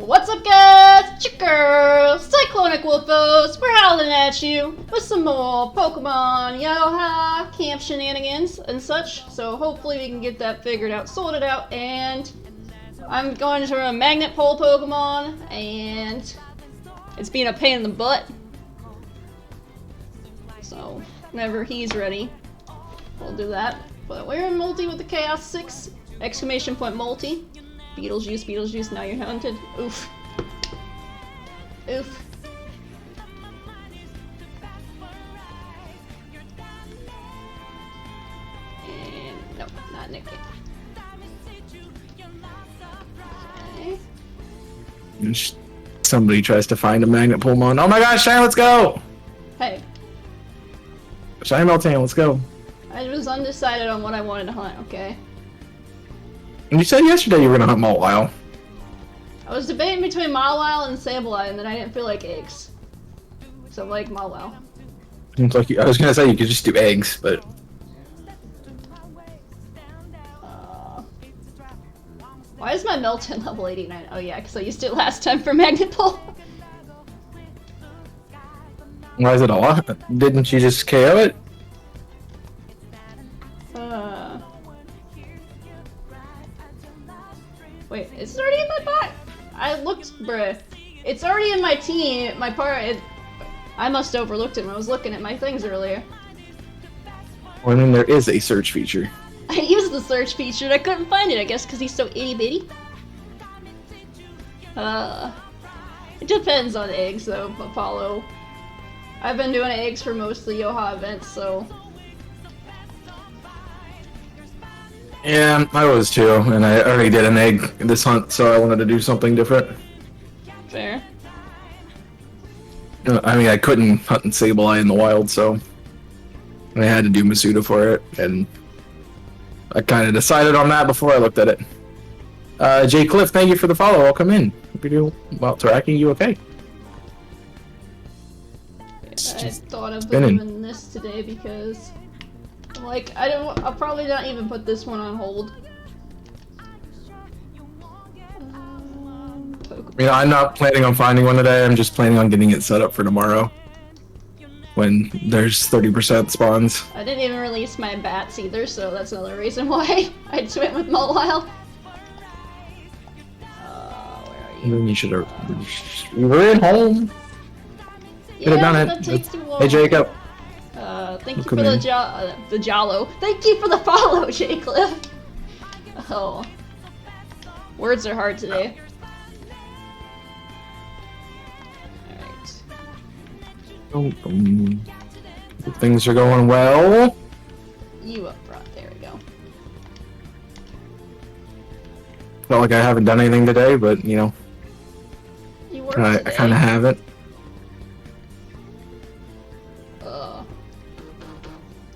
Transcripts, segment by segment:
What's up, guys? It's your girl, Cyclonic Wolfos. We're howling at you with some more Pokemon Yoha camp shenanigans and such. So hopefully we can get that figured out, sorted out, and I'm going to a magnet pole Pokemon, and it's being a pain in the butt. So whenever he's ready, we'll do that. But we're in multi with the Chaos6ix! Exclamation point multi. Beetlejuice, Beetlejuice, now you're hunted. Oof. Oof. And no, not Nick. Okay. Somebody tries to find a magnet Pokemon. Oh my gosh, Shine, let's go! Hey. Shine Meltan, let's go. I was undecided on what I wanted to hunt, okay? And you said yesterday you were gonna hunt Mawile. I was debating between Mawile and Sableye, and then I didn't feel like eggs. So I'm like Mawile. It's like I was gonna say you could just do eggs, but why is my Melton level 89? Oh yeah, because I used it last time for Magnet Pull. why is it a lot? Didn't you just KO it? Wait, it's already in my bot? I looked, bruh. It's already in my team. My part. I must have overlooked it when I was looking at my things earlier. Well, I mean, there is a search feature. I used the search feature and I couldn't find it, I guess, because he's so itty bitty. It depends on eggs, though, Apollo. I've been doing eggs for most of the Yoha events, so. Yeah, I was too, and I already did an egg this hunt, so I wanted to do something different. Fair. I mean, I couldn't hunt Sableye in the wild, so I had to do Masuda for it, and I kind of decided on that before I looked at it. Jay Cliff, thank you for the follow. I'll come in. Hope you're doing well. Teraki, you okay? I thought of doing this today because, like, I'll probably not even put this one on hold. You know, I'm not planning on finding one today. I'm just planning on getting it set up for tomorrow, when there's 30% spawns. I didn't even release my bats either, so that's another reason why I went with Mawile. Where are you? Then you should have. You were at home. Could have done it. That takes too long. Hey, Jacob. Thank you for the Jollo. Thank you for the follow, Jacob. Oh. Words are hard today. Alright. Things are going well. You up front, there we go. Felt like I haven't done anything today, but you know, You work I today. kind of haven't.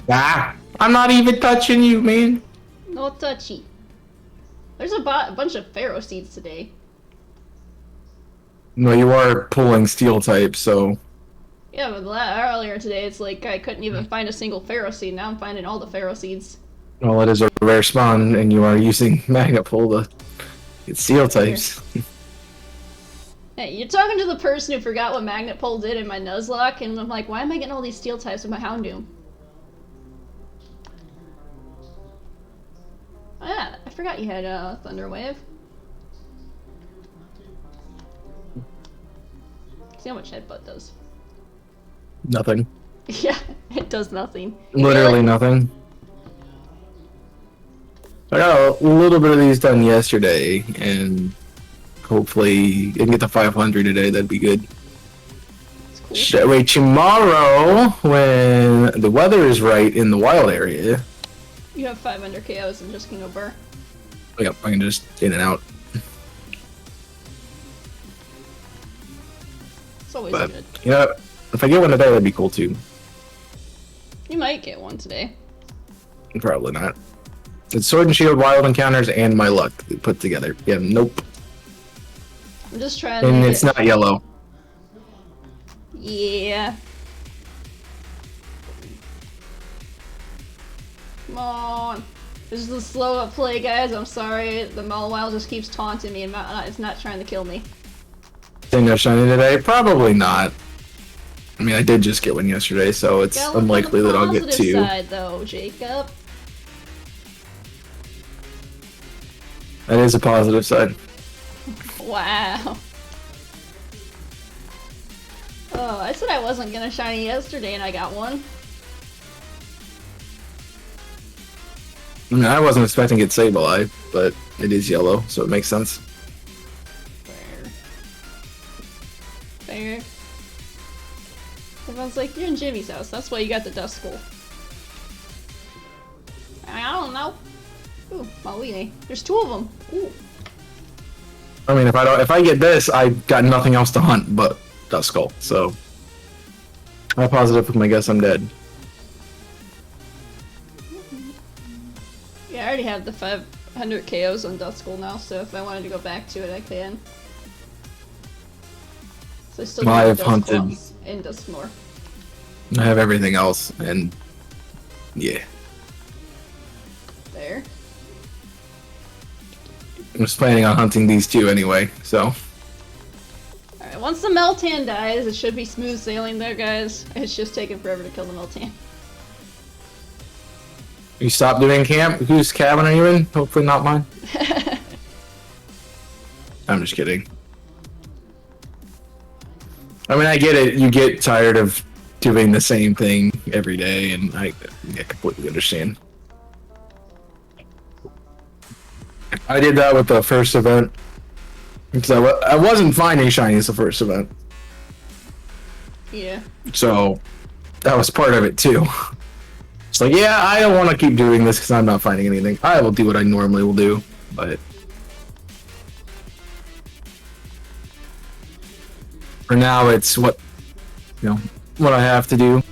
Ah! I'm not even touching you, man. No touchy. There's a bunch of Pharaoh seeds today. No, you are pulling steel type, so. Yeah, but earlier today, it's like I couldn't even find a single Pharaoh seed. Now I'm finding all the Pharaoh seeds. Well, it is a rare spawn, and you are using Magnet Pull to get steel types. Hey, you're talking to the person who forgot what Magnet Pull did in my Nuzlocke, and I'm like, why am I getting all these steel types with my Houndoom? Oh yeah, I forgot you had a Thunder Wave. See how much Headbutt does. Nothing. Yeah, it does nothing. Literally nothing. I got a little bit of these done yesterday, and hopefully I can get to 500 today. That'd be good. Cool. That way tomorrow, when the weather is right in the wild area, You have 500 KOs and just can go burr. yep, I can just in and out. It's always But good. you know, if I get one today, that'd be cool too. You might get one today. Probably not. It's Sword and Shield, Wild Encounters, and my luck put together. Yeah, nope. I'm just trying to And make it's it... not yellow. Yeah. Come on. This is the slow up play, guys. I'm sorry. The Mawile just keeps taunting me and it's not trying to kill me. Saying no shiny today? Probably not. I mean, I did just get one yesterday, so it's Gotta look unlikely on the that I'll get positive two. side, though, Jacob. That is a positive side. Wow. Oh, I said I wasn't gonna shiny yesterday, and I got one. I mean, I wasn't expecting it Sableye, but it is yellow, so it makes sense. Fair. Everyone's like, you're in Jimmy's house, that's why you got the Duskull. I don't know. Ooh, Mawile. There's two of them. Ooh. I mean, if I get this, I got nothing else to hunt but Duskull, so I'm positive with my guess I'm dead. Yeah, I already have the 500 KOs on Duskull now, so if I wanted to go back to it, I can. So I still Well, I do have hunted. in Duskmore. I have everything else, and yeah. There. I'm just planning on hunting these two anyway, so. Alright, once the Meltan dies, it should be smooth sailing there, guys. It's just taking forever to kill the Meltan. You stop doing camp? Whose cabin are you in? Hopefully not mine. I'm just kidding. I mean, I get it. You get tired of doing the same thing every day, and I completely understand. I did that with the first event. Because I wasn't finding shinies the first event. Yeah. So, that was part of it too. It's like, yeah, I don't want to keep doing this because I'm not finding anything. I will do what I normally will do, but for now, it's what I have to do.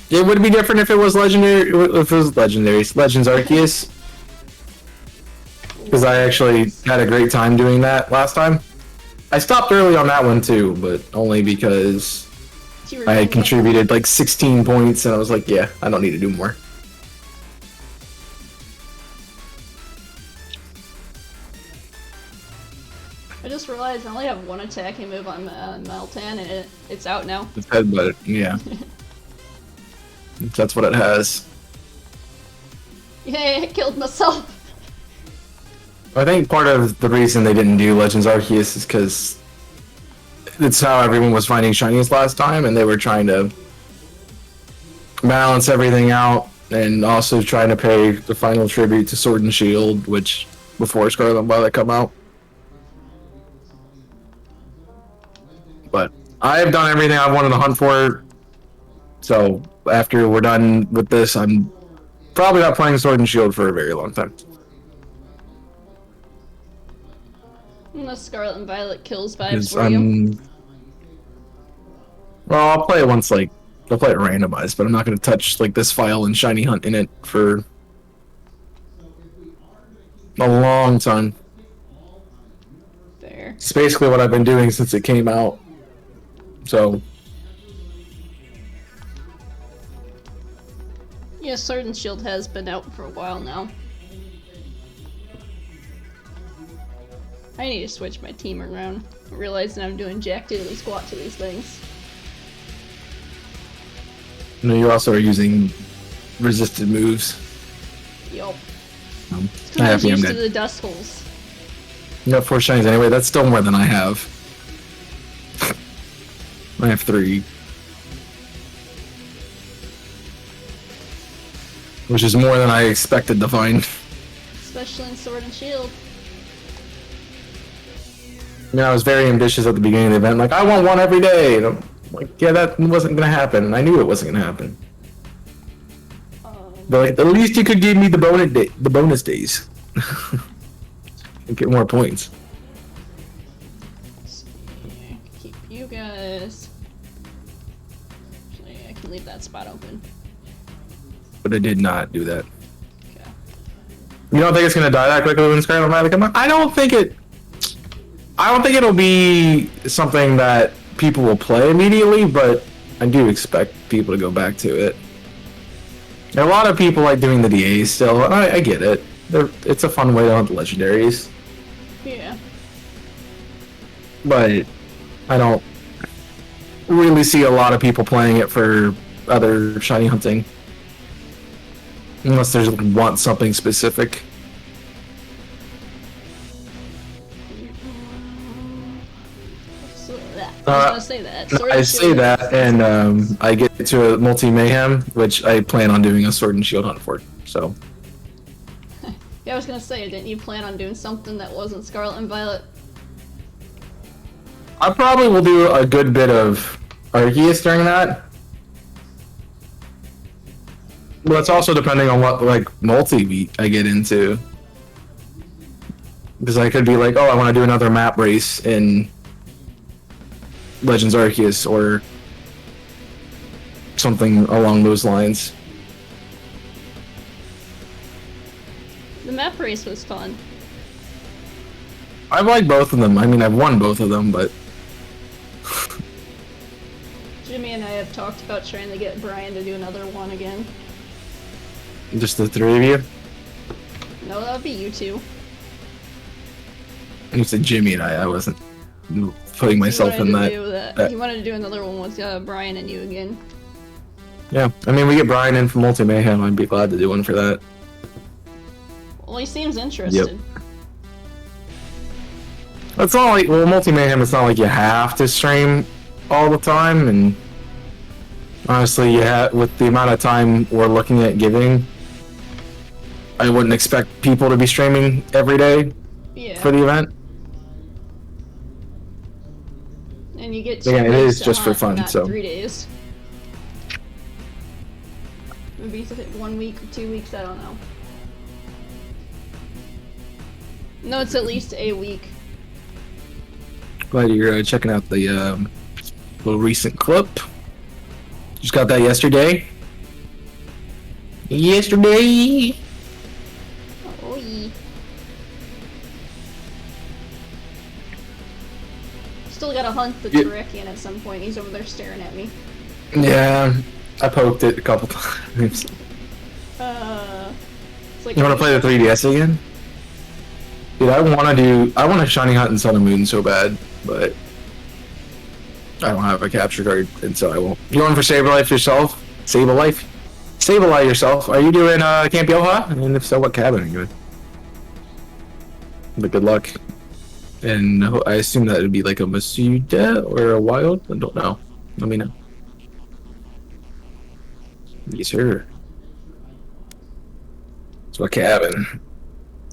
It would be different if it was legendary. If it was legendaries, Legends Arceus, because I actually had a great time doing that last time. I stopped early on that one too, but only because I had contributed like 16 points, and I was like, yeah, I don't need to do more. I just realized I only have one attacking move on Meltan, and it's out now. It's headbutt, yeah. That's what it has. Yay, I killed myself! I think part of the reason they didn't do Legends Arceus is because it's how everyone was finding shinies last time, and they were trying to balance everything out, and also trying to pay the final tribute to Sword and Shield, which before Scarlet and Violet come out. But I have done everything I wanted to hunt for, so after we're done with this, I'm probably not playing Sword and Shield for a very long time. Unless Scarlet and Violet kills vibes for you. Well, I'll play it once, like, I'll play it randomized, but I'm not going to touch, like, this file and shiny hunt in it for a long time. Fair. It's basically what I've been doing since it came out. So. Yeah, Sword and Shield has been out for a while now. I need to switch my team around. I'm realizing I'm doing jack diddly squat to these things. You know, you also are using resisted moves. Yup. I'm I was happy I'm used to dead. the Duskulls. You got 4 shinies anyway, that's still more than I have. I have 3. Which is more than I expected to find. Especially in Sword and Shield. I mean, I was very ambitious at the beginning of the event, like, I want one every day! And I'm like, yeah, that wasn't gonna happen, and I knew it wasn't gonna happen. But like, at least you could give me the bonus days. And get more points. Let's see. Keep you guys. Actually, I can leave that spot open. But I did not do that. Okay. You don't think it's gonna die that quickly when Scarlet and Violet come out? I don't think it'll be something that people will play immediately, but I do expect people to go back to it. And a lot of people like doing the DAs still, and I get it. It's a fun way to hunt legendaries. Yeah. but I don't really see a lot of people playing it for other shiny hunting. Unless they want something specific. I was gonna say that. I say that, and I get to a multi-mayhem, which I plan on doing a sword and shield hunt for, so. Yeah, I was gonna say, didn't you plan on doing something that wasn't Scarlet and Violet? I probably will do a good bit of Arceus during that. Well, it's also depending on what, like, multi I get into. Because I could be like, oh, I want to do another map race in Legends Arceus, or something along those lines. The map race was fun. I've liked both of them. I mean, I've won both of them, but... Jimmy and I have talked about trying to get Brian to do another one again. Just the three of you? No, that would be you two. You said Jimmy and I wasn't putting myself in that. He wanted to do another one with Brian and you again. Yeah, I mean, we get Brian in for Multi Mayhem. I'd be glad to do one for that. Well, he seems interested. Yep. It's not like, well, Multi Mayhem, it's not like you have to stream all the time, and honestly, with the amount of time we're looking at giving, I wouldn't expect people to be streaming every day for the event. And you get it is just for fun, not so 3 days. Maybe 1 week or 2 weeks, I don't know. No, it's at least a week. Glad you're checking out the little recent clip. Just got that yesterday. Yesterday! Oh, yeah. Still gotta hunt the Terrakion at some point. He's over there staring at me. Yeah, I poked it a couple times. It's like, you wanna play the 3DS again? Dude, I want to shiny hunt in Sun and Moon so bad, but I don't have a capture card, and so I won't. You going for Sableye yourself? Sableye yourself. Are you doing Camp Yoha? And if so, what cabin are you in? But good luck. And I assume that would be like a Masuda or a Wild? I don't know. Let me know. Yes, sir. So what cabin?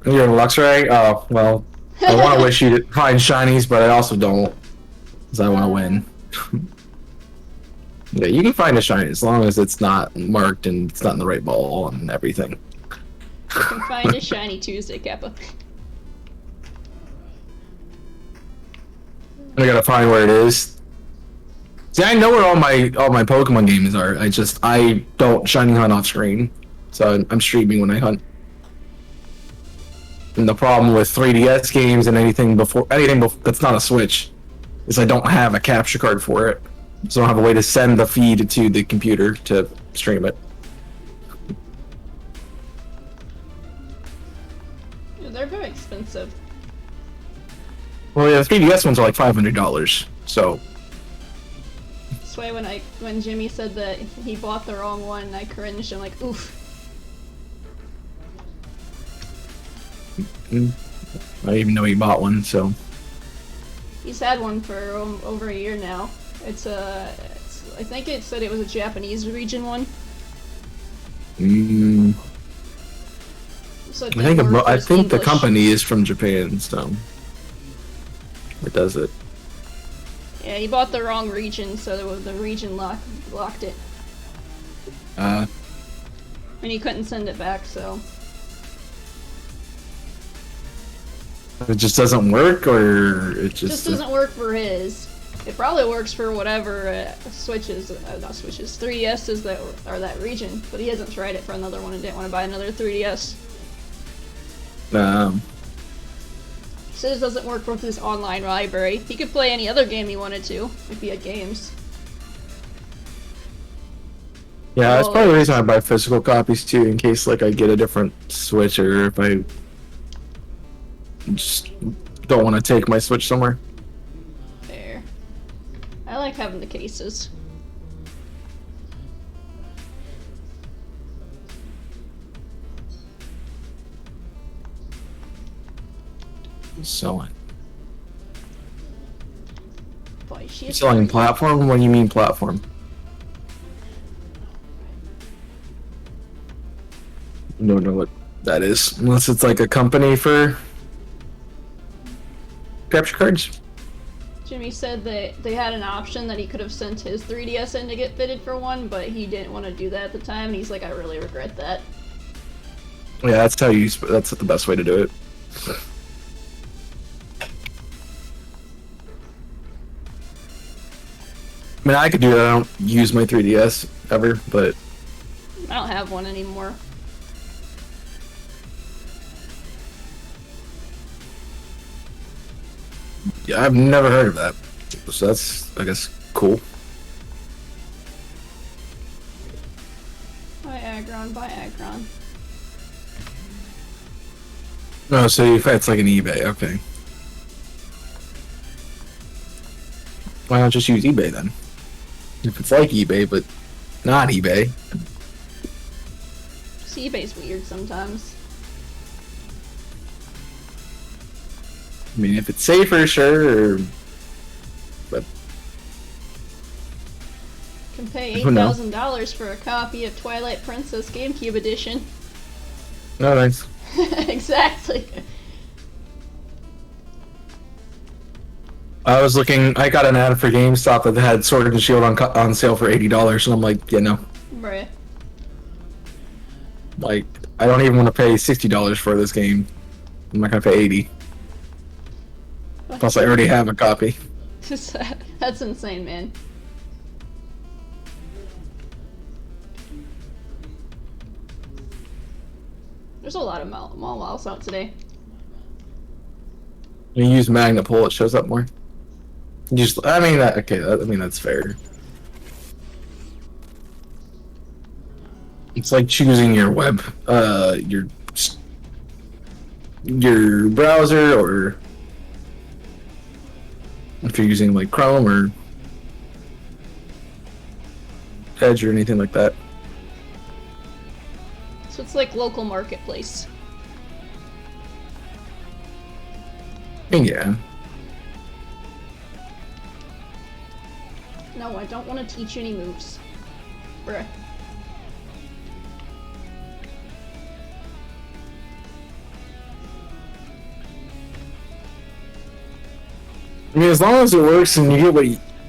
You're in Luxray? Oh, well, I want to wish you to find shinies, but I also don't, because I want to win. Yeah, you can find a shiny as long as it's not marked and it's not in the right ball and everything. You can find a shiny Tuesday, Kappa. I gotta find where it is. See, I know where all my Pokemon games are. I don't shiny hunt off screen, so I'm streaming when I hunt. And the problem with 3DS games and anything that's not a Switch is I don't have a capture card for it, so I don't have a way to send the feed to the computer to stream it. Yeah, they're very expensive. Well, yeah, the 3DS ones are like $500, so. That's why when Jimmy said that he bought the wrong one, I cringed. I'm like, oof. I didn't even know he bought one, so. He's had one for over a year now. I think it said it was a Japanese region one. So I think the company is from Japan, so it does it. Yeah, he bought the wrong region, so the region locked it. And he couldn't send it back, so. It just doesn't work, or it just doesn't work for his. It probably works for whatever Switches, not Switches, 3DSs that are that region, but he hasn't tried it for another one and didn't want to buy another 3DS. So this doesn't work with his online library. He could play any other game he wanted to, if he had games. Yeah, that's probably the reason I buy physical copies too, in case like I get a different Switch, or if I just don't want to take my Switch somewhere. I like having the cases. Selling. Boy, she's Selling platform? What do you mean platform? Don't know what that is, unless it's like a company for capture cards. Jimmy said that they had an option that he could have sent his 3DS in to get fitted for one, but he didn't want to do that at the time, and he's like, I really regret that. Yeah, that's how you. That's the best way to do it. I mean, I could do that. I don't use my 3DS ever, but I don't have one anymore. yeah, I've never heard of that. So that's, I guess, cool. Buy Agron. No, so it's like an eBay. Okay. Why not just use eBay then? If it's like eBay, but not eBay. See, eBay's weird sometimes. I mean, if it's safer, sure. But Can pay Who knows? $8,000 for a copy of Twilight Princess GameCube Edition. no, thanks. Exactly. I was looking. I got an ad for GameStop that had Sword and Shield on sale for $80, and I'm like, yeah, no. Bruh. Like, I don't even want to pay $60 for this game. I'm not gonna pay $80. Plus, I already have a copy. That's insane, man. There's a lot of Mawiles out today. You use Magnet Pull, it shows up more. Just, I mean, okay. I mean, that's fair. It's like choosing your web, your browser, or if you're using like Chrome or Edge or anything like that. So it's like local marketplace. Yeah. No, I don't want to teach you any moves. Bruh. I mean, as long as it works and you get what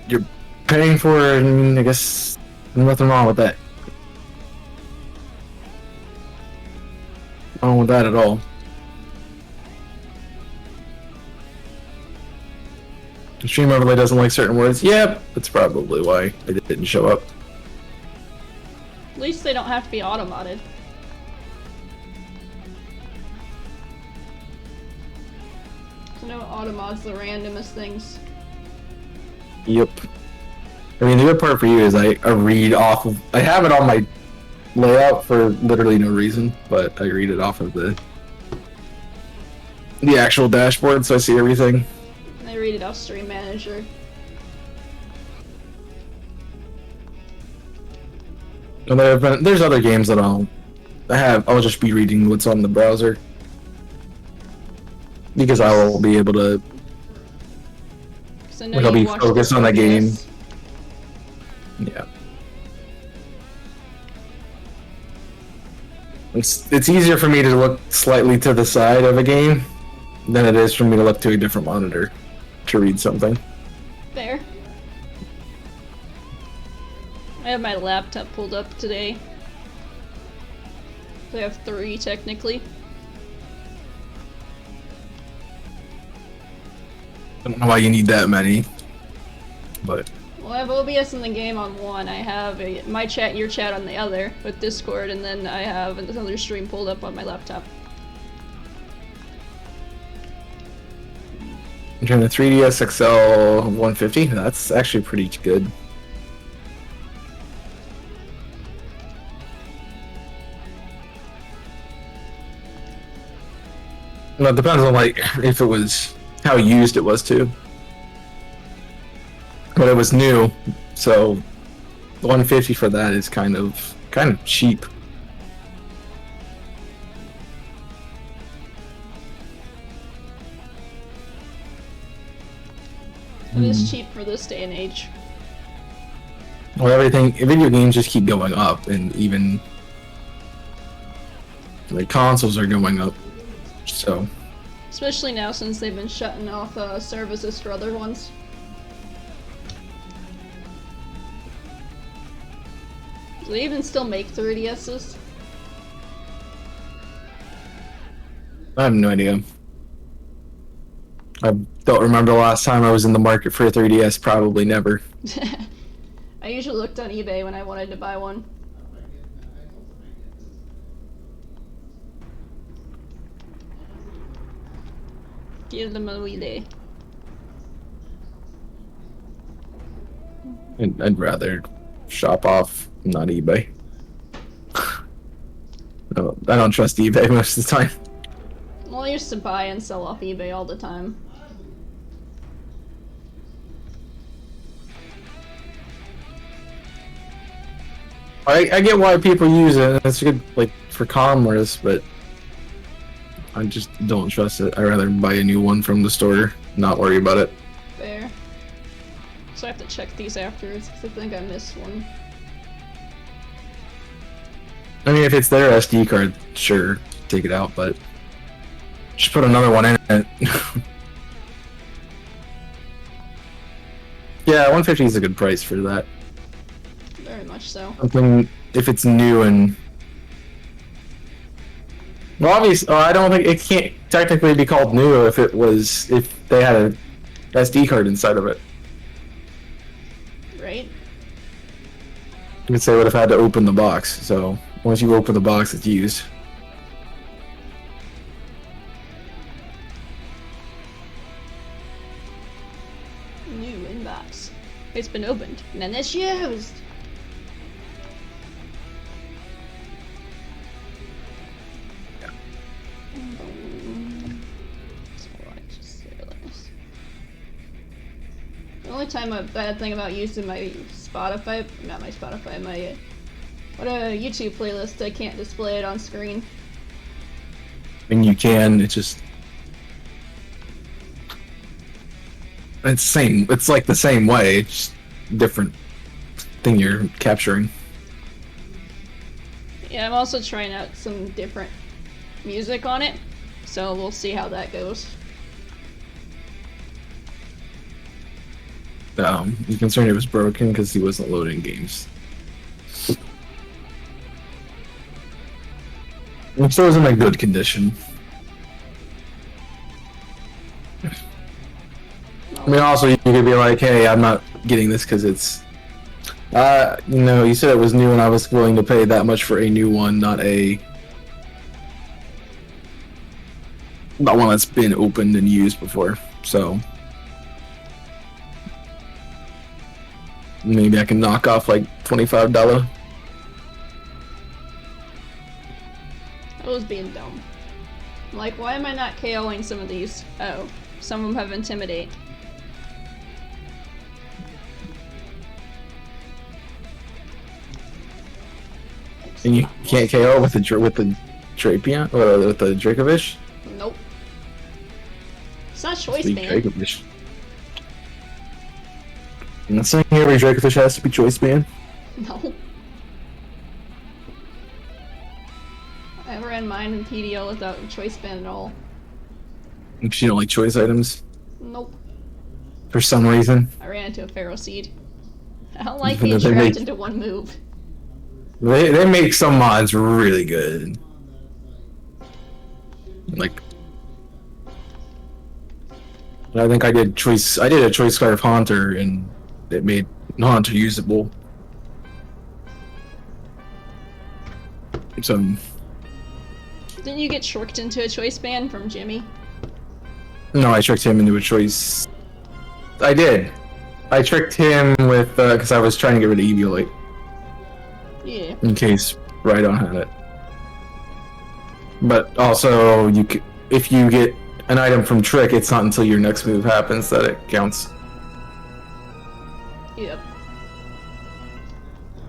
you're paying for, I mean, I guess there's nothing wrong with that. Wrong with that at all. The stream overlay doesn't like certain words. Yep, that's probably why it didn't show up. At least they don't have to be automated. So no automods the randomest things. Yep. I mean, the good part for you is I read off of... I have it on my layout for literally no reason, but I read it off of the actual dashboard, so I see everything. I read it off Stream Manager. And there's other games that I'll just be reading what's on the browser. Because I will be able to... Like I'll be focused on the game. Yeah. It's easier for me to look slightly to the side of a game than it is for me to look to a different monitor to read something. Fair. I have my laptop pulled up today. I have 3 technically. I don't know why you need that many, but... Well, I have OBS in the game on one. I have my chat, your chat on the other with Discord, and then I have another stream pulled up on my laptop. I'm trying the 3DS XL 150. That's actually pretty good. Well, it depends on like if it was how used it was too. but it was new, so 150 for that is kind of cheap. It is cheap for this day and age. Well, video games just keep going up, and even the consoles are going up. So, especially now since they've been shutting off services for other ones. Do they even still make 3DSs? I have no idea. I don't remember the last time I was in the market for a 3DS. Probably never. I usually looked on eBay when I wanted to buy one. Give them a Mawile. I'd rather shop off, not eBay. No, I don't trust eBay most of the time. Well, I used to buy and sell off eBay all the time. I get why people use it. It's good, like, for commerce, but I just don't trust it. I'd rather buy a new one from the store, not worry about it. Fair. So I have to check these afterwards, because I think I missed one. I mean, if it's their SD card, sure, take it out, but just put another one in it. Yeah, 150 is a good price for that. Very much so. Something, if it's new and... Well, obviously, I don't think it can't technically be called new if they had a SD card inside of it. Right? You could say would have had to open the box, so once you open the box, it's used. New inbox. It's been opened, and then it's used! The only time a bad thing about using my Spotify, not my Spotify, my YouTube playlist, I can't display it on screen. I mean, you can, it's just... It's like the same way, it's just different thing you're capturing. Yeah, I'm also trying out some different music on it, so we'll see how that goes. He's concerned it was broken because he wasn't loading games. It still isn't in good condition. I mean, also, you could be like, hey, I'm not getting this because it's... you said it was new and I was willing to pay that much for a new one, not one that's been opened and used before, so... Maybe I can knock off like $25. I was being dumb. I'm like, why am I not KOing some of these? Oh, some of them have Intimidate. And you can't KO with the Drapion or with the Dracovish? Nope. It's not choice Sweet band. Dracovish. I'm not saying every Dracovish has to be choice band. No. I ran mine in PDL without a choice band at all. Because you don't like choice items? Nope. For some reason? I ran into a Pharaoh Seed. I don't like Even being though they trapped make- into one move. They make some mods really good. Like... I think I did a choice scarf Haunter and it made Haunter usable. So... Didn't you get tricked into a choice band from Jimmy? No, I tricked him into a choice. I did. I tricked him with, because I was trying to get rid of Eviolite. Yeah. In case Rhydon had it. But also, if you get an item from Trick, it's not until your next move happens that it counts. Yep.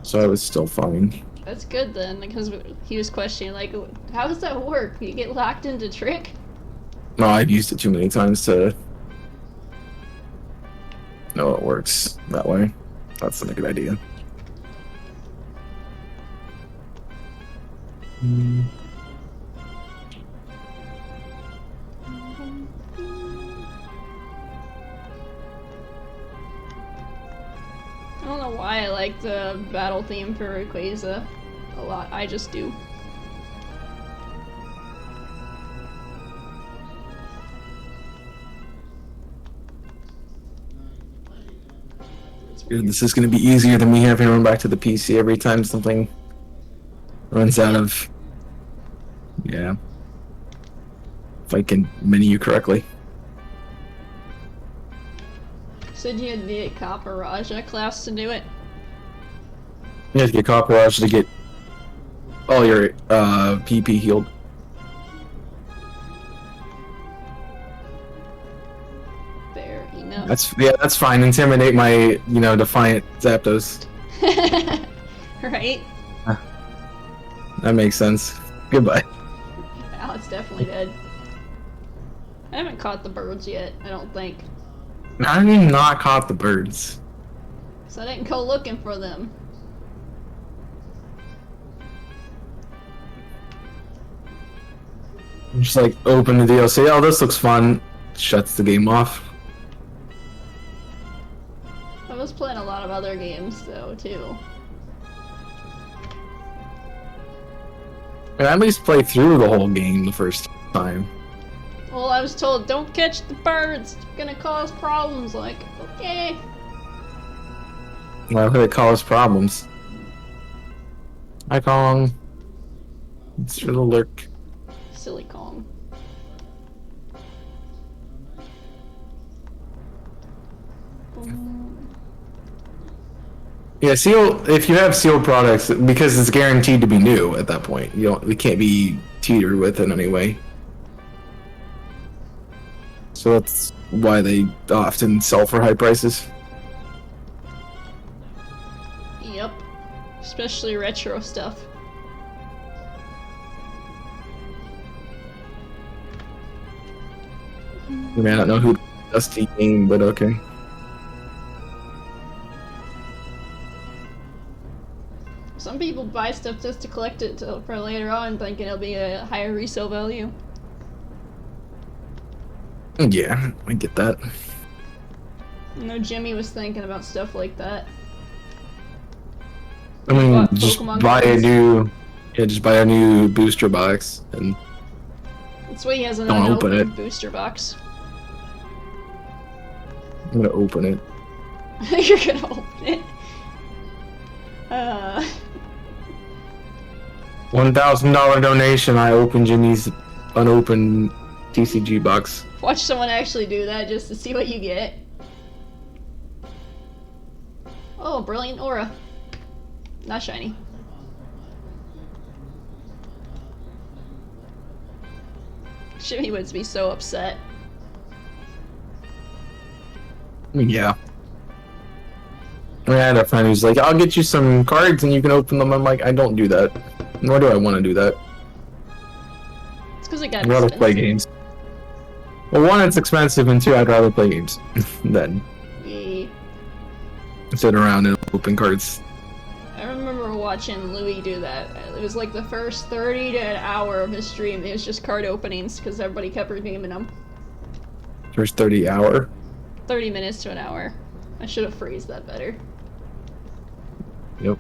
So I was still fine. That's good then, because he was questioning, like, how does that work? You get locked into Trick? No, I've used it too many times to know it works that way. That's not a good idea. I don't know why I like the battle theme for Rayquaza a lot. I just do. Dude, this is going to be easier than me having to run back to the PC every time something runs out of... Yeah. If I can menu correctly. Said you had to get Copper Raja class to do it. You have to get Copper Rush to get all your PP healed. Fair enough. That's fine. Intimidate my, defiant Zapdos. Right? That makes sense. Goodbye. Now it's definitely dead. I haven't caught the birds yet, I don't think. How have you not caught the birds? So I didn't go looking for them. Just like open the DLC. Oh, this looks fun. Shuts the game off. I was playing a lot of other games though too. And at least play through the whole game the first time. Well, I was told don't catch the birds. It's gonna cause problems. Like, okay. Well, it causes problems. Hi, Kong. It's for the lurk. Silly Kong. Yeah, if you have sealed products, because it's guaranteed to be new at that point. It can't be teetered with in any way. So that's why they often sell for high prices. Yep. Especially retro stuff. I mean, I don't know who Dusty game, but okay. Some people buy stuff just to collect it for later on, thinking it'll be a higher resale value. Yeah, I get that. I know Jimmy was thinking about stuff like that. I mean, Bought just Pokemon buy cards. just buy a new booster box and That's why he has an Don't open unopened it. booster box. I'm gonna open it. You're gonna open it. $1,000 donation. I opened Jimmy's unopened TCG box. Watch someone actually do that just to see what you get. Oh, brilliant aura. Not shiny. Jimmy would be so upset. Yeah. I had a friend who's like, I'll get you some cards and you can open them. I'm like, I don't do that. Nor do I want to do that. It's because it got I'd rather play expensive. games. Well, one, it's expensive, and two, I'd rather play games than Yeah. sit around and open cards. I remember watching Louis do that. It was like the first 30 to an hour of his stream. It was just card openings because everybody kept redeeming them. First 30 hour. 30 minutes to an hour. I should have phrased that better. Yep.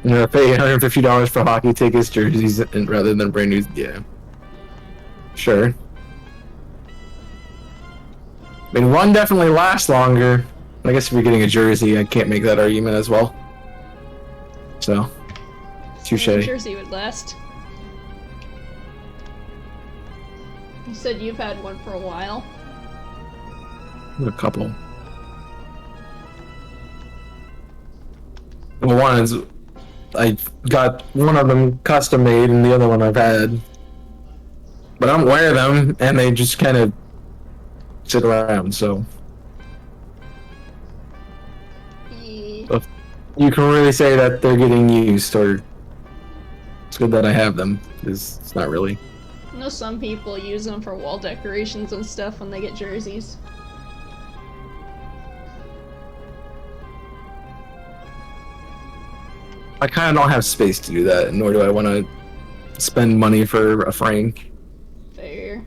You know, pay $150 for hockey tickets, jerseys, and rather than brand new. Yeah. Sure. I mean, one definitely lasts longer. I guess if you're getting a jersey, I can't make that argument as well. So, touche. Jersey would last. You said you've had one for a while. A couple. Well, one is I got one of them custom made, and the other one I've had. But I don't wear them, and they just kind of sit around. So you can really say that they're getting used, or it's good that I have them. It's not really. I know some people use them for wall decorations and stuff when they get jerseys. I kind of don't have space to do that, nor do I want to spend money for a frame. Fair.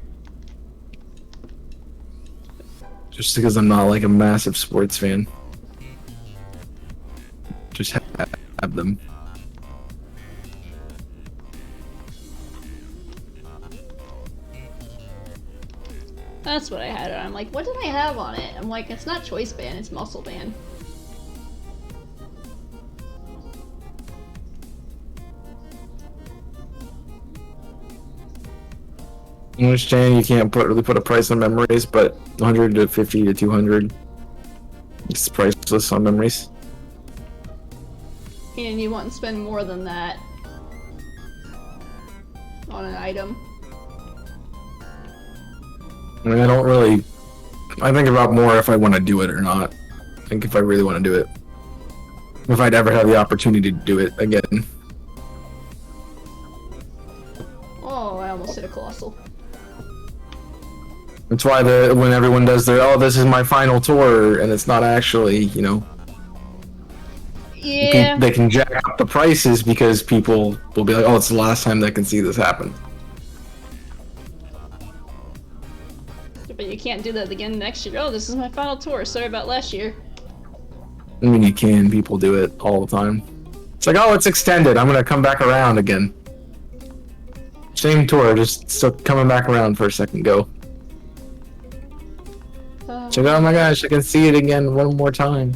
Just because I'm not like a massive sports fan. Just have them. That's what I had on. I'm like, what did I have on it? I'm like, it's not choice band, it's muscle band. I understand you can't really put a price on memories, but 100 to 50 to 200 is priceless on memories. And you wouldn't spend more than that on an item. I mean, I think about more if I want to do it or not. I think if I really want to do it. If I'd ever have the opportunity to do it again. Oh, I almost hit a colossal. That's why when everyone does their, oh, this is my final tour, and it's not actually, you know. Yeah. They can jack up the prices because people will be like, oh, it's the last time they can see this happen. But you can't do that again next year. Oh, this is my final tour. Sorry about last year. I mean, you can. People do it all the time. It's like, oh, it's extended. I'm gonna come back around again. Same tour, just still coming back around for a second. Go. It's like, oh my gosh, I can see it again one more time.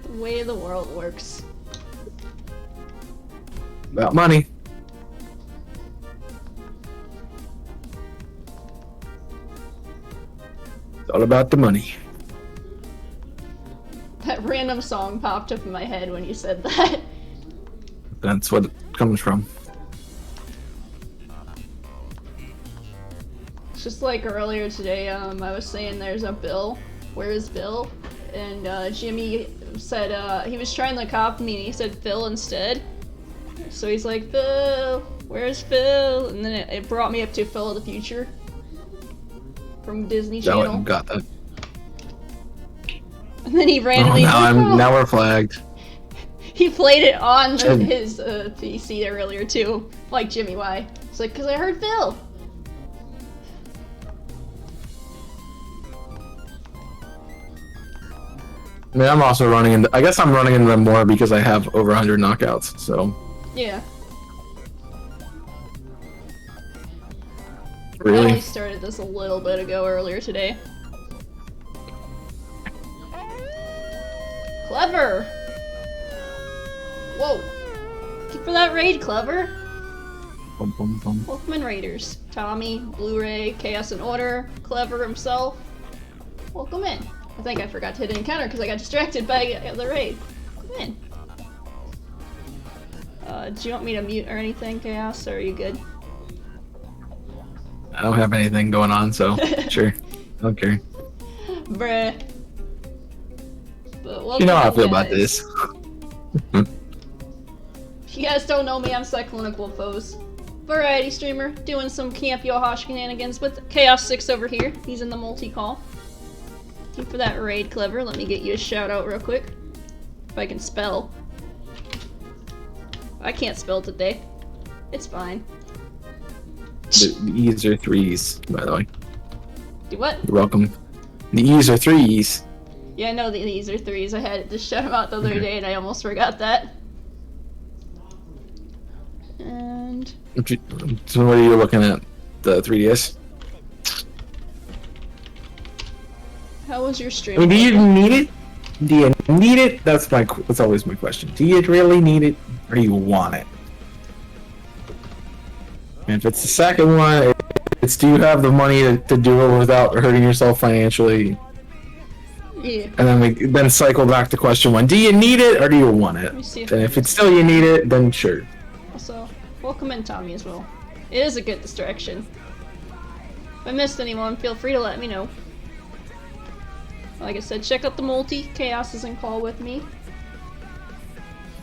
The way the world works. About money. It's all about the money. That random song popped up in my head when you said that. That's what it comes from. Just like earlier today, I was saying there's a Bill. Where is Bill? And Jimmy said he was trying to copy me and he said Phil instead. So he's like, Phil, where's Phil? And then it brought me up to Phil of the Future from Disney Channel. Got that. And then he randomly. Now we're flagged. He played it on his PC earlier too, like Jimmy Y. It's like, 'cause I heard Phil. I mean, I'm also running into. I guess I'm running into them more because I have over 100 knockouts. So. Yeah. Really? I only started this a little bit ago earlier today. Clever! Whoa! Thank you for that raid, Clever! Bum, bum, bum. Welcome in, Raiders. Tommy, Blu-ray, Chaos in Order, Clever himself. Welcome in. I think I forgot to hit encounter because I got distracted by the raid. Come in. Do you want me to mute or anything, Chaos, or are you good? I don't have anything going on, so sure. Okay. Bruh. But You know how I welcome, feel about guys. this. If you guys don't know me, I'm SwSh Wolfos. Variety streamer, doing some Camp Yoha shenanigans with Chaos6ix over here. He's in the multi-call. Thank you for that raid, Clever. Let me get you a shout out real quick. If I can spell. I can't spell today. It's fine. The E's are 3's, by the way. Do what? You're welcome. The E's are 3's. Yeah, I know these are 3's. I had to shout them out the other day and I almost forgot that. And... So what are you looking at? The 3DS? how was your stream? I mean, do you need it? Do you need it? That's always my question. Do you really need it, or do you want it? And if it's the second one, it's do you have the money to do it without hurting yourself financially? Yeah. And then cycle back to question one: do you need it, or do you want it? Let me see if And if it's still you need it, then sure. Also, welcome in, Tommy, as well. It is a good distraction. If I missed anyone, feel free to let me know. Like I said, check out the multi. Chaos is in call with me.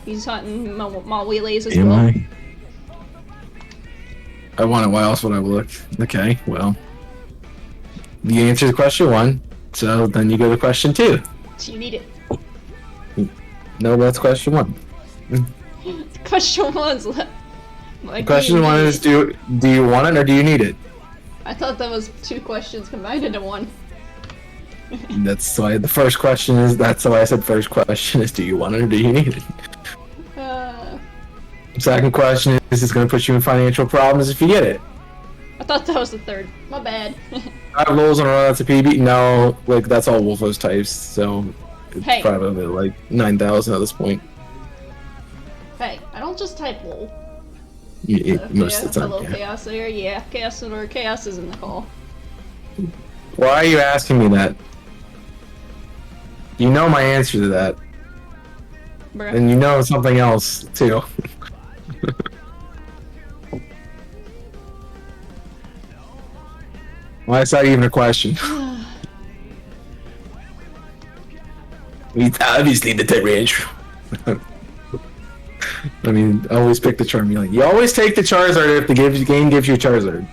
He's hunting Mawiles as Am well. I want it. Why else would I look? Okay, well. You answered question 1, so then you go to question 2. Do you need it? No, that's question 1. Question 1's left. Question 1 is do you want it or do you need it? I thought that was 2 questions combined into 1. That's why the first question is. That's why I said first question is do you want it or do you need it? Second question is it's going to put you in financial problems if you get it. I thought that was the 3rd. My bad. 5 lulls in a row, that's a PB. No, like that's all Wolfos types, so it's Hey. probably like 9,000 at this point. Hey, I don't just type lol. Most of the time. Hello, Yeah. Chaos there. Yeah, Chaos is in the call. Why are you asking me that? You know my answer to that, Bruh. and you know something else too. Why is that even a question? It's obviously the range. I mean, always pick the Charmeleon. You always take the Charizard if the game gives you a Charizard.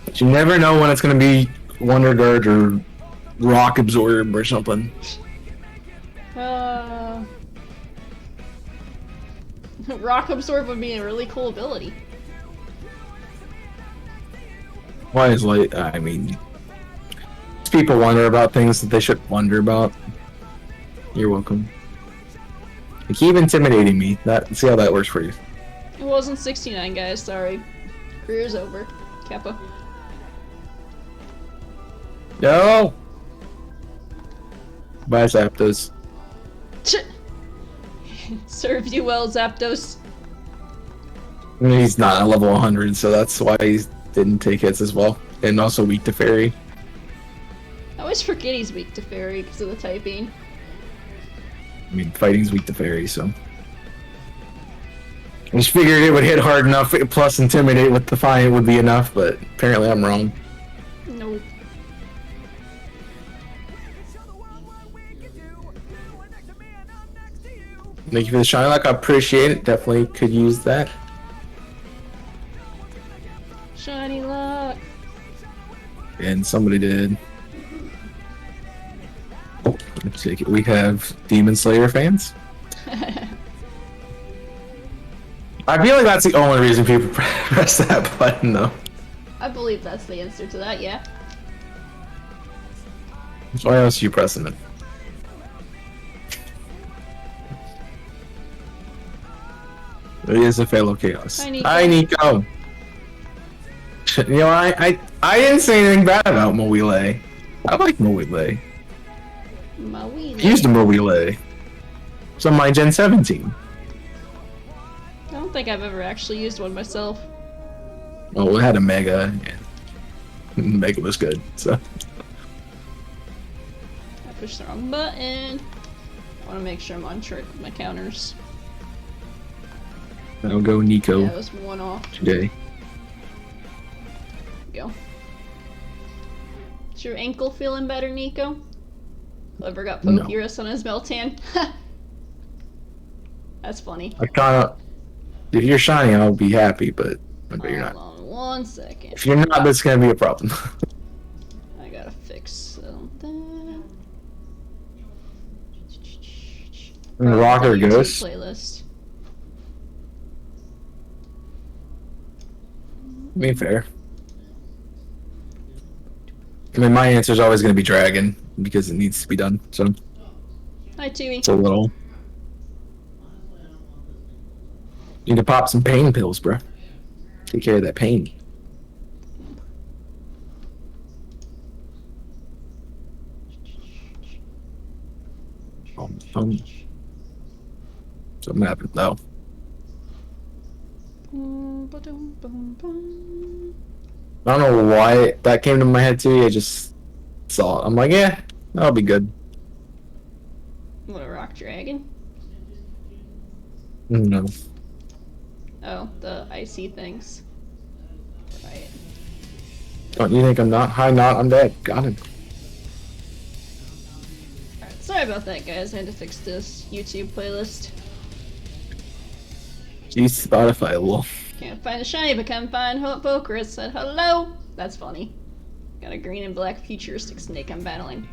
But you never know when it's going to be Wonder Guard or Rock Absorb or something. Rock Absorb would be a really cool ability. Why is light? I mean, people wonder about things that they should wonder about. You're welcome. You keep intimidating me. See how that works for you. It wasn't 69, guys. Sorry. Career's over. Kappa. No. Bye, Zapdos. Serve you well, Zapdos. I mean, he's not a level 100, so that's why he didn't take hits as well, and also weak to Fairy. I always forget he's weak to Fairy because of the typing. I mean, fighting's weak to Fairy, so. I just figured it would hit hard enough, plus Intimidate with Defiant would be enough, but apparently I'm wrong. Nope. Thank you for the shiny luck, I appreciate it. Definitely could use that. Shiny luck. And somebody did. Let's take it. We have Demon Slayer fans. I feel like that's the only reason people press that button, though. I believe that's the answer to that, yeah. Why else are you pressing it? It is a fellow Chaos. Hi, Nico. Hi, Nico. You know, I didn't say anything bad about Mawile. I like Mawile. Mawile. I used a Mawile. It's on my Gen 17. I don't think I've ever actually used one myself. Oh, it had a Mega, and Mega was good, so. I pushed the wrong button. I want to make sure I'm on track with my counters. I'll go Nico Yeah, it was 1 off. today. Go. Is your ankle feeling better, Nico? Clever got No. Pokerus on his Meltan. That's funny. I kinda. If you're shiny, I'll be happy, but you're not. Hold on 1 second. If you're not, that's gonna be a problem. I gotta fix something. And Rocker YouTube Ghost. Playlist. I mean, fair. I mean, my answer is always going to be Dragon because it needs to be done. So Hi, Tui. it's a little. You need to pop some pain pills, bro. Take care of that pain. Something happened though. I don't know why that came to my head too. I just saw it. I'm like, yeah, that'll be good. What, a rock dragon? No. Oh, the icy things. Right. Don't you think I'm not? Hi, not. I'm dead. Got him. Sorry about that, guys. I had to fix this YouTube playlist. Jeez, Spotify, lol. Can't find a shiny, but can find Poker. It said hello. That's funny. Got a green and black futuristic snake I'm battling.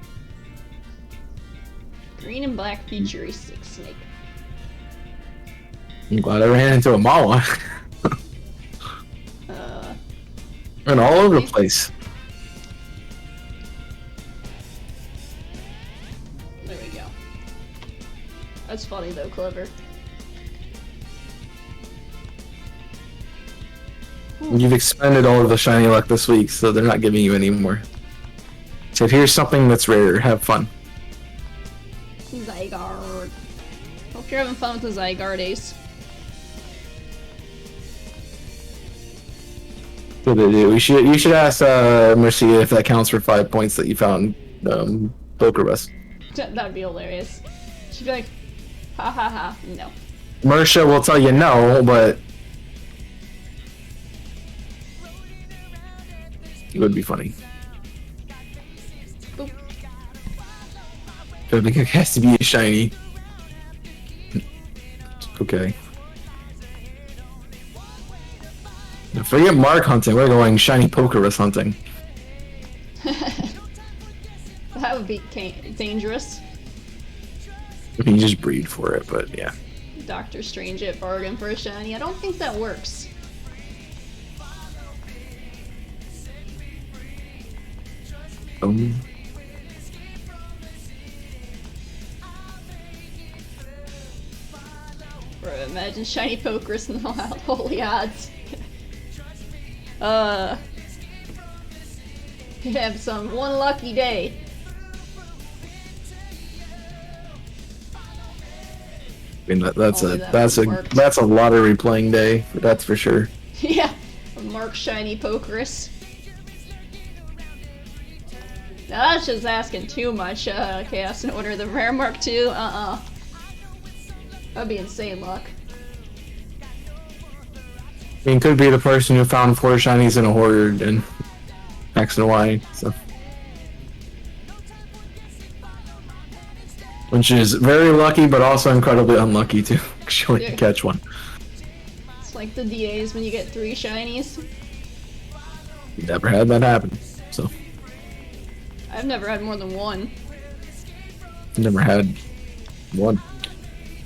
Green and black futuristic snake. I'm glad I ran into a Mawile. And all over the place. There we go. That's funny though, clever. You've expended all of the shiny luck this week, so they're not giving you any more. So here's something that's rare. Have fun. Zygarde. Hope you're having fun with the Zygarde Ace. What do they do? You should ask Mercia if that counts for 5 points that you found Pokerbus. That'd be hilarious. She'd be like, ha ha ha, no. Mercia will tell you no, but it would be funny. Boop. I think it has to be a shiny. Okay. Forget mark hunting, we're going shiny Pokerus hunting. That would be dangerous. I mean, you just breed for it, but yeah. Doctor Strange at bargain for a shiny. I don't think that works. Bro, imagine shiny Pokerus in the wild. Holy odds. You have some one lucky day. I mean, that's Only that's a lottery playing day, that's for sure. Yeah, a Mark shiny Pokerus. Now that's just asking too much, Chaos in order the rare Mark 2. That'd be insane luck. I mean, could be the person who found 4 shinies in a horde and X and Y, so. Which is very lucky, but also incredibly unlucky too, because you only catch one. It's like the DAs when you get 3 shinies. Never had that happen, so. I've never had more than 1. Never had 1.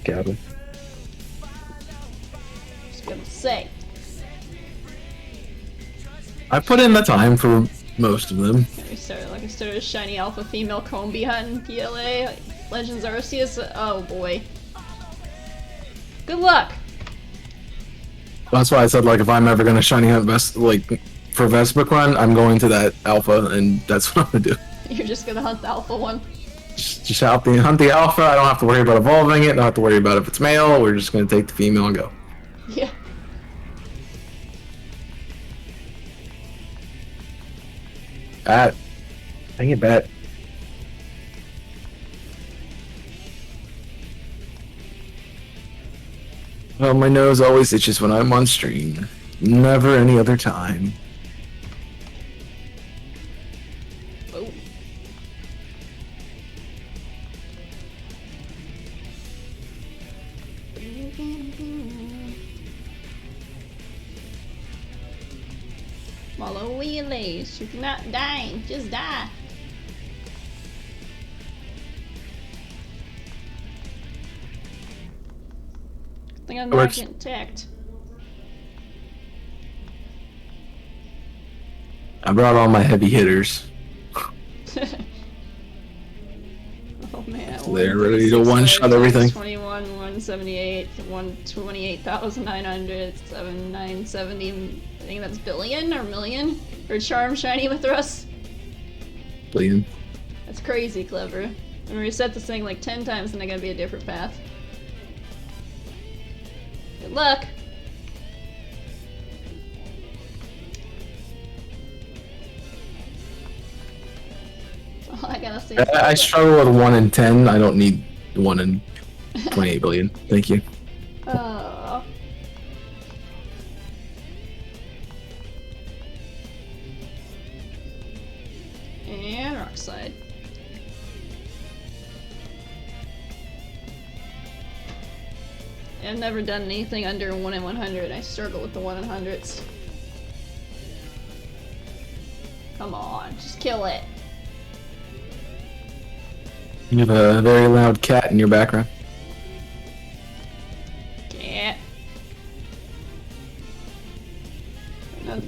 Cattle. Just gonna say. I put in the time for most of them. I started a shiny alpha female Combi hunting PLA. Legends Arceus. Oh boy. Good luck. That's why I said, like, if I'm ever gonna shiny hunt for Vespa run, I'm going to that alpha, and that's what I'm gonna do. You're just gonna hunt the alpha one. Just hunt the alpha. I don't have to worry about evolving it. Don't have to worry about if it's male. We're just gonna take the female and go. Yeah. Bat. Dang it, Bat. Well, my nose always itches when I'm on stream. Never any other time. Oh. Mawile, you cannot die. Just die. I think I'm not getting attacked. I brought all my heavy hitters. Oh man. They're ready to one-shot everything. 21, 178, 128,900, 970. I think that's billion or million for charm shiny with Russ. Billion. That's crazy clever. I'm gonna reset this thing like 10 times and I gotta be a different path. Good luck. All I gotta say. I struggle with 1 in 10. I don't need 1 in 28 billion. Thank you. And rock slide. I've never done anything under 1 in 100. I struggle with the 1 in 100s. Come on, just kill it. You have a very loud cat in your background. Cat.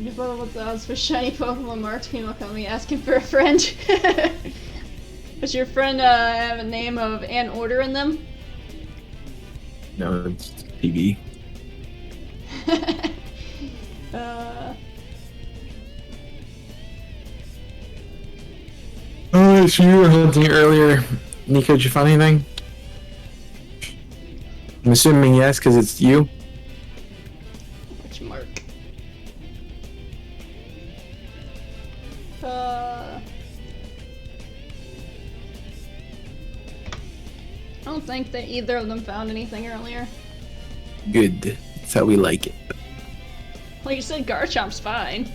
Before what's else for shiny Pokemon marks came up on me asking for a friend. Does your friend have a name of an order in them? No, it's PB. Oh, so you were hunting earlier. Nico, did you find anything? I'm assuming yes, because it's you. Which mark? I don't think that either of them found anything earlier. Good. That's how we like it. Well, you said Garchomp's fine.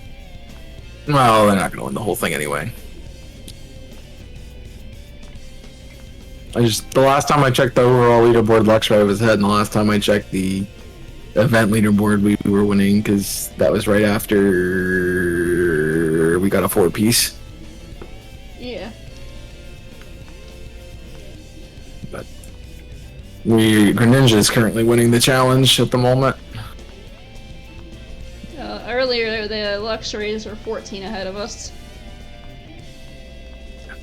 Well, they're not going to win the whole thing anyway. The last time I checked the overall leaderboard, Luxray was ahead, and the last time I checked the event leaderboard, we were winning, because that was right after we got a 4-piece. Yeah. But Greninja is currently winning the challenge at the moment. Earlier, the Luxrays were 14 ahead of us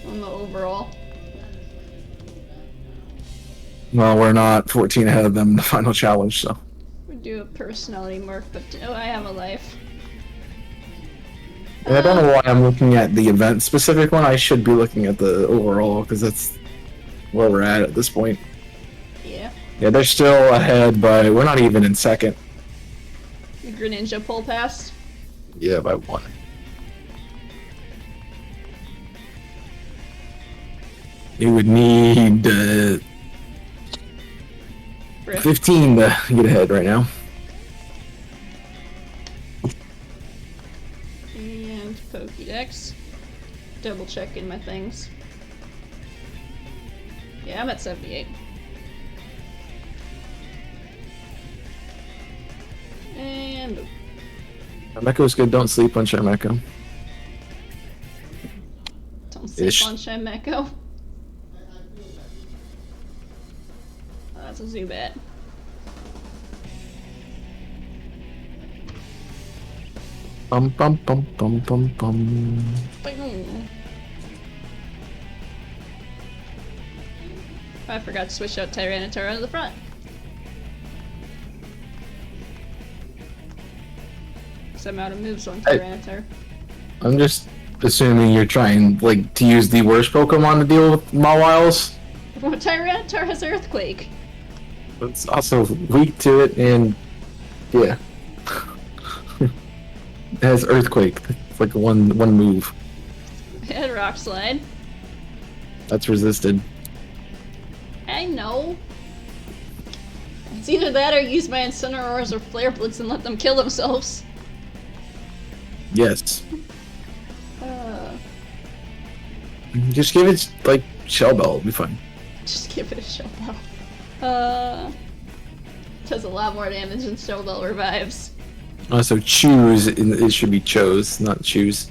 on the overall. Well, we're not 14 ahead of them in the final challenge, so. We do a personality mark, but I have a life. And I don't know why I'm looking at the event-specific one. I should be looking at the overall, because that's where we're at this point. Yeah. Yeah, they're still ahead, but we're not even in second. The Greninja pull past? Yeah, by 1. You would need 15 to get ahead right now. And Pokédex. Double checking my things. Yeah, I'm at 78. And Charmeco's good. Don't sleep on Charmeco. don't sleep on Charmeco. Oh, that's a Zubat. Bum bum bum bum bum bum. Boom. I forgot to switch out Tyranitar out of the front. Because I'm out of moves on Tyranitar. I'm just assuming you're trying, like, to use the worst Pokemon to deal with Mawiles. Well, Tyranitar has Earthquake. It's also weak to it, and yeah. It has Earthquake. It's like one move. I had Rock Slide. That's resisted. I know. It's either that or use my Incineroars or Flare Blitz and let them kill themselves. Yes. Just give it, like, Shell Bell, it'll be fine. Just give it a Shell Bell. Does a lot more damage than Shell Bell revives. Also, choose, it should be chose, not choose.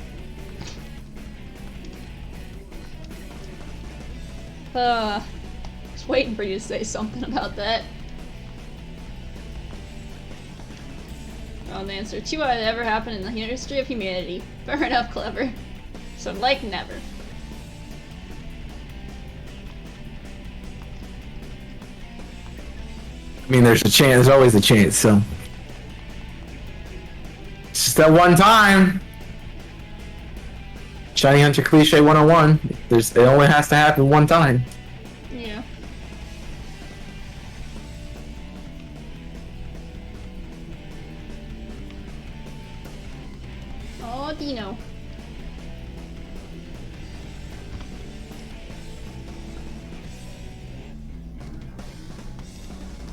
Just waiting for you to say something about that. Oh, the answer. 2 out of ever happened in the history of humanity. Fair enough, clever. So, like, never. I mean, there's a chance, there's always a chance, so. It's just that one time. Shiny Hunter Cliche 101. It only has to happen one time. Yeah. Oh, Dino.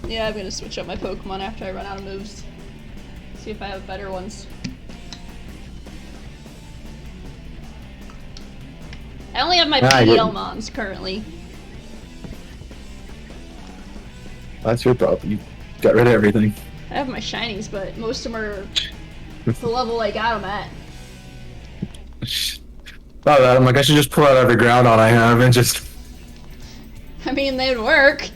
Yeah, I'm gonna switch up my Pokemon after I run out of moves. See if I have better ones. I only have my Pedielmons currently. That's your problem. got rid of everything. I have my shinies, but most of them are the level I got them at. Thought of that, I'm like, I should just pull out every Groudon I have and just... I mean, they'd work.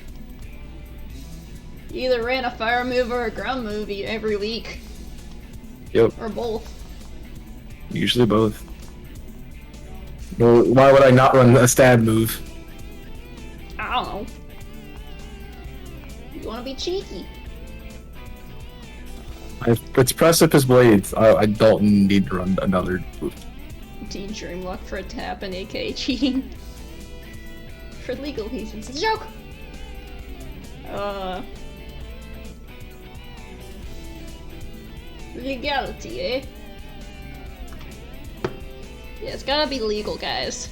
You either ran a fire move or a ground move every week. Yep. Or both. Usually both. Well, why would I not run a stab move? I don't know. You want to be cheeky. It's Precipice Blades. I don't need to run another move. Team Dream Luck for a tap and aka cheating. For legal reasons. It's a joke! Legality, eh? Yeah, it's gotta be legal, guys.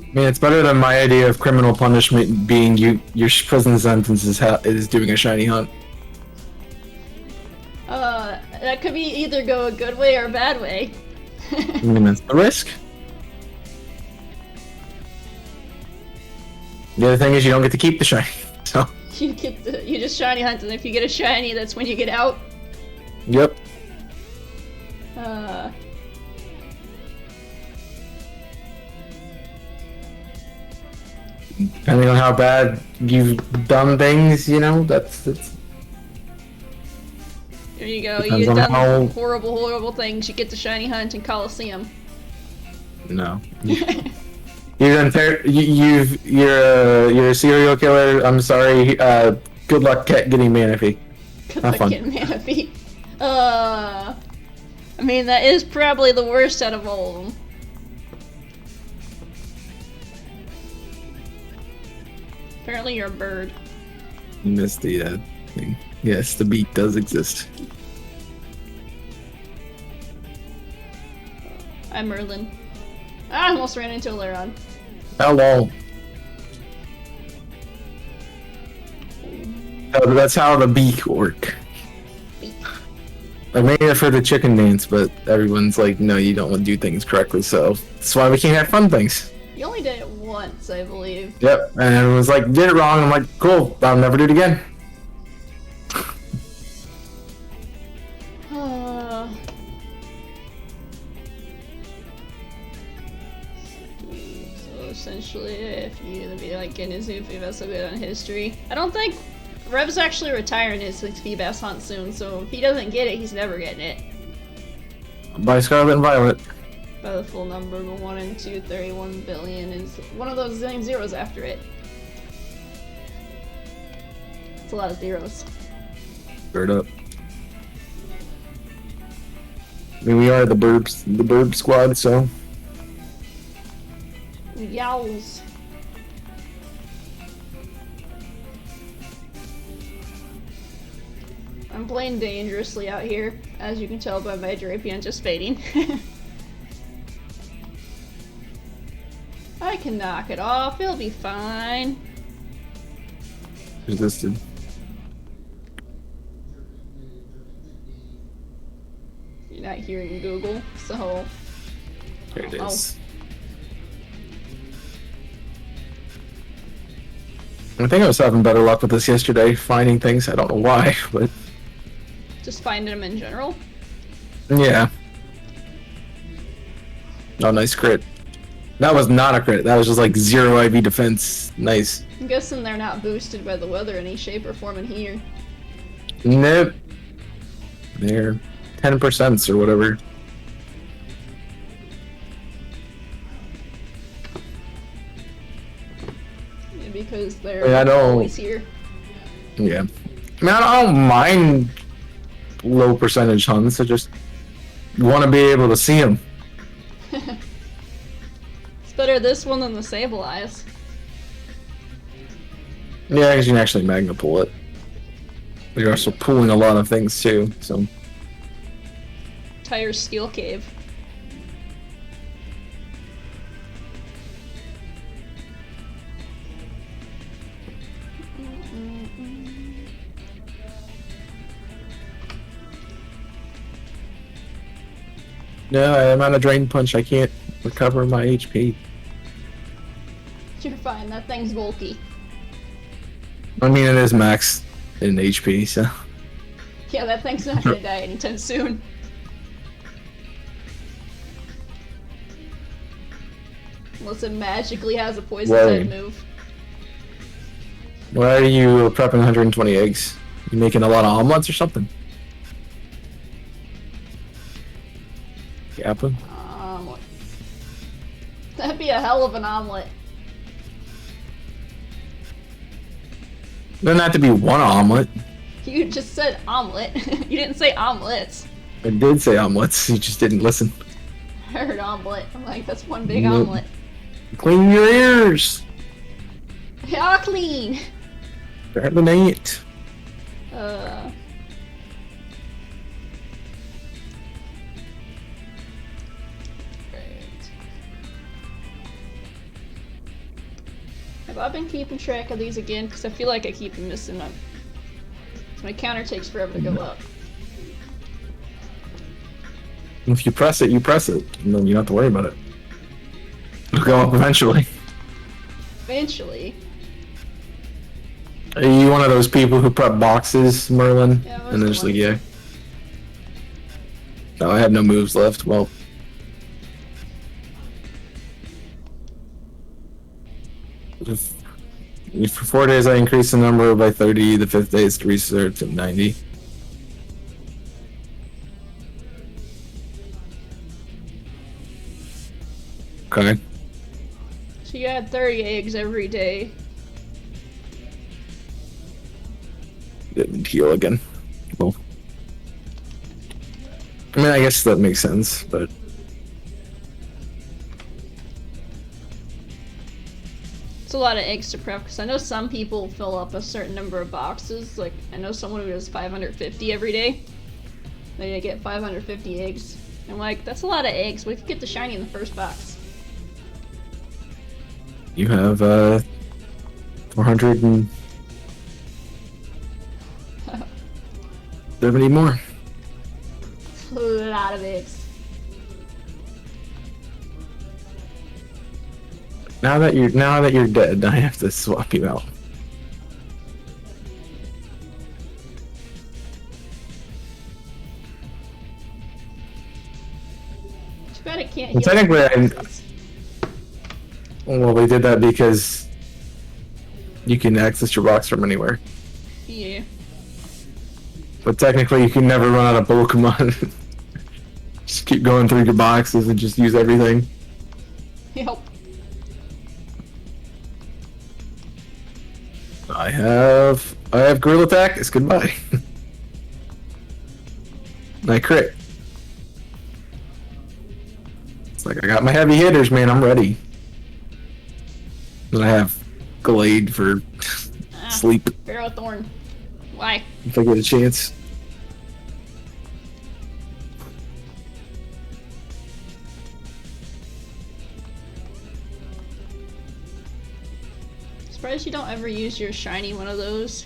I mean, it's better than my idea of criminal punishment being your prison sentence is doing a shiny hunt. That could be either go a good way or a bad way. I mean, that's the risk. The other thing is you don't get to keep the shiny, so... You just shiny hunt, and if you get a shiny, that's when you get out. Yep. Depending on how bad you've done things, you know, that's... There you go, Depends you've on done how... horrible things, you get the shiny hunt in Coliseum. No. You're a serial killer. I'm sorry. Good luck getting Manaphy. Good luck getting Manaphy. I mean, that is probably the worst out of all of them. Apparently you're a bird. You missed the thing. Yes, the beak does exist. I'm Merlin. I almost ran into a Laron. Hello. Oh, that's how the beak work. Beak. I made it for the chicken dance, but everyone's like, no, you don't want to do things correctly, so that's why we can't have fun things. You only did it once, I believe. Yep, and everyone's like, did it wrong. I'm like, cool, I'll never do it again. Essentially, if you be like in his Feebas, a bit on history. I don't think Rev's actually retiring his Feebas hunt soon, so if he doesn't get it, he's never getting it. By Scarlet and Violet. By the full number, but 1 and 2, 31 billion is one of those zillion zeros after it. It's a lot of zeros. Bird up. I mean, we are the burb squad, so. Yowls. I'm playing dangerously out here, as you can tell by my Drapion just fading. I can knock it off, it'll be fine. Resisted. You're not hearing Google, so... There it is. I think I was having better luck with this yesterday, finding things. I don't know why, but... Just finding them in general? Yeah. Oh, nice crit. That was not a crit. That was just like 0 IV defense. Nice. I'm guessing they're not boosted by the weather in any shape or form in here. Nope. They're 10% or whatever. Because they're always here. Yeah. I mean, I don't mind low percentage hunts. I just want to be able to see them. It's better this one than the Sableyes. Yeah, because you can actually Magna pull it. But you're also pulling a lot of things too, so. Tire Steel Cave. No, I'm on a drain punch. I can't recover my HP. You're fine. That thing's bulky. I mean, it is max in HP, so. Yeah, that thing's not gonna die anytime soon. Unless it magically has a poison type move. Why are you prepping 120 eggs? You making a lot of omelets or something? Yapping? Omelet. That'd be a hell of an omelet. Doesn't have to be one omelet. You just said omelet. You didn't say omelets. I did say omelets, you just didn't listen. I heard omelet. I'm like, that's one big omelet. Clean your ears! Yeah, clean! Apparently ain't. Right. Have I been keeping track of these again? Because I feel like I keep missing them. So my counter takes forever to go up. If you press it, you press it. And then you don't have to worry about it. It'll go up eventually. Eventually? Are you one of those people who prep boxes, Merlin? Yeah, and then just like, yeah. No, I have no moves left. Well. For 4 days I increased the number by 30, the 5th day is research to 90. Okay. So you had 30 eggs every day. Didn't heal again. Well. I mean, I guess that makes sense, but... It's a lot of eggs to prep, because I know some people fill up a certain number of boxes. Like, I know someone who does 550 every day. They get 550 eggs. I'm like, that's a lot of eggs. We could get the shiny in the first box. You have, 470 more. A lot of eggs. Now that you're dead, I have to swap you out. Too bad it can't Well, heal. technically, well, they did that because you can access your box from anywhere. Yeah. But technically, you can never run out of Pokemon. Just keep going through your boxes and just use everything. Yep. I have Gorilla Attack. It's goodbye. I crit. It's like I got my heavy hitters, man. I'm ready. And I have Glade for sleep Ferrothorn. Why? if I get a chance. Surprised you don't ever use your shiny one of those.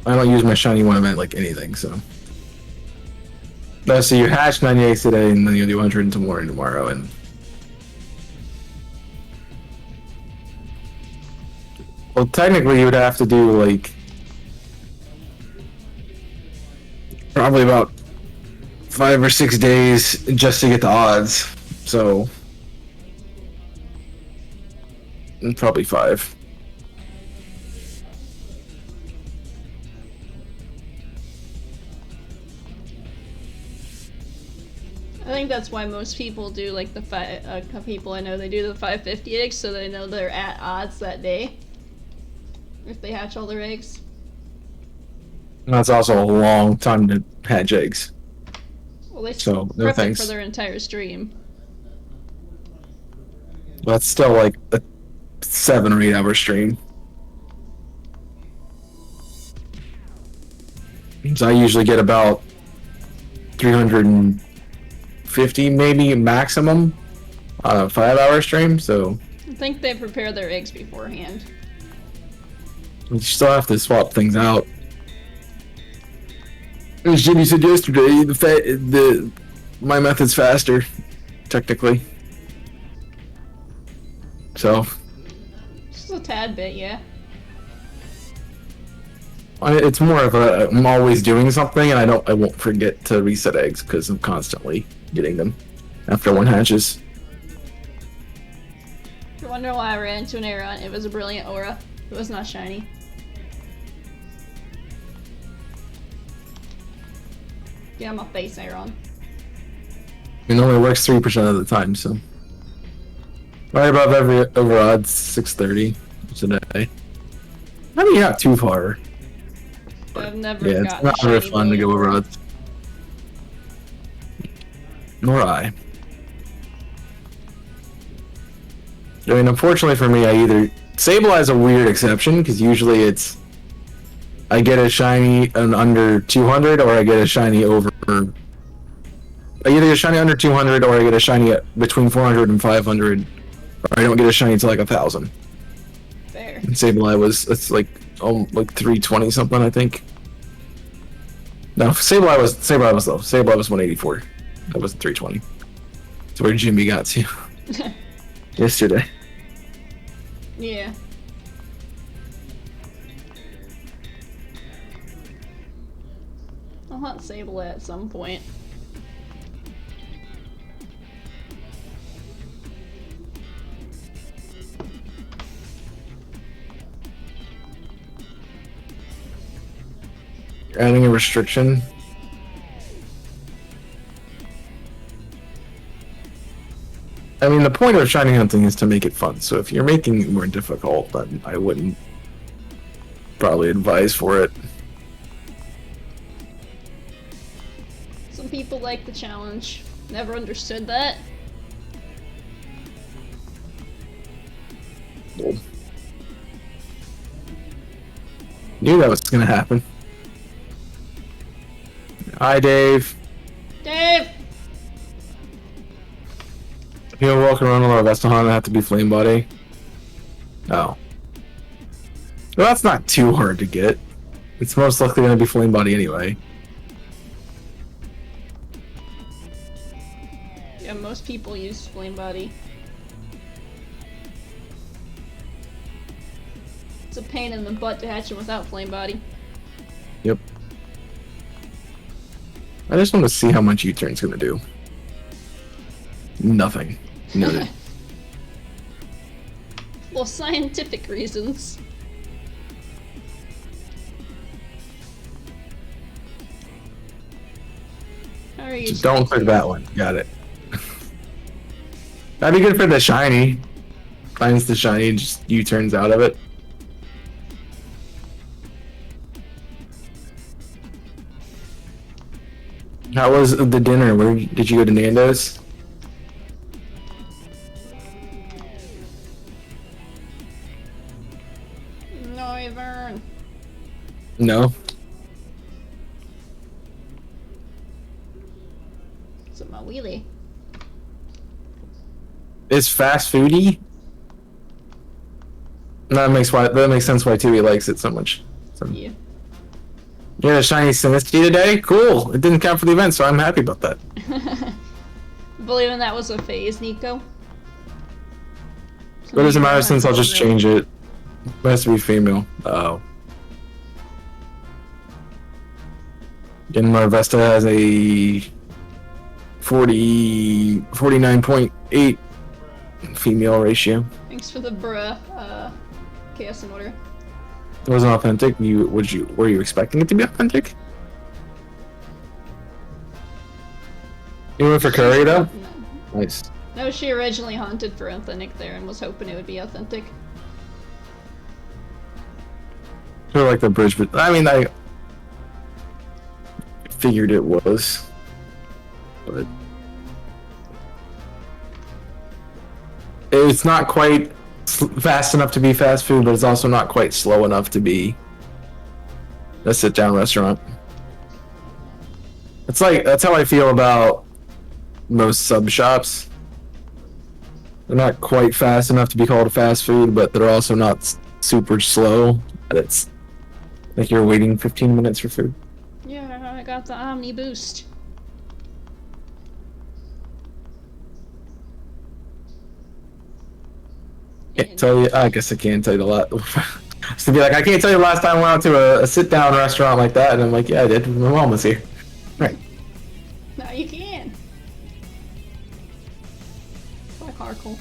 I don't use my shiny one event like anything, so. No, so you hatch 90 eggs today, and then you'll do 100 tomorrow, and. Well, technically, you would have to do like. Probably about 5 or 6 days just to get the odds, so. Probably 5. I think that's why most people do like the people I know, they do the 550 eggs so they know they're at odds that day. If they hatch all their eggs. That's also a long time to hatch eggs. Well, they So, no prep it thanks. for their entire stream. That's still like a 7 or 8 hour stream. So I usually get about 350 maybe maximum on a 5-hour stream, so I think they prepare their eggs beforehand. you still have to swap things out. As Jimmy said yesterday, my method's faster, technically. So Just a tad bit, yeah. it's more of a I'm always doing something, and I won't forget to reset eggs because I'm constantly getting them after one hatches. If you wonder why I ran into an Aeron, it was a brilliant aura. It was not shiny. Get on my face, Aeron. It only works 3% of the time, so right above every over odds 630 today. I mean, not too far. I've never Yeah, it's gotten not very fun to brilliant go over aura. odds. Nor I. I mean, unfortunately for me, I either Sableye is a weird exception because usually it's I get a shiny under 200 or I get a shiny over. I either get a shiny under 200 or I get a shiny at between 400 and 500, or I don't get a shiny until like 1,000. Fair. And Sableye was it's like 320 something, I think. No, Sableye was low. Sableye was 184. That was 320. That's where Jimmy got to yesterday. Yeah. I'll hunt Sableye at some point. Adding a restriction. I mean, the point of shiny hunting is to make it fun. So if you're making it more difficult, then I wouldn't probably advise for it. Some people like the challenge. Never understood that. Cool. Knew that was gonna happen. Hi, Dave. Dave! You know, walking around with our Vestahan, I have to be Flame Body. Oh. Well, that's not too hard to get. It's most likely gonna be Flame Body anyway. Yeah, most people use Flame Body. It's a pain in the butt to hatch it without Flame Body. Yep. I just want to see how much U-turn's gonna do. Nothing. Noted. Well, scientific reasons. How are you? Just don't click that one. Got it. That'd be good for the shiny. Finds the shiny and just U-turns out of it. How was the dinner? Where did you go to Nando's? Noivern. No. It's a Mawile. It's fast foody. That makes sense why Tui likes it so much. So. Yeah. You had a shiny Sinistea today? Cool. It didn't count for the event, so I'm happy about that. Believing that was a phase, Nico. What does it matter since I'll just change it? It has to be female. Oh. Again, my Vesta has a 49.8 female ratio. Thanks for the bruh, Chaos in Order. It wasn't authentic. Were you expecting it to be authentic? You went for Curry though? No. Nice. No, she originally hunted for authentic there and was hoping it would be authentic. I feel like the bridge, but I mean, I figured it was, but it's not quite fast enough to be fast food, but it's also not quite slow enough to be a sit-down restaurant. It's like that's how I feel about most sub shops. They're not quite fast enough to be called a fast food, but they're also not super slow. And it's like you're waiting 15 minutes for food. Yeah, I got the Omni Boost. Can't tell you. I guess I can't tell you the last. To be like, I can't tell you the last time I went out to a sit-down restaurant like that, and I'm like, yeah, I did. My mom was here. Right. Now you can. Like hardcore.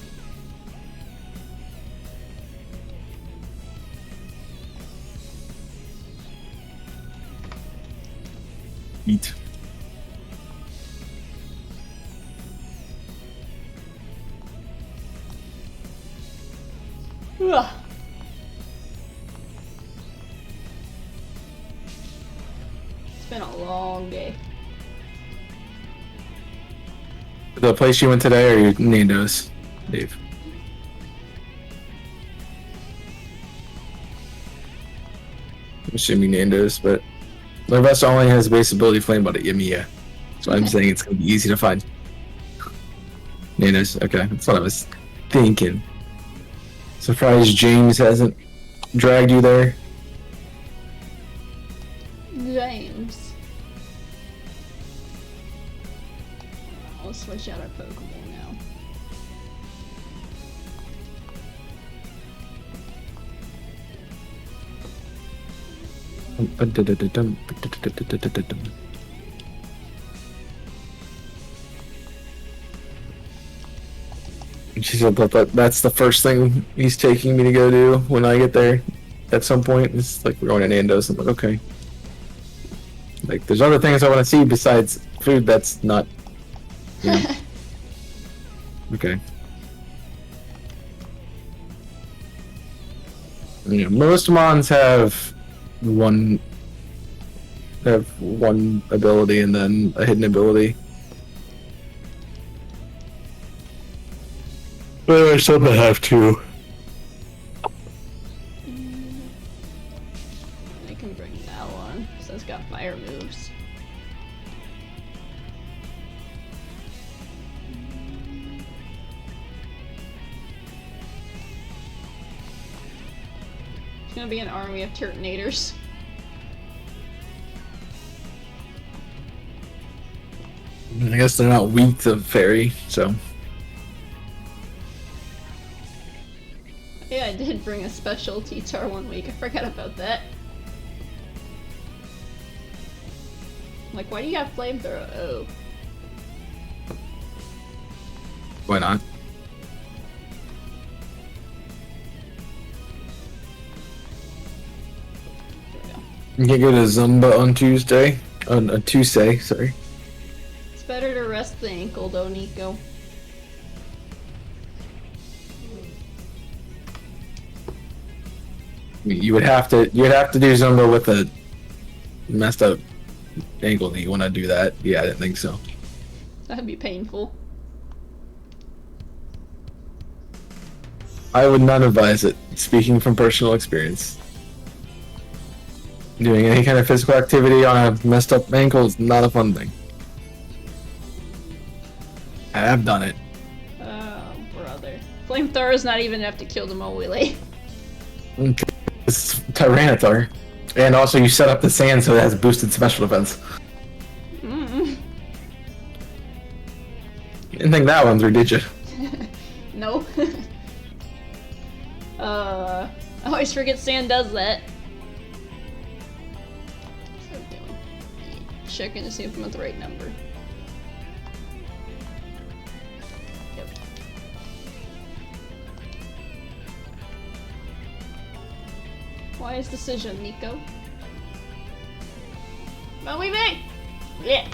Eat. Ugh. It's been a long day. The place you went today, or your Nando's, Dave? I'm assuming Nando's, but the rest only has base ability flame, but yeah. So I'm saying it's gonna be easy to find. Nando's, okay, that's what I was thinking. Surprised James hasn't dragged you there. James. I'll switch out our Pokemon now. She said that that's the first thing he's taking me to go do when I get there. At some point, it's like we're going to Nando's. I'm like, okay. Like, there's other things I want to see besides food. That's not. You know. Okay. Yeah, most Mons have one ability and then a hidden ability. But some that have two. I can bring that one, so it's got fire moves. It's gonna be an army of Turtonators. I guess they're not weak to fairy, so. Yeah, I did bring a special T-Tar one week. I forgot about that. Like, why do you have flamethrower? Oh. Why not? There we go. You can go to Zumba on Tuesday. On Tuesday, sorry. It's better to rest the ankle though, Nico. You'd have to do Zumba with a messed up ankle. Do you want to do that? Yeah, I didn't think so. That'd be painful. I would not advise it, speaking from personal experience. Doing any kind of physical activity on a messed up ankle is not a fun thing. I have done it. Oh, brother. Flamethrower is not even enough to kill the Mawile. It's Tyranitar. And also you set up the sand so it has boosted special defense. Didn't think that one through, did you? No. I always forget sand does that. What's that doing? Checking to see if I'm at the right number. Yep. Wise decision, Nico. Mawile! Yeah.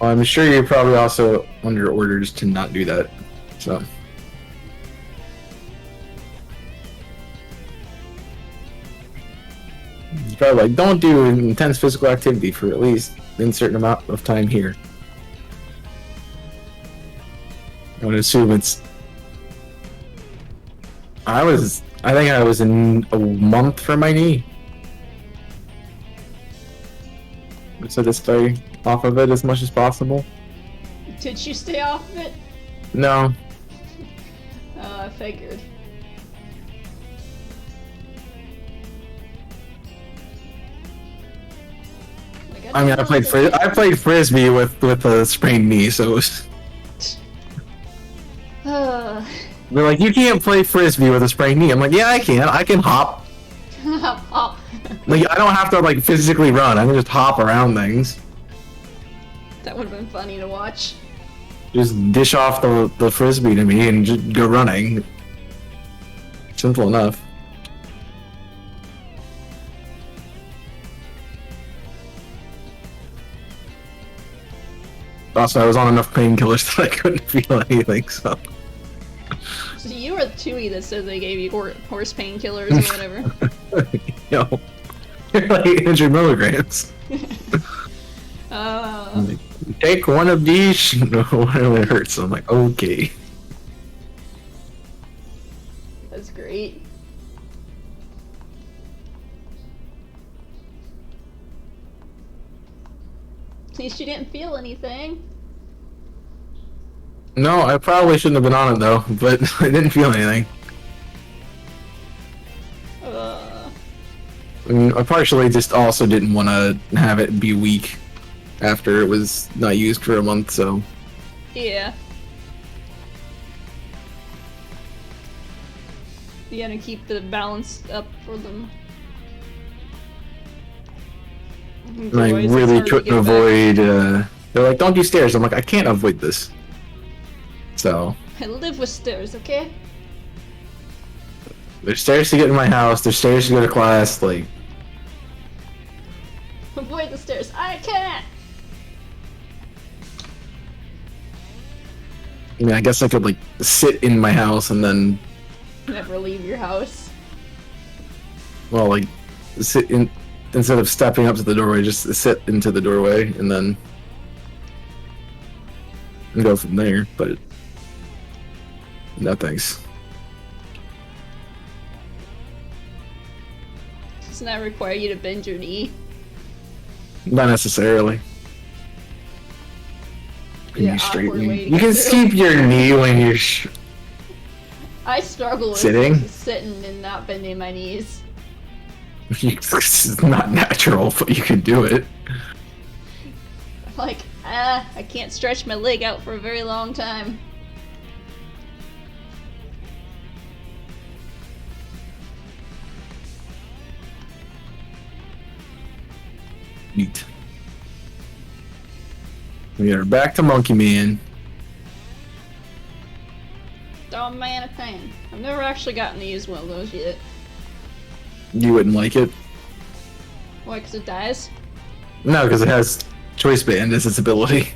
Well, I'm sure you're probably also under orders to not do that, so. It's probably like, don't do intense physical activity for at least a certain amount of time here. I would assume it's... I think I was in a month for my knee. So to stay off of it as much as possible. Did you stay off of it? No. I figured. I mean, I played frisbee with a sprained knee, so it was... They're like, you can't play frisbee with a sprained knee. I'm like, yeah, I can. I can hop. Hop. Like, I don't have to like physically run. I can just hop around things. That would have been funny to watch. Just dish off the frisbee to me and just go running. Simple enough. Also, I was on enough painkillers that I couldn't feel anything, so. So you were the Chewy that said they gave you horse painkillers or whatever. Yo. You're like 800 milligrams. Take one of these when it hurts. I'm like, okay. That's great. At least you didn't feel anything. No, I probably shouldn't have been on it though, but I didn't feel anything. I partially just also didn't want to have it be weak after it was not used for a month, so. Yeah. You gotta keep the balance up for them. And I really couldn't avoid, they're like, don't do stairs. I'm like, I can't avoid this. So. I live with stairs, okay? There's stairs to get in my house, there's stairs to go to class, like. Avoid the stairs. I can't! I mean, I guess I could, like, sit in my house and then. Never leave your house. Well, like, sit in. Instead of stepping up to the doorway, just sit into the doorway and then. And go from there, but. No thanks. Doesn't that require you to bend your knee? Not necessarily. Yeah, You straighten. awkward way to You get can through. keep your knee when you're I struggle with sitting. sitting and not bending my knees. It's not natural, but you can do it. Like, I can't stretch my leg out for a very long time. Neat. We are back to Monkey Man. Oh man, a pain. I've never actually gotten to use one of those yet. You wouldn't like it? Why, 'cause it dies? No, because it has choice band as its ability.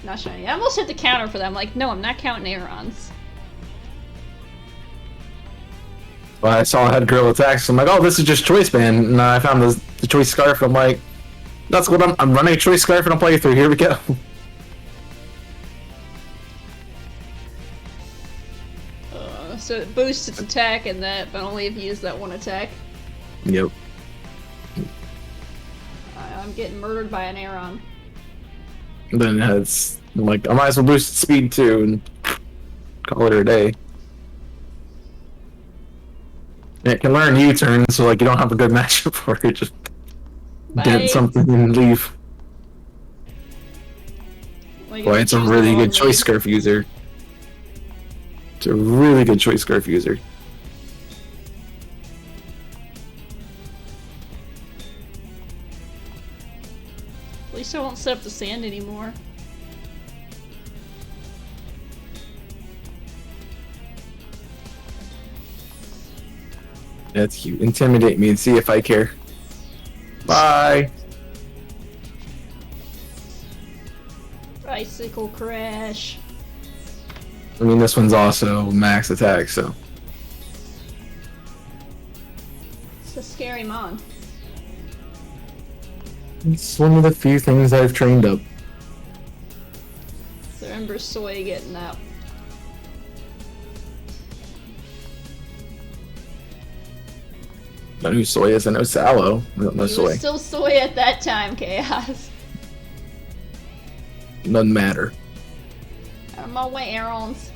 Not shiny. I almost hit the counter for that. I'm like, no, I'm not counting Aerons. Well, I saw it had grill attacks. So I'm like, oh, this is just choice band. And I found the choice scarf. I'm like, that's what I'm running a choice scarf and I'll play through. Here we go. So it boosts its attack and that, but only if you use that one attack. Yep. I'm getting murdered by an Aeron. And then I'm like, I might as well boost its speed too and call it a day. And it can learn U-turn, so like you don't have a good matchup for it. Just dent something and leave. Like, Boy, it's a really good choice scarf user. It's a really good choice scarf user. At least I won't set up the sand anymore. That's cute. Intimidate me and see if I care. Bye. Icicle crash. I mean, this one's also max attack, so. It's a scary mon. It's one of the few things I've trained up. So remember Soy getting that. I know who Soy is, I know Sallow. I don't know He Soy. was still Soy at that time, Chaos. Doesn't matter. I'm on my way, Aerons.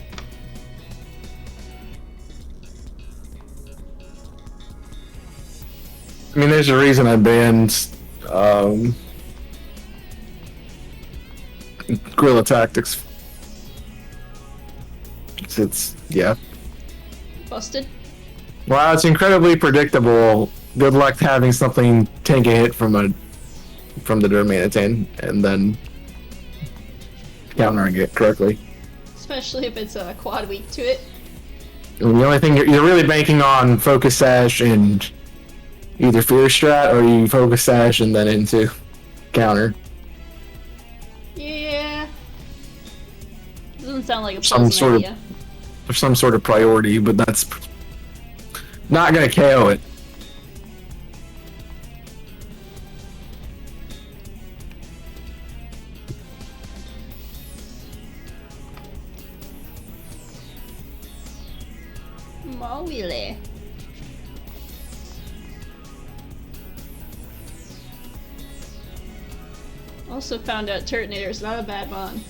I mean, there's a reason I banned guerrilla tactics. It's yeah. Busted. Wow, it's incredibly predictable. Good luck having something tank a hit from the Darmanitan and then countering it correctly. Especially if it's a quad weak to it. And the only thing you're really banking on focus sash and either fear strat or you focus sash and then into counter. Yeah. Doesn't sound like a Some pleasant sort idea. of some sort of priority, but that's not gonna KO it. Mawile. Also found out Turtonator's not a bad mon.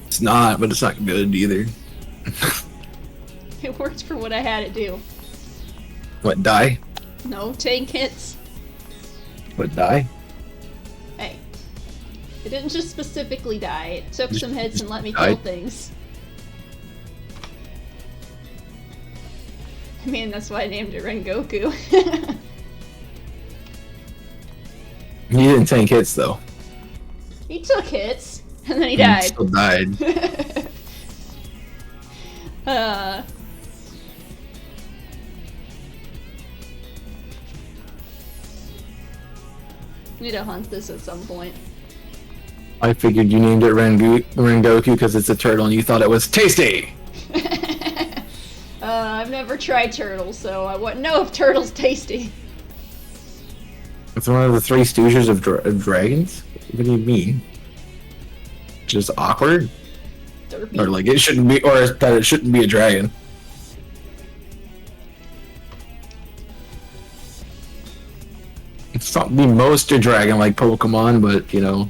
It's not, but it's not good either. It worked for what I had it do. What, die? No, tank hits. What, die? Hey. It didn't just specifically die, it took some hits and let me died. kill things. I mean, that's why I named it Rengoku. He didn't tank hits though. He took hits, and then he died. He still died. Need to hunt this at some point. I figured you named it Rengoku because it's a turtle and you thought it was tasty! I've never tried turtles, so I wouldn't know if turtle's tasty. It's one of the three stooges of dragons? What do you mean? Just awkward? Derpy. Or like it shouldn't be, or that it shouldn't be a dragon? It's not the most a dragon like Pokemon, but you know.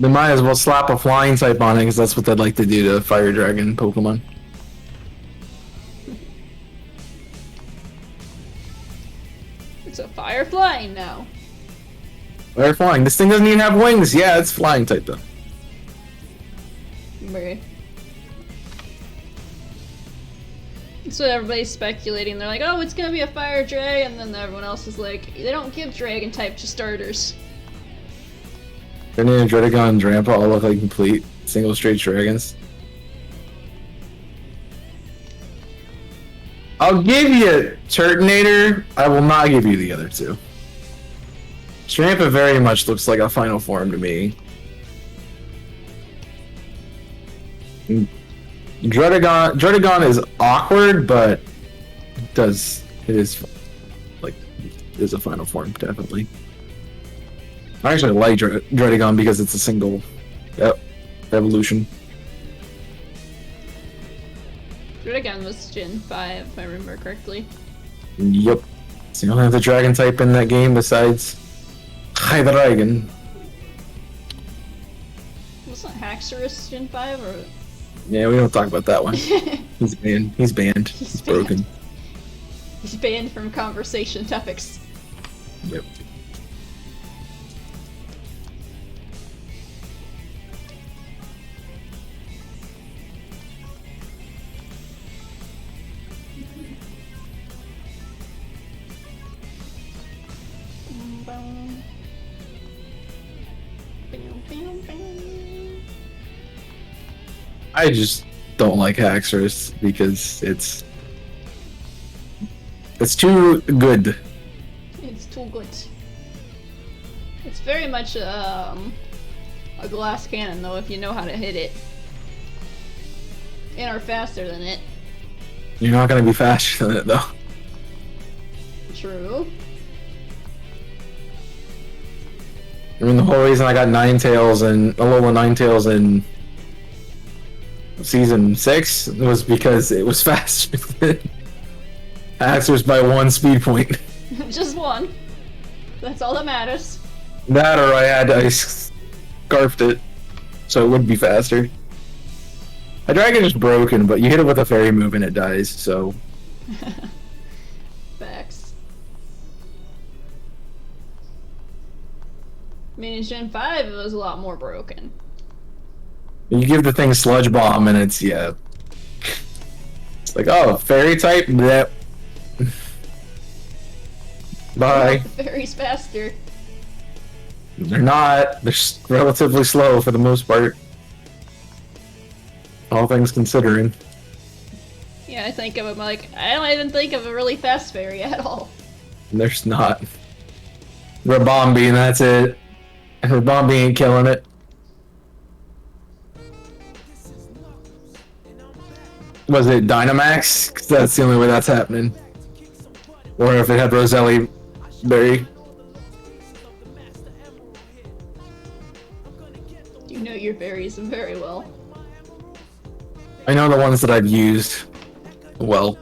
They might as well slap a flying type on it because that's what they'd like to do to fire dragon Pokemon. It's a fire flying now. Fire flying. This thing doesn't even have wings. Yeah, it's flying type though. Okay. So everybody's speculating. They're like, oh, it's gonna be a fire drag, and then everyone else is like, they don't give dragon type to starters. Grenade, Dredagon, and Drampa all look like complete single straight dragons. I'll give you Turtonator. I will not give you the other two. Drampa very much looks like a final form to me. Dredagon is awkward, but it is a final form definitely. I actually like Dredagon because it's a single evolution. Dragon was Gen 5, if I remember correctly. Yep. So you don't have the dragon type in that game besides Hydreigon. Wasn't Haxorus Gen 5 or? Yeah, we don't talk about that one. He's banned. He's banned. He's broken. He's banned from conversation topics. Yep. I just don't like Haxorus because it's too good. It's too good. It's very much a glass cannon, though, if you know how to hit it. And are faster than it. You're not gonna be faster than it though. True. I mean, the whole reason I got Ninetales and Alola Ninetales in Season 6 was because it was faster than Haxorus by 1 speed point. Just one. That's all that matters. That or I scarfed it, so it would be faster. A dragon is broken, but you hit it with a fairy move and it dies, so Facts. I mean, in Gen 5, it was a lot more broken. You give the thing Sludge Bomb, and it's, yeah. It's like, oh, fairy type? Yep. Bye. The fairy's faster. They're not. They're relatively slow for the most part. All things considering. Yeah, I think of them like, I don't even think of a really fast fairy at all. There's not. Rabombi, and that's it. Rabombi ain't killing it. Was it Dynamax? 'Cause that's the only way that's happening. Or if it had Roselli Berry. You know your berries very well. I know the ones that I've used well.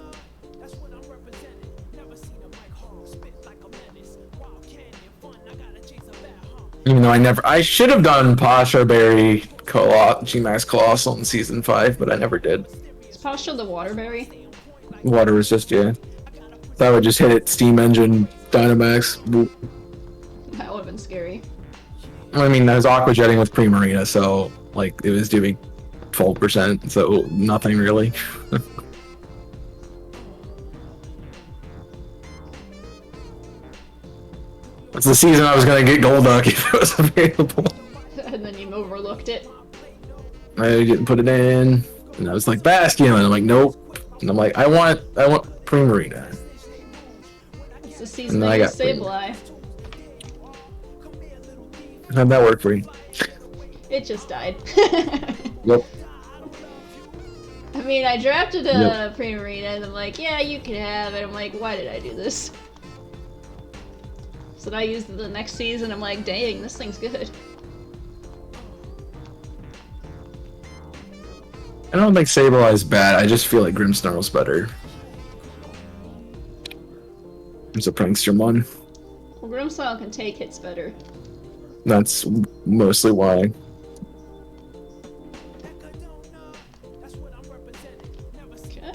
Even though I should have done Pasha Berry G-Max Colossal in Season 5, but I never did. Is Pasha the water berry? Water resist, yeah. That would just hit it, Steam Engine, Dynamax, boop. That would have been scary. I mean, I was Aqua Jetting with Primarina, so, like, it was doing 12%, so nothing really. That's the season I was gonna get Golduck if it was available. And then you overlooked it. I didn't put it in, and I was like, Bastion, and I'm like, nope. And I'm like, I want Primarina. It's the season that you Sableye. How'd that work for you? It just died. Yep. I mean, I drafted a Primarina, and I'm like, yeah, you can have it. I'm like, why did I do this? So then I used it the next season, I'm like, dang, this thing's good. I don't think Sableye's bad, I just feel like Grimmsnarl's better. It's a prankster one. Well, Grimmsnarl can take hits better. That's mostly why. Okay.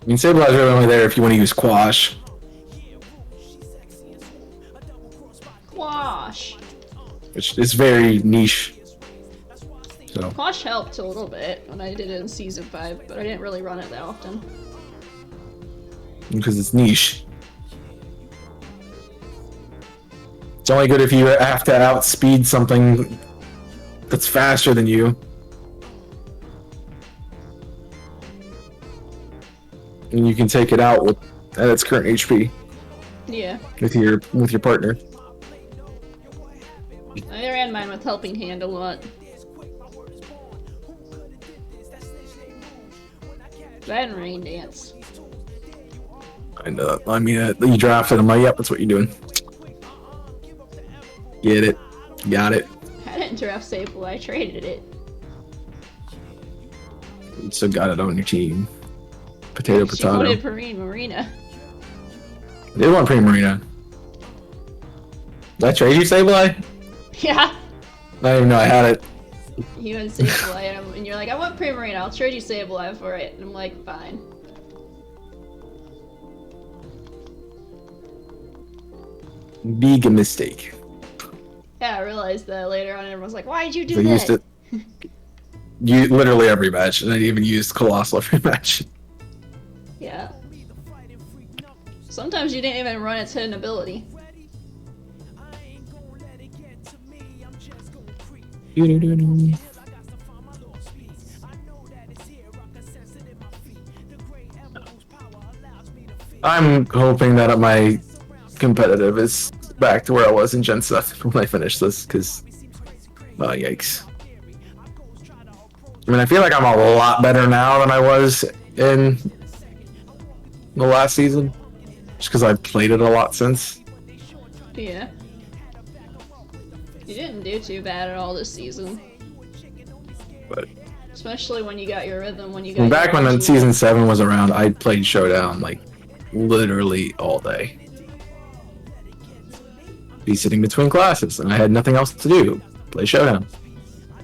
I mean, Sableye's really only there if you want to use Quash. Quash. Which is very niche. So. Quash helped a little bit when I did it in Season 5, but I didn't really run it that often. Because it's niche. It's only good if you have to outspeed something that's faster than you. And you can take it out at its current HP. Yeah. With your partner. I ran mine with Helping Hand a lot. That and Rain Dance. I know. I mean, you drafted. I'm like, yep, that's what you're doing. Get it. Got it. I didn't draft Sable, I traded it. So got it on your team. Potato. She wanted Marina. I did want Primarina. Did I trade you Sableye? Yeah. I didn't even know I had it. You and Sableye, and you're like, I want Primarina, I'll trade you Sableye for it. And I'm like, fine. Big mistake. Yeah, I realized that later on, and everyone's like, why'd you do I that? used it. You literally every match, and I even used Colossal every match. Yeah. Sometimes you didn't even run its hidden ability. I'm hoping that my competitive is back to where I was in Gen 7 when I finish this, because, yikes. I mean, I feel like I'm a lot better now than I was in the last season, just because I've played it a lot since. Yeah. You didn't do too bad at all this season. But especially when you got your rhythm, when you got back when Season 7 was around, I played Showdown, like, literally all day. Be sitting between classes, and I had nothing else to do. Play Showdown.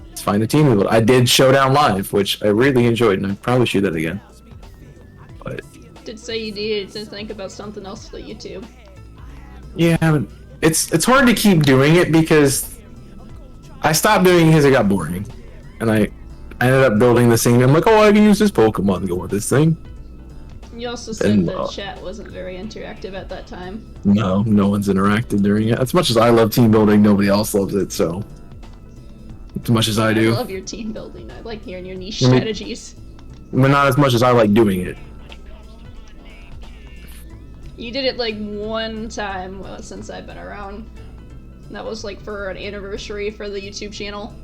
Let's find a team. I did Showdown live, which I really enjoyed, and I probably should do that again. But say you needed to think about something else for the YouTube. Yeah, it's hard to keep doing it because I stopped doing it because it got boring, and I ended up building this thing. I'm like, oh, I can use this Pokemon to go with this thing. You also said the chat wasn't very interactive at that time. No one's interacted during it. As much as I love team building, nobody else loves it. So, as much as I do, I love your team building. I like hearing your niche strategies. But not as much as I like doing it. You did it like one time since I've been around. That was like for an anniversary for the YouTube channel.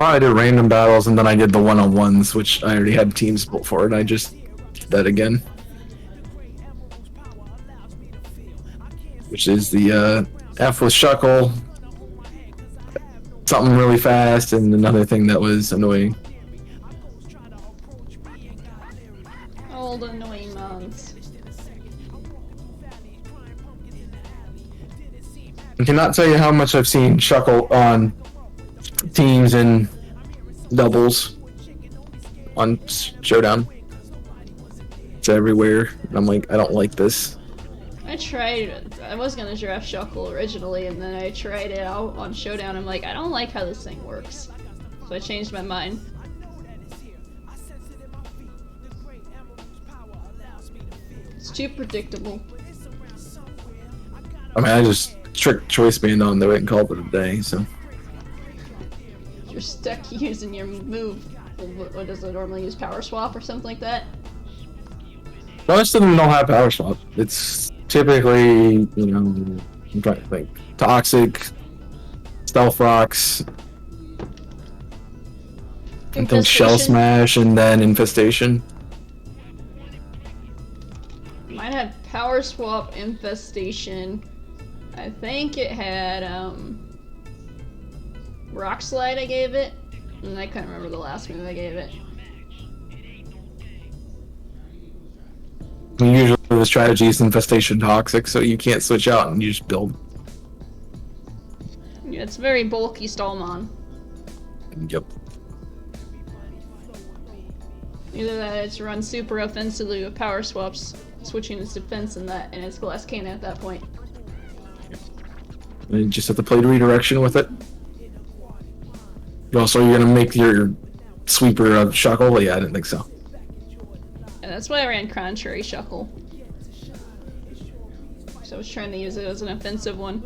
I did random battles and then I did the one-on-ones, which I already had teams built for, and I just did that again. Which is the F with Shuckle, something really fast, and another thing that was annoying. Old annoying mons. I cannot tell you how much I've seen Shuckle on teams and doubles on Showdown. It's everywhere. And I'm like, I don't like this. I was gonna draft Shuckle originally, and then I tried it out on Showdown. I'm like, I don't like how this thing works. So I changed my mind. It's too predictable. I mean, I just tricked Choice Band on to it and called it a day, so. You're stuck using your move. What does it normally use? Power Swap or something like that? Most of them don't have Power Swap. It's typically, you know, I'm trying to think. Toxic, Stealth Rocks, I think Shell Smash, and then Infestation. Mine had Power Swap, Infestation. I think it had, Rock Slide I gave it, and I couldn't remember the last move I gave it. Usually the strategy is Infestation Toxic, so you can't switch out and you just build. Yeah, it's very bulky Stallmon. Yep. Either that it's run super offensively with Power Swaps, switching its defense and its Glass Cannon at that point. And you just have to play redirection with it. Also, you're gonna make your sweeper of Shuckle? Yeah, I didn't think so. And that's why I ran Contrary Shuckle. So I was trying to use it as an offensive one.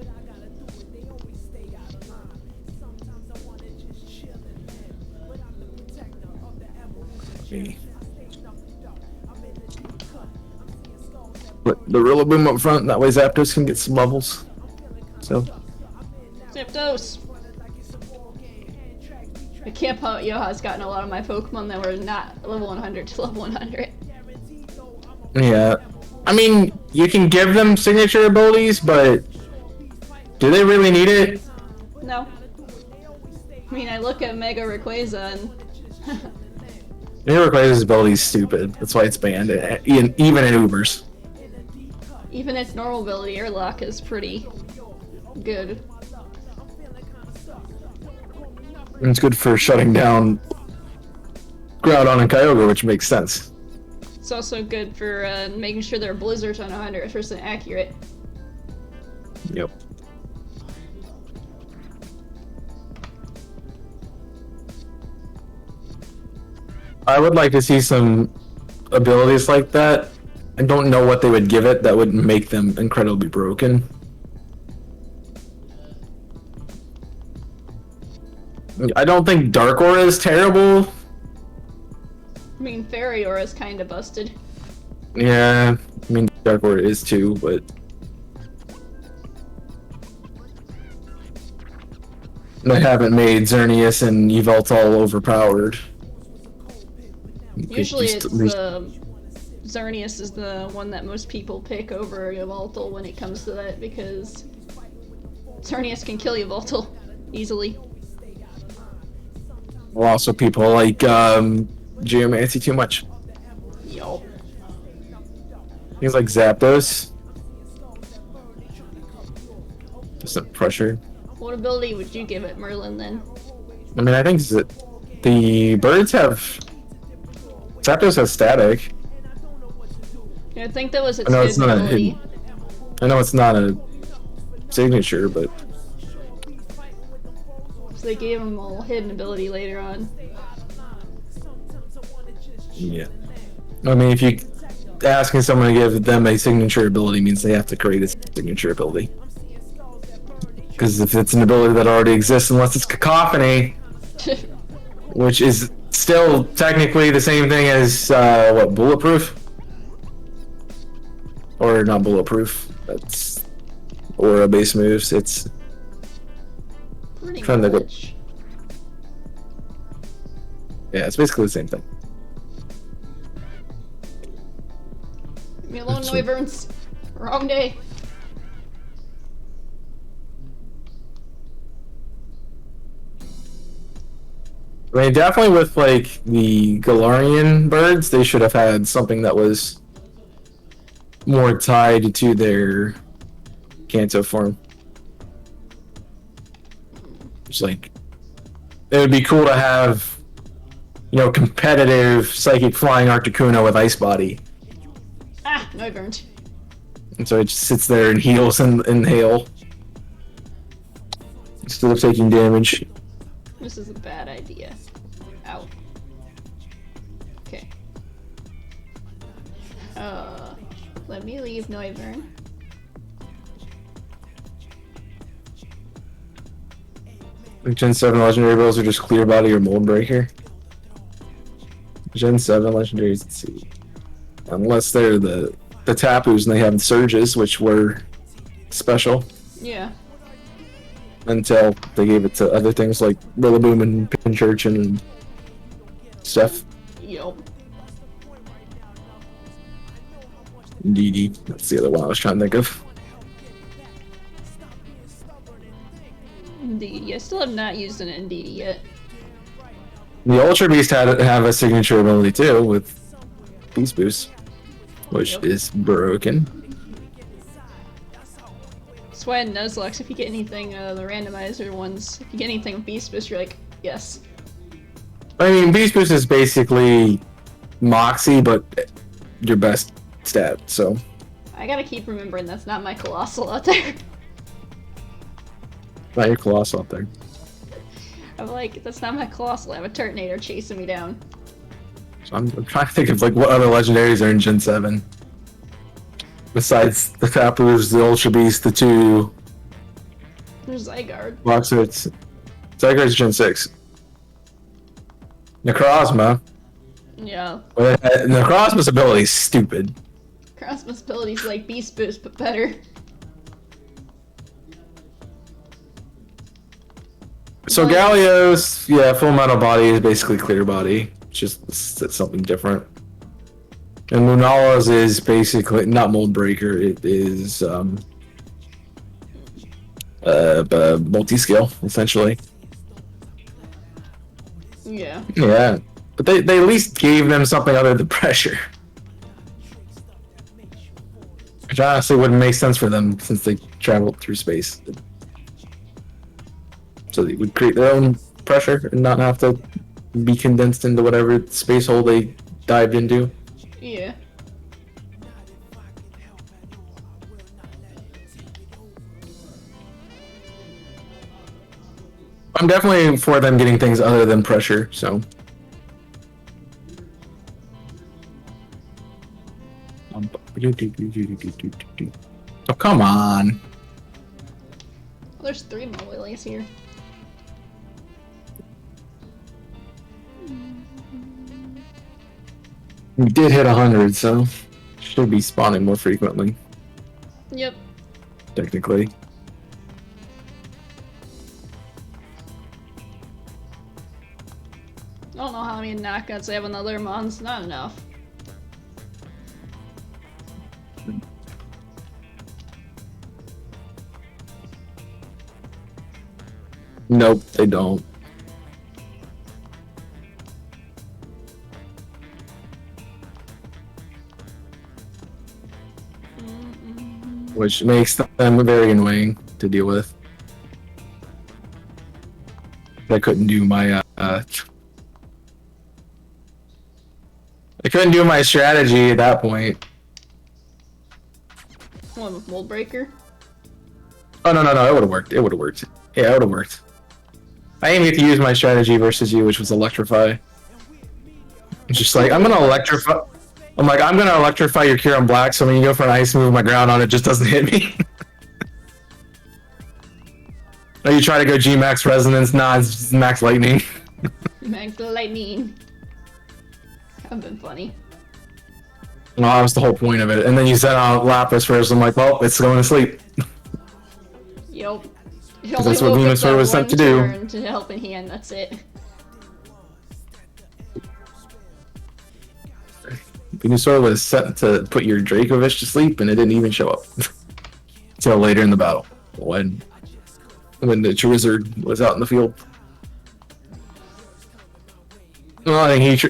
Okay. Put the Rillaboom up front, that way Zapdos can get some levels. So. Zapdos! I can't believe Yoha's gotten a lot of my Pokemon that were not level 100 to level 100. Yeah. I mean, you can give them signature abilities, but do they really need it? No. I mean, I look at Mega Rayquaza and... Mega Rayquaza's ability is stupid. That's why it's banned, even in Ubers. Even its normal ability, Airlock, is pretty good. And it's good for shutting down Groudon and Kyogre, which makes sense. It's also good for making sure their blizzards are 100% accurate. Yep. I would like to see some abilities like that. I don't know what they would give it that would make them incredibly broken. I don't think Dark Aura is terrible. I mean, Fairy Aura is kind of busted. Yeah, I mean, Dark Aura is too, but... They haven't made Xerneas and Yveltal overpowered. Usually it's the... Xerneas is the one that most people pick over Yveltal when it comes to that, because Xerneas can kill Yveltal easily. Well, also people like Geomancy too much. Yo. Things like Zapdos. Just some pressure. What ability would you give it, Merlin, then? I mean, I think The birds have... Zapdos has static. Yeah, I think that was its I know it's hidden not ability. I know it's not a signature, but... So they gave him a hidden ability later on. Yeah. I mean, if you asking someone to give them a signature ability means they have to create a signature ability. Because if it's an ability that already exists, unless it's cacophony, which is still technically the same thing as what, bulletproof? Or not bulletproof? That's aura base moves. It's Pretty trying to go. much. Yeah, it's basically the same thing. Leave me alone, Noivern's. Wrong day. I mean, definitely with like the Galarian birds, they should have had something that was more tied to their Kanto form. It's like it would be cool to have, you know, competitive psychic flying Articuno with Ice Body. Ah, Noivern. And so it just sits there and heals in hail instead of taking damage. This is a bad idea. Ow. Okay. Let me leave Noivern. Gen 7 legendary bills are just Clear Body or Mold Breaker. Gen 7 legendaries, let's see. Unless they're the Tapus and they have Surges, which were special. Yeah. Until they gave it to other things like Rillaboom and Pinchurch and stuff. Yup. DD, that's the other one I was trying to think of. Indeed. I still have not used an NDD yet. The Ultra Beast have a signature ability too with Beast Boost, which is broken. That's why in Nuzlocke, if you get anything, the randomizer ones, if you get anything with Beast Boost, you're like, yes. I mean, Beast Boost is basically Moxie, but your best stat, so. I gotta keep remembering that's not my Colossal out there. Not your Colossal out there. I'm like, that's not my Colossal, I have a Turtonator chasing me down. So I'm trying to think of like what other legendaries are in Gen 7. Besides the Tapus, the Ultra Beast, the two There's Zygarde. Boxers. Zygarde's Gen 6. Necrozma. Yeah. Necrozma's ability is stupid. Crossmas ability's like Beast Boost, but better. So Galio's, yeah, Full Metal Body is basically Clear Body. It's just it's something different. And Lunala's is basically not Mold Breaker. It is multi-scale essentially. Yeah. Yeah, but they at least gave them something other than pressure. Which honestly wouldn't make sense for them since they traveled through space. So they would create their own pressure and not have to be condensed into whatever space hole they dived into. Yeah. I'm definitely for them getting things other than pressure, so. Oh, come on. Well, there's 3 Mawiles here. We did hit 100, so should be spawning more frequently, Yep. technically. I don't know how many knockouts I have on the other mons. Not enough. Nope, they don't. Which makes them very annoying to deal with. I couldn't do my I couldn't do my strategy at that point. One with Mold Breaker. Oh no, it would have worked. It would have worked. Yeah, it would have worked. I didn't get to use my strategy versus you, which was Electrify. It's just like I'm gonna electrify. I'm like I'm gonna electrify your Cure on black, so when you go for an ice move, my ground on it just doesn't hit me. Or you try to go G max resonance, nah, it's just max lightning. Max lightning. That would've been funny. No, that was the whole point of it. And then you sent out Lapras first. I'm like, well, it's going to sleep. Yep. That's what Venusaur was sent to do. To help in hand, that's it. Venusaur was sent to put your Dracovish to sleep, and it didn't even show up until later in the battle when the Charizard was out in the field. Well, I think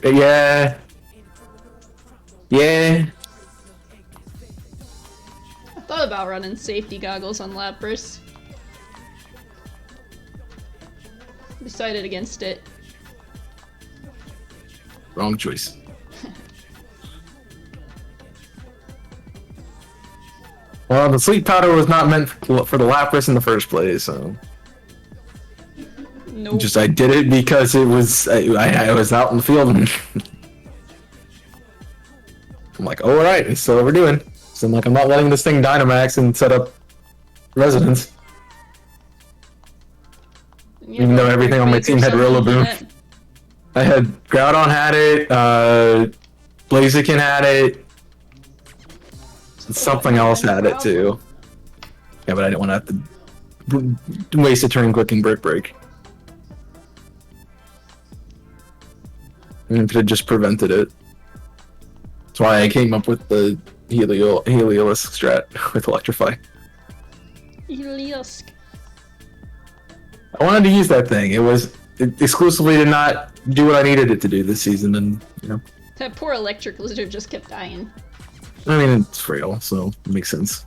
yeah. I thought about running safety goggles on Lapras. Decided against it. Wrong choice. Well, the sleep powder was not meant for the Lapras in the first place, so. Nope. Just I did it because it was I was out in the field and I'm like, oh, alright, it's still what we're doing. So I'm like, I'm not letting this thing Dynamax and set up Residence. Even though everything on my team had Rillaboom. I had Groudon had it, Blaziken had it, something else had it too. Yeah, but I didn't want to have to waste a turn clicking Brick Break. And it had just prevented it. That's why I came up with the Heliolisk strat with Electrify. Heliolisk. I wanted to use that thing. It exclusively did not do what I needed it to do this season, and you know. That poor electric lizard just kept dying. I mean, it's frail, so it makes sense.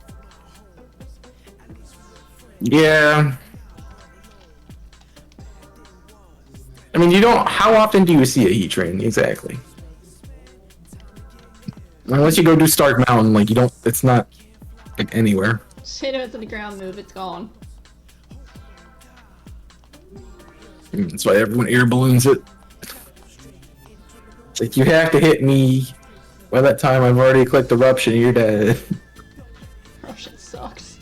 Yeah. I mean, how often do you see a Heat Train? Exactly. Unless you go do Stark Mountain, like, it's not, like, anywhere. Just hit it with the ground move, it's gone. That's why everyone air balloons it. It's like, you have to hit me. By that time, I've already clicked Eruption, you're dead. Eruption sucks.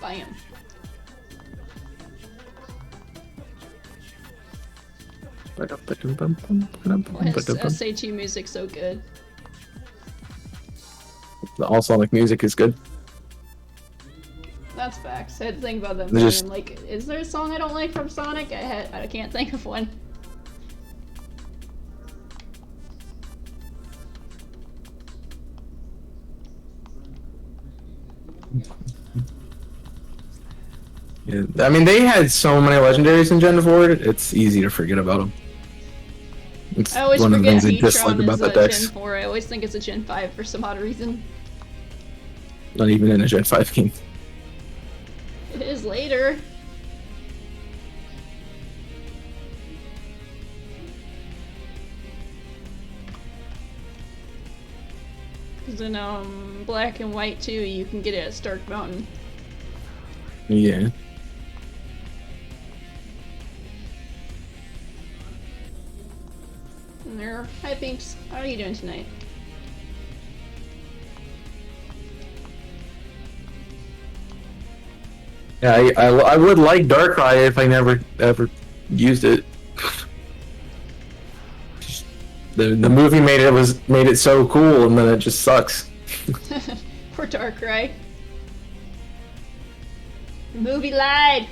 Bam. Why is SHE music so good? The all Sonic music is good. That's facts. I had to think about that. Just... Like, is there a song I don't like from Sonic? I can't think of one. Yeah, I mean, they had so many legendaries in Gen 4, it's easy to forget about them. It's I always one of the forget things I dislike Heatran about is that a dex. Gen 4. I always think it's a Gen 5 for some odd reason. Not even in a Gen 5 game. It is later. Because in Black and White too, you can get it at Stark Mountain. Yeah. And there. Hi, Pinks. How are you doing tonight? Yeah, I would like Darkrai if I never ever used it. The movie made it so cool, and then it just sucks. Poor Darkrai. The movie lied.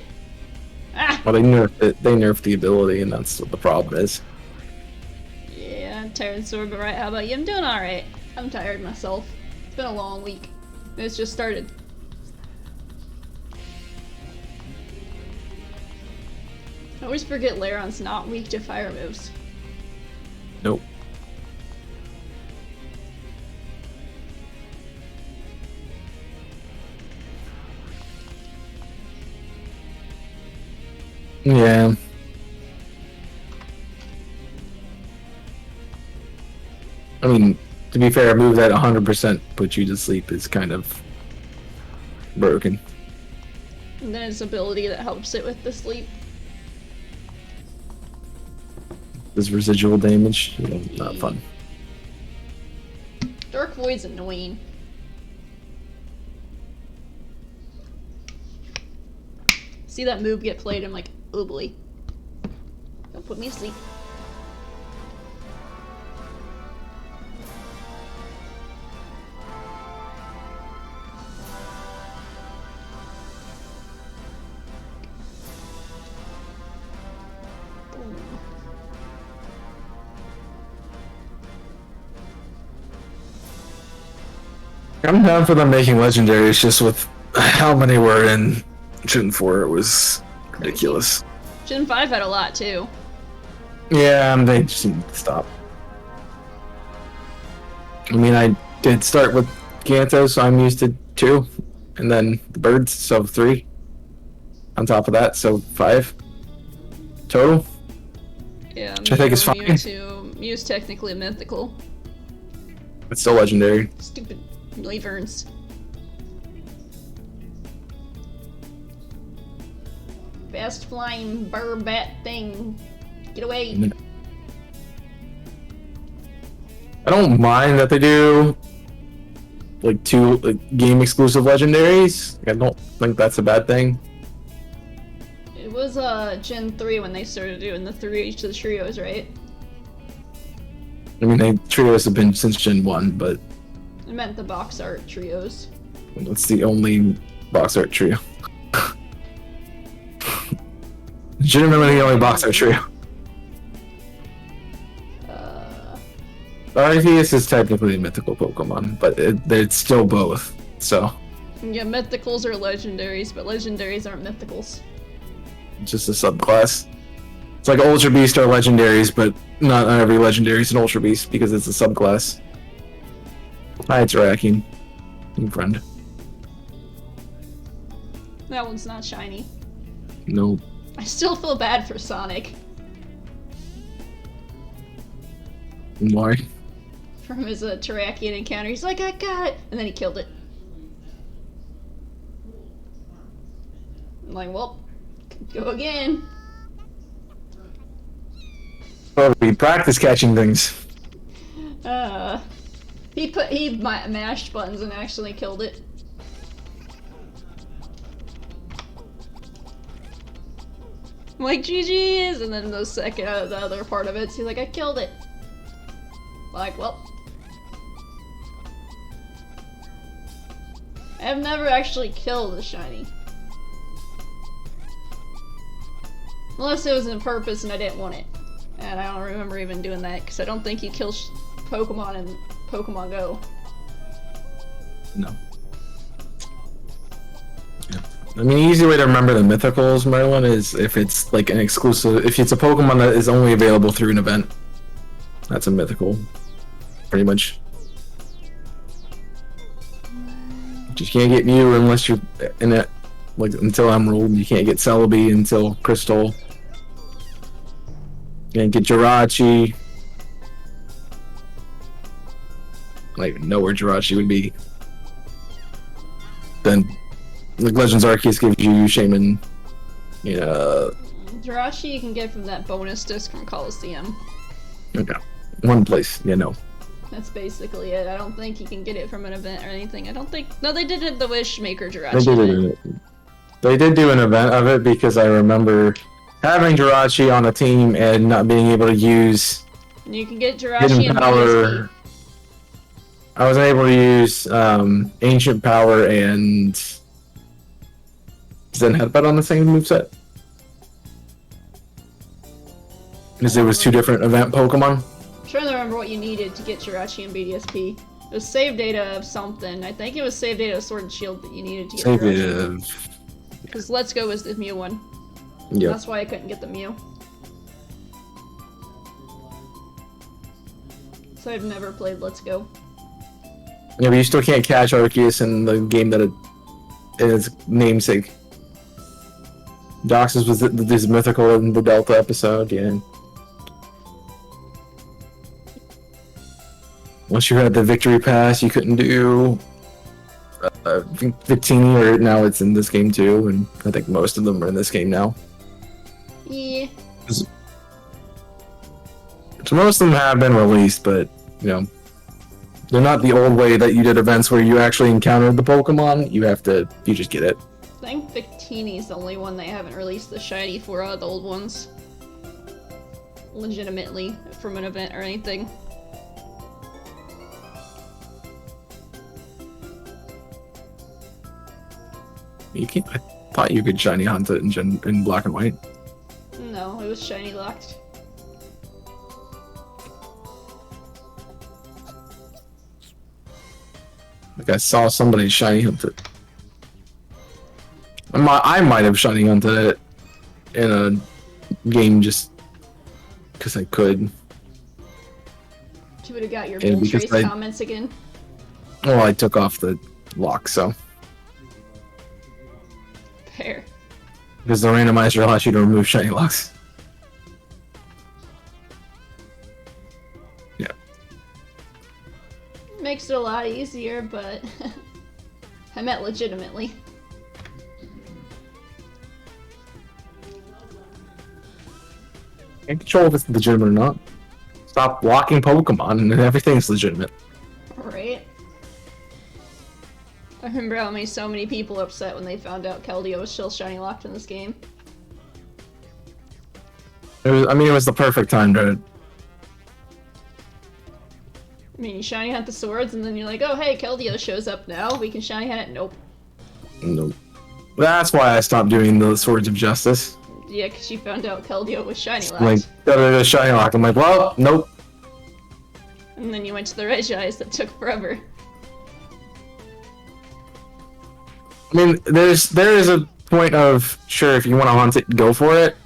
Ah. Well, they nerfed the ability, and that's what the problem is. Yeah, I'm tired, Sword, but right. How about you? I'm doing all right. I'm tired myself. It's been a long week. It's just started. I always forget Laron's not weak to fire moves. Nope. Yeah. I mean, to be fair, a move that 100% puts you to sleep is kind of broken. And then its ability that helps it with the sleep. This residual damage, not fun. Dark Void's annoying. See that move get played, I'm like, oh boy. Don't put me to sleep. I'm down for them making legendaries, just with how many were in Gen 4, it was ridiculous. Gen 5 had a lot too. Yeah, they just need to stop. I mean, I did start with Ganto, so I'm used to 2, and then the birds, so 3. On top of that, so 5 total. Yeah, which I think is fine. Mew's technically a mythical. It's still legendary. Stupid Wyverns. Fast flying bird bat thing. Get away. I don't mind that they do like 2 game exclusive legendaries. I don't think that's a bad thing. It was Gen 3 when they started doing the 3 each of the trios, right? I mean, trios have been since Gen 1, but I meant the box art trios. that's the only box art trio. Should remember the only box art trio. Arceus is technically a mythical Pokemon, but it's still both, so. Yeah, mythicals are legendaries, but legendaries aren't mythicals. Just a subclass. It's like Ultra Beast are legendaries, but not every legendary is an Ultra Beast because it's a subclass. Hi, it's Rakin. New friend. That one's not shiny. Nope. I still feel bad for Sonic. Why? From his Terrakion encounter, he's like, I got it! And then he killed it. I'm like, well, go again. Well, we practice catching things. He mashed buttons and actually killed it. I'm like, GG's! And then the other part of it, he's like, I killed it. Like, well. I have never actually killed a shiny. Unless it was on purpose and I didn't want it. And I don't remember even doing that, because I don't think you kill Pokemon in Pokemon Go. No. Yeah. I mean, the easy way to remember the mythicals, Merlin, is if it's like an exclusive, if it's a Pokemon that is only available through an event. That's a mythical. Pretty much. Just can't get Mew unless you're in it. Like, until Emerald. You can't get Celebi until Crystal. You can't get Jirachi. I don't even know where Jirachi would be. Then, like, Legends Arceus gives you Shaman. Jirachi you can get from that bonus disc from Coliseum. Okay. One place, no. That's basically it. I don't think you can get it from an event or anything. I don't think... No, they did it the Wishmaker Jirachi event. They did do an event of it because I remember having Jirachi on a team and not being able to use... You can get Jirachi and power. I wasn't able to use Ancient Power and Zen Headbutt on the same moveset. Because it was 2 different event Pokemon. I'm trying to remember what you needed to get Jirachi and BDSP. It was save data of something. I think it was save data of Sword and Shield that you needed to get Save Jirachi. data. Because Let's Go was the Mew one. Yep. That's why I couldn't get the Mew. So I've never played Let's Go. Yeah, but you still can't catch Arceus in the game that it is namesake. Doxus was this mythical in the Delta episode, yeah. Once you had the victory pass, you couldn't do Victini, or now it's in this game too, and I think most of them are in this game now. Yeah. So most of them have been released, but you know, they're not the old way that you did events where you actually encountered the Pokemon. You just get it. I think Victini's the only one they haven't released the shiny for out of the old ones. Legitimately, from an event or anything. You can't. I thought you could shiny hunt it in black and white. No, it was shiny locked. Like I saw somebody shiny hunt it. I might have shiny hunted it in a game just because I could. You would have got your And Bull because Trace comments again. Well, I took off the lock, so. Fair. Because the randomizer allows you to remove shiny locks. Yeah. Makes it a lot easier, but I meant legitimately. Can't control if it's legitimate or not. Stop blocking Pokemon and everything's legitimate. Right. I remember how made so many people upset when they found out Keldeo was still shiny locked in this game. It was the perfect time to. I mean, you shiny hunt the swords, and then you're like, oh hey, Keldeo shows up now, we can shiny hunt it. Nope. Nope. That's why I stopped doing the Swords of Justice. Yeah, because you found out Keldeo was shiny locked. Like, got a shiny lock. I'm like, well, nope. And then you went to the Regis that took forever. I mean, there is a point of, sure, if you want to hunt it, go for it.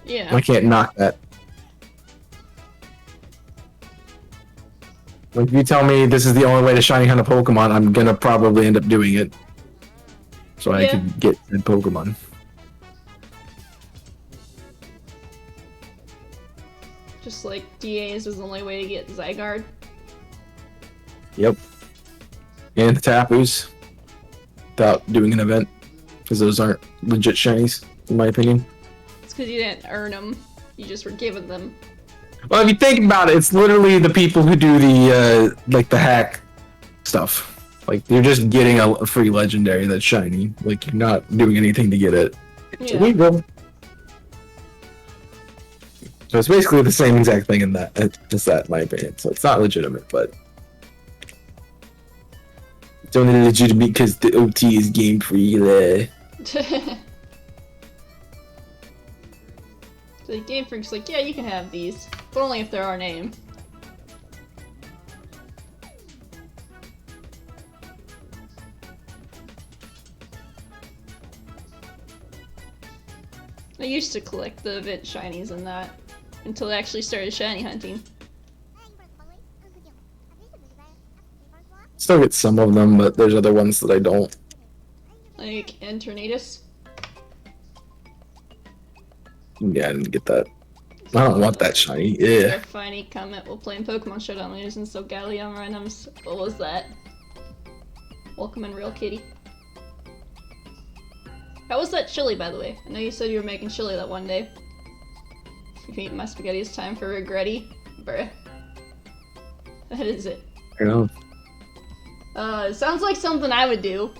Yeah. I can't knock that. Like, if you tell me this is the only way to shiny hunt a Pokemon, I'm gonna probably end up doing it. So I can get the Pokemon. Just like DA's was the only way to get Zygarde. Yep. And the Tapus. Without doing an event. Because those aren't legit shinies, in my opinion. It's because you didn't earn them. You just were given them. Well, if you think about it, it's literally the people who do the, like, the hack stuff. Like, you're just getting a free legendary that's shiny. Like, you're not doing anything to get it. Yeah. There you go. So it's basically the same exact thing in that, just that, in my opinion. So it's not legitimate, but it's only legitimate because the OT is game free there. So the Game Freak's like, yeah, you can have these, but only if they're our name. I used to collect the event shinies and that until I actually started shiny hunting. Still get some of them, but there's other ones that I don't. Like Eternatus. Yeah, I didn't get that. I don't want that shiny. Yeah. Funny comment while playing Pokemon Showdown using so Galleon randoms. What was that? Welcome in, real kitty. How was that chili, by the way? I know you said you were making chili that one day. If you eat my spaghetti, it's time for regretty. Bruh. That is it. I know. It sounds like something I would do.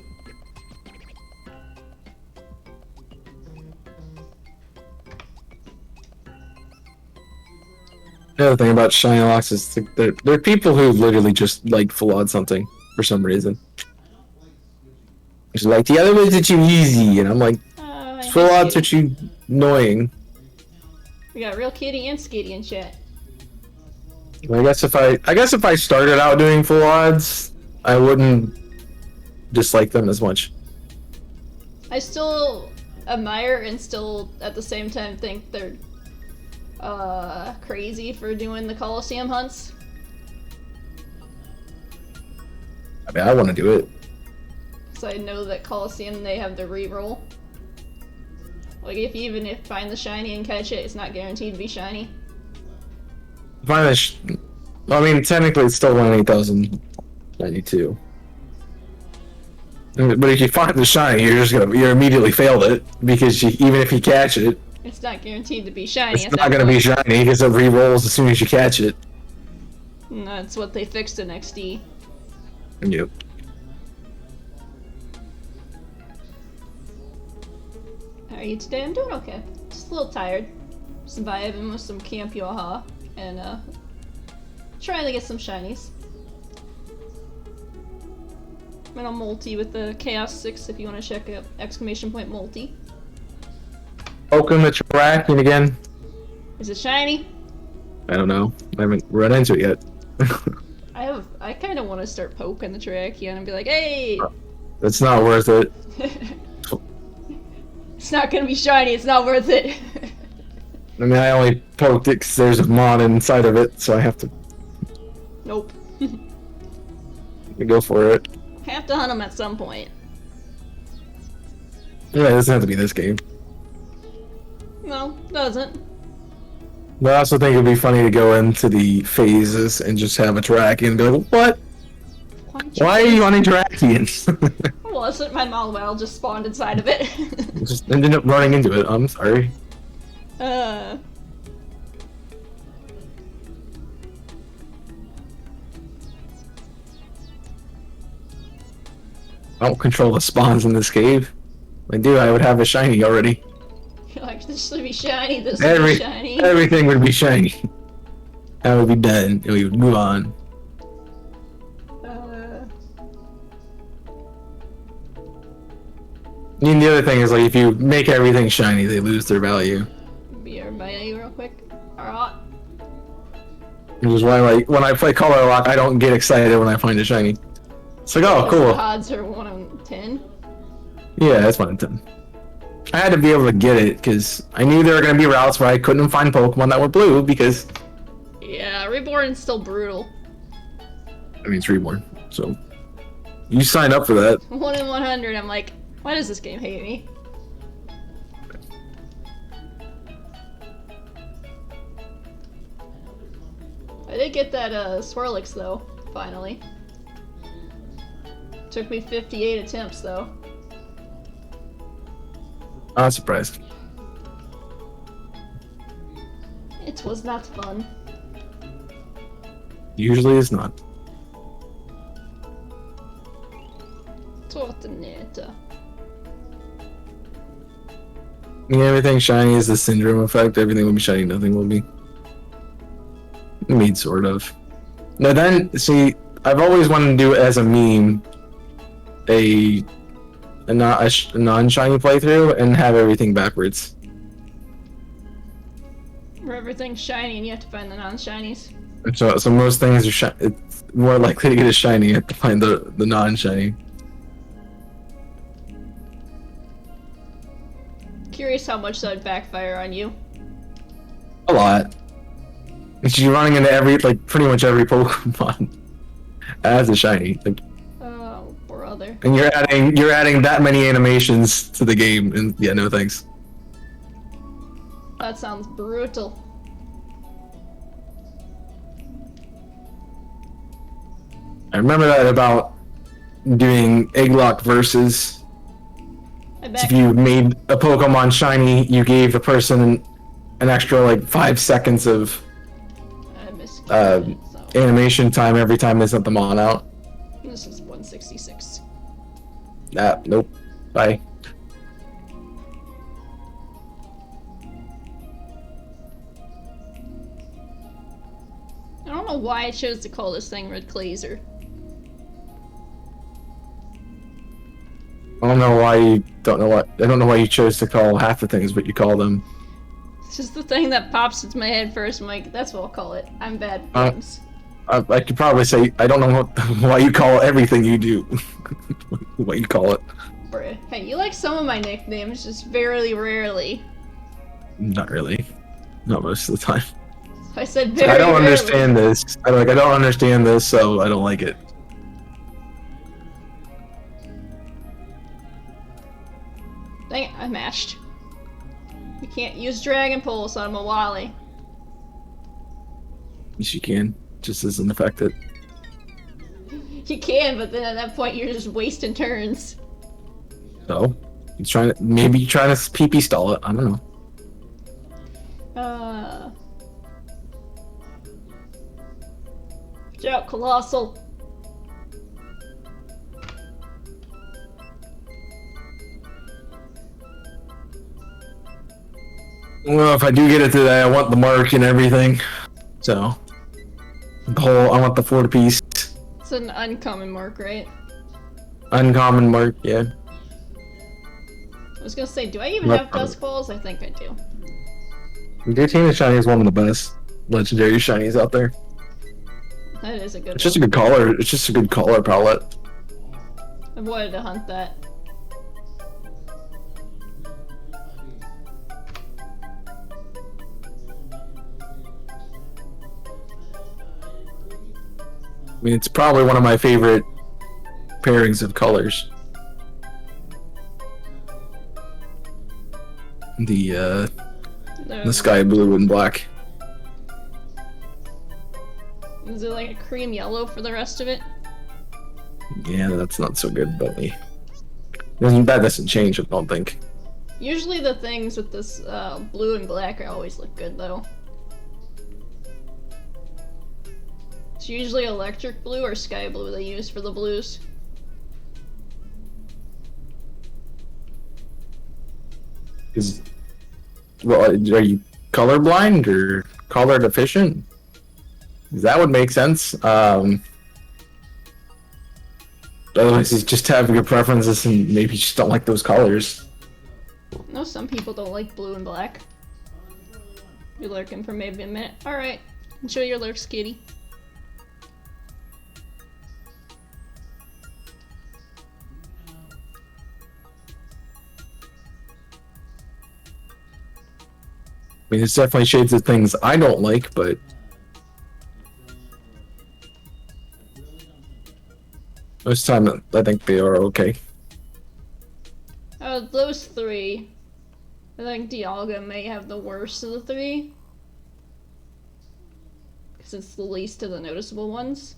The other thing about shiny locks is there are people who literally just like full on something for some reason. It's like, the other ones are too easy, and I'm like, full odds are too annoying. We got real kitty and skitty in chat. I guess if I started out doing full odds, I wouldn't dislike them as much. I still admire and still at the same time think they're crazy for doing the Coliseum hunts. I mean, I want to do it. Because I know that Coliseum, they have the reroll. Like, even if find the shiny and catch it, it's not guaranteed to be shiny. I mean, technically it's still 1,8092. But if you find the shiny, you're immediately failed it, because even if you catch it, it's not guaranteed to be shiny. It's not gonna be shiny because it re-rolls as soon as you catch it. And that's what they fixed in XD. Yep. How are you today? I'm doing okay. Just a little tired. Surviving with some Camp Yoha and trying to get some shinies. I'm in a multi with the Chaos6ix if you want to check out !multi. Poking the Terrakion again. Is it shiny? I don't know. I haven't run into it yet. I kind of want to start poking the Terrakion and be like, hey! It's not worth it. It's not gonna be shiny, it's not worth it. I mean, I only poked it because there's a mod inside of it, so I have to... Nope. Go for it. Have to hunt them at some point. Yeah, it doesn't have to be this game. No, doesn't. But I also think it'd be funny to go into the phases and just have a Terrakion and be like, what? Why are you hunting Terrakions? Well, isn't my Mawile just spawned inside of it? Just ended up running into it, I'm sorry. I don't control the spawns in this cave. If I do, I would have a shiny already. You're like, this should be shiny, this should be shiny. Everything would be shiny. That would be done, and we would move on. I mean, the other thing is, like, if you make everything shiny, they lose their value. Be everybody real quick. Alright. Which is why, like, when I play Color Lock, I don't get excited when I find a shiny. It's like, oh, cool. The odds are 1 in 10. Yeah, that's 1 in 10. I had to be able to get it, because I knew there were going to be routes where I couldn't find Pokemon that were blue, because... Yeah, Reborn's still brutal. I mean, it's Reborn, so... You signed up for that. 1 in 100, I'm like, why does this game hate me? I did get that SwSh though, finally. Took me 58 attempts though. I'm not surprised. It was not fun. Usually it's not. Tortaneta. Yeah, everything shiny is the syndrome effect. Everything will be shiny, nothing will be. I mean, sort of. Now then, see, I've always wanted to do it as a meme, a non-shiny playthrough, and have everything backwards. Where everything's shiny and you have to find the non-shinies. So most things are it's more likely to get a shiny. You have to find the non-shiny. Curious how much that would backfire on you. A lot. You're running into pretty much every Pokemon as a shiny. Like, oh, brother. and you're adding that many animations to the game, and yeah, no thanks. That sounds brutal. I remember that about doing Egglock versus. If you made a Pokemon shiny, you gave a person an extra like 5 seconds of animation time every time they sent them on out. This is 166. Nope. Bye. I don't know why I chose to call this thing Red Clazer. I don't know why you don't know what. I don't know why you chose to call half the things, but you call them. It's just the thing that pops into my head first. I'm like, that's what I'll call it. I'm bad at names. I could probably say I don't know why you call everything you do. What you call it. Bruh. Hey, you like some of my nicknames, just very rarely. Not really. Not most of the time. I said very I don't rarely. understand this. I don't understand this, so I don't like it. Dang it, I matched. You can't use Dragon Pulse on Mawile. Yes, you can. Just doesn't affect it. You can, but then at that point you're just wasting turns. So, he's trying to, maybe trying to PP stall it. I don't know. Watch out, Colossal. Well, if I do get it today, I want the mark and everything. So, the whole, I want the 4-piece. It's an uncommon mark, right? Uncommon mark, yeah. I was gonna say, do I even have Dusk Balls? I think I do. Giratina Shiny is one of the best legendary shinies out there. That is a good It's just a good color. It's just a good color palette. I've wanted to hunt that. I mean, it's probably one of my favorite pairings of colors. The sky blue and black. Is it like a cream yellow for the rest of it? Yeah, that's not so good, but that doesn't change, I don't think. Usually the things with this blue and black always look good, though. It's usually electric blue or sky blue they use for the blues. Well, are you colorblind or color deficient? That would make sense. Otherwise, you just have your preferences and maybe you just don't like those colors. No, some people don't like blue and black. You're lurking for maybe a minute. Alright, enjoy your lurks, kitty. I mean, it's definitely shades of things I don't like, but most of the time I think they are okay. Those three, I think Dialga may have the worst of the three. Because it's the least of the noticeable ones.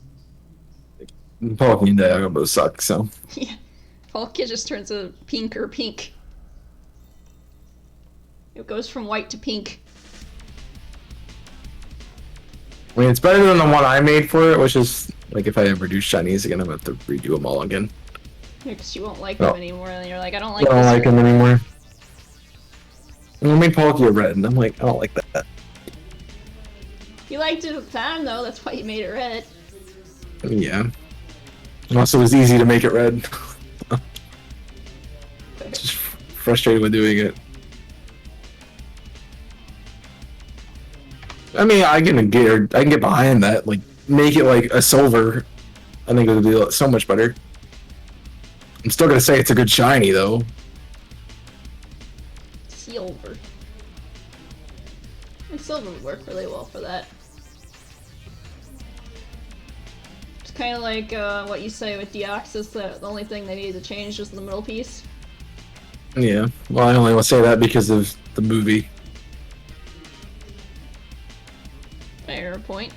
Pokemon and Dialga both suck, so. Yeah. Palkia just turns a pinker pink. It goes from white to pink. I mean, it's better than the one I made for it, which is, like, if I ever do shinies again, I'm gonna have to redo them all again. Yeah, because you won't like them anymore, and you're like, I don't like I don't this like them anymore. I made Palkia red, and I'm like, I don't like that. You liked it at the time, though, that's why you made it red. Yeah. And also, it was easy to make it red. Just frustrated with doing it. I mean, I can get behind that. Like, make it like a silver. I think it would be so much better. I'm still gonna say it's a good shiny, though. Silver. And silver would work really well for that. It's kind of like what you say with Deoxys, that the only thing they needed to change was the middle piece. Yeah, well, I only want to say that because of the movie. Fair point.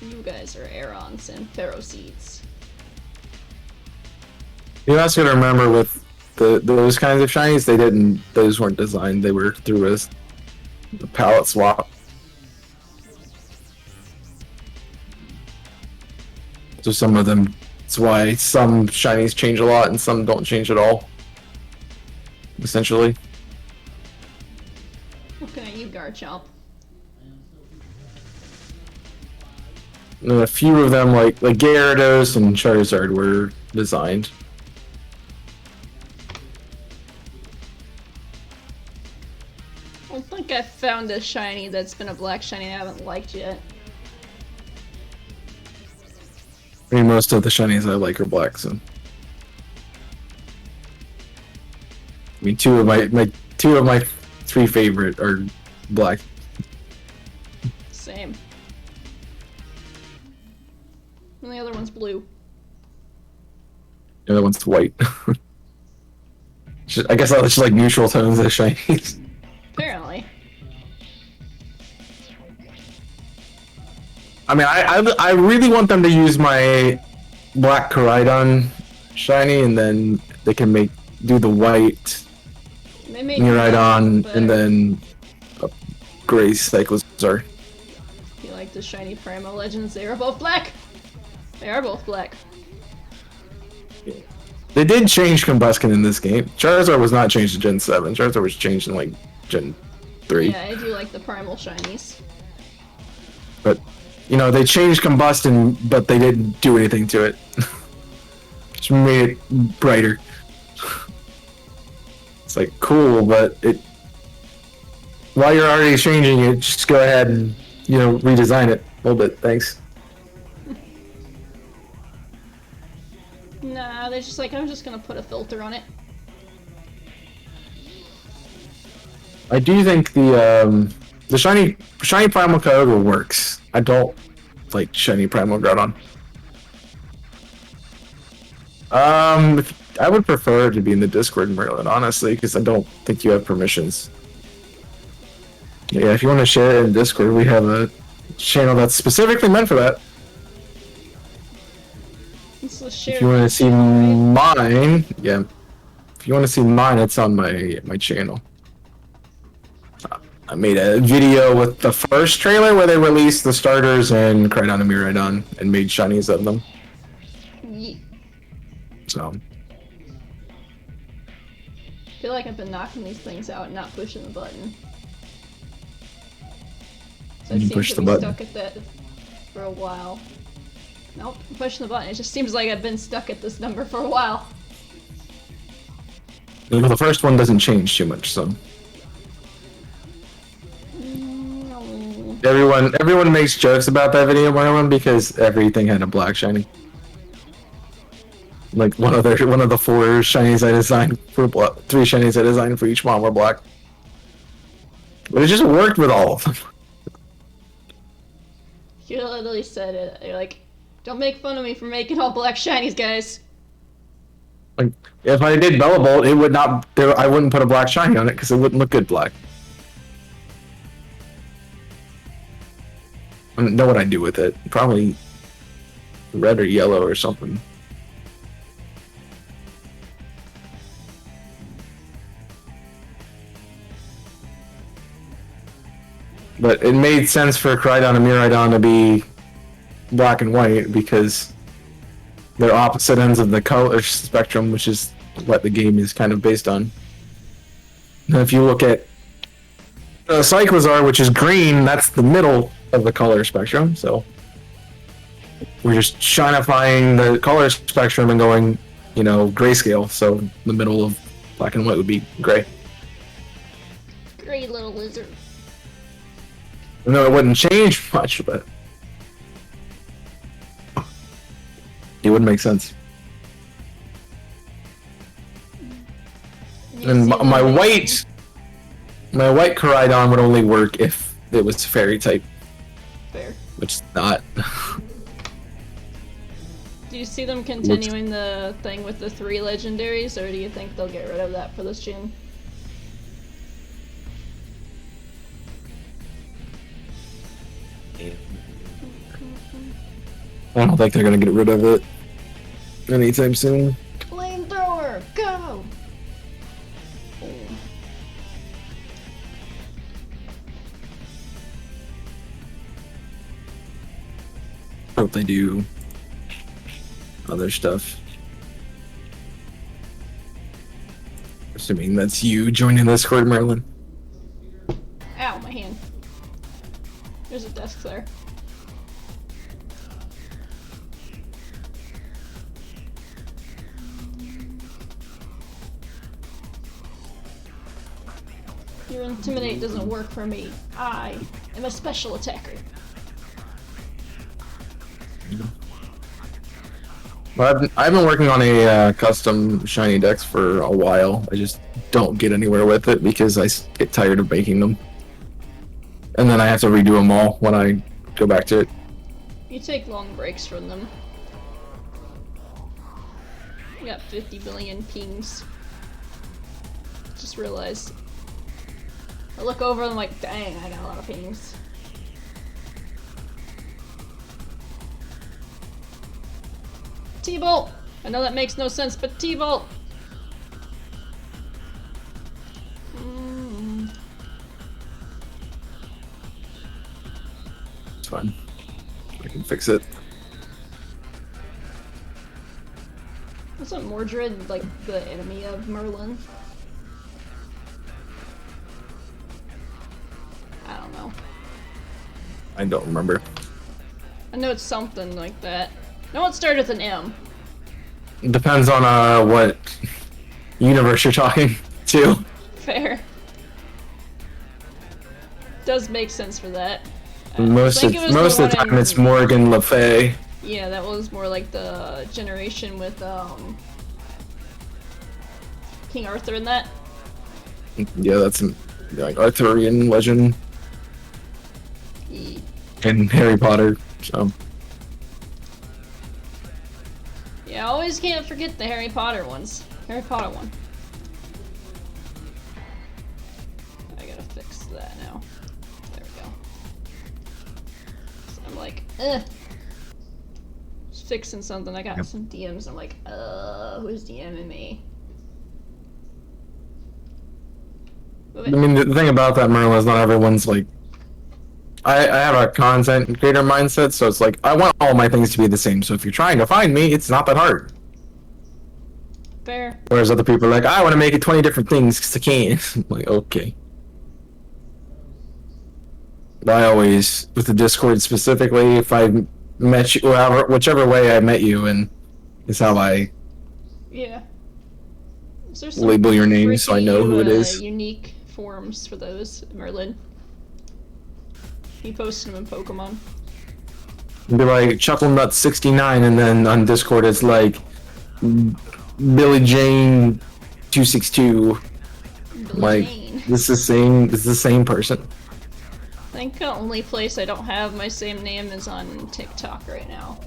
You guys are Arons and Pharaoh Seeds. You also gotta remember with those kinds of shinies, those weren't designed, they were through a palette swap. So some of them, that's why some shinies change a lot and some don't change at all. Essentially. Looking at you, Garchomp. And a few of them, like Gyarados and Charizard, were designed. I don't think I've found a shiny that's been a black shiny I haven't liked yet. I mean, most of the shinies I like are black, so. I mean, two of my three favorite are black. Same. And the other one's blue. The other one's white. I guess that's just like neutral tones of shinies. Apparently. I mean, I really want them to use my black Koraidon shiny, and then they can do the white Miraidon, and then a gray Cyclizar. You like the shiny Primo Legends? They are both black. They are both black. They did change Combuskin in this game. Charizard was not changed to Gen 7. Charizard was changed in like Gen 3. Yeah, I do like the Primal shinies. But, you know, they changed Combustin, but they didn't do anything to it. Just made it brighter. It's like, cool, but while you're already changing it, just go ahead and, you know, redesign it a little bit. Thanks. Nah, they're just like, I'm just gonna put a filter on it. I do think the shiny Primal Kyogre works. I don't like shiny Primal Groudon. I would prefer it to be in the Discord, Merlin, honestly, because I don't think you have permissions. Yeah, if you want to share it in Discord, we have a channel that's specifically meant for that. If you want to see mine, yeah. If you want to see mine, it's on my channel. I made a video with the first trailer where they released the starters and Koraidon and Miraidon and made shinies of them. Yeet. So. I feel like I've been knocking these things out and not pushing the button. So I seem push to the be button. stuck at that for a while. Nope, I'm pushing the button. It just seems like I've been stuck at this number for a while. You know, the first one doesn't change too much, so. No. Everyone makes jokes about that video, Marlon, because everything had a black shiny. Like one of the 4 shinies I designed for 3 shinies I designed for each one were black. But it just worked with all of them. You literally said it. You're like, don't make fun of me for making all black shinies, guys. Like, if I did Bellabolt, it would not. I wouldn't put a black shiny on it because it wouldn't look good black. I don't know what I'd do with it. Probably red or yellow or something. But it made sense for Koraidon and Miraidon to be black and white because they're opposite ends of the color spectrum, which is what the game is kind of based on. Now, if you look at Cyclizar, which is green, that's the middle of the color spectrum. So we're just shinifying the color spectrum and going, you know, grayscale. So the middle of black and white would be gray. Gray little lizard. No, it wouldn't change much, but it would make sense. And my white Koraidon would only work if it was fairy type. Fair. Which is not. Do you see them continuing the thing with the 3 legendaries, or do you think they'll get rid of that for this gen? I don't think they're gonna get rid of it anytime soon. Flamethrower, go! Hope they do other stuff. Assuming that's you joining the Discord, Merlin. Ow, my hand. There's a desk there. Your Intimidate doesn't work for me. I am a special attacker. Well, I've been working on a custom shiny dex for a while. I just don't get anywhere with it because I get tired of making them. And then I have to redo them all when I go back to it. You take long breaks from them. I got 50 billion pings. Just realized. I look over and I'm like, dang, I got a lot of pings. T-Bolt! I know that makes no sense, but T-Bolt! It's fine. I can fix it. Wasn't Mordred like the enemy of Merlin? I don't know. I don't remember. I know it's something like that. No, it started with an M. It depends on what universe you're talking to. Fair. Does make sense for that. Most of the time it's Morgan Le Fay. Yeah, that was more like the generation with King Arthur and that. Yeah, that's like Arthurian legend. Yeah. And Harry Potter, so. Yeah, I always can't forget the Harry Potter ones. Harry Potter one. I gotta fix that now. There we go. So I'm like, just fixing something. I got some DMs. I'm like, who's DMing me? I mean, the thing about that, Merlin, is not everyone's like. I have a content creator mindset, so it's like I want all my things to be the same. So if you're trying to find me, it's not that hard. Fair. Whereas other people are like, I want to make it 20 different things because I can. I'm like, okay. But I always, with the Discord specifically, if I met you, whichever way I met you, and is how I label your name so I know who it is. Unique forms for those, Merlin. You posted them in Pokemon. It'd be like ChuckleNut69, and then on Discord it's like Billy Jane 262. Like this is the same person. I think the only place I don't have my same name is on TikTok right now.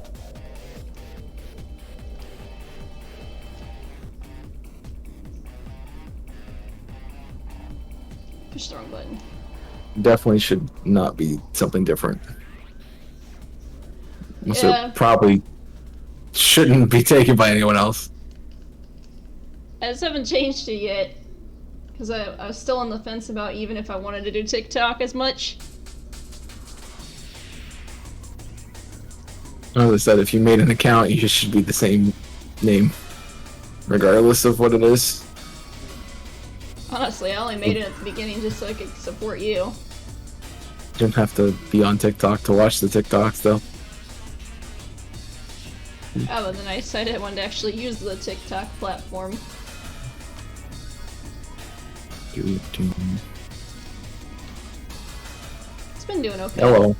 Push the wrong button. Definitely should not be something different. So it probably shouldn't be taken by anyone else. I just haven't changed it yet. Because I was still on the fence about even if I wanted to do TikTok as much. As I said, if you made an account, you should be the same name. Regardless of what it is. Honestly, I only made it at the beginning just so I could support you. You didn't have to be on TikTok to watch the TikToks, though. Oh, but then I decided I wanted to actually use the TikTok platform. It's been doing okay. Hello.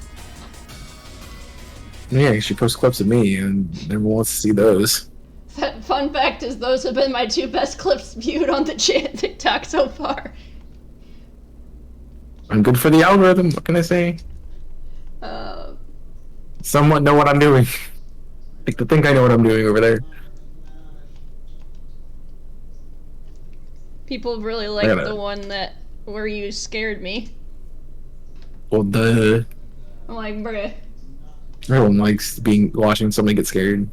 Yeah, she posts clips of me, and everyone wants to see those. Fun fact is, those have been my 2 best clips viewed on the TikTok so far. I'm good for the algorithm, what can I say? Somewhat know what I'm doing. Like to think I know what I'm doing over there. People really like the one where you scared me. Well, I'm like, bruh. Everyone likes watching somebody get scared.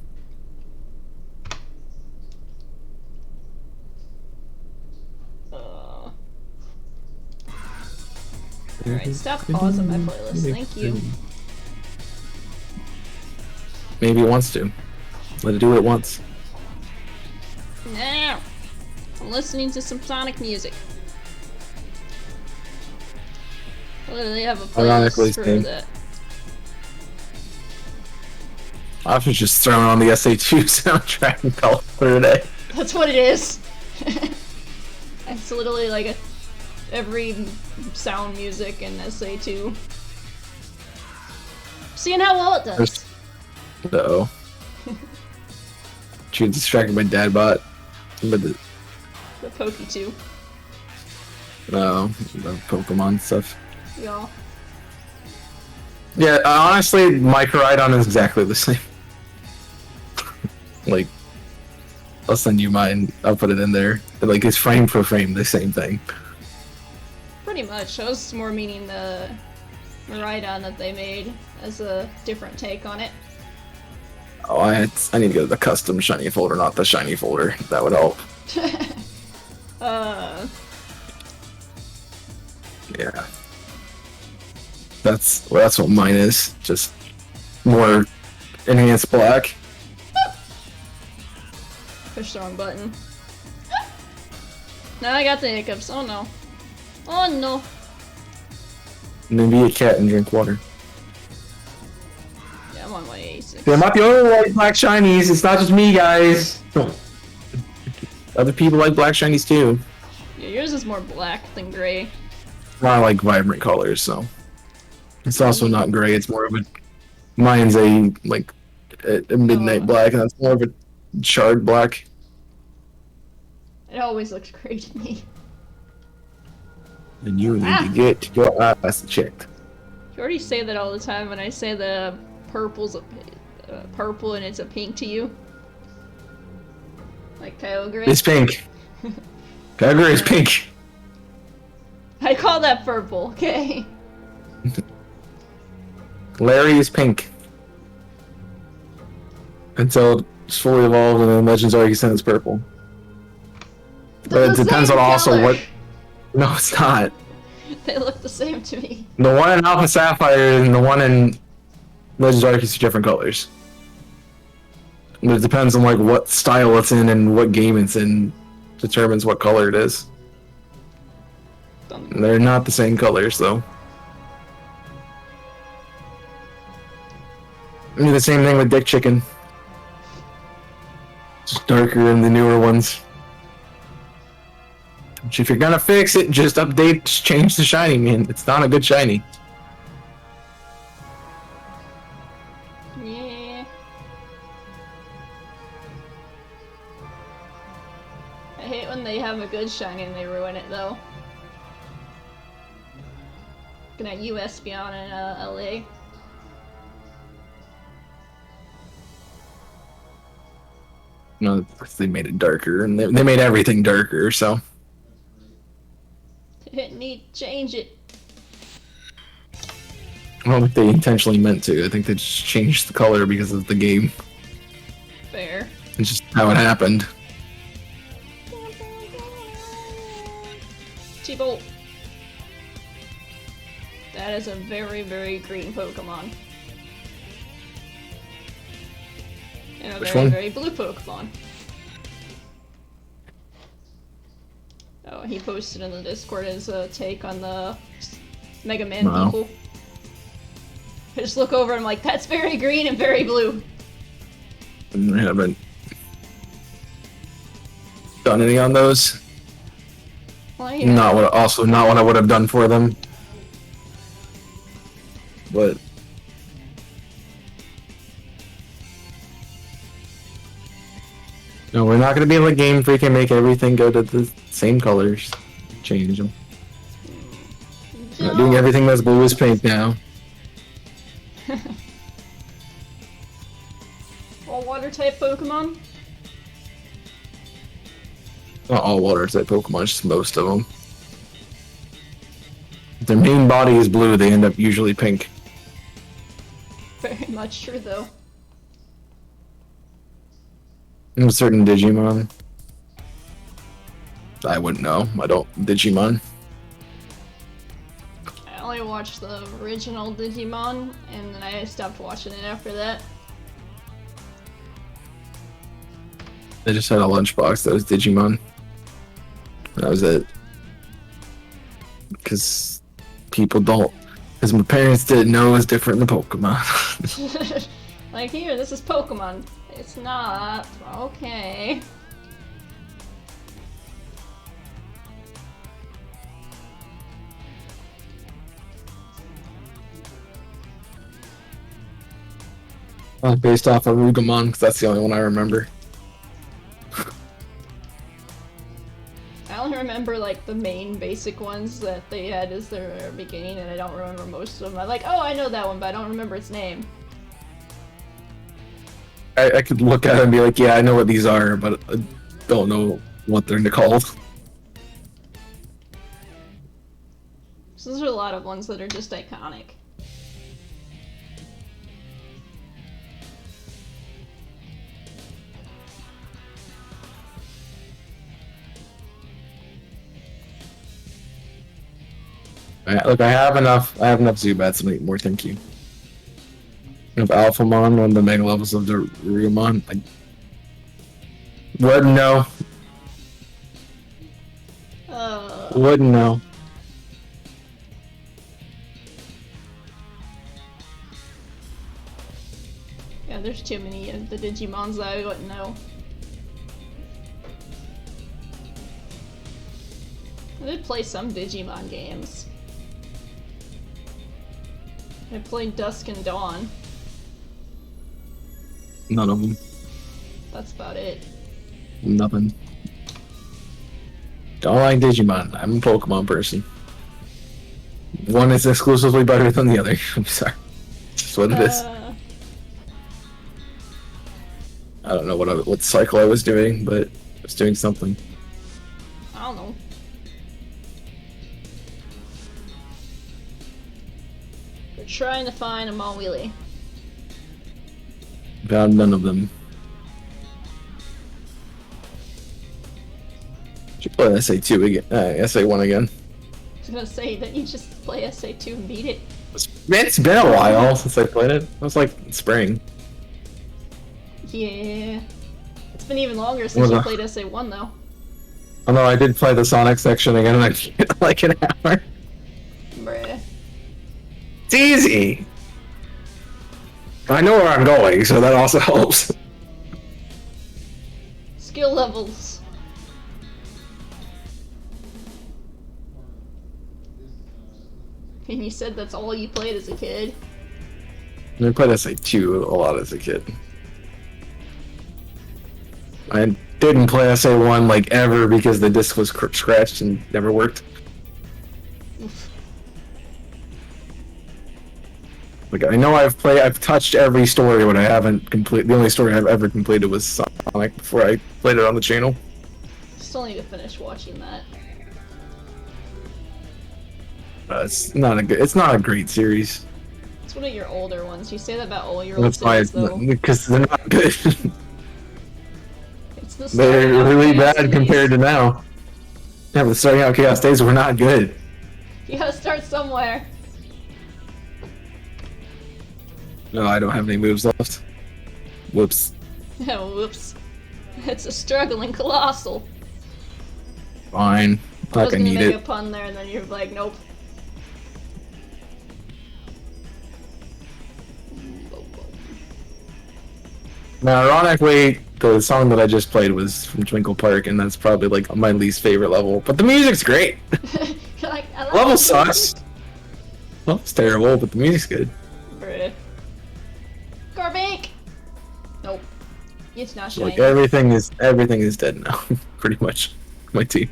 Alright, stop pausing my playlist, thank you. Maybe it wants to. Let it do what it wants. Now, I'm listening to some Sonic music. I literally have a playlist for that. I was just throwing on the SA2 soundtrack and call it for today. That's what it is. It's literally like every sound music in SA2. Seeing how well it does. Uh-oh. She was distracted by Dadbot. But the Poke2. No, the Pokemon stuff. Y'all. Yeah, honestly, Microdon is exactly the same. Like, I'll send you mine. I'll put it in there. Like, it's frame for frame the same thing. Pretty much. I was more meaning the Mawile that they made as a different take on it. Oh, I need to go to the custom shiny folder, not the shiny folder. That would help. Yeah. That's what mine is. Just more enhanced black. Push the wrong button. Now I got the hiccups. Oh no. Oh no. And then be a cat and drink water. Yeah, I'm on my A6. Yeah, I'm not the only one like black shinies. It's not just me, guys. Other people like black shinies too. Yeah, yours is more black than gray. I like vibrant colors, so it's also not gray. It's more of a mine's a midnight black, and that's more of a charred black. It always looks gray to me. And you need to get your ass checked. You already say that all the time when I say the purple's purple and it's a pink to you. Like Kyogre. It's pink. Kyogre is pink. I call that purple, okay? Larry is pink. Until it's fully evolved and then Legends Arceus it's purple. But it depends on also what... No, it's not. They look the same to me. The one in Alpha Sapphire and the one in Legends Arceus are different colors. But it depends on like what style it's in and what game it's in determines what color it is. They're not the same colors though. I mean the same thing with Dick Chicken. It's darker in the newer ones. Which if you're gonna fix it, just update, just change the shiny, man. It's not a good shiny. Yeah. I hate when they have a good shiny and they ruin it though. Looking at US Beyond in LA. No, they made it darker, and they made everything darker, so. They didn't need to change it. I don't think they intentionally meant to. I think they just changed the color because of the game. Fair. It's just how it happened. T-Bolt. That is a very, very green Pokemon. And a Which very, one? very blue Pokemon. Oh, he posted in the Discord his take on the Mega Man people. I just look over and I'm like, that's very green and very blue. I haven't done any on those. Well, yeah. Not what I would have done for them. But no, we're not gonna be able to Game Freak and make everything go to the same colors. Change them. We're not doing everything that's blue is pink now. All water type Pokemon? Not all water type Pokemon, just most of them. If their main body is blue, they end up usually pink. Very much true though. And certain Digimon. I wouldn't know. I don't Digimon. I only watched the original Digimon, and then I stopped watching it after that. I just had a lunchbox that was Digimon. That was it. Because people don't. Because my parents didn't know it was different than Pokemon. Like, here, this is Pokemon. It's not. Okay. Based off of Rugamon, because that's the only one I remember. I only remember remember like the main basic ones that they had as their beginning, and I don't remember most of them. I'm like, oh, I know that one, but I don't remember its name. I could look at it and be like, yeah, I know what these are, but I don't know what they're called. So there's a lot of ones that are just iconic. Look, I have enough Zubats to make more, thank you. Of Alphamon, one of the mega levels of the Ryumon. I wouldn't know. Wouldn't know. Yeah, there's too many of the Digimons that I wouldn't know. I did play some Digimon games. I played Dusk and Dawn. None of them. That's about it. Nothing. Don't like Digimon. I'm a Pokemon person. One is exclusively better than the other. I'm sorry. That's what it is. I don't know what cycle I was doing, but I was doing something. I don't know. We're trying to find a Mawile. Found none of them. Should play SA2 again. SA1 again. I was gonna say, didn't you just play SA2 and beat it? It's been a while since I played it. It was like spring. Yeah. It's been even longer since you played SA1 though. Oh no, I did play the Sonic section again and I did like an hour. Bruh. It's easy! I know where I'm going, so that also helps. Skill levels. And you said that's all you played as a kid? I played SA2 a lot as a kid. I didn't play SA1 like ever because the disc was scratched and never worked. Oof. Like I know I've touched every story, but I haven't completed. The only story I've ever completed was Sonic before I played it on the channel. Still need to finish watching that. It's not a great series. It's one of your older ones. You say that about all your old That's why series, though. because they're not good. It's the They're really Chaos bad compared to now. Yeah, but starting out Chaos days were not good. You gotta start somewhere. No, I don't have any moves left. Whoops. Oh, whoops. It's a struggling colossal. Fine. I was Like I gonna need make it. a pun there, and then you're like, nope. Now, ironically, the song that I just played was from Twinkle Park, and that's probably like my least favorite level. But the music's great. Like, I like Level it. sucks. Well, it's terrible, but the music's good. Bruh. Garbink! Nope. It's not shiny. Like everything is dead now, pretty much. My team.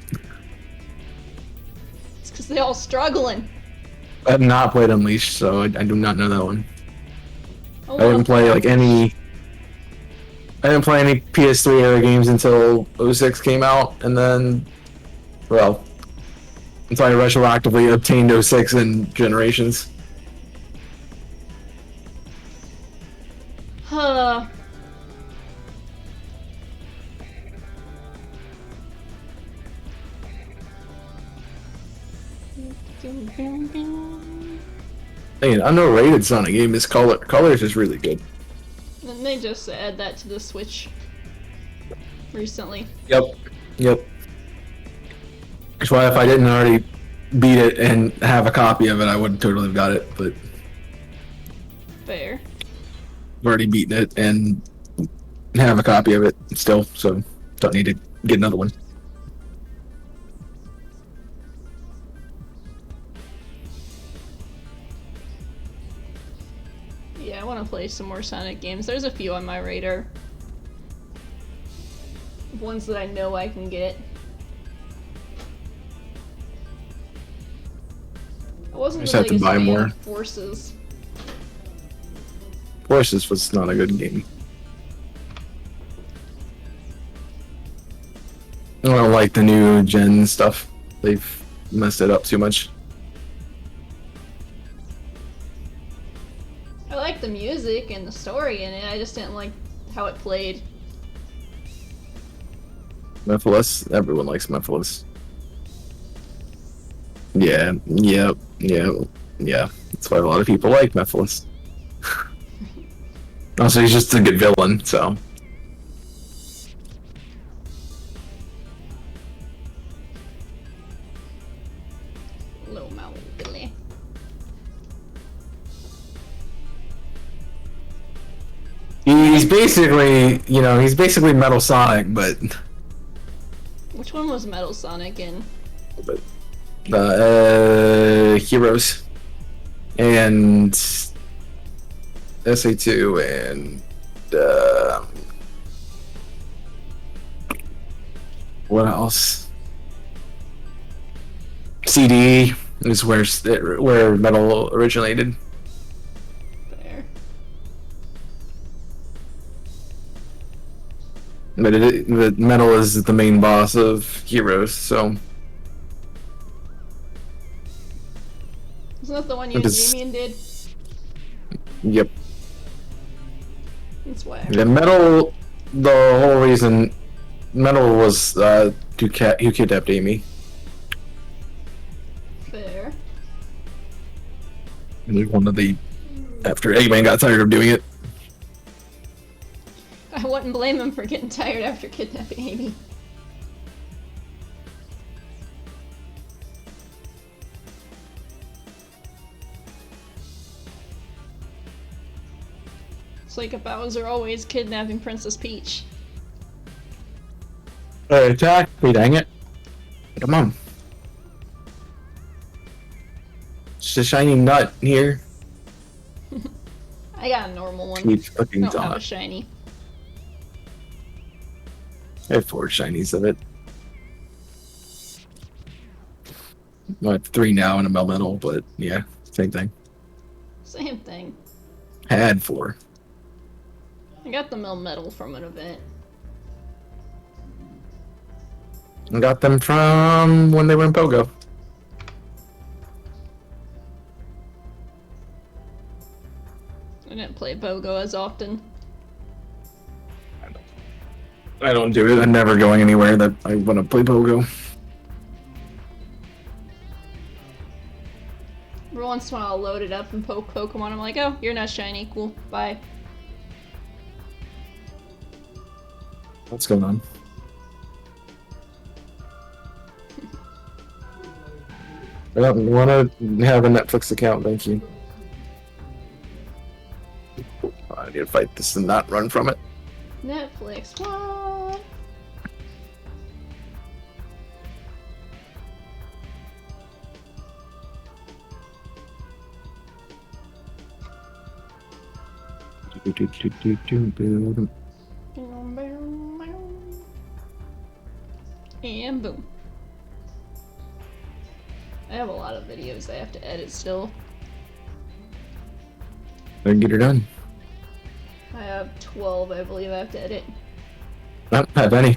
It's because they're all struggling. I have not played Unleashed, so I do not know that one. Oh, I didn't play like any. I didn't play any PS3 era games until 06 came out, and then, well, until I retroactively obtained 06 and Generations. Huh. Hey, an underrated Sonic game is Color. Colors is really good. And they just add that to the Switch recently. Yep. That's why if I didn't already beat it and have a copy of it, I would totally have got it, but Fair. I've already beaten it and have a copy of it still, so don't need to get another one. Yeah, I want to play some more Sonic games. There's a few on my radar. Ones that I know I can get. I wasn't just the have to biggest buy fan more. of Forces. Forces was not a good game. I don't like the new gen stuff. They've messed it up too much. I liked the music and the story in it, I just didn't like how it played. Mephiles, everyone likes Mephiles. Yeah. That's why a lot of people like Mephiles. Also, he's just a good villain, so. Little Mawile. He's basically, he's basically Metal Sonic, but Which one was Metal Sonic in? Heroes and SA2 and what else? CD is where Metal originated. Fair. But the Metal is the main boss of Heroes, so. Isn't that the one you and Damien did? Yep. That's why. The Metal, the whole reason Metal was who kidnapped Amy. Fair. And there's one of the after Eggman got tired of doing it. I wouldn't blame him for getting tired after kidnapping Amy. It's like a Bowser always kidnapping Princess Peach. Attack me, dang it. Come on. It's a shiny nut here. I got a normal one. Keep fucking I don't have a dot. shiny. I have 4 shinies of it. I have 3 now in a Melmetal, but yeah, same thing. Same thing. Had 4. I got the Melmetal from an event. I got them from when they were in Pogo. I didn't play Pogo as often. I don't do it. I'm never going anywhere that I want to play Pogo. Every once in a while I'll load it up and poke Pokemon. I'm like, oh, you're not shiny. Cool. Bye. What's going on? I don't want to have a Netflix account, thank you. I need to fight this and not run from it. Netflix, what? And boom. I have a lot of videos I have to edit still. Then get her done. I have 12, I believe, I have to edit. I don't have any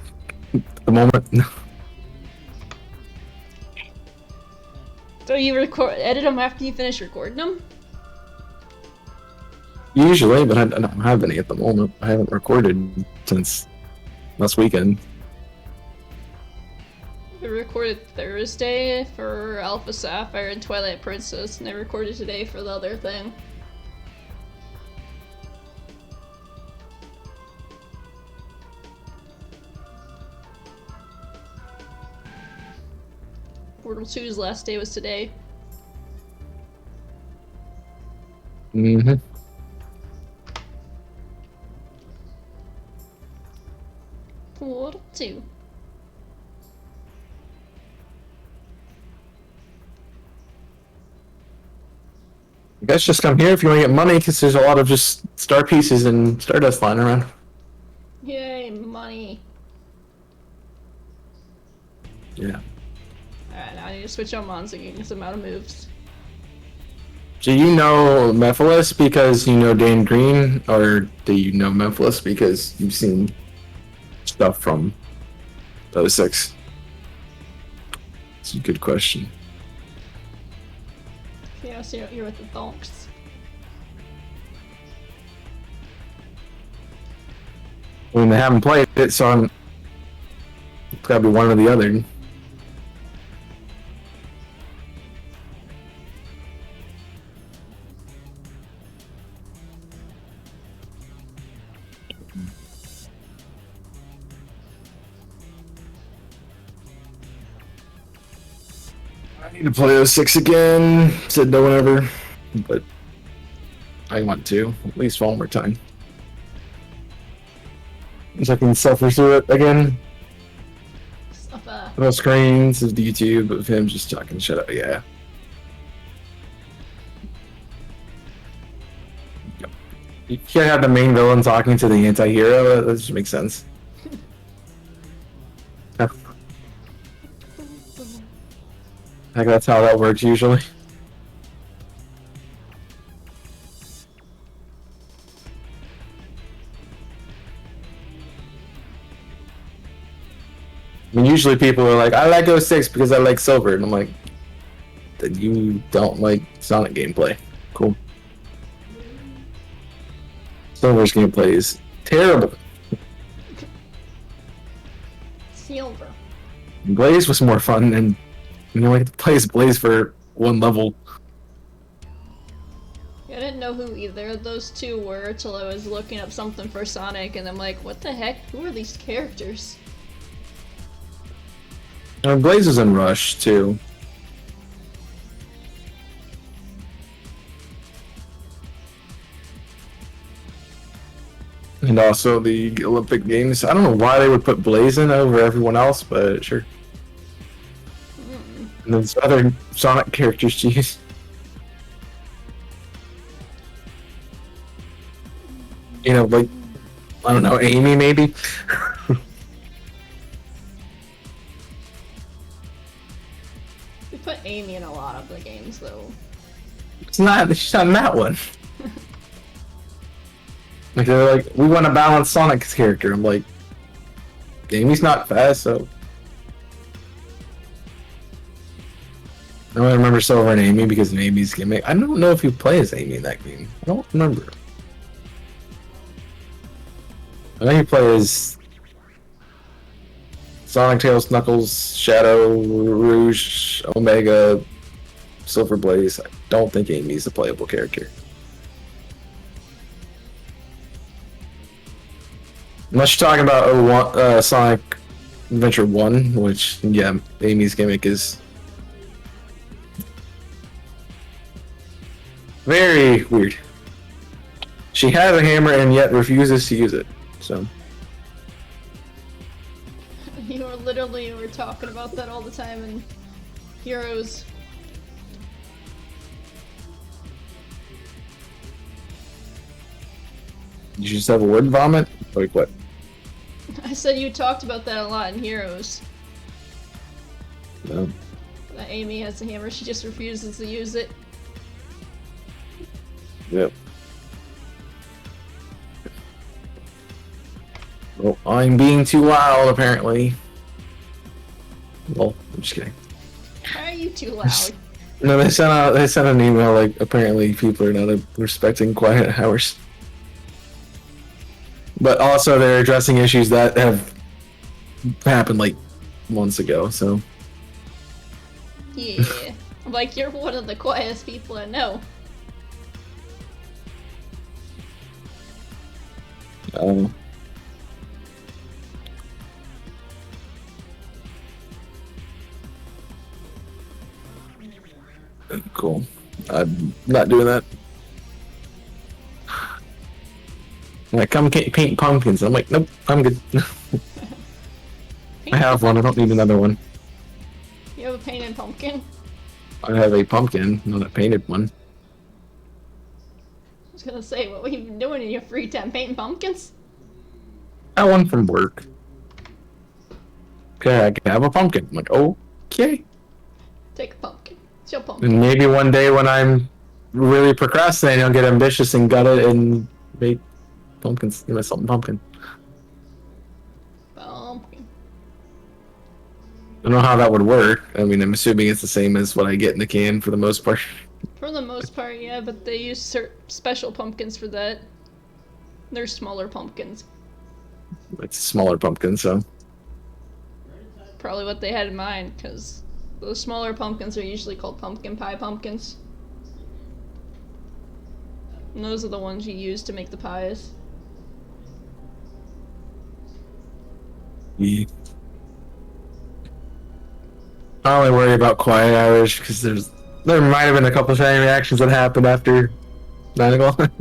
at the moment. No. So you edit them after you finish recording them? Usually, but I don't have any at the moment. I haven't recorded since last weekend. I recorded Thursday for Alpha Sapphire and Twilight Princess, and I recorded today for the other thing. Portal 2's last day was today. Mm-hmm. Portal 2. You guys just come here if you want to get money, because there's a lot of just star pieces and stardust lying around. Yay, money. Yeah. Alright, now I need to switch on Mons again because I'm out of moves. Do you know Mephiles because you know Dan Green, or do you know Mephiles because you've seen stuff from SwSh? It's a good question. Yeah, so you're with the donks. I mean, they haven't played it, so it's gotta be one or the other. I need to play SwSh again. Said no one ever, but I want to at least one more time. So I can suffer through it again. No screens of YouTube of him just talking shit up. Yeah. You can't have the main villain talking to the anti-hero. That just makes sense. I think that's how that works usually. I mean, usually people are like, I like 06 because I like Silver, and I'm like, that you don't like Sonic gameplay. Cool. Silver's gameplay is terrible. Silver. Blaze was more fun, and you know, I get to play as Blaze for one level. Yeah, I didn't know who either of those two were till I was looking up something for Sonic, and I'm like, what the heck? Who are these characters? Blaze was in Rush too. And also the Olympic Games. I don't know why they would put Blaze in over everyone else, but sure. And there's other Sonic characters, jeez. You know, like, I don't know, Amy maybe? We put Amy in a lot of the games, though. She's not in that one. Like, they're like, we want to balance Sonic's character. I'm like, Amy's not fast, so. I don't remember Silver and Amy because of Amy's gimmick. I don't know if you play as Amy in that game. I don't remember. I know you play as Sonic, Tails, Knuckles, Shadow, Rouge, Omega, Silver Blaze. I don't think Amy's a playable character. Unless you're talking about Sonic Adventure 1, which, yeah, Amy's gimmick is very weird. She has a hammer and yet refuses to use it, so. You were talking about that all the time in Heroes. Did you just have a word vomit? Like what? I said you talked about that a lot in Heroes. No. That Amy has a hammer, she just refuses to use it. Yep. Well, I'm being too loud, apparently. Well, I'm just kidding. Why are you too loud? No, they sent an email like apparently people are not respecting quiet hours. But also they're addressing issues that have happened like months ago, so. Yeah. I'm like, you're one of the quietest people I know. Cool. I'm not doing that. Like, come paint pumpkins. I'm like, nope, I'm good. I have one. I don't need another one. You have a painted pumpkin? I have a pumpkin, not a painted one. I was gonna say, what have you been doing in your free time? Painting pumpkins? I got one from work. Okay, I can have a pumpkin. I'm like, okay. Take a pumpkin. It's your pumpkin. And maybe one day when I'm really procrastinate, I'll get ambitious and gut it and make pumpkins. Give myself a pumpkin. Pumpkin. I don't know how that would work. I mean, I'm assuming it's the same as what I get in the can for the most part. For the most part, yeah, but they use special pumpkins for that. They're smaller pumpkins. It's a smaller pumpkin, so. Probably what they had in mind, because those smaller pumpkins are usually called pumpkin pie pumpkins. And those are the ones you use to make the pies. Yeah. I only worry about quiet hours because there might have been a couple chain reactions that happened after 9 o'clock.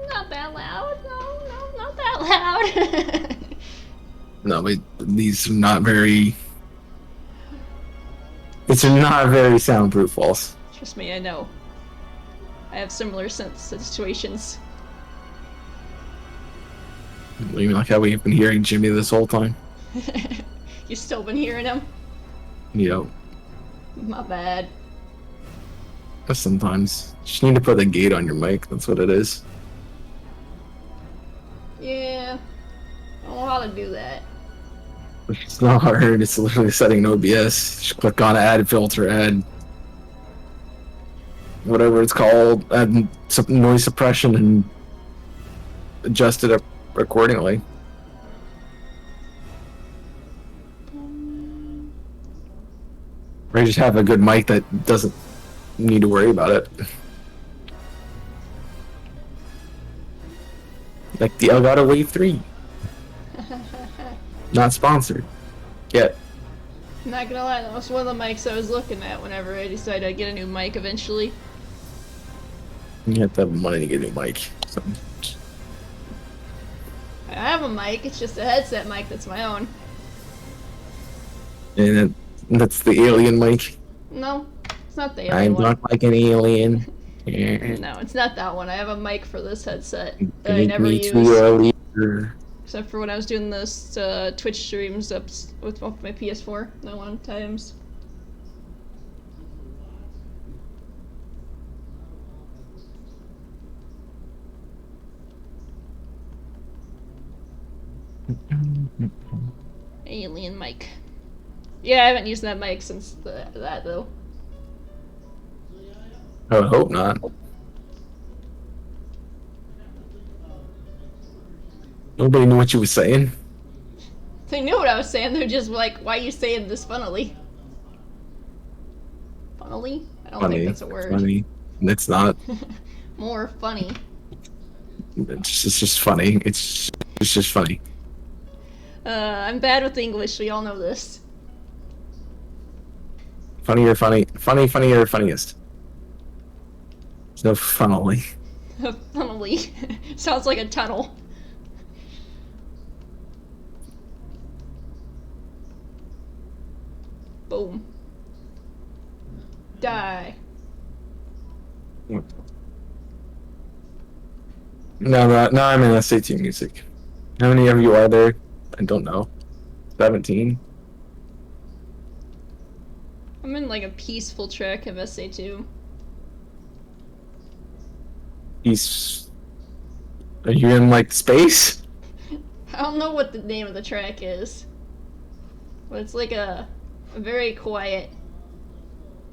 Not that loud. No, not that loud. No, but these are not very. It's not very soundproof walls. Trust me, I know. I have similar situations. You mean like how we've been hearing Jimmy this whole time? You still been hearing him? Yep. My bad. But sometimes. You just need to put a gate on your mic, that's what it is. Yeah. I don't know how to do that. It's not hard, it's literally setting an OBS. Just click on add filter, add whatever it's called, add some noise suppression and adjust it accordingly. Or just have a good mic that doesn't need to worry about it. Like the Elgato Wave 3. Not sponsored. Yet. I'm not gonna lie, that was one of the mics I was looking at whenever I decided I'd get a new mic eventually. You have to have money to get a new mic. So. I have a mic, it's just a headset mic that's my own. And that's the alien mic. No, it's not the alien I'm one. not like an alien. No, it's not that one. I have a mic for this headset that I Make never me use. to your leader. Except for when I was doing those Twitch streams up with my PS4 that one times. Alien mic. Yeah, I haven't used that mic since that though. I would hope not. Nobody knew what you were saying. They knew what I was saying. They're just like, "Why are you saying this funnily?" Funnily? I don't think that's a word. Funny. It's not. More funny. It's just funny. It's just funny. I'm bad with English. We all know this. Funnier, funnier, funniest. There's no funnily. Funnily. Sounds like a tunnel. Boom. Die. No, I'm in SAT music. How many of you are there? I don't know. 17? I'm in like a peaceful track of SA2. He's. Are you in like space? I don't know what the name of the track is. But it's like a very quiet.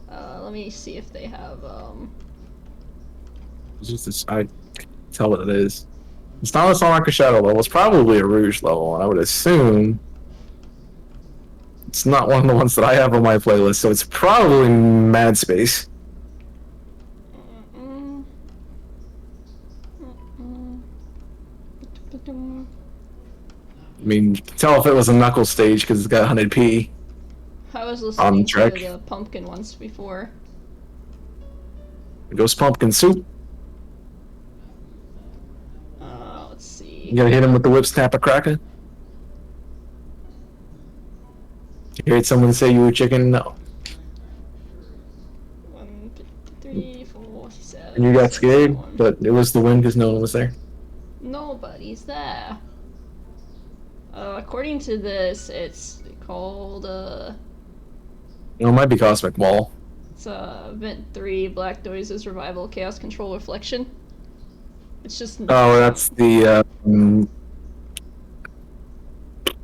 Let me see if they have, It's just this, I tell what it is. It's not a Sonic or Shadow level. It's probably a Rouge level, and I would assume it's not one of the ones that I have on my playlist, so it's probably Mad Space. I mean, you can tell if it was a Knuckles stage because it's got 100p. I was On listening to track. the pumpkin ones before. Ghost Pumpkin Soup. Let's see. You gotta hit him with the whip snap a cracker. You heard someone say you were chicken? No. 1, 2, 3, 4, 7. And you got scared, but it was the wind because no one was there. Nobody's there. According to this, it's called, It might be Cosmic Wall. It's Event 3, Black Noises, Revival, Chaos Control, Reflection. It's just... Oh, that's the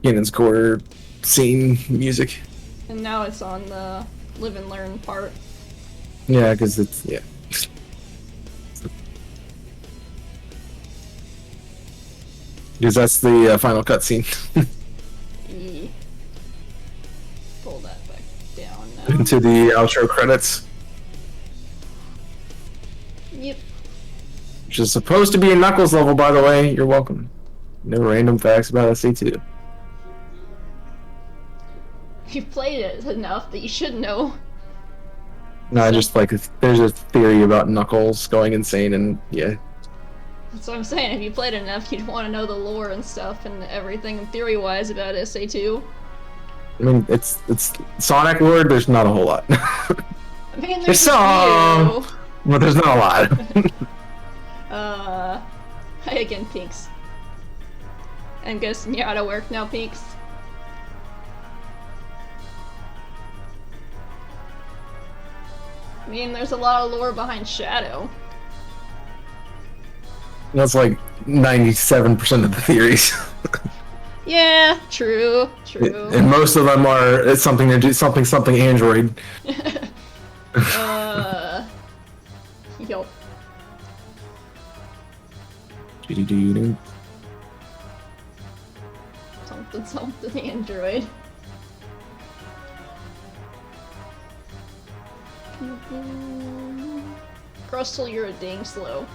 Cannon's Core scene music. And now it's on the Live and Learn part. Yeah, because it's, yeah. Because that's the final cutscene. Pull that back down now. Into the outro credits. Yep. Which is supposed to be a Knuckles level, by the way. You're welcome. No random facts about SC2. You've played it enough that you should know. No, I just like, there's a theory about Knuckles going insane, and yeah. That's what I'm saying. If you played enough, you'd want to know the lore and stuff and everything theory-wise about SA2. I mean, it's Sonic lore. There's not a whole lot. I mean, there's some, but there's not a lot. Hi again, Pinks. I'm guessing you're out of work now, Pinks. I mean, there's a lot of lore behind Shadow. That's like 97% of the theories. Yeah, true. And most of them are it's something to do something Android. Yup. Something Android. Crustle, you're a dang slow.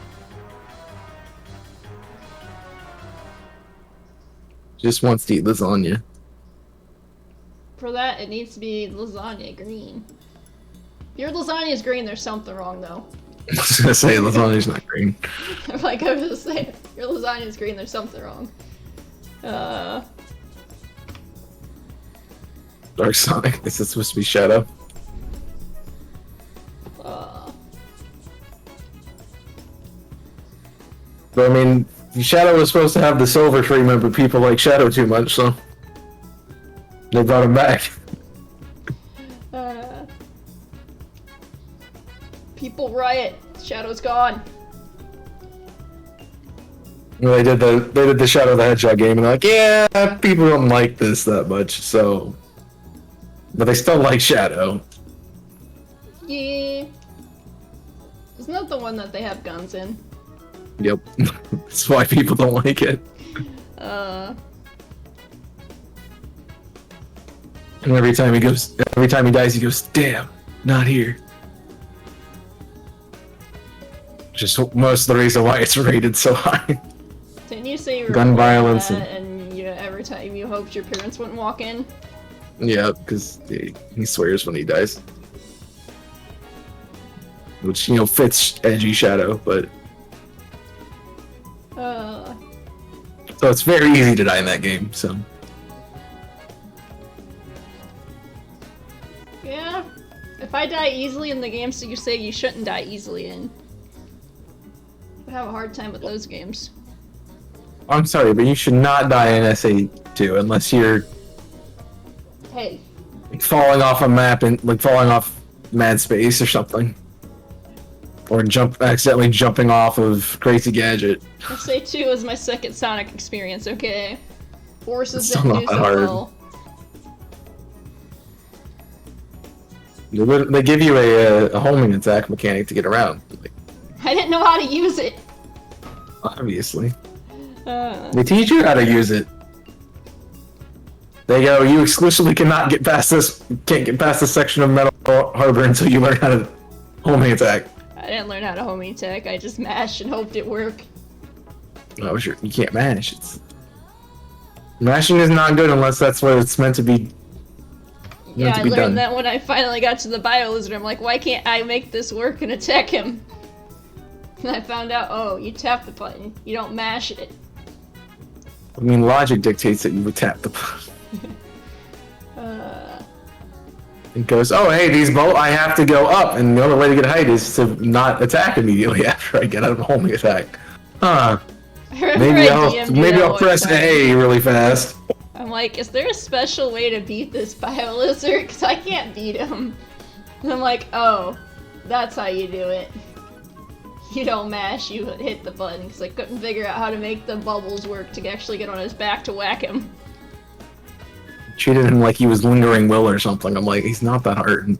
Just wants to eat lasagna. For that, it needs to be lasagna green. If your lasagna is green, there's something wrong, though. I was gonna say lasagna's not green. Like I was gonna say, if your lasagna is green, there's something wrong. Dark Sonic. Is it supposed to be Shadow? But I mean, Shadow was supposed to have the silver treatment, but people like Shadow too much, so they brought him back. People riot. Shadow's gone. They did the Shadow the Hedgehog game, and they're like, yeah, people don't like this that much, so, but they still like Shadow. Yeah. Isn't that the one that they have guns in? Yep. That's why people don't like it. And And every time he dies, he goes, damn, not here. Just most of the reason why it's rated so high. didn't you say you were Gun violence and every time you hoped your parents wouldn't walk in? Yeah, because he swears when he dies. Which, you know, fits edgy Shadow, but... So it's very easy to die in that game, so... Yeah. If I die easily in the games that you say you shouldn't die easily in, I have a hard time with those games. I'm sorry, but you should not die in SA2 unless you're... Hey. falling off a map and, like, falling off mad space or something. Or accidentally jumping off of Crazy Gadget. SA2 is my second Sonic experience, okay? Forces It's didn't not do that so hard. well. They give you a homing attack mechanic to get around. Like, I didn't know how to use it. obviously. They teach you how to use it. They go, you exclusively cannot get past this, can't get past this section of Metal Harbor until you learn how to homing attack. I didn't learn how to homing attack, I just mashed and hoped it worked. Oh, sure, you can't mash. Mashing is not good unless that's what it's meant to be. Yeah, I done. learned that when I finally got to the Bio Lizard. I'm like, why can't I make this work and attack him? And I found out, oh, you tap the button, you don't mash it. I mean, logic dictates that you would tap the button. It goes, oh, hey, I have to go up, and the only way to get height is to not attack immediately after I get out of a homing attack. Huh. Maybe I'll press A really fast. I'm like, is there a special way to beat this Bio Lizard? Because I can't beat him. And I'm like, oh, that's how you do it. You don't mash, you hit the button, because I couldn't figure out how to make the bubbles work to actually get on his back to whack him. Treated him like he was lingering will or something. I'm like, he's not that hard.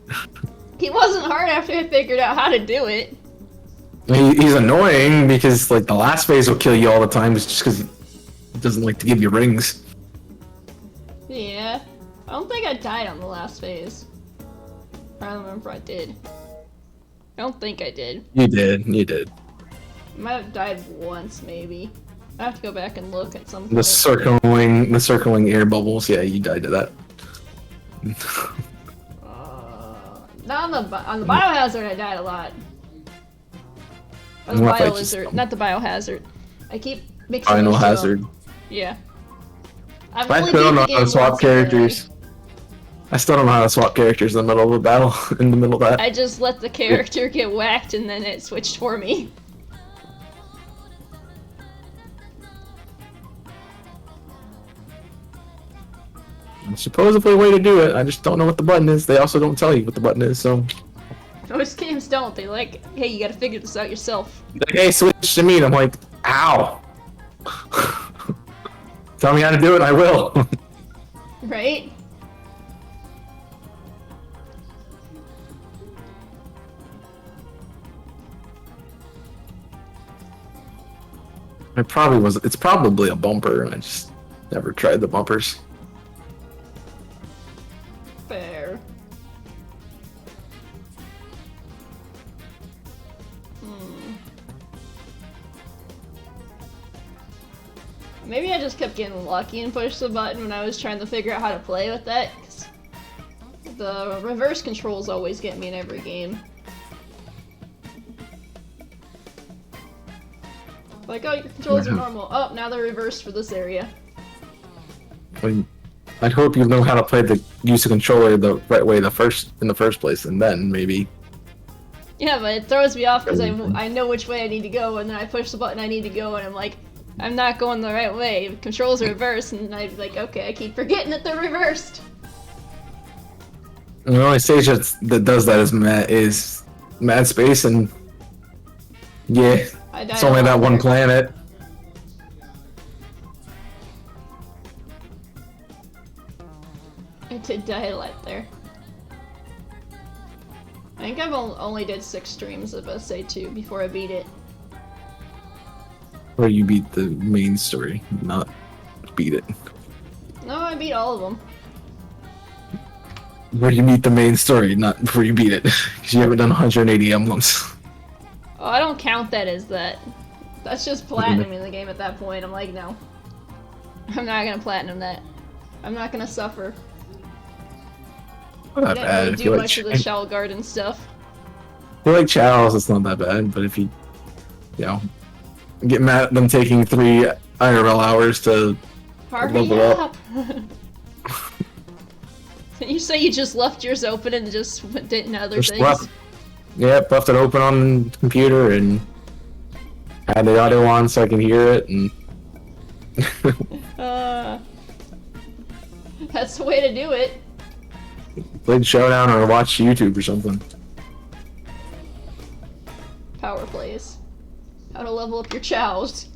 He wasn't hard after I figured out how to do it. He's annoying because, like, the last phase will kill you all the time just because he doesn't like to give you rings. Yeah. I don't think I died on the last phase. I don't remember if I did. I don't think I did. You did. I might have died once, maybe. I have to go back and look at some. The circling air bubbles. Yeah, you died to that. Not on the biohazard, I died a lot. Or the biolizard, not the biohazard. I keep mixing. Final hazard. Yeah. I still don't know how to swap characters. I still don't know how to swap characters in the middle of a battle. In the middle of that. I just let the character get whacked and then it switched for me. Supposedly a way to do it. I just don't know what the button is. They also don't tell you what the button is, so. Most games don't. They like, hey, you gotta figure this out yourself. Like, hey, switch to me. And I'm like, ow. Tell me how to do it, I will. Right? It's probably a bumper, and I just never tried the bumpers. Fair. Maybe I just kept getting lucky and pushed the button when I was trying to figure out how to play with that, 'cause the reverse controls always get me in every game. Like, oh, your controls are normal. Oh, now they're reversed for this area. I'd hope you know how to play use a controller the right way in the first place, and then maybe. Yeah, but it throws me off because I know which way I need to go, and then I push the button I need to go, and I'm like, I'm not going the right way. The controls are reversed, and I'm like, okay, I keep forgetting that they're reversed. And the only stage that does that is Mad Space, and yeah, it's only that one planet. I did die a lot there. I think I've only did 6 streams of SA2 before I beat it. Or you beat the main story, not beat it. No, I beat all of them. Where you beat the main story, not before you beat it. Because you haven't done 180 emblems. Oh, I don't count that as that. That's just platinum in the game at that point. I'm like, no. I'm not gonna platinum that. I'm not gonna suffer. Not I didn't bad. really If do you like much of the shell garden stuff. If you like Chaos, it's not that bad, but if you get mad at them taking 3 IRL hours to level up. You say you just left yours open and just did other things? Left it open on the computer and had the audio on so I can hear it, and that's the way to do it. played Showdown or watched YouTube or something. Power plays. How to level up your chows.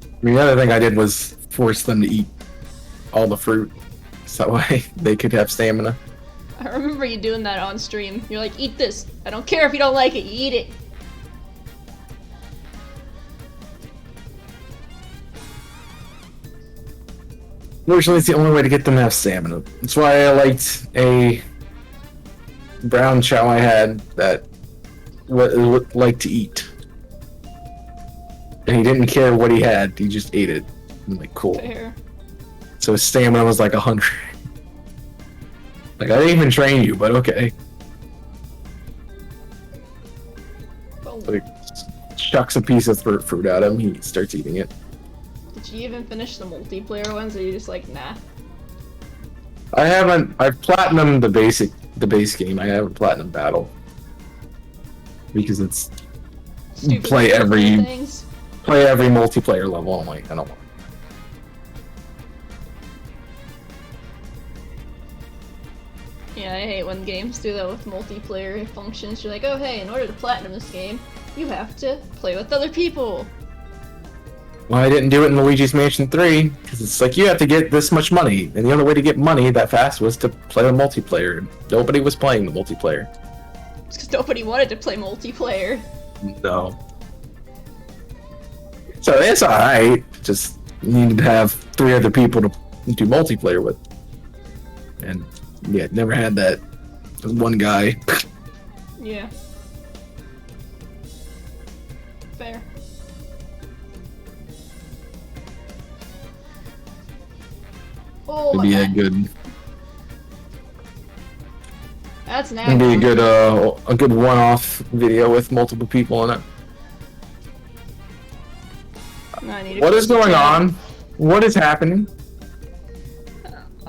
I mean, the other thing I did was force them to eat all the fruit, so that way they could have stamina. I remember you doing that on stream. You're like, eat this. I don't care if you don't like it, you eat it. Fortunately, it's the only way to get them to have stamina. That's why I liked a brown chow I had that liked to eat. And he didn't care what he had, he just ate it. I'm like, cool. Fair. So his stamina was like 100. Like, I didn't even train you, but okay. Oh. Like, chucks a piece of fruit at him, he starts eating it. Did you even finish the multiplayer ones, or are you just like, nah? I've platinumed the base game. I haven't platinumed battle. Because it's Stupid play every things. multiplayer level. I'm like, I don't want. Yeah, I hate when games do that with multiplayer functions. You're like, oh hey, in order to platinum this game, you have to play with other people. Well, I didn't do it in Luigi's Mansion 3, because it's like, you have to get this much money, and the only way to get money that fast was to play a multiplayer. Nobody was playing the multiplayer. It's because nobody wanted to play multiplayer. No. So it's alright, just you needed to have 3 other people to do multiplayer with. And yeah, never had that one guy. Yeah. Fair. Oh my It'd be a god. good, That's an it'd be accident. a good one-off video with multiple people in it. I need to What is close the going tab. on? What is happening?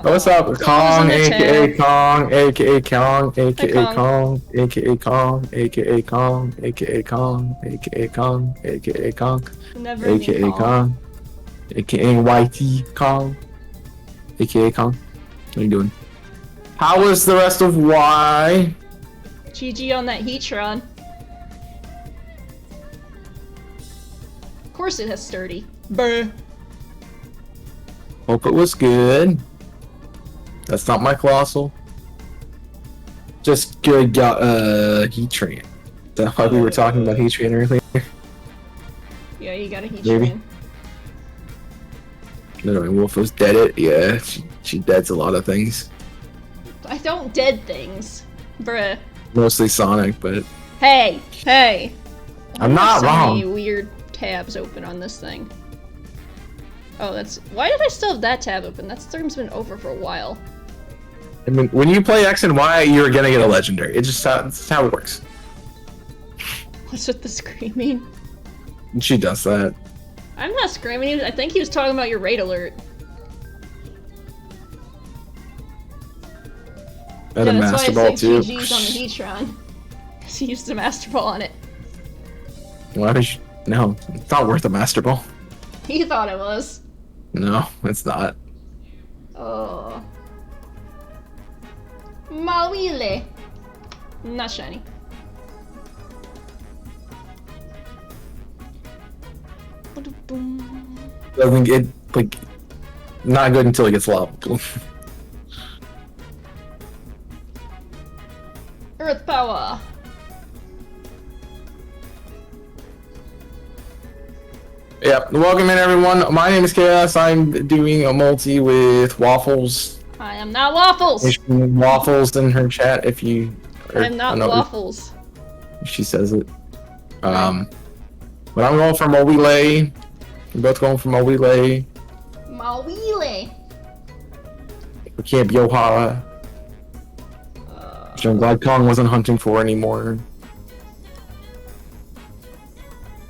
What's up, Close Kong, the aka tab. Kong, aka Kong, aka Kong. Kong, aka Kong, aka Kong, aka Kong, aka Kong, aka Kong, Never ending aka Kong, aka YT Kong, aka Kong. What are you doing? How is the rest of Y? GG on that Heatron. Of course it has sturdy. Brr. Hope it was good. That's not my colossal. Just good Heatran. That's why we were talking about Heatran earlier. Yeah, you got a Maybe. Heatran. No, Wolf was dead it. Yeah, she deads a lot of things. I don't dead things. Bruh. Mostly Sonic, but Hey! Hey! I'm not so wrong. many weird tabs open on this thing. Oh, that's... Why did I still have that tab open? That stream's been over for a while. I mean, when you play X and Y, you're gonna get a legendary. It's how it works. What's with the screaming? And she does that. I'm not screaming. I think he was talking about your raid alert. And a yeah, Master that's why I Ball say too. GG's on the Heatron. Because he used the Master Ball on it. Why did you... No, it's not worth a Master Ball. He thought it was. No, it's not. Oh. Mawile. Not shiny. Doesn't get like not good until it gets lava. Earth power. Yep. Welcome in, everyone. My name is Chaos. I'm doing a multi with Waffles. I am not Waffles. Waffles in her chat if you. I am not I don't know Waffles. if she says it. But I'm going for Mawile. We're both going for Mawile. Mawile. We can't be Yoha. Which I'm glad Kong wasn't hunting for anymore.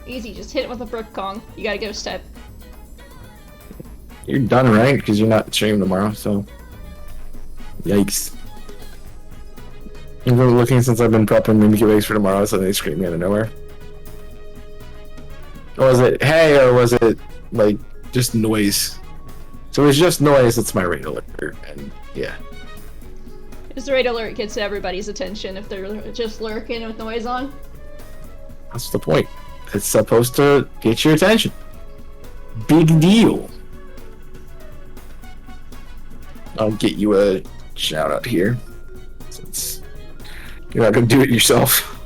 Easy, just hit it with a Brook Kong. You gotta go step. You're done, right? Because you're not streaming tomorrow, so. Yikes. I've been looking since I've been prepping Mimikyu Eggs for tomorrow, so they scream me out of nowhere. Or was it hey, or was it, like, just noise? So it's just noise, it's my raid alert, and yeah. His raid alert gets everybody's attention if they're just lurking with noise on. That's the point. It's supposed to get your attention. Big deal. I'll get you a shout out here. Since you're not gonna do it yourself.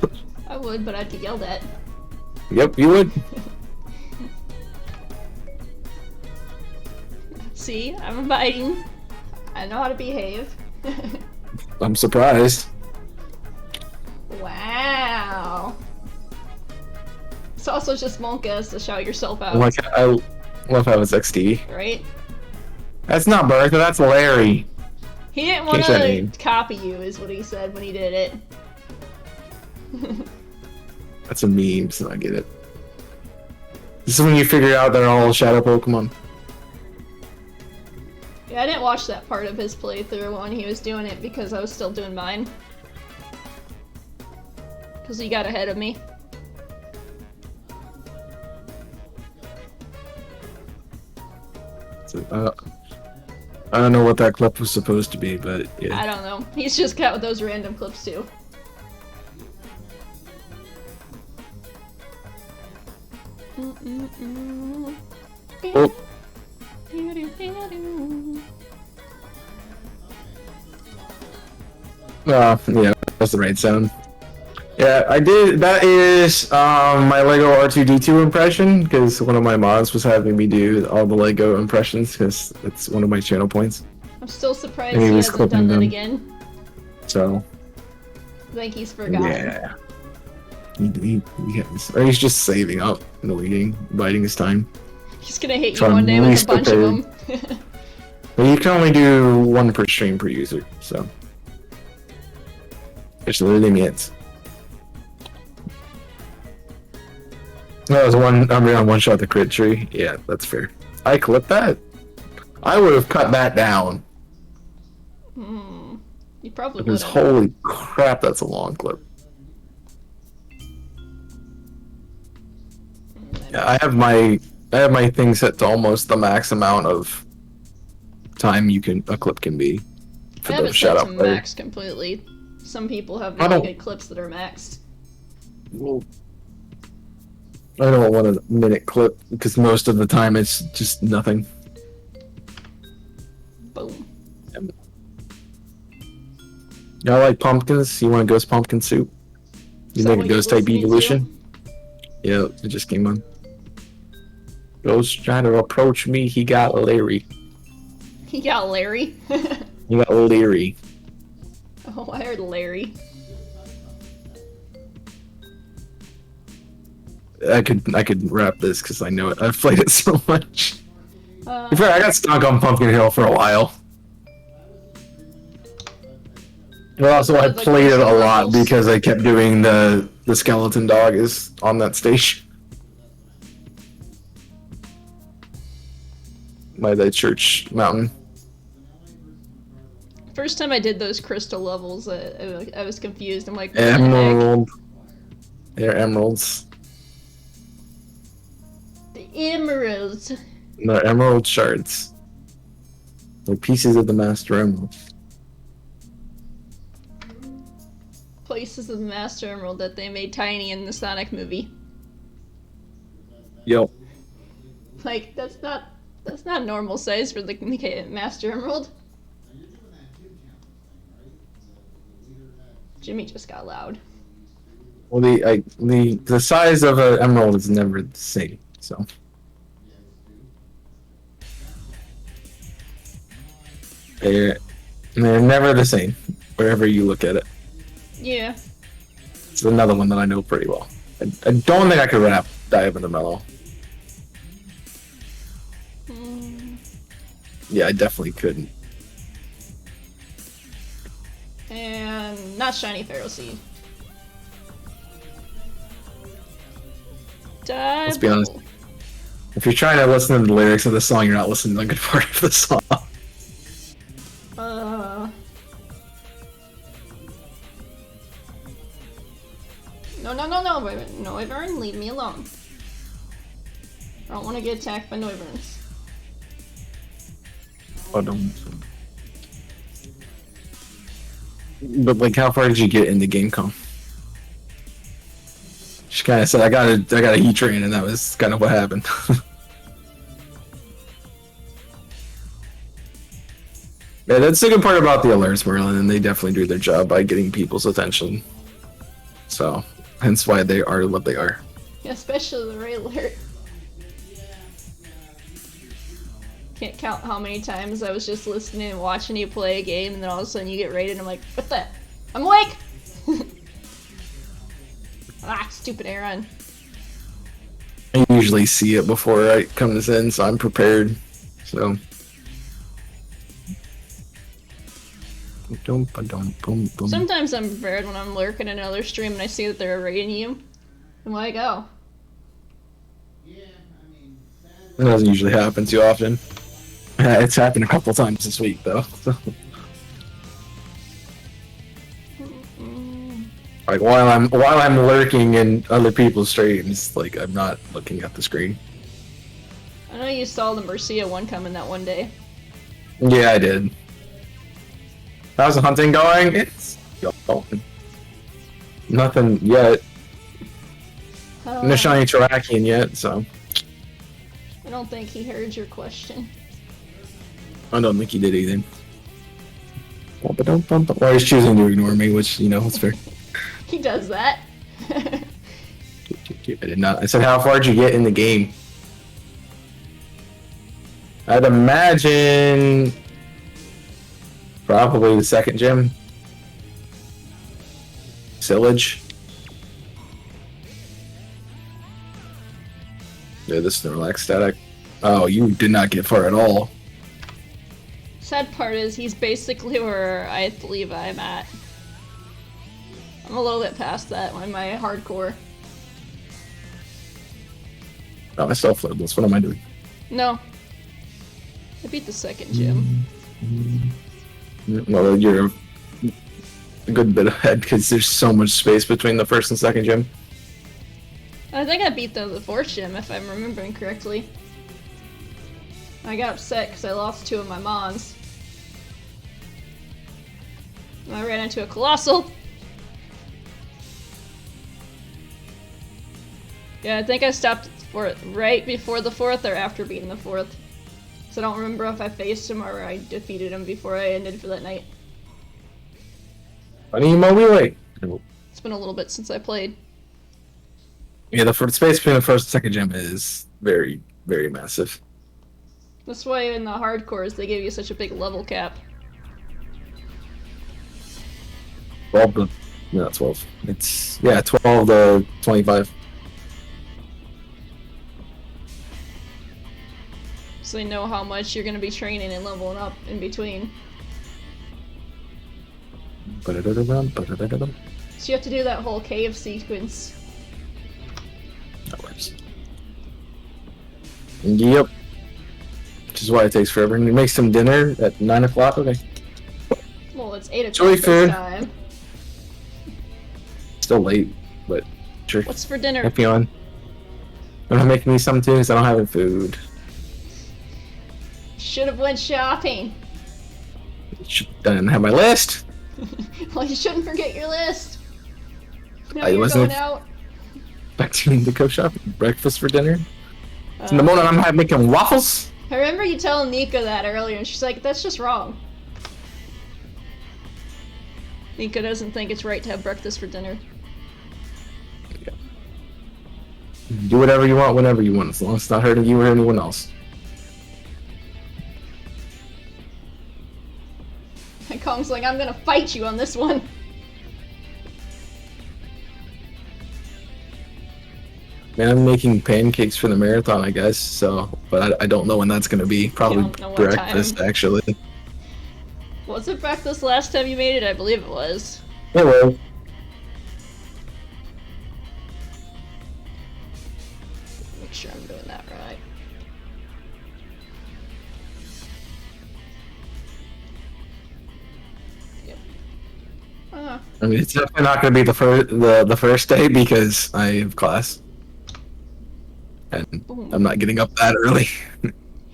I would, but I'd get yelled at. Yep, you would. See, I'm inviting. I know how to behave. I'm surprised. Wow. It's also just Monkas to shout yourself out, I love how it's XD. right? That's not Bertha, that's Larry. He didn't want Change that name. to copy you, is what he said when he did it. That's a meme, so I get it. This is when you figure out they're all shadow Pokemon. Yeah, I didn't watch that part of his playthrough when he was doing it because I was still doing mine. Because he got ahead of me. So, I don't know what that clip was supposed to be, but yeah. I don't know. He's just got those random clips too. Oh. Yeah, that's the right sound. Yeah, I did. That is my Lego R2D2 impression, because one of my mods was having me do all the Lego impressions, because it's one of my channel points. I'm still surprised And he was hasn't done clipping that them. again. So, I think he's forgotten. yeah. Or he's just saving up and waiting, biding his time. He's gonna hit you So I'm one day with a least bunch of them. But you can only do one per stream per user, so. There's limits. That was one shot the crit tree. Yeah, that's fair. I clipped that. I would have cut that down. You probably would Because have. holy crap, that's a long clip. Yeah, I have my thing set to almost the max amount of time a clip can be. I have it set to max completely. Some people have really good clips that are maxed. Well, I don't want a minute clip because most of the time it's just nothing. Boom. Yeah, I like pumpkins. You want a ghost pumpkin soup? You make a ghost type evolution? Yeah, it just came on. Ghost trying to approach me, he got Larry. He got Larry? He got Larry. Oh, I heard Larry. I could rap this because I know it. I've played it so much. I got stuck on Pumpkin Hill for a while. But also I played it a lot because I kept doing the skeleton dog is on that station. By the church mountain. First time I did those crystal levels, I was confused. I'm like, what Emerald. They're emeralds. the emeralds. They're emerald shards. They're pieces of the Master Emerald. Places of the Master Emerald that they made tiny in the Sonic movie. Yo. Like, that's not normal size for the Master Emerald. Jimmy just got loud. Well, the size of an emerald is never the same, so. They're never the same, wherever you look at it. Yeah. It's another one that I know pretty well. I don't think I could rap Dive in the Mellow. Yeah, I definitely couldn't. And not Shiny Pharaoh Seed. Let's be honest. If you're trying to listen to the lyrics of the song, you're not listening to the good part of the song. No, Noivern, leave me alone. I don't want to get attacked by Noiverns. Oh, don't. But like, how far did you get in the game, Com? She kind of said, "I got a heat train," and that was kind of what happened. Yeah, that's the good part about the alerts, Merlin, and they definitely do their job by getting people's attention. So, hence why they are what they are. Yeah, especially the raid alert. Can't count how many times I was just listening and watching you play a game, and then all of a sudden you get raided, and I'm like, what the? I'm awake! Ah, stupid Aaron. I usually see it before it comes in, so I'm prepared. So. Sometimes I'm prepared when I'm lurking in another stream and I see that they're raiding you. I'm like, oh. It doesn't usually happen too often. It's happened a couple times this week, though. So. Like while I'm lurking in other people's streams, like I'm not looking at the screen. I know you saw the Mercia one coming that one day. Yeah, I did. How's the hunting going? It's going. Nothing yet. No shiny Terrakion yet, so. I don't think he heard your question. I don't think he did either. Or he's choosing to ignore me, which, you know, is fair. He does that. I did not. I said, how far did you get in the game? I'd imagine probably the second gym. Sillage. Yeah, this Snorlax static. Oh, you did not get far at all. Sad part is he's basically where I believe I'm at. I'm a little bit past that in my hardcore. Oh, I still flibless. What am I doing? No. I beat the second gym. Well, you're a good bit ahead because there's so much space between the first and second gym. I think I beat the fourth gym, if I'm remembering correctly. I got upset because I lost 2 of my mons. And I ran into a Colossal. Yeah, I think I stopped for right before the 4th or after beating the 4th. So I don't remember if I faced him or I defeated him before I ended for that night. Funny Mawile. It's been a little bit since I played. Yeah, the space between the first and second gym is very, very massive. That's why in the hardcores they give you such a big level cap. 12 to, no, 12. It's, yeah, 12 to 25. So they know how much you're going to be training and leveling up in between. So you have to do that whole cave sequence. That works. Yep. Which is why it takes forever. And we make some dinner at 9 o'clock, okay. Well, it's 8 o'clock Joy this food. time. Still late, but sure. What's for dinner? Happy on. I'm gonna make me some too, because I don't have any food. Should have went shopping. I didn't have my list. Well, you shouldn't forget your list. Now I you're wasn't- going out. Back to the cook shop. Breakfast for dinner. In the morning, I'm making waffles. I remember you telling Nika that earlier, and she's like, that's just wrong. Nika doesn't think it's right to have breakfast for dinner. Do whatever you want, whenever you want, as long as it's not hurting you or anyone else. And Kong's like, I'm gonna fight you on this one. Man, I'm making pancakes for the marathon, I guess. So, but I don't know when that's gonna be. Probably don't know what breakfast, time. actually. Was it breakfast last time you made it? I believe it was. Hello. Make sure I'm doing that right. Yep. I mean, it's definitely not gonna be the first day because I have class, and Boom. I'm not getting up that early.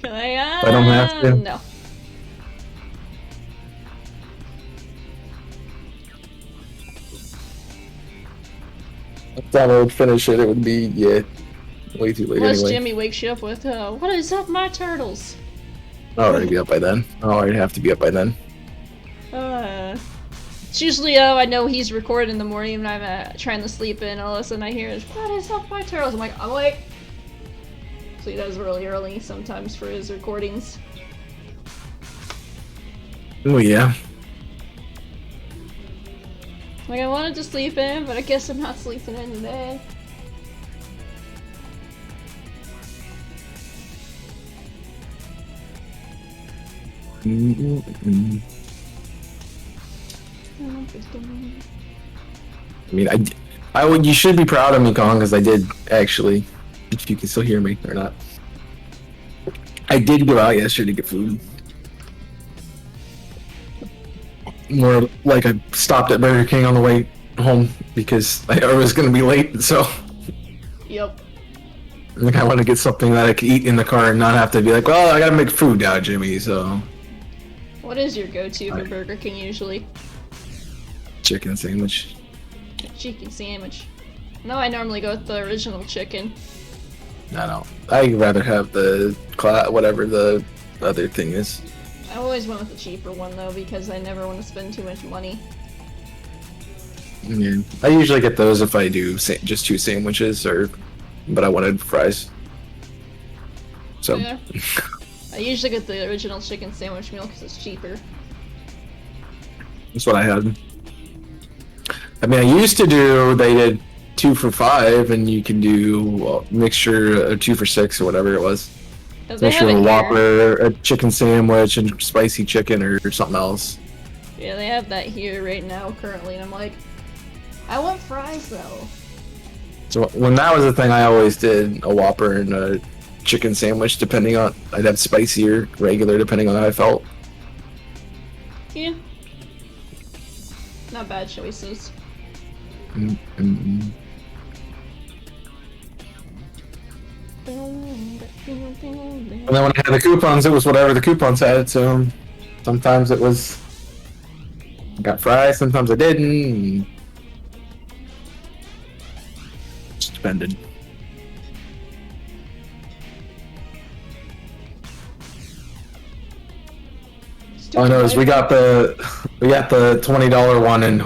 I don't have to. No. By the time I would finish it, it would be way too late Unless anyway. Jimmy wakes you up with, what is up, my turtles? I'll already be up by then. I'll already have to be up by then. It's usually, I know he's recording in the morning and I'm trying to sleep in, and all of a sudden I hear, what is up, my turtles? I'm like, I'm awake. So he does really early sometimes for his recordings. Oh yeah. Like, I wanted to sleep in, but I guess I'm not sleeping in today. I mean, you should be proud of me, Kong, because I did actually, if you can still hear me or not. I did go out yesterday to get food. More like I stopped at Burger King on the way home because I was going to be late, so. Yep. Like, I want to get something that I could eat in the car and not have to be like, well, I gotta make food now, Jimmy, so. What is your go-to for Burger King usually? Chicken sandwich. Chicken sandwich. No, I normally go with the original chicken. No. I'd rather have the whatever the other thing is. I always went with the cheaper one though because I never want to spend too much money. Yeah, I usually get those if I do just 2 sandwiches, but I wanted fries. So. Yeah. I usually get the original chicken sandwich meal because it's cheaper. That's what I had. I mean, I used to do. They did 2 for $5, and you can do mixture 2 for $6 or whatever it was. Mixture of a Whopper, a chicken sandwich, and spicy chicken or something else. Yeah, they have that here right now currently, and I'm like, I want fries though. So when that was the thing, I always did a Whopper and a chicken sandwich, depending on. I'd have spicy or regular, depending on how I felt. Yeah. Not bad choices. Mm-hmm. And then when I had the coupons, it was whatever the coupons had, so sometimes it was. I got fries, sometimes I didn't. Just depended. All I know is we got the $20 one, and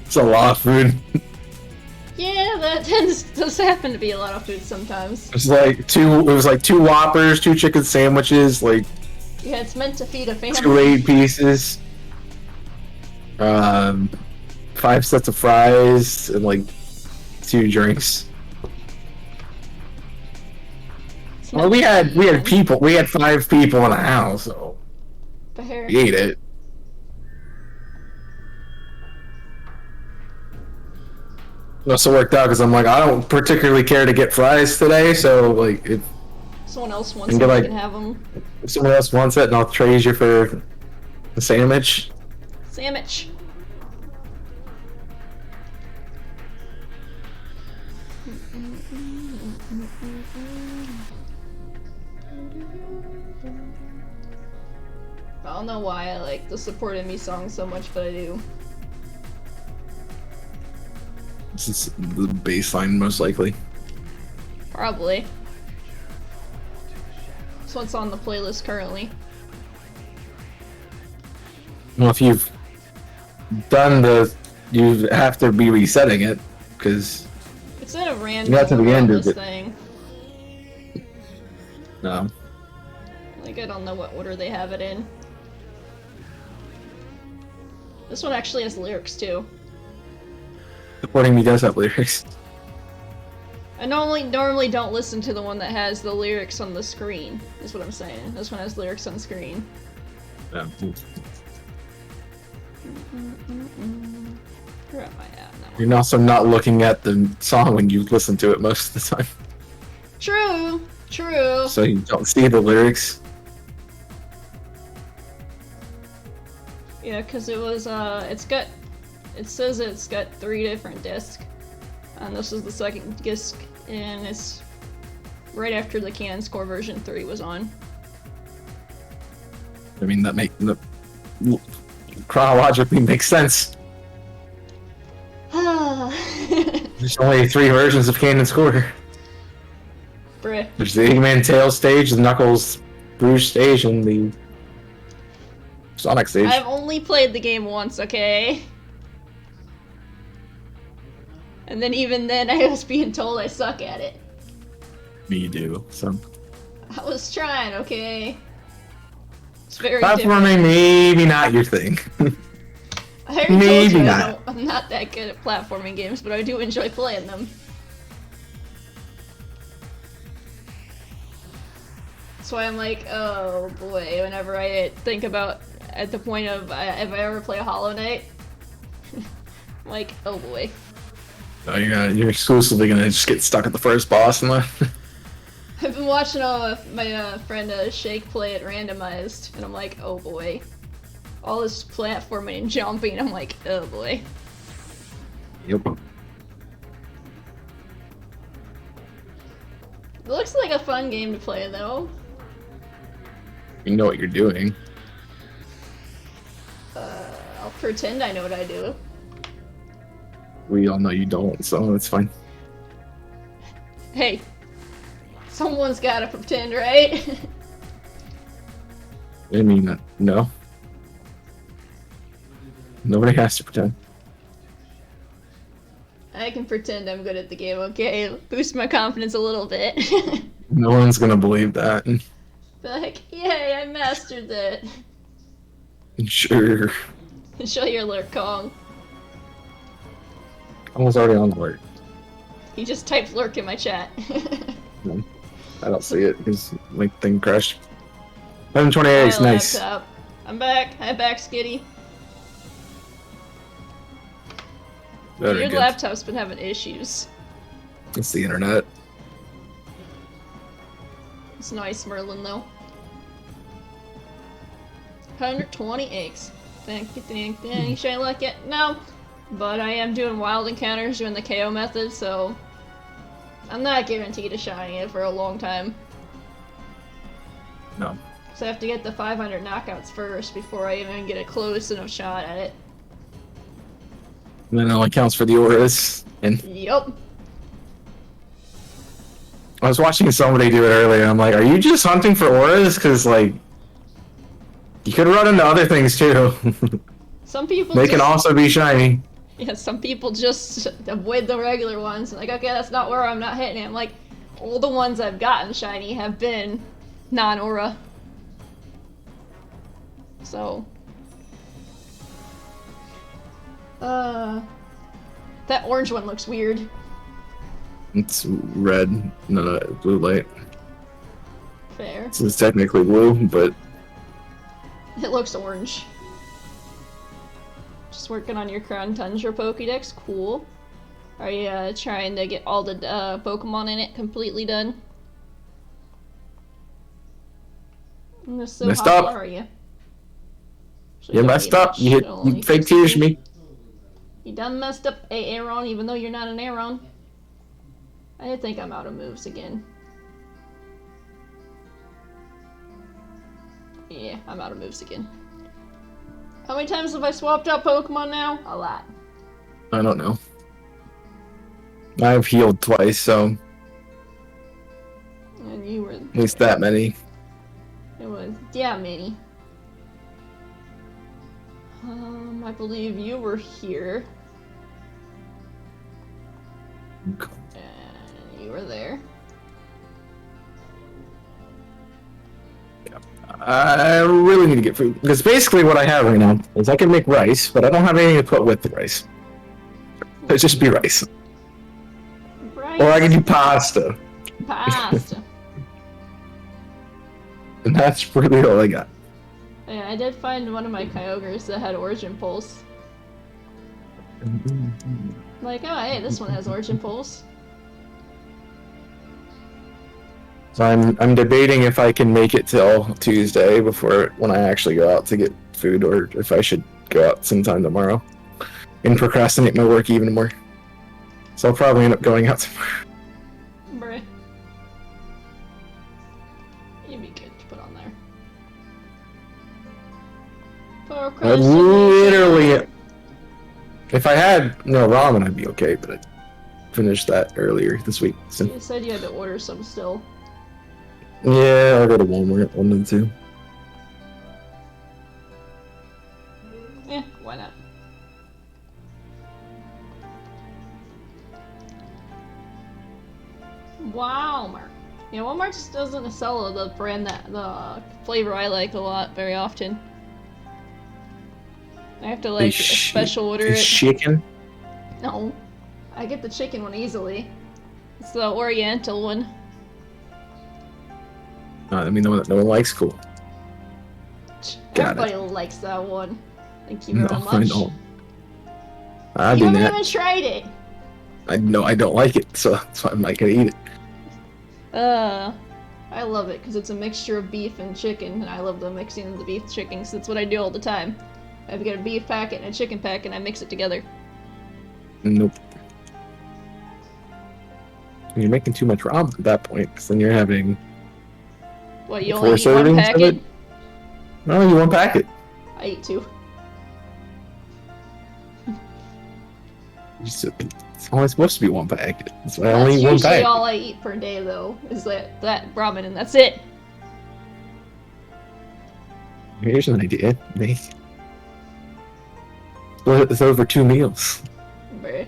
it's a lot of food. Yeah, that does happen to be a lot of food sometimes. It was like 2 Whoppers, 2 chicken sandwiches, like. Yeah, it's meant to feed a family. 2 8-pieces. 5 sets of fries and like 2 drinks. Well, we had people. We had 5 people in a house, so we ate it. It also worked out because I'm like, I don't particularly care to get fries today, so like if someone else wants it, you can have them. If someone else wants it, and I'll trade you for the sandwich. Sandwich. I don't know why I like the Support in Me song so much, but I do. This is the bass line, most likely. Probably. This one's on the playlist currently. Well, if you've done you have to be resetting it, because it's in a random you got to the end of it. Thing. No. Like, I don't know what order they have it in. This one actually has lyrics too. Supporting Me does have lyrics. I normally don't listen to the one that has the lyrics on the screen, is what I'm saying. This one has lyrics on screen. Yeah. Where am I at now? You're also not looking at the song when you listen to it most of the time. True, true. So you don't see the lyrics. Yeah, because it was, it says it's got 3 different discs. And this is the second disc, and it's right after the Canon Score version 3 was on. I mean, chronologically makes sense. There's only 3 versions of Canon Score. Bruh. There's the Eggman Tails stage, the Knuckles Bruce stage, and the Sonic stage. I've only played the game once, okay? And then even then, I was being told I suck at it. Me do, so. I was trying, okay? It's very Platforming, maybe not your thing. I already maybe told you not. I'm not that good at platforming games, but I do enjoy playing them. That's why I'm like, oh boy, whenever I think about at the point of if I ever play a Hollow Knight, I'm like, oh boy. No, you're exclusively gonna just get stuck at the first boss and I've been watching my friend Shake play it randomized, and I'm like, oh boy. All this platforming and jumping, I'm like, oh boy. Yep. It looks like a fun game to play, though. You know what you're doing. I'll pretend I know what I do. We all know you don't, so it's fine. Hey, someone's gotta pretend, right? I mean, no. Nobody has to pretend. I can pretend I'm good at the game, okay? Boost my confidence a little bit. No one's gonna believe that. Be like, yay, I mastered that. Sure. Show your lurk, Kong. I was already on the alert. He just typed lurk in my chat. No, I don't see it because my thing crashed. 728 is My nice. laptop. I'm back. I'm back, Skitty. Very Your good. laptop's been having issues. It's the internet. It's nice, Merlin, though. 120 eggs. Thank you. Should I like it? No. But I am doing wild encounters, doing the KO method, so I'm not guaranteed to shine it for a long time. No. So I have to get the 500 knockouts first before I even get a close enough shot at it. And then it only counts for the auras. And Yup. I was watching somebody do it earlier. I'm like, are you just hunting for auras? Because, like, you could run into other things too. Some people They just, can also be shiny. Yeah, some people just avoid the regular ones. Like, okay, that's not where I'm not hitting it. I'm like, all the ones I've gotten shiny have been non-aura. So, that orange one looks weird. It's red, no, blue light. Fair. So it's technically blue, but It looks orange. Just working on your Crown Tundra Pokédex. Cool. Are you trying to get all the Pokemon in it completely done? So Messed how up. far are you? you messed up. You fake tears me. You done messed up, Aaron, even though you're not an Aaron. I think I'm out of moves again. Yeah, I'm out of moves again. How many times have I swapped out Pokemon now? A lot. I don't know. I've healed twice, so And you were... at least that many. It was, yeah, many. I believe you were here. And you were there. I really need to get food. Because basically what I have right now is I can make rice, but I don't have anything to put with the rice. It'd just be rice. Right. Or I can do pasta. Pasta. And that's really all I got. Yeah, I did find one of my Kyogres that had Origin Pulse. Like, oh, hey, this one has Origin Pulse. So I'm debating if I can make it till Tuesday before when I actually go out to get food, or if I should go out sometime tomorrow and procrastinate my work even more. So I'll probably end up going out tomorrow. Bruh. You'd be good to put on there. I literally, if I had ramen, I'd be okay, but I finished that earlier this week. So You said you had to order some still. yeah, I'll go to Walmart one and two. Yeah, why not? Walmart. Yeah, Walmart just doesn't sell the brand the flavor I like a lot very often. I have to like special order it. Chicken? No, I get the chicken one easily. It's the Oriental one. I mean the one that no one likes. Cool. Got Everybody it. likes that one. Thank you No, very I much. don't. I You do haven't not. even tried it. I know I don't like it, so that's why I'm not gonna eat it. I love it because it's a mixture of beef and chicken, and I love the mixing of the beef and chicken because that's what I do all the time. I get a beef packet and a chicken packet and I mix it together. Nope. You're making too much ramen at that point, because then you're having What, you 4 only eat one servings of packet? it? No, you one packet. I eat 2. It's only supposed to be one pack. That's why I That's only eat one usually pack. all I eat per day, though, is that ramen, and that's it. Here's an idea. It's over 2 meals. Bruh.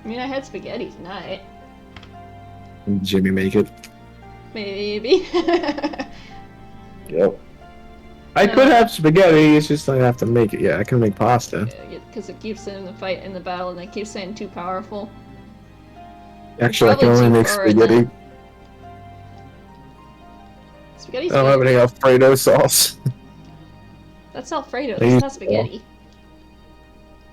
I mean, I had spaghetti tonight. Did Jimmy make it? Maybe. Yep. I could have spaghetti, it's just I have to make it. Yeah, I can make pasta. Because it keeps saying the fight in the battle, and it keeps saying too powerful. Actually, I can Probably only too make far in spaghetti. Spaghetti's I don't have good. any Alfredo sauce. That's Alfredo, that's not spaghetti.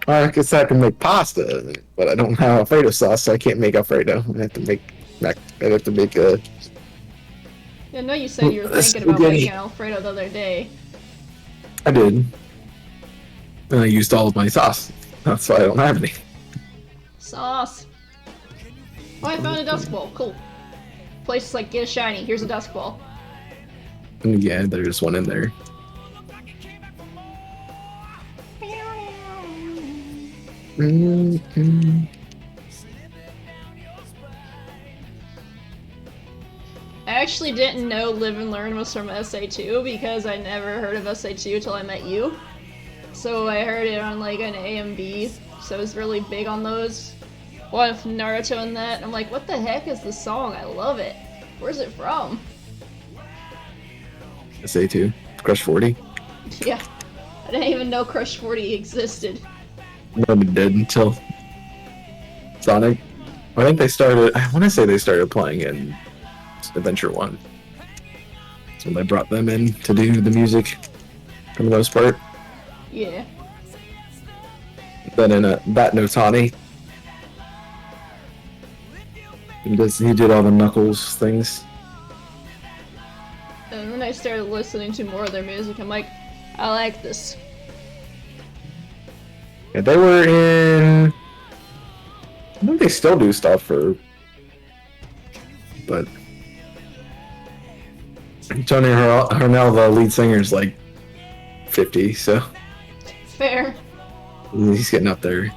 I guess I can make pasta, but I don't have Alfredo sauce, so I can't make Alfredo. I have to make a. Yeah, I know you said you were thinking about making Alfredo the other day. I did. And I used all of my sauce. That's why I don't have any. Sauce. Oh, I found a dust ball. Cool. Place is like, get a shiny. Here's a dust ball. And yeah, there's one in there. I actually didn't know Live and Learn was from SA2 because I never heard of SA2 until I met you. So I heard it on like an AMV, so I was really big on those. One of Naruto and that. I'm like, what the heck is this song? I love it. Where's it from? SA2. Crush 40. Yeah. I didn't even know Crush 40 existed. Nobody did until Sonic. I think they started. I want to say they started playing in Adventure 1. So they brought them in to do the music for the most part. Yeah. Then in Bat no Tani, he did all the Knuckles things. And then I started listening to more of their music. I'm like, I like this. Yeah, they were in. I think they still do stuff for. But Tony Harnell, the lead singer, is like 50, so Fair. he's getting up there.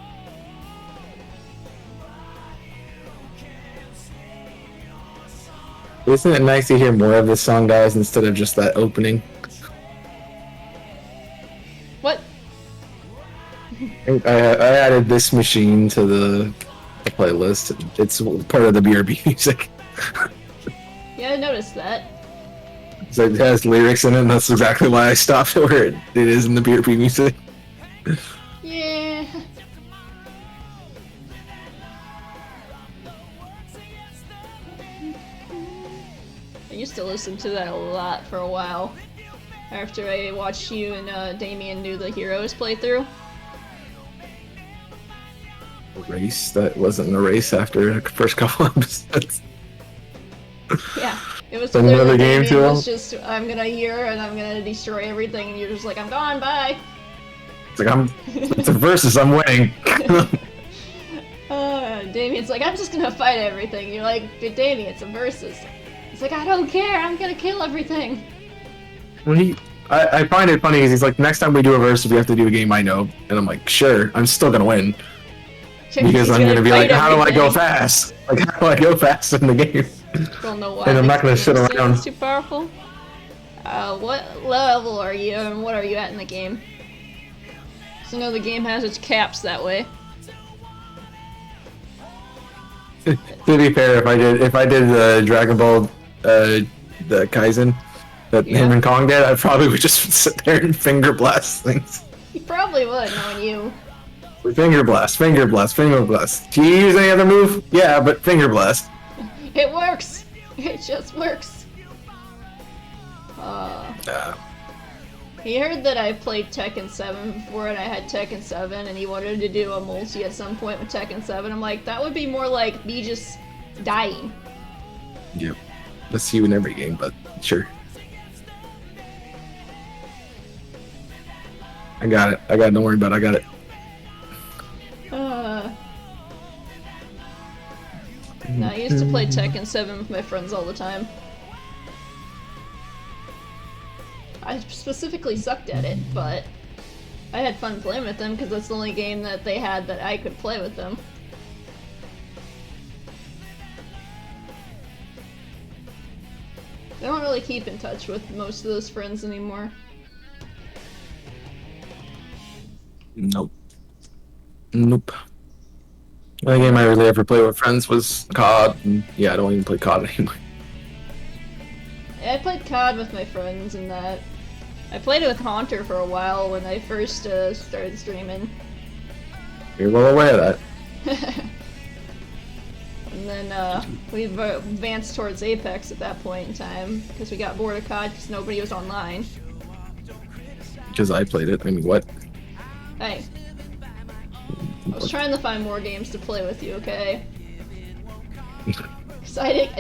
Isn't it nice to hear more of this song, guys, instead of just that opening? What? I added this machine to the playlist. It's part of the BRB music. Yeah, I noticed that. So it has lyrics in it, and that's exactly why I stopped where it is in the BRB music. Yeah. I used to listen to that a lot for a while. After I watched you and Damien do the Heroes playthrough. A race that wasn't a race after the first couple episodes. Yeah. It was Another clearly game Damien to was just, I'm gonna hear and I'm gonna destroy everything, and you're just like, I'm gone, bye! It's like, it's a versus, I'm winning. Damien's like, I'm just gonna fight everything. You're like, but Damien, it's a versus. He's like, I don't care, I'm gonna kill everything. Well, I find it funny because he's like, next time we do a versus, we have to do a game I know. And I'm like, sure, I'm still gonna win. Because I'm gonna be like, how do I go fast? Like, how do I go fast in the game? Don't know why. And I'm not gonna sit around. It's too powerful. What level are you, and what are you at in the game? So I know the game has its caps that way. To be fair, if I did the Dragon Ball, the Kaizen that him and Kong did, I probably would just sit there and finger blast things. You probably would, knowing you. Finger blast, finger blast, finger blast. Do you use any other move? Yeah, but finger blast. It works. It just works. He heard that I played Tekken 7 before, and I had Tekken 7, and he wanted to do a multi at some point with Tekken 7. I'm like, that would be more like me just dying. Yep. That's you in every game, but sure. I got it. Don't worry about it. I got it. No, I used to play Tekken 7 with my friends all the time. I specifically sucked at it, but I had fun playing with them because that's the only game that they had that I could play with them. I don't really keep in touch with most of those friends anymore. Nope. Nope. The only game I really ever played with friends was COD, and yeah, I don't even play COD anymore. Yeah, I played COD with my friends and that. I played it with Haunter for a while when I first started streaming. You're well aware of that. And then we advanced towards Apex at that point in time because we got bored of COD because nobody was online. Because I played it. I mean, what? Hey. I was trying to find more games to play with you, okay? You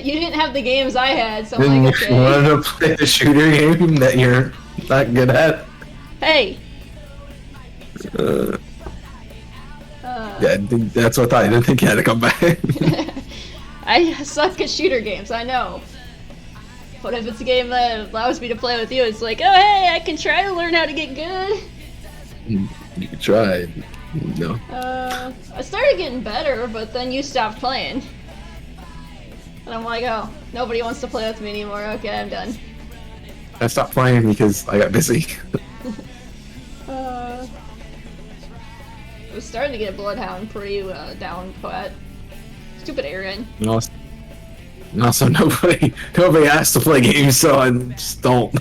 didn't have the games I had, so I'm like, okay. You wanted to play the shooter game that you're not good at? Hey! Yeah, I think that's what I thought. I didn't think you had to come back. I suck at shooter games, I know. But if it's a game that allows me to play with you, it's like, oh hey, I can try to learn how to get good. You could try. No. I started getting better, but then you stopped playing. And I'm like, oh, nobody wants to play with me anymore. Okay, I'm done. I stopped playing because I got busy. I was starting to get Bloodhound pretty down pat. Stupid Aaron. Also, nobody asked to play games, so I just don't.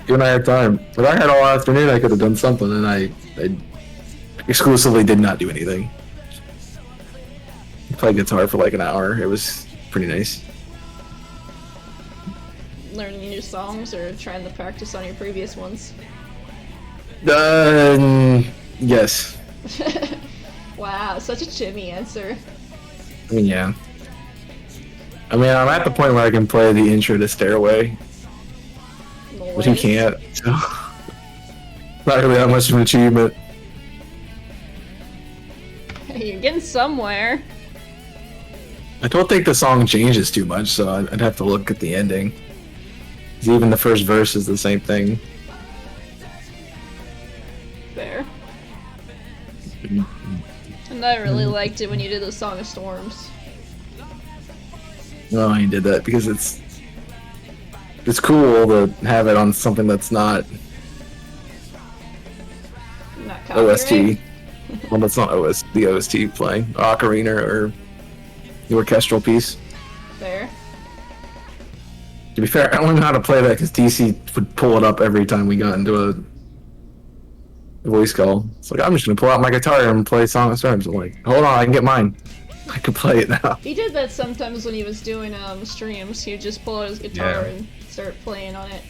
You and I had time. If I had all afternoon, I could have done something, and I exclusively did not do anything. Played guitar for like an hour. It was pretty nice. Learning new songs or trying to practice on your previous ones? Yes. Wow, such a chimmy answer. I mean, yeah. I'm at the point where I can play the intro to Stairway. But he can't, so not really that much of an achievement. You're getting somewhere. I don't think the song changes too much, so I'd have to look at the ending. 'Cause even the first verse is the same thing. Fair. And I really liked it when you did the Song of Storms. No, I did that because it's cool to have it on something that's not OST. Well, that's not the OST playing. Ocarina or the orchestral piece. Fair. To be fair, I don't know how to play that because DC would pull it up every time we got into a voice call. It's like, I'm just going to pull out my guitar and play Song of Storms. I'm like, hold on, I can get mine. I can play it now. He did that sometimes when he was doing streams. He would just pull out his guitar and start playing on it.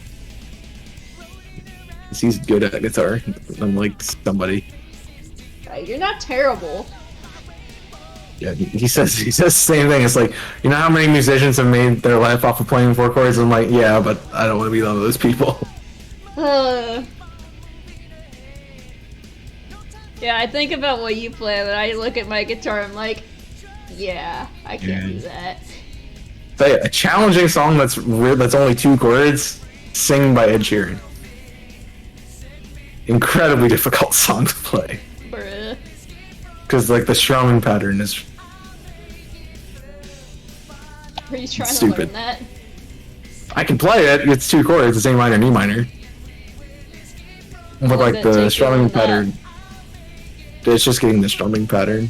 He's good at guitar, unlike somebody. You're not terrible. Yeah, he says the same thing. It's like, you know how many musicians have made their life off of playing 4 chords? I'm like, yeah, but I don't want to be one of those people. Yeah, I think about what you play, and I look at my guitar, I'm like, yeah, I can't do that. But a challenging song that's only 2 chords, sing by Ed Sheeran. Incredibly difficult song to play. Bruh. Because like the strumming pattern is Are you trying stupid. to learn that? I can play it. It's 2 chords, it's A minor and E minor. But like the strumming pattern, it's just getting the strumming pattern.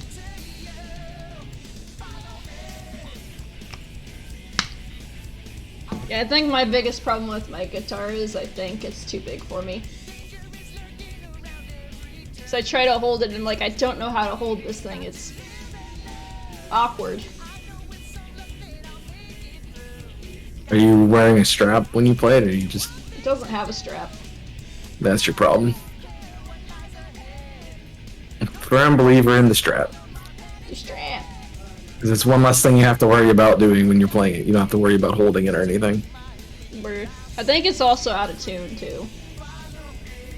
Yeah, I think my biggest problem with my guitar is I think it's too big for me. So I try to hold it and like, I don't know how to hold this thing. It's awkward. Are you wearing a strap when you play it, or you just... It doesn't have a strap. That's your problem. Firm believer in the strap. The strap. Because it's one less thing you have to worry about doing when you're playing it. You don't have to worry about holding it or anything. I think it's also out of tune too.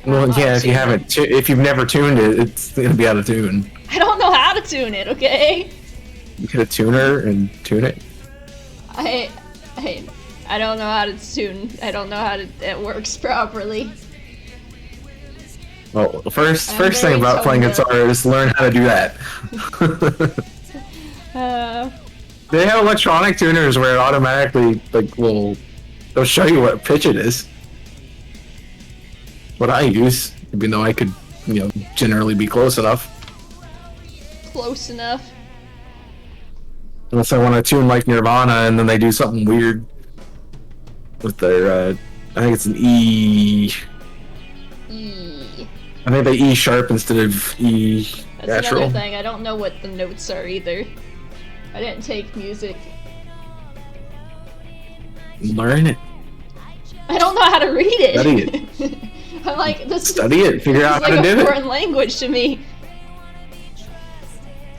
Well, yeah, if you've never tuned it, it's gonna be out of tune. I don't know how to tune it, okay? You get a tuner and tune it. I don't know how to tune. I don't know how it works properly. Well, the first I'm thing very about playing toned up. guitar is learn how to do that. They have electronic tuners where it automatically they'll show you what pitch it is. What I use, even though I could, generally be close enough. Close enough. Unless I want to tune like Nirvana and then they do something weird with their, I think it's an E. I think they E sharp instead of E That's natural. another thing. I don't know what the notes are either. I didn't take music. Learn it. I don't know how to read it. Study it. I'm like, this Study it. Figure out how to do a it. foreign language to me.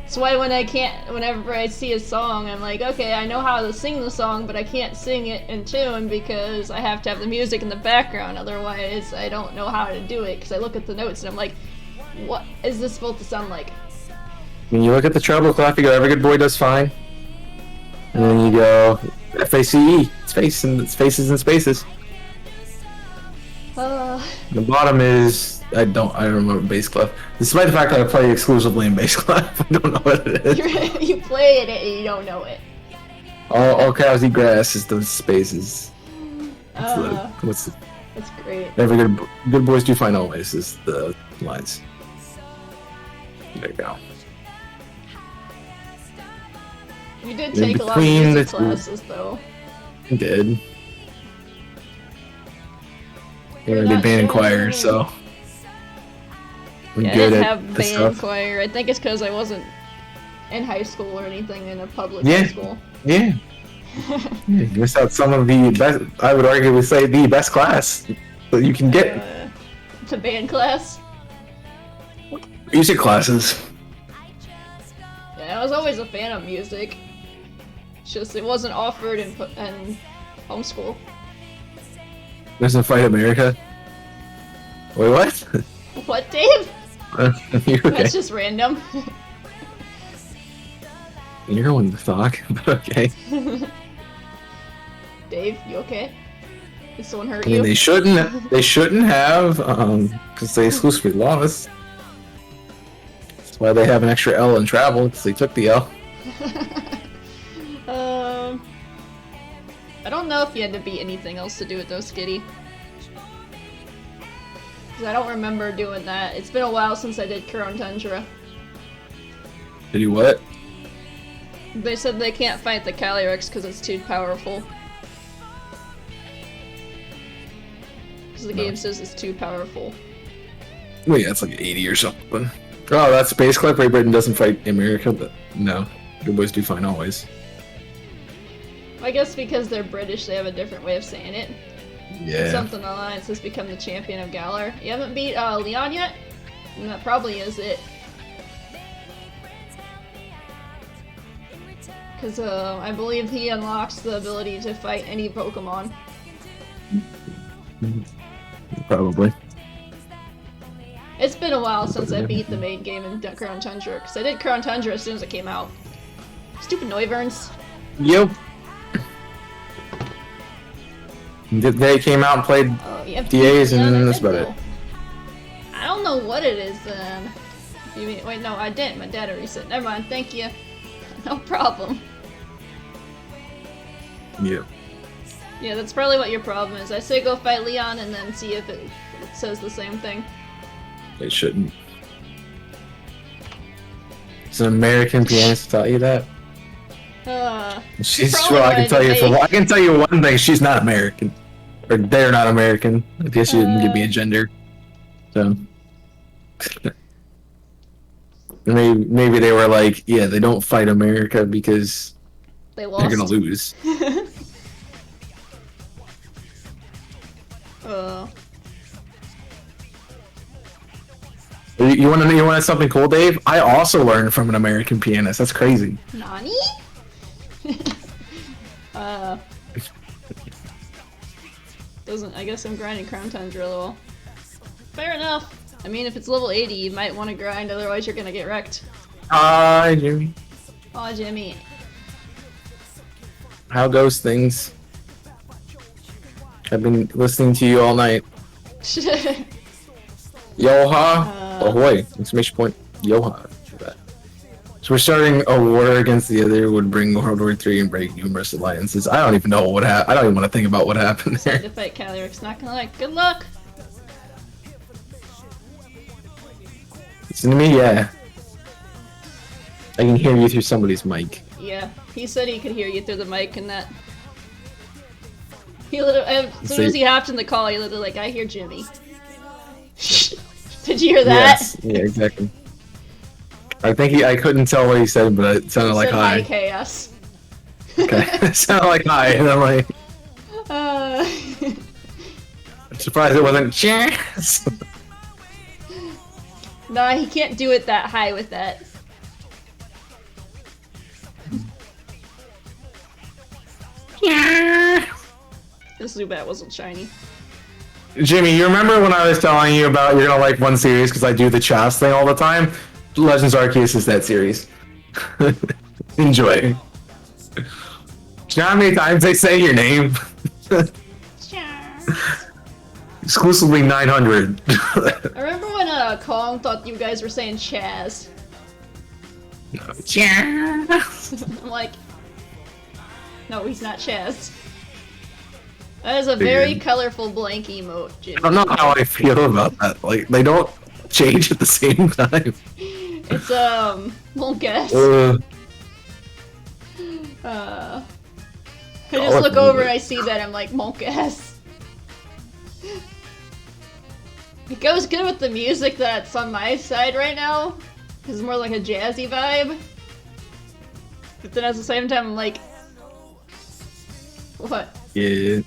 That's why whenever I see a song, I'm like, okay, I know how to sing the song, but I can't sing it in tune because I have to have the music in the background. Otherwise, I don't know how to do it because I look at the notes and I'm like, what is this supposed to sound like? When you look at the treble clef, you go, every good boy does fine. And then you go, F-A-C-E, space, and spaces and spaces. The bottom is, I don't remember bass clef. Despite the fact that I play exclusively in bass clef, I don't know what it is. You play it and you don't know it. All cows eat grass is those spaces. What's the, That's great. every good boys do fine always is the lines. There you go. You did In take a lot of between music the two. classes, though. I did. You're I did not band and sure. choir, so I'm Yeah, I good didn't at have this band stuff. choir. I think it's because I wasn't in high school or anything in a public Yeah. high school. Yeah. You missed out some of the best, I would arguably say the best class that you can get. The band class. Music classes. Yeah, I was always a fan of music. It's just it wasn't offered in homeschool. Doesn't Fight America. Wait, what? What, Dave? You okay? That's just random. You're one to talk, but okay. Dave, you okay? Did someone hurt I mean, you? they shouldn't have, because they exclusively lost. That's why they have an extra L in travel, because they took the L. I don't know if you had to beat anything else to do it though, Skitty. Because I don't remember doing that. It's been a while since I did Crown Tundra. Did you what? They said they can't fight the Calyrex because it's too powerful. Because the game says it's too powerful. Wait, that's like 80 or something. Oh, that's Space Club. Great Britain doesn't fight America, but no. Good boys do fine always. I guess because they're British, they have a different way of saying it. Yeah. Something Alliance has become the champion of Galar. You haven't beat Leon yet? And that probably is it. Because I believe he unlocks the ability to fight any Pokemon. Probably. It's been a while since I beat the main game in Crown Tundra, because I did Crown Tundra as soon as it came out. Stupid Noiverns. Yep. They came out and played Oh, you have DAs and Leon that's about Deadpool. it. I don't know what it is then. You mean, wait, no, I didn't. My data reset. Never mind, thank you. No problem. Yeah. Yeah, that's probably what your problem is. I say go fight Leon and then see if it says the same thing. They shouldn't. It's an American pianist who taught you that. She's probably well. I wanted can tell to you. make- I can tell you one thing. She's not American, or they're not American. I guess she didn't give me a gender. So maybe they were like, yeah, they don't fight America because They lost. they're gonna lose. You want to know something cool, Dave? I also learned from an American pianist. That's crazy. Nani? Doesn't. I guess I'm grinding Crown Tundra a little. Fair enough. I mean, if it's level 80, you might want to grind, otherwise you're gonna get wrecked. Hi, Jimmy. Aw, Jimmy. How goes things? I've been listening to you all night. Yoha, ahoy! Exclamation point, Yoha. So we're starting a war against the other would bring World War III and break numerous alliances. I don't even know what happened. I don't even want to think about what happened there. Decided to fight Calyrex, not gonna lie. Good luck! Listen to me, yeah. I can hear you through somebody's mic. Yeah, he said he could hear you through the mic and that. He literally, as soon as he hopped in the call, he literally like, I hear Jimmy. Did you hear that? Yes, yeah, exactly. I think I couldn't tell what he said, but it sounded like hi. Chaos. Okay, it sounded like hi, and I'm like... I'm surprised it wasn't Chance. Nah, he can't do it that high with that. Yeah. This Zubat wasn't shiny. Jimmy, you remember when I was telling you about you're gonna like one series because I do the Chas thing all the time? Legends Arceus is that series. Enjoy. Do you know how many times they say your name? Exclusively 900. I remember when Kong thought you guys were saying Chaz. No, Chaz. I'm like, no, he's not Chaz. That is a very colorful blank emote, Jimmy. I don't know how I feel about that. Like, they don't change at the same time. It's, won't guess. I just look over and I see that, I'm like, won't guess. It goes good with the music that's on my side right now. It's more like a jazzy vibe. But then at the same time, I'm like, what? Yeah.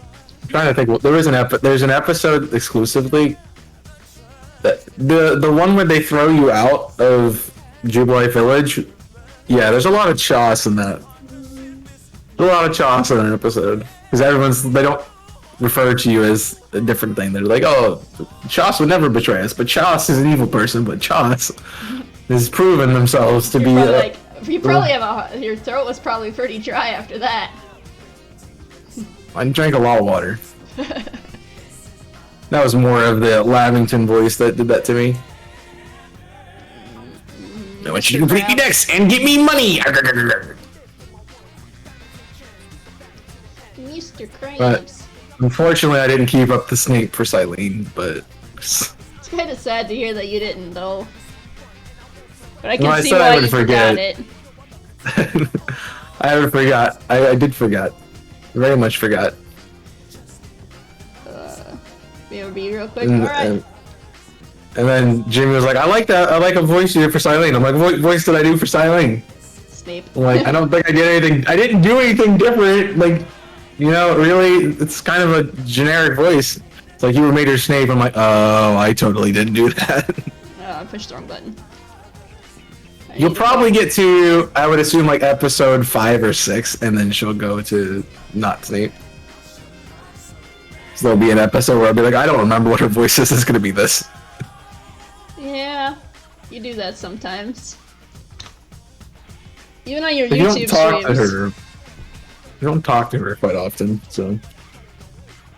I'm trying to think. Well, there's an episode exclusively that the one where they throw you out of Jubilee Village. Yeah, there's a lot of Chas in that. There's a lot of Chas in an episode because they don't refer to you as a different thing. They're like, oh, Chas would never betray us, but Chas is an evil person. But Chas has proven themselves to be. Like, you probably have your throat was probably pretty dry after that. I drank a lot of water. That was more of the Lavington voice that did that to me. I want you to complete me next and get me money! Mr. Krabs. But unfortunately, I didn't keep up the Snape for Silene, but... It's kind of sad to hear that you didn't, though. But I can I see said why I you would forgot forget. it. I forgot. I did forget. Very much forgot. BRB real quick. Alright. And then Jimmy was like, I like that. I like a voice you did for Silene. I'm like, what voice did I do for Silene? Snape. I'm like, I don't think I did anything. I didn't do anything different. Like, you know, really, it's kind of a generic voice. It's like you were Mater Snape. I'm like, oh, I totally didn't do that. I pushed the wrong button. You'll probably get to, I would assume, like episode 5 or 6, and then she'll go to not Snape. So there'll be an episode where I'll be like, I don't remember what her voice is. It's gonna be this. Yeah, you do that sometimes. Even on your But YouTube you don't talk streams. to her. You don't talk to her quite often, so.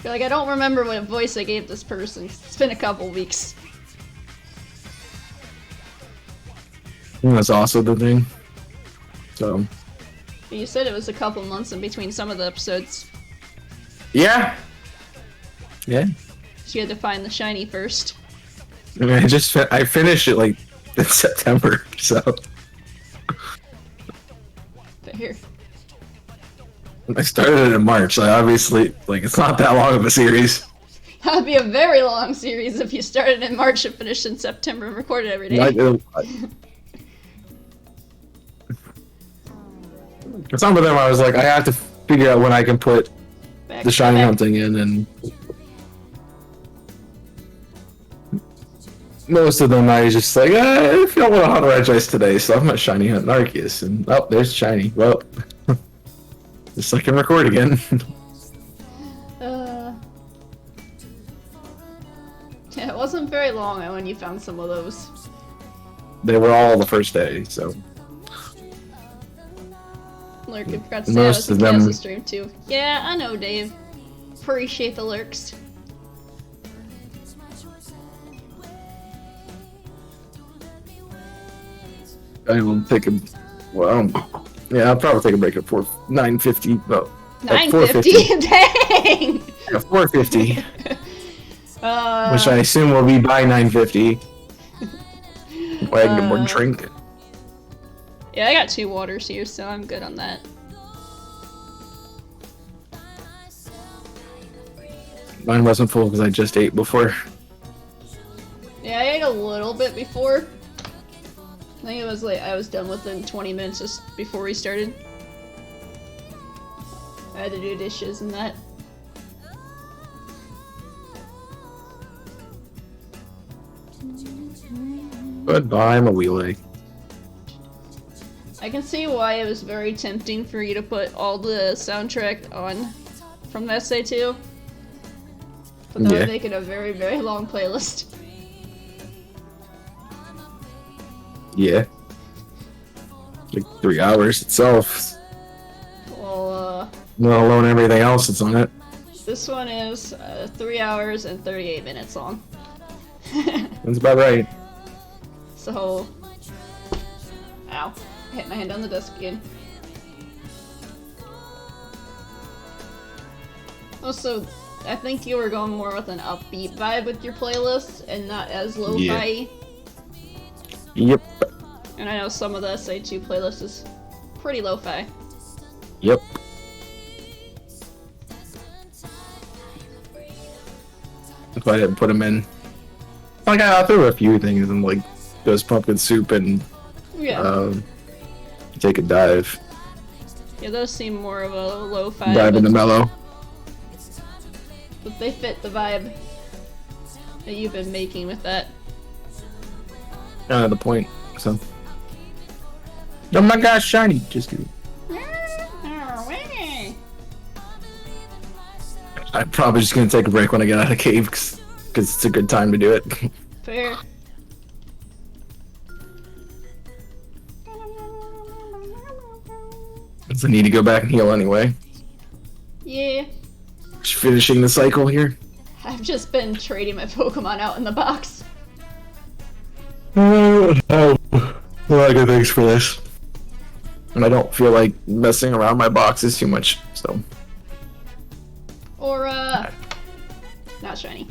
You're like, I don't remember what voice I gave this person. It's been a couple weeks. And that's also the thing. So. You said it was a couple months in between some of the episodes. Yeah. Yeah. So you had to find the shiny first. I mean, I finished it like in September, so. But here. I started it in March, so obviously, like, it's not that long of a series. That would be a very long series if you started in March and finished in September and recorded every day. Some of them I was like, I have to figure out when I can put the shiny hunting in, and most of them I was just like, I feel want to hunt Regice today, so I'm not shiny hunting Arceus, and oh, there's shiny. Well, just so I can record again. Yeah, it wasn't very long when you found some of those. They were all the first day, so. Lurk, I forgot to say I was in Chaos6ix stream too. Yeah, I know, Dave. Appreciate the lurks. I will take a. Well, yeah, I'll probably take a break at 9:50. Well, at 9:50. Dang. Yeah, 4:50. Which I Uh, assume will be by 9:50. I can get more drink. yeah, I got 2 waters here, so I'm good on that. Mine wasn't full because I just ate before. Yeah, I ate a little bit before. I think it was like I was done within 20 minutes just before we started. I had to do dishes and that. Goodbye, Mawile. I can see why it was very tempting for you to put all the soundtrack on from SA2. But that would make it a very, very long playlist. Yeah. Like 3 hours itself. Well, Let alone everything else that's on it. this one is 3 hours and 38 minutes long. That's about right. So, ow, I hit my hand on the desk again. Also, I think you were going more with an upbeat vibe with your playlist and not as lo-fi. Yep. And I know some of the SA2 playlist is pretty lo-fi. Yep. That's why I didn't put them in. Like I threw a few things in, like Ghost Pumpkin Soup and Take a Dive. Yeah, those seem more of a lo-fi. Dive in the mellow. But they fit the vibe that you've been making with that. Kind of the point. So. Oh my gosh, shiny! Just kidding. I'm probably just gonna take a break when I get out of the cave because it's a good time to do it. Fair. Because I need to go back and heal anyway. Yeah. Just finishing the cycle here. I've just been trading my Pokemon out in the box. Well, good thanks for this. And I don't feel like messing around my boxes too much, so. Or, not shiny.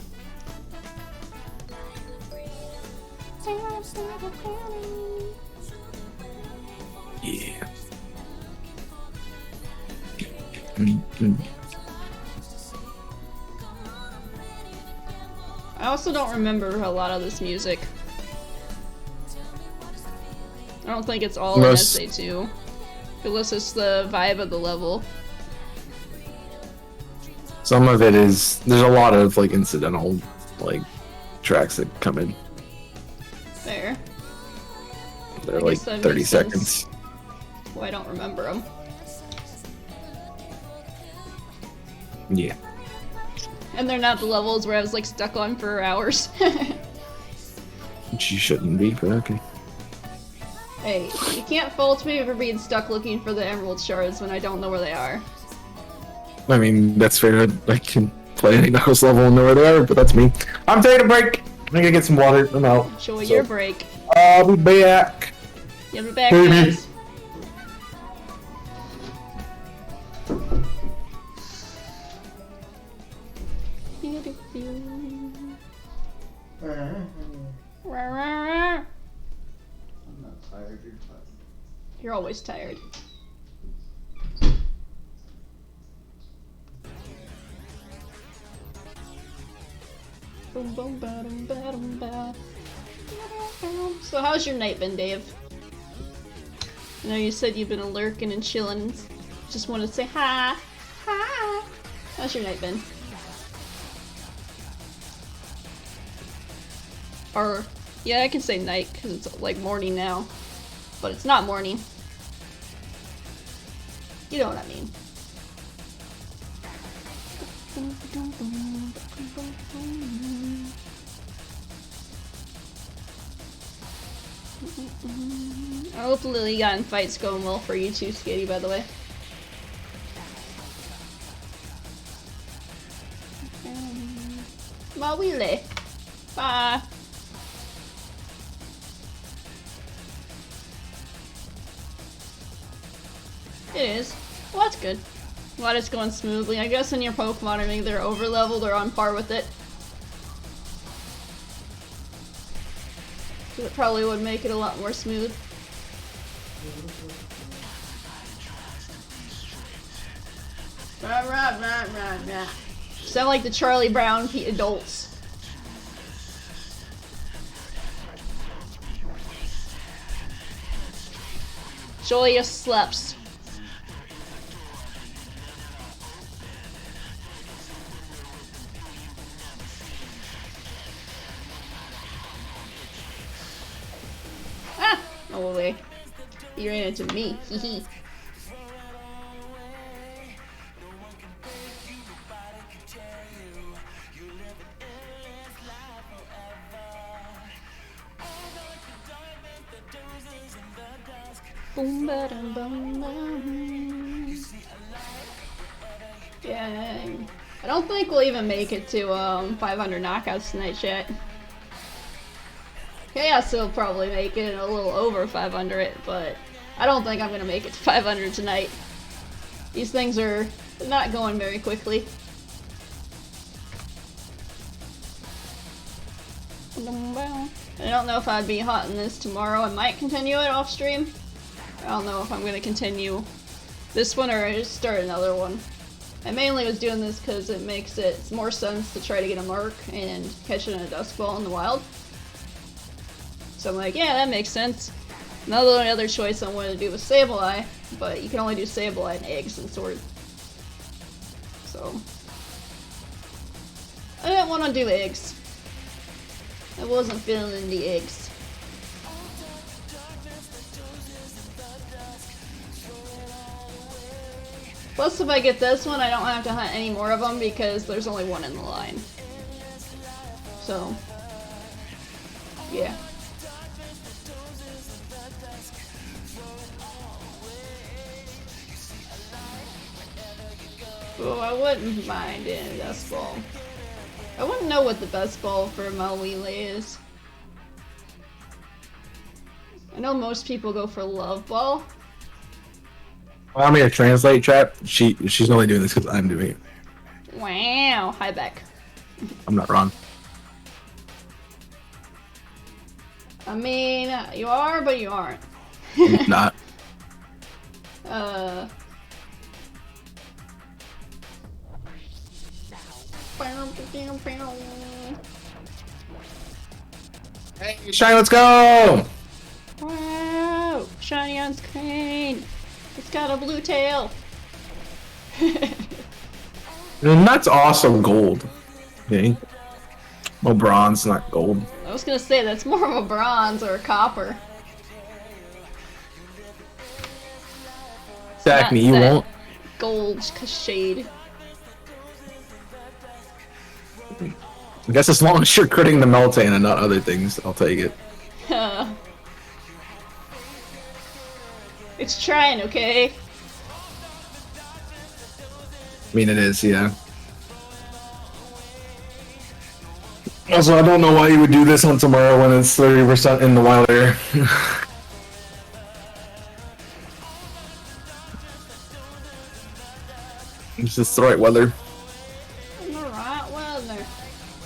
Yeah. Mm-hmm. I also don't remember a lot of this music. I don't think it's all in SA2. Unless it's the vibe of the level. Some of it is, there's a lot of like incidental like tracks that come in. There. They're like 30 seconds. Well, I don't remember them. Yeah. And they're not the levels where I was like stuck on for hours. Which you shouldn't be, but okay. Hey, you can't fault me for being stuck looking for the emerald shards when I don't know where they are. I mean, that's fair. I can play any Knuckles level and know where they are, but that's me. I'm taking a break. I'm gonna get some water. I'm out. Enjoy your break. I'll be back. You'll be back, Baby. guys. I'm not tired, you're tired. You're always tired. Boom, boom, ba-dum, ba-dum, ba. So how's your night been, Dave? I know you said you've been lurking and chilling. Just wanted to say hi. Hi. How's your night been? Or, yeah, I can say night because it's like morning now. But it's not morning. You know what I mean. I hope Lily got fights going well for you too, Skitty, by the way. Mawile. Bye. It is. Well, that's good. Glad it's going smoothly. I guess in your Pokemon are either over-leveled or on par with it. It probably would make it a lot more smooth. Sound like the Charlie Brown adults. Joyous sleps. Ah! No way. He ran into me. Hehe. Boom, ba dum, bum, bum. Dang. I don't think we'll even make it to 500 knockouts tonight yet. Chaos will probably make it a little over 500, but I don't think I'm gonna make it to 500 tonight. These things are not going very quickly. I don't know if I'd be hunting this tomorrow. I might continue it off stream. I don't know if I'm going to continue this one or just start another one. I mainly was doing this because it makes it more sense to try to get a mark and catch it in a dust ball in the wild. So I'm like, yeah, that makes sense. Another other choice I wanted to do was Sableye, but you can only do Sableye and eggs and sword. So I didn't want to do eggs. I wasn't feeling the eggs. Plus, if I get this one, I don't have to hunt any more of them because there's only one in the line. So, yeah. Oh, I wouldn't mind in a dust ball. I wouldn't know what the best ball for Mawile is. I know most people go for Love Ball. Allow me to translate, chat. She's only doing this because I'm doing it. Wow. Hi, Beck. I'm not wrong. I mean, you are, but you aren't. I'm not. Hey, Shine, let's go! Wow! Shiny on screen! It's got a blue tail! And that's awesome gold. Okay. Well, bronze, not gold. I was gonna say, that's more of a bronze or a copper. Stack me, you won't. Gold shade. I guess as long as you're critting the Meltan and not other things, I'll take it. It's trying, okay? I mean, it is, yeah. Also, I don't know why you would do this on tomorrow when it's 30% in the wild area. It's just the right weather. In the right weather.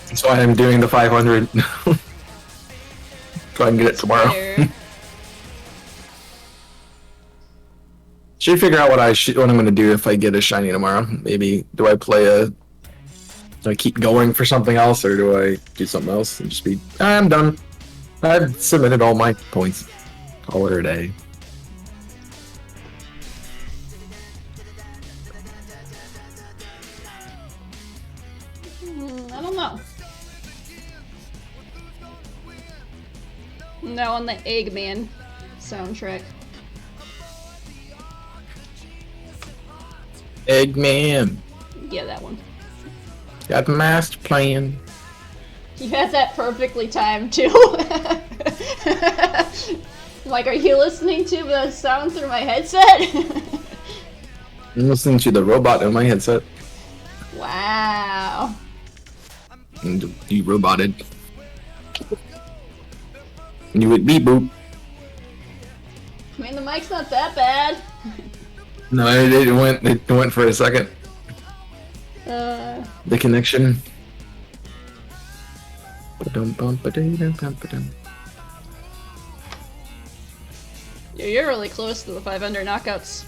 That's why I'm doing the 500. Try and get it tomorrow. Should figure out what I'm gonna do if I get a shiny tomorrow. Maybe do I do I keep going for something else, or do I do something else and just be I'm done. I've submitted all my points. Call it a day. I don't know. No, on the Eggman soundtrack. Eggman. Yeah, that one. Got the master plan. You had that perfectly timed too. Like, are you listening to the sound through my headset? I'm listening to the robot in my headset. Wow. And you roboted. And you would beep boop. I mean, the mic's not that bad. No, it went. It went for a second. The connection. Yeah, you're really close to the 500 knockouts.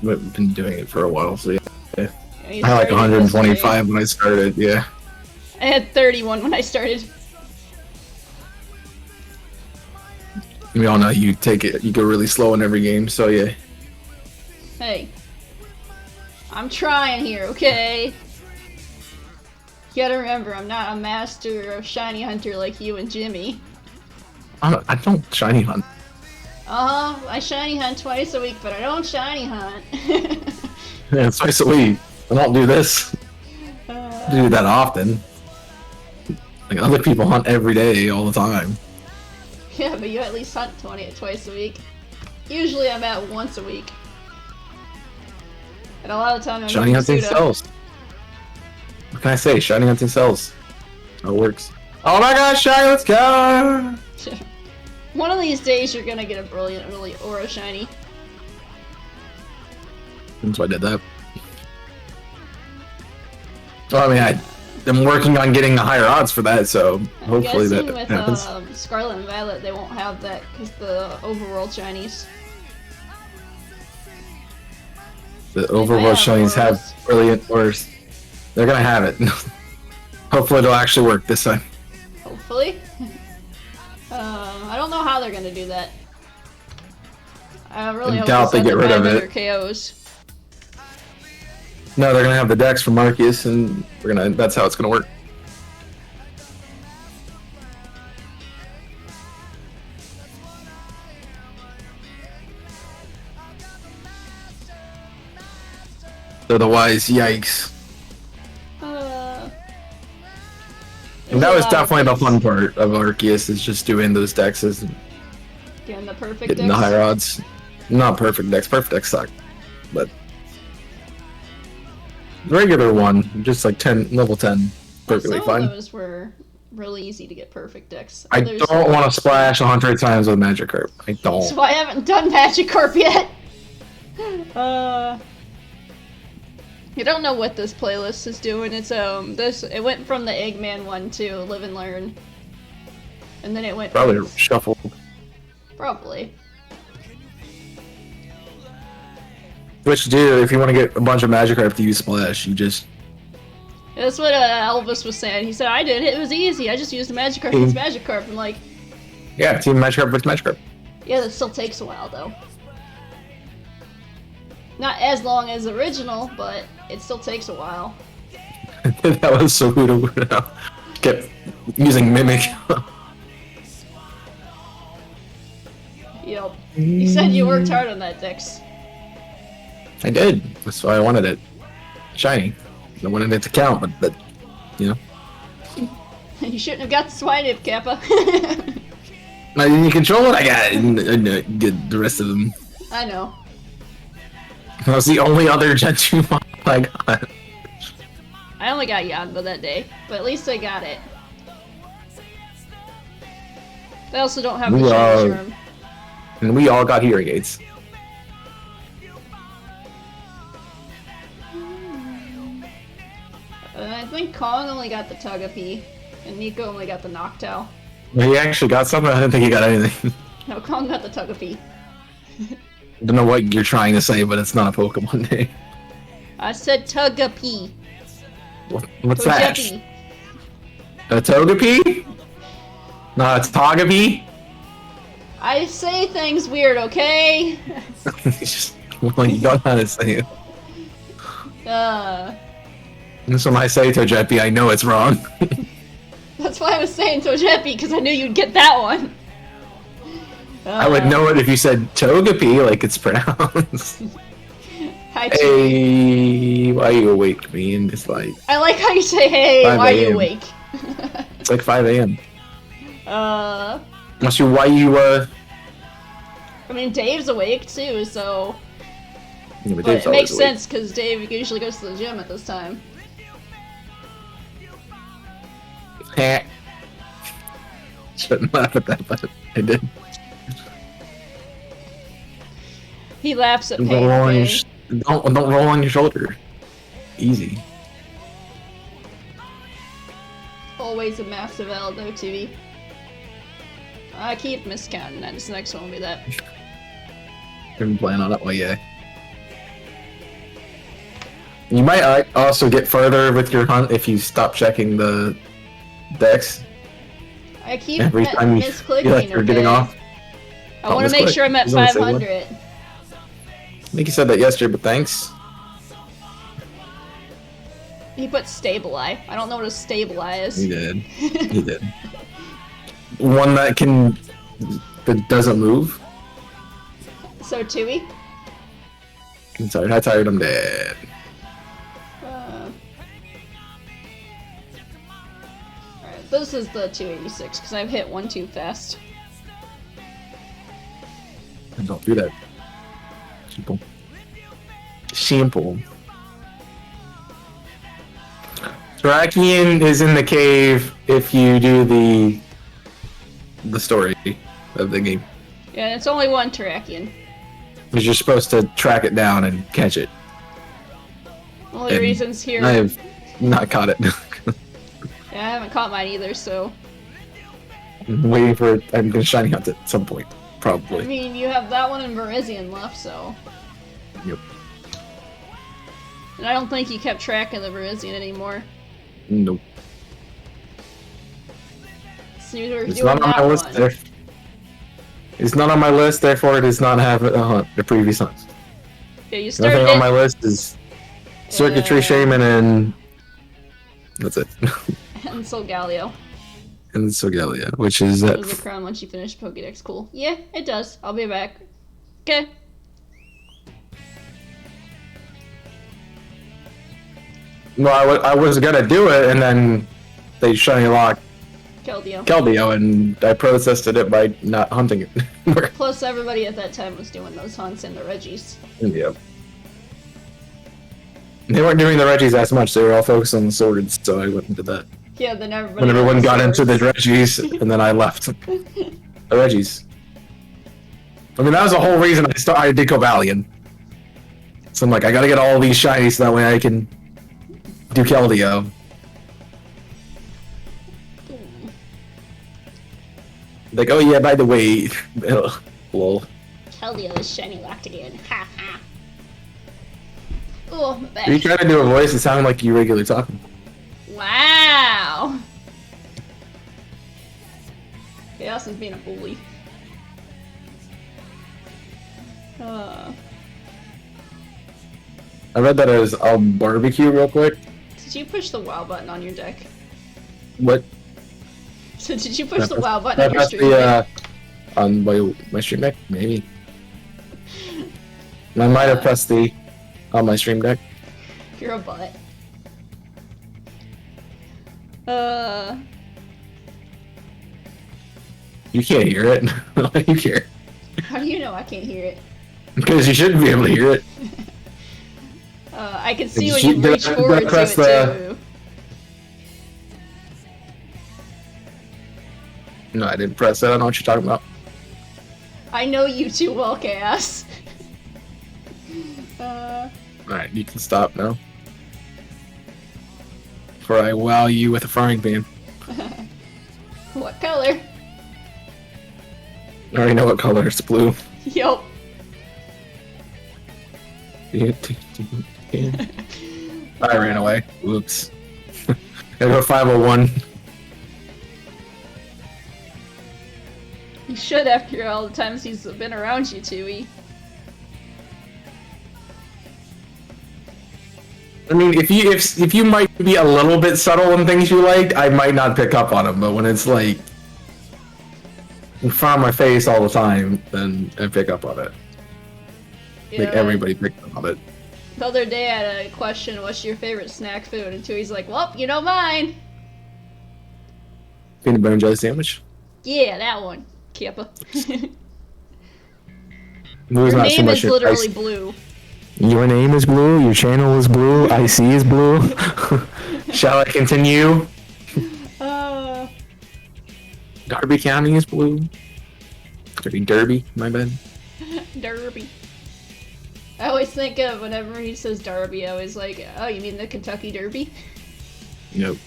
I've been doing it for a while, so yeah. Yeah, I had like 125 when I started. Yeah. I had 31 when I started. We all know you take it. You go really slow in every game, so yeah. Hey, I'm trying here, okay? You gotta remember, I'm not a master of shiny hunter like you and Jimmy. I don't shiny hunt. I shiny hunt twice a week, but I don't shiny hunt. Yeah, twice a week. I don't do this. I do that often. Like other people hunt every day, all the time. Yeah, but you at least hunt twice a week. Usually I'm at once a week. And a lot of the time I'm Shiny hunting sells. What can I say? Shiny hunting sells. How it works. Oh my gosh, shiny, let's go! One of these days you're gonna get a brilliant or a shiny. That's why I did that. Well, I mean, I'm working on getting the higher odds for that, so hopefully that happens. With Scarlet and Violet, they won't have that because the overworld shinies. The overworld shinies have brilliant ors. They're gonna have it. Hopefully it'll actually work this time. Hopefully. I don't know how they're gonna do that. I really hope doubt they get rid of their it. KOs. No, they're gonna have the decks from Arceus, and that's how it's gonna work. Otherwise, yikes. And that was definitely the fun part of Arceus, is just doing those decks and getting the perfect getting decks. the higher odds. Not perfect decks. Perfect decks suck, but the regular one, just like level 10, perfectly Some fine. of those were really easy to get perfect decks. I don't want to splash 100 times with Magikarp. I don't. That's why I haven't done Magikarp yet. You don't know what this playlist is doing. It's it went from the Eggman one to Live and Learn, and then it went Probably shuffled. Probably. Which, dude, if you want to get a bunch of Magikarp to use Splash, you just... That's what Elvis was saying. He said, I did it. It was easy. I just used Magikarp against Magikarp. I'm like... Yeah, Team Magikarp versus Magikarp. Yeah, that still takes a while, though. Not as long as the original, but it still takes a while. That was so weird. Kept using Mimic. Yep. You said you worked hard on that, Dix. I did. That's why I wanted it. Shiny. I wanted it to count, but you know. You shouldn't have got the Swinub, Kappa. I didn't control it. I got it and get the rest of them. I know. That was the only other Gen 2 mod I got. I only got Yanba that day, but at least I got it. I also don't have the Charm. And we all got hearing aids. I think Kong only got the Togepi, and Nico only got the Noctowl. He actually got something? I didn't think he got anything. No, Kong got the Togepi. I don't know what you're trying to say, but it's not a Pokemon name. I said Togepi. What's that? Togepi. A Togepi? No, it's Togepi? I say things weird, okay? Well, you don't know how to say it. So when I say Togepi, I know it's wrong. That's why I was saying Togepi, because I knew you'd get that one. I would know it if you said Togepi, like it's pronounced. Hi, hey, why you awake me in this light? I like how you say, hey, why are you awake? It's like 5 a.m. I mean, Dave's awake too, so... Yeah, but it makes sense, because Dave usually goes to the gym at this time. Shouldn't laugh at that, but I did. He laughs at Don't pain. roll on your Okay? don't roll on your shoulder. Easy. Always a massive L though, TV. I keep miscounting that. This next one will be that. Been playing on it. Oh yeah. You might also get further with your hunt if you stop checking the decks I keep every time you misclicking. feel like you're getting off. I want to make sure I'm at He's on the same one. 500. I think you said that yesterday, but thanks. He put stabilize. I don't know what a stabilize is. He did. He did. One that doesn't move. So Tui. I'm sorry, I tired. I'm dead. Alright, this is the 286 because I've hit one too fast. Don't do that. Simple. Simple. Terrakion is in the cave if you do the story of the game. Yeah, it's only one Terrakion. Because you're supposed to track it down and catch it. Only And reasons here. I have not caught it. Yeah, I haven't caught mine either, so. I'm waiting for it. I'm gonna shiny hunt it at some point, I probably. mean, you have that one in Verizion left, so. Yep. And I don't think you kept track of the Verizion anymore. Nope. So you were It's doing not on that my list. one. It's not on my list, therefore it does not have a hunt. The previous hunt. Yeah, you The started only thing on it. my list is Circuitry Shaman and that's it. And Solgaleo. And Sogalia, which is Does the crown once you finish Pokédex. Cool. Yeah, it does. I'll be back. Okay. well, I was gonna do it, and then they shiny locked Keldeo. Keldeo, and I protested it by not hunting it. Plus, everybody at that time was doing those hunts in the Reggies. Yep. They weren't doing the Reggies as much. They were all focused on the swords, so I went and did that. Yeah, then everybody. When everyone went got to into the swords. Reggies, and then I left. The Reggies. I mean, that was the whole reason I did Cobalion. So I'm like, I gotta get all these shinies so that way I can do Keldeo. Like, oh yeah, by the way, lol. Keldeo is shiny locked again. Ha ha. Oh, my back. Are you trying to do a voice that sounded like you regularly talking? Wow. Chaos is being a bully. I read that as I'll barbecue real quick. Did you push the WoW button on your deck? What? So did you push the WoW I button on your pressed stream deck? on my stream deck? Maybe. I might have pressed the on my stream deck. You're a butt. You can't hear it. Why do you care? How do you know I can't hear it? Because you shouldn't be able to hear it. I can see Did when you- you did reach I- did I forward to it press too. No, I didn't press that. I don't know what you're talking about. I know you too well, Chaos. Alright, you can stop now. Before I wow you with a frying pan. What color? I already know what color. It's blue. Yup. I ran away. Whoops. Gotta go 501. You should after all the times he's been around you, Tui. I mean, if you might be a little bit subtle in things you liked, I might not pick up on them. But when it's like in front of my face all the time, then I pick up on it. Yeah. Like everybody picked up on it. The other day I had a question, what's your favorite snack food? And Tui's like, well, you know mine. Peanut butter and jelly sandwich. Yeah, that one. Kappa. Blue's Your not so name much is your literally ice- blue. Your name is blue. Your channel is blue. IC is blue. Shall I continue? Darby County is blue. Derby, my bad. Derby. I always think of whenever he says Derby, I always like, oh, you mean the Kentucky Derby? Nope.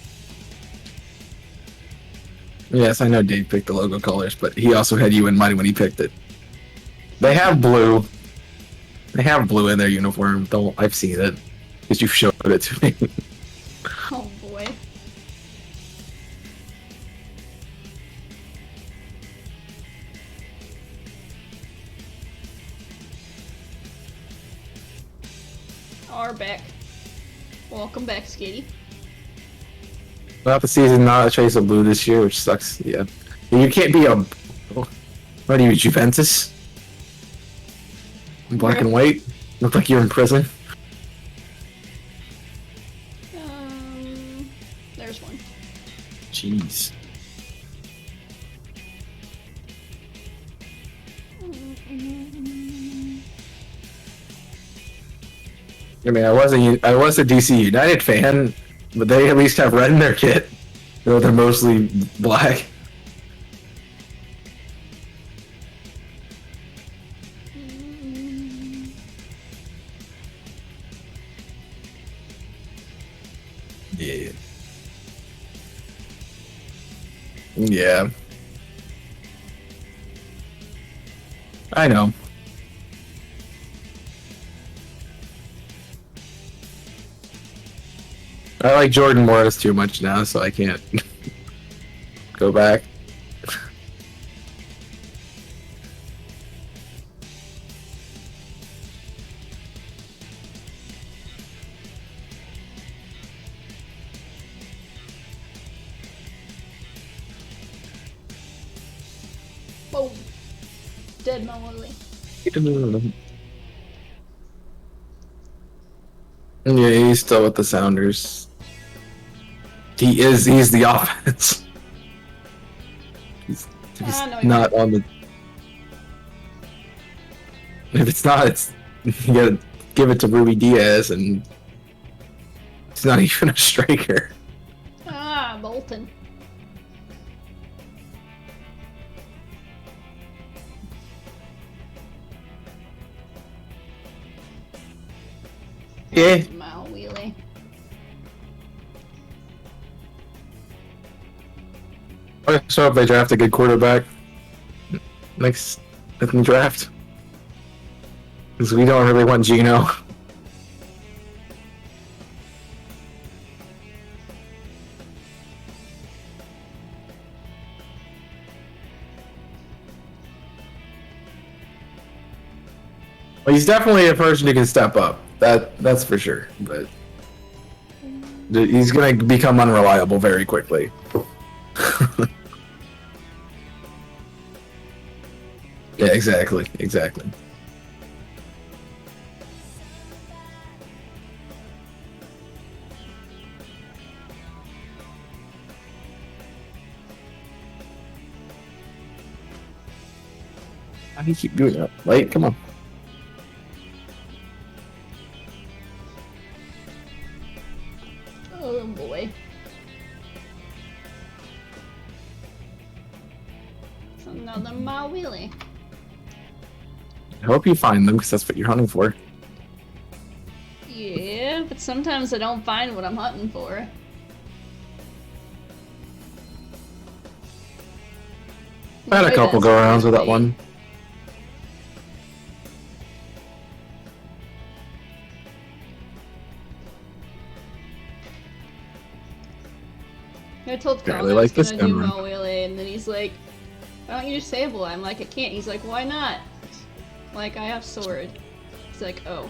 Yes, I know Dave picked the logo colors, but he also had you in mind when he picked it. They have blue. They have blue in their uniform. I've seen it. Because you've showed it to me. Oh boy. Are back. Welcome back, Skitty. Not the season, not a trace of blue this year, which sucks. Yeah. You can't be a... What are you, Juventus? Black and white? Look like you're in prison. There's one. Jeez. I mean, I was a DC United fan, but they at least have red in their kit. You know, they're mostly black. Yeah. Yeah. I know. I like Jordan Morris too much now, so I can't go back. Boom. Dead Mawile. Yeah, he's still with the Sounders. He's the offense. He's not on the... If it's not, you gotta give it to Ruby Diaz, and he's not even a striker. Ah, Bolton. Yeah. Mawile. So if they draft a good quarterback next in the draft, because we don't really want Geno. Well, he's definitely a person who can step up. That's for sure. But he's going to become unreliable very quickly. Yeah, exactly. How do you keep doing that? Wait, come on. Oh boy. It's another Mawile. I hope you find them, because that's what you're hunting for. Yeah, but sometimes I don't find what I'm hunting for. I had a couple go-arounds with that one. I told Colin really I was like this gonna do gun run. Mawile, and then he's like, why don't you just Sable? I'm like, I can't. He's like, why not? Like, I have sword. He's like, oh.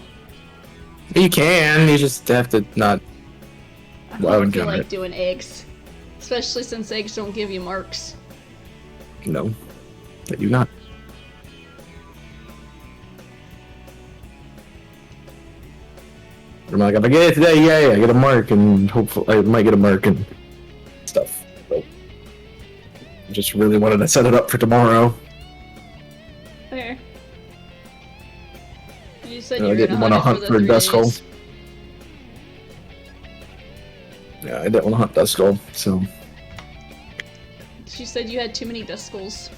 You can, you just have to not... I Well, I don't would feel gun like it. doing eggs. Especially since eggs don't give you marks. No, I do not. I'm like, if I get it today, yeah, I get a mark, and hopefully I might get a mark and stuff. But I just really wanted to set it up for tomorrow. There. You said I you were didn't gonna want to hunt hunt it for for the 3 Dust Skull. days. Yeah, I didn't want to hunt Dust Skull, so... She said you had too many Duskulls.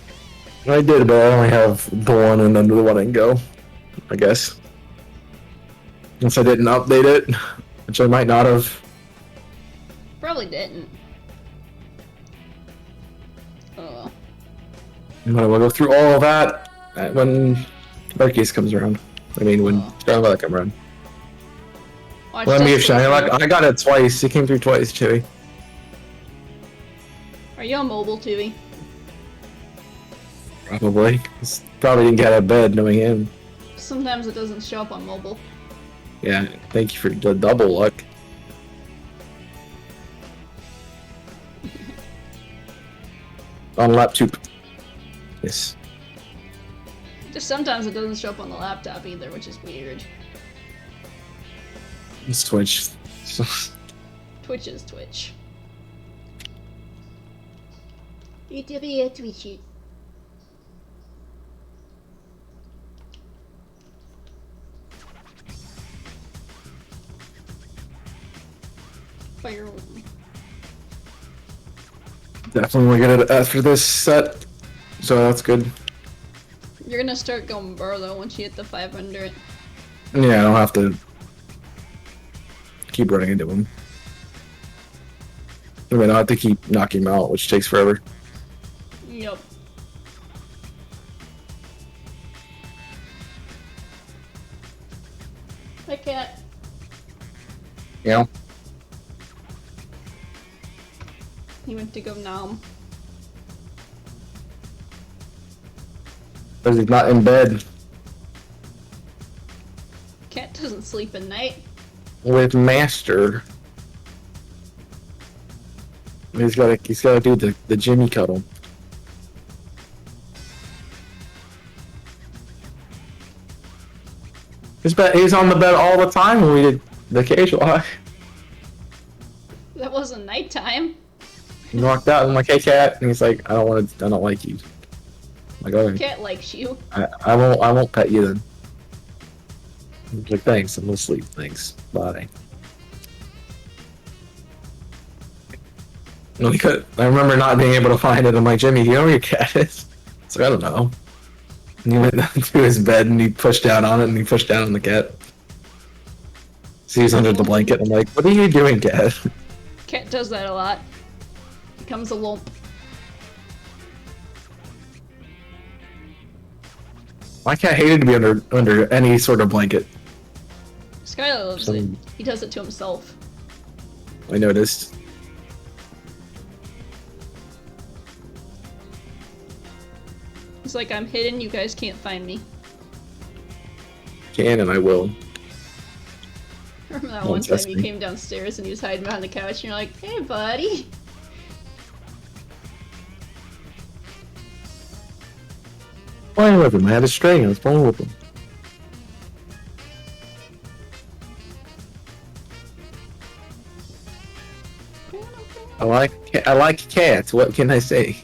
I did, but I only have the one and then the one and go, I guess. Since I didn't update it, which I might not have. Probably didn't. Oh. We'll go through all of that when Darkies comes around. I mean, when Shiny Luck comes around. Let me have Shiny Luck. I got it twice. It came through twice, Chewy. Are you on mobile, Tuvie? Probably. Probably didn't get out of bed knowing him. Sometimes it doesn't show up on mobile. Yeah, thank you for the double luck. On laptop. Yes. Just sometimes it doesn't show up on the laptop either, which is weird. It's Twitch. Twitch is Twitch. Twitch. Fire. Definitely get it after this set, so that's good. You're gonna start going bar though once you hit the 500. Yeah, I don't have to keep running into him. I mean, I have to keep knocking him out, which takes forever. Yup. Hi, cat. Yeah. He went to go nom. Because he's not in bed Cat doesn't sleep at night. with Master. He's gotta do the Jimmy cuddle. He's on the bed all the time when we did the casual high. That wasn't nighttime. He walked out and I'm like, hey cat, and he's like, I don't like you. I'm like, okay. Cat likes you. I won't pet you then. He's like, thanks, I'm gonna sleep, thanks. Bye. No, I remember not being able to find it. I'm like, Jimmy, do you know where your cat is? It's like, I don't know. And he went down to his bed and he pushed down on it and he pushed down on the cat. So he's under the blanket. I'm like, what are you doing, cat? Cat does that a lot. Becomes a lump. My cat hated to be under any sort of blanket. Skylar loves it. He does it to himself. I noticed. He's like, I'm hidden, you guys can't find me. Can and I will. Remember that Don't one time test you me. came downstairs and he was hiding behind the couch and you're like, hey buddy. Playing with him. I had a string. I was playing with him. I like cats. What can I say?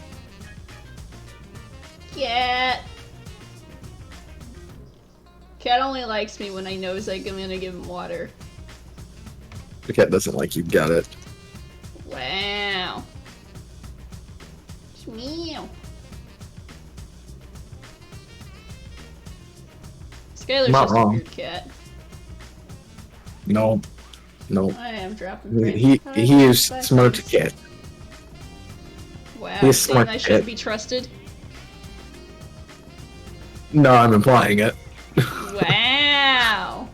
Cat. Cat only likes me when I knows like I'm gonna give him water. The cat doesn't like you. Got it. Wow. Meow. Skylar's Not just wrong. a weird cat. No. No. I am dropping frames. He is smart cat. Wow, he's saying smart I shouldn't cat. be trusted. No, I'm implying it. Wow.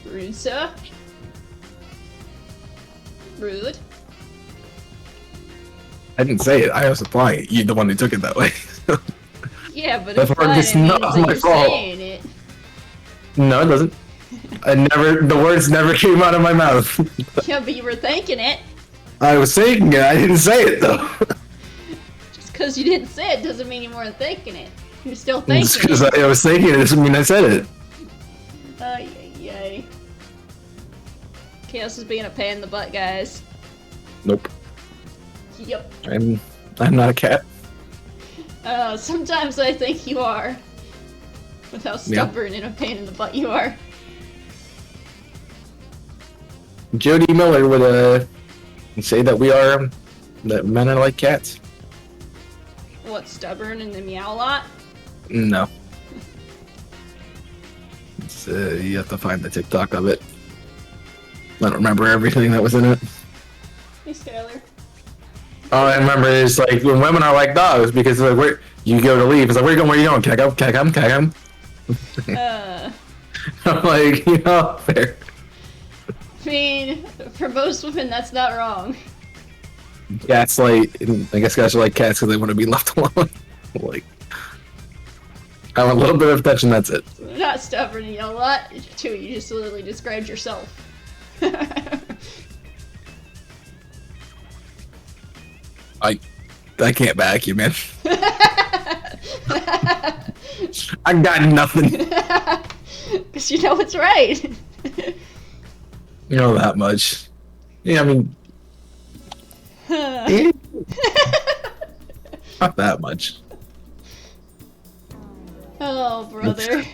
Rude, sir. Rude. I didn't say it. I was implying it. You're the one who took it that way. Yeah, but That's if hard I to didn't not mean my you're fault. saying it. No, it doesn't. The words never came out of my mouth. Yeah, but you were thinking it. I was saying it. I didn't say it though. Just because you didn't say it doesn't mean you weren't thinking it. You're still thinking Just because it. I was thinking it doesn't mean I said it. Ay, ay, ay. Chaos is being a pain in the butt, guys. Nope. Yep. I'm not a cat. Sometimes I think you are. With how stubborn and a pain in the butt you are. Jody Miller would say that that men are like cats. What, stubborn and the meow lot? No. You have to find the TikTok of it. I don't remember everything that was in it. Hey, Skylar. All I remember is like when women are like dogs because like where you go to leave, it's like where you going? Where you going? Can I go? Can I come? Can I come? I'm like, you know, fair. I mean, for most women, that's not wrong. Cats like, I guess guys are like cats because they want to be left alone. Like, I want a little bit of attention. That's it. They're not stubborn and yell a lot. Too, you just literally described yourself. I can't back you, man. I got nothing. Because you know it's right. You know that much. Yeah, I mean, not that much. Oh, brother.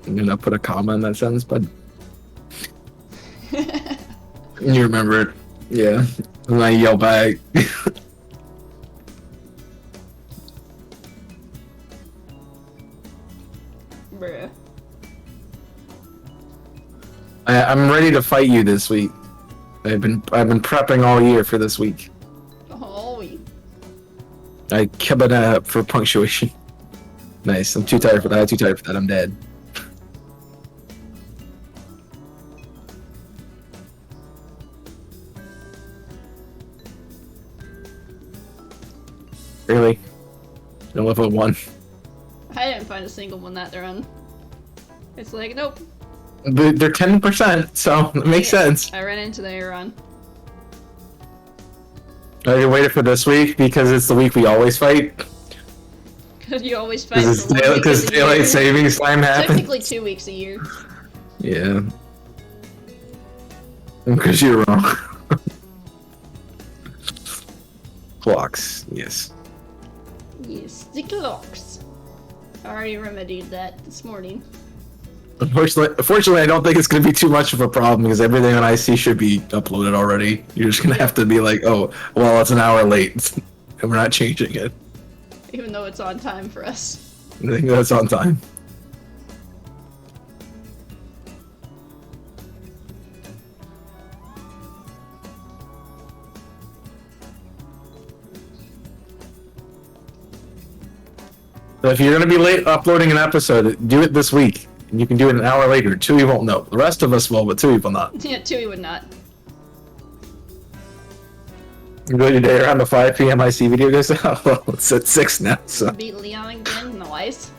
I'm gonna put a comma in that sentence, but you remember it. Yeah. And I yell back. Bruh. I'm ready to fight you this week. I've been prepping all year for this week. Oh, we. I kept it up for punctuation. Nice. I'm too tired for that. I'm too tired for that. I'm dead. Really? No level 1. I didn't find a single one that they're on. It's like, nope. They're 10%, so it makes sense. I ran into the Aeron. I waited for this week because it's the week we always fight. Because you always fight Because daylight savings time happens. Technically 2 weeks a year. Yeah. Because you're wrong. Clocks, yes. Yes, the clocks. I already remedied that this morning. Unfortunately, I don't think it's going to be too much of a problem because everything on IC should be uploaded already. You're just going to have to be like, oh, well, it's an hour late, and we're not changing it. Even though it's on time for us. I think that's on time. So if you're going to be late uploading an episode, do it this week. And you can do it an hour later. Tui won't know. The rest of us will, but Tui will not. Yeah, Tui would not. You go today around the 5 p.m. IC video goes out. Well, it's at 6 now, so. Beat Leon again, nice.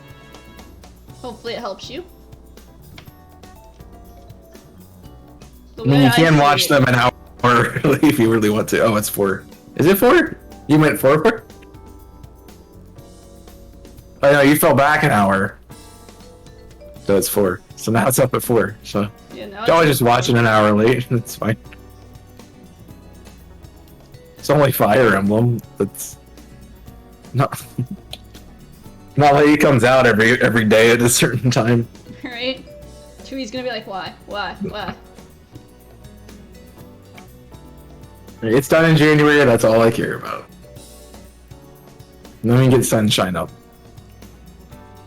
Hopefully it helps you. I mean, you can watch them an hour early if you really want to. Oh, it's 4. Is it 4? You went 4? Oh, no, you fell back an hour. So it's 4. So now it's up at 4. So Yeah, now you always just watch it an hour late. It's fine. It's only Fire Emblem. That's not like it comes out every day at a certain time. Right? Tui's gonna be like, why? Why? It's done in January. That's all I care about. And then we get Sunshine up.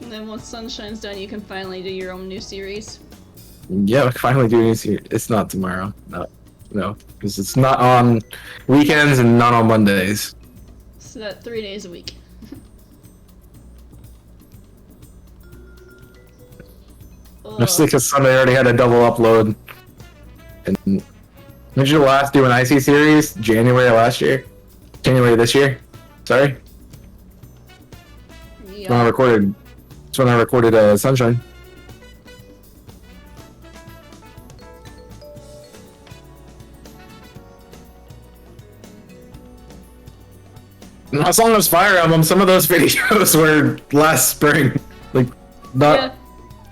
And then once Sunshine's done, you can finally do your own new series. Yeah, we're finally doing it. It's not tomorrow. No, because it's not on weekends and not on Mondays. So that 3 days a week. Especially because Sunday already had a double upload. And when did you last do an IC series? January last year? January this year? Sorry? Yeah. When I recorded. That's when I recorded Sunshine. Not as long as Fire Emblem, some of those videos were last spring. Like, not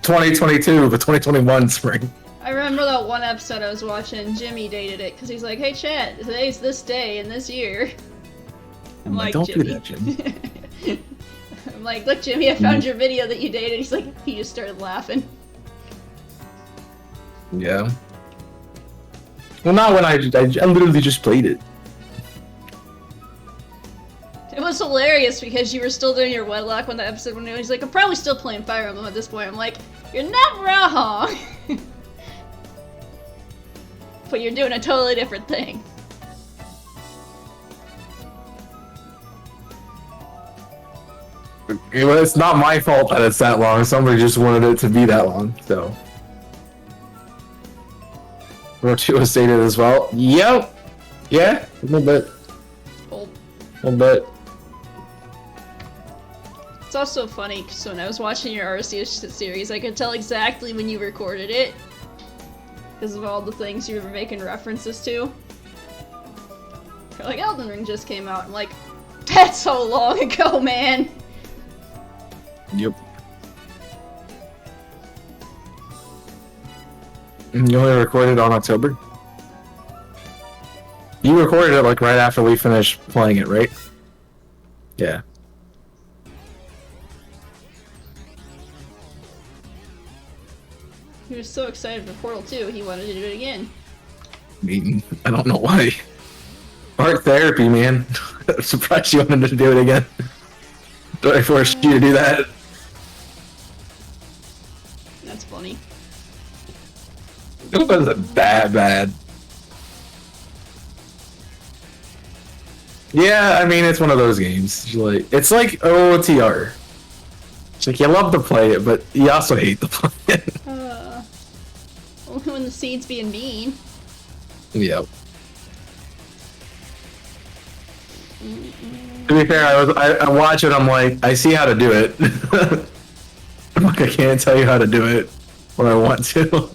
2022, but 2021 spring. I remember that one episode I was watching, Jimmy dated it, because he's like, hey chat, today's this day in this year. I'm like, don't Jimmy. do that, Jimmy. I'm like, look Jimmy, I found your video that you dated. He's like, he just started laughing. Yeah. Well, not when I literally just played it. Well, was hilarious because you were still doing your wedlock when the episode went out. He's like, I'm probably still playing Fire Emblem at this point. I'm like, you're not wrong. But you're doing a totally different thing. Well, it's not my fault that it's that long. Somebody just wanted it to be that long, so. Rochi was stated as well. Yep. Yeah, a little bit. Oh. A little bit. It's also funny because when I was watching your RCS series, I could tell exactly when you recorded it because of all the things you were making references to. You're like, Elden Ring just came out. I'm like, that's so long ago, man. Yep. You only recorded on October? You recorded it like right after we finished playing it, right? Yeah. He was so excited for Portal 2, he wanted to do it again. I mean, I don't know why. Art therapy, man. I'm surprised you wanted to do it again. Did I force you to do that? That's funny. It wasn't that bad. Yeah, I mean, it's one of those games. It's like OOTR. It's like, you love to play it, but you also hate to play it. Only when the seed's being mean. Yep. To be fair, I watch it, I'm like, I see how to do it. I'm like, I can't tell you how to do it when I want to.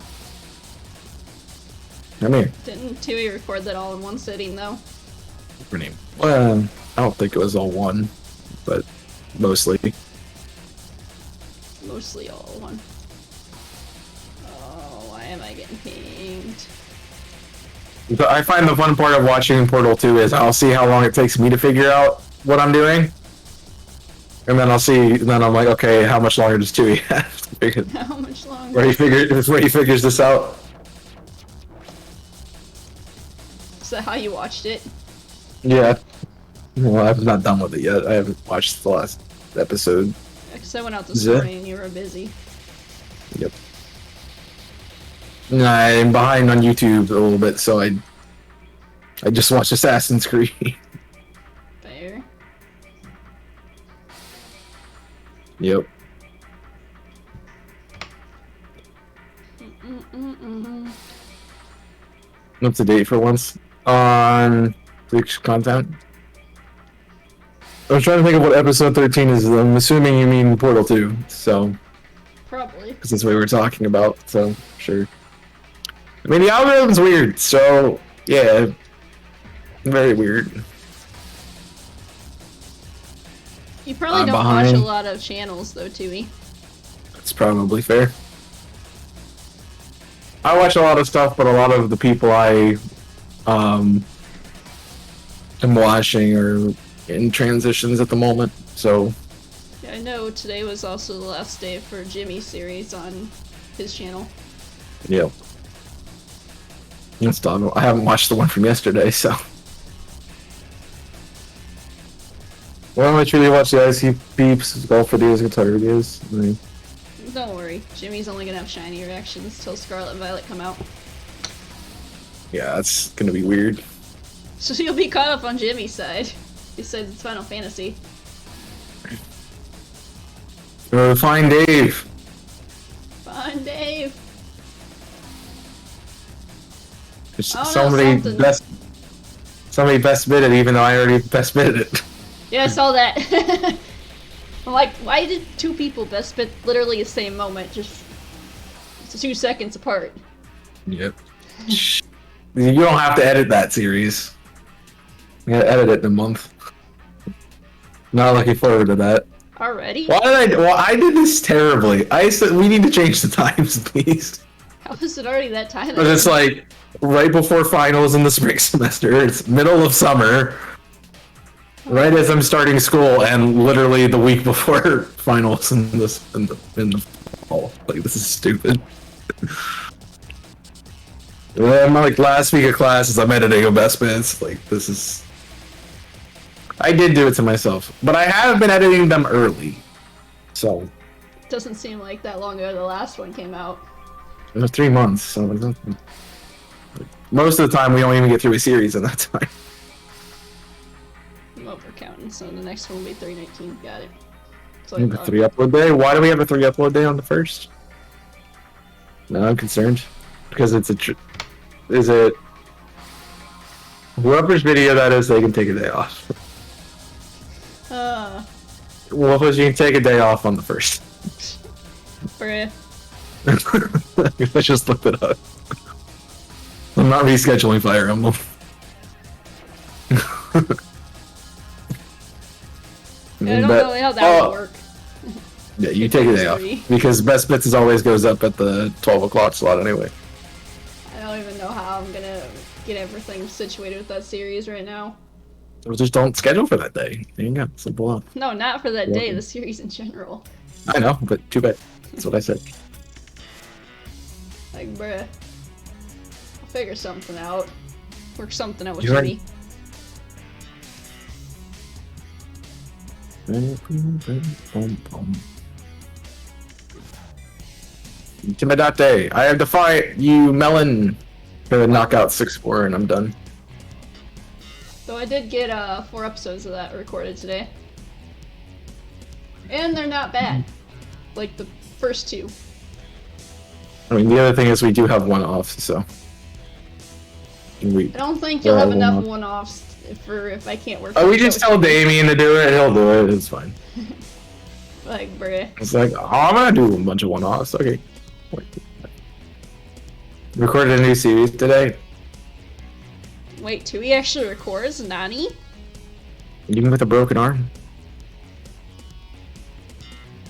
Come here. Didn't Tui record that all in one sitting, though? Her name. Well, I don't think it was all one, but mostly. Mostly all one. Oh, why am I getting pinged? But I find the fun part of watching Portal 2 is I'll see how long it takes me to figure out what I'm doing. And then then I'm like, okay, how much longer does Tui have to figure How much longer? where he figures this out. Is that how you watched it? Yeah. Well, I'm not done with it yet. I haven't watched the last episode. Because I went out this morning and you were busy. Yep. I'm behind on YouTube a little bit, so I just watched Assassin's Creed. Fair. Yep. Up to date for once on Bleach content. I was trying to think of what episode 13 is. I'm assuming you mean Portal 2, so. Probably. Because that's what we were talking about, so sure. I mean, the algorithm's weird, so yeah. Very weird. You probably don't behind. watch a lot of channels, though, Tui. That's probably fair. I watch a lot of stuff, but a lot of the people I am watching are in transitions at the moment, so. Yeah, I know today was also the last day for Jimmy's series on his channel. Yep. I haven't watched the one from yesterday, so. Well, I truly watch the IC Peeps, golf videos, guitar videos. I mean, Don't worry, Jimmy's only gonna have shiny reactions till Scarlet and Violet come out. yeah, that's gonna be weird. So you'll be caught up on Jimmy's side. Besides it's Final Fantasy. Find Dave. Fun, Dave. Oh, no, somebody best bid it, even though I already best bid it. Yeah, I saw that. I'm like, why did two people best bid literally the same moment, just 2 seconds apart? Yep. You don't have to edit that series. You gotta edit it in a month. Not looking forward to that. Already? I did this terribly. I said we need to change the times, please. How is it already that time? But it's like right before finals in the spring semester. It's middle of summer. Right as I'm starting school, and literally the week before finals in the fall. Like, this is stupid. And then, like, last week of classes, I'm editing a best bits. Like, this is. I did do it to myself, but I have been editing them early, so Doesn't seem like that long ago the last one came out. it was 3 months. So most of the time, we don't even get through a series in that time. I'm over counting, so the next one will be 319. Got it. So The 3 upload day. Why do we have a 3 upload day on the first? No, I'm concerned because it's is it whoever's video that is, they can take a day off. Well, you can take a day off on the first. Bruh. I just looked it up. I'm not rescheduling Fire Emblem. Yeah, I don't know how that would work. Yeah, you take a day off because Best Bits is always goes up at the 12 o'clock slot anyway. I don't even know how I'm gonna get everything situated with that series right now. Well, just don't schedule for that day. There you go. Simple enough. No, not for that day, the series in general. I know, but too bad. That's what I said. Like, bruh. I'll figure something out. Work something out with You're Jimmy. Intimidate. I have to fight you, Melon. Gonna knock out 6-4 and I'm done. So I did get 4 episodes of that recorded today. And they're not bad. Like the first 2. I mean, the other thing is we do have one off, so. I don't think you'll have enough one-offs for if I can't work. Oh, we just tell Damien to do it, he'll do it, it's fine. Like, bruh. It's like, oh, I'm gonna do a bunch of one-offs, okay. Recorded a new series today. Wait, Tui actually records? Nani? Even with a broken arm.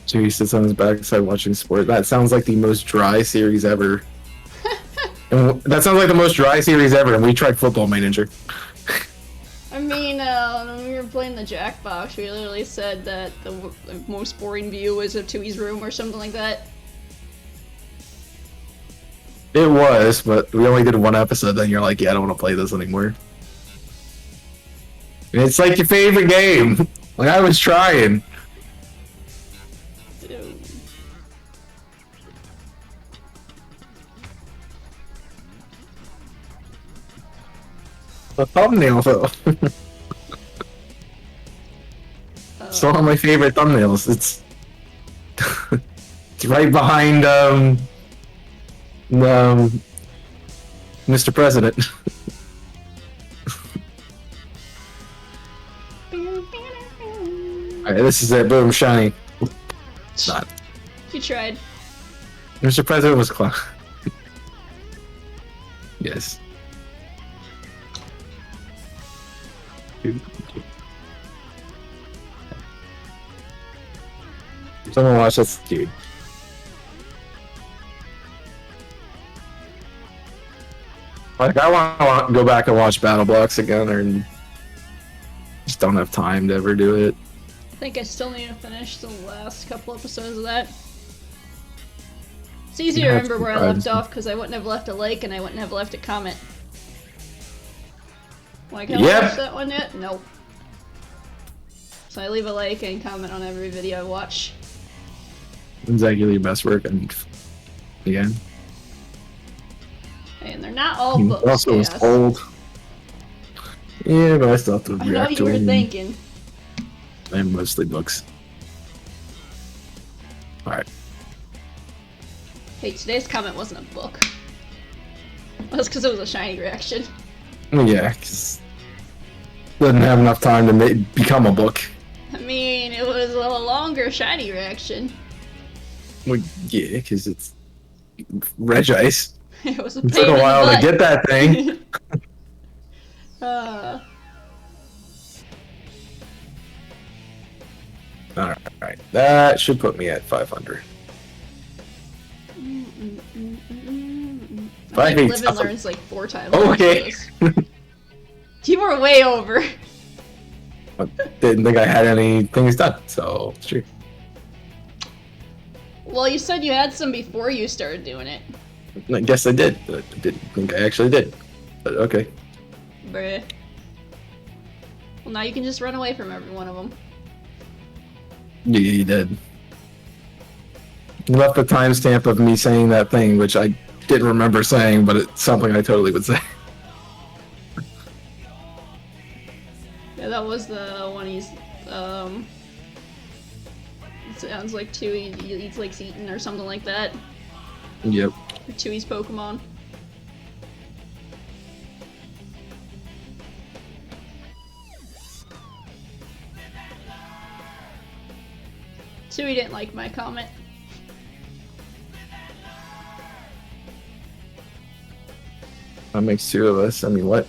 So he sits on his backside watching sport. That sounds like the most dry series ever. And that sounds like the most dry series ever, and we tried Football Manager. I mean, when we were playing the Jackbox, we literally said that the most boring view was of Tui's room or something like that. It was, but we only did one episode, then you're like, yeah, I don't want to play this anymore. And it's like your favorite game. Like, I was trying. Dude. The thumbnail, though. It's one of my favorite thumbnails. It's it's right behind Mr. President. Alright, this is it. Boom, shiny. It's not. You tried. Mr. President was close. Yes. Someone watch this, dude. Like, I want to go back and watch Battle Blocks again, and just don't have time to ever do it. I think I still need to finish the last couple episodes of that. It's easy to remember where I left off because I wouldn't have left a like and I wouldn't have left a comment. Like, have I watched that one yet? Nope. So I leave a like and comment on every video I watch. Exactly your best work, and again. And they're not all books. Also, was old. Yeah, but I still have to I know react you to were them. thinking. And mostly books. Alright. Hey, today's comment wasn't a book. That's because it was a shiny reaction. Yeah, because didn't have enough time to become a book. I mean, it was a longer shiny reaction. Well, yeah, because it's Regice. It was a It pain took in a the while to butt. get that thing. Alright, that should put me at 500. I think hate Live and stuff. Learn's like 4 times. Okay. You were way over. I didn't think I had any things done, so it's true. Well, you said you had some before you started doing it. I guess I did, but I didn't think I actually did. But okay. Bruh. Well, now you can just run away from every one of them. Yeah, you did. You left the timestamp of me saying that thing, which I didn't remember saying, but it's something I totally would say. Yeah, that was the one he's, it sounds like Tui eats like Eaton or something like that. Yep. Or Tui's Pokemon. Tui didn't like my comment. That makes two of us. I mean, what?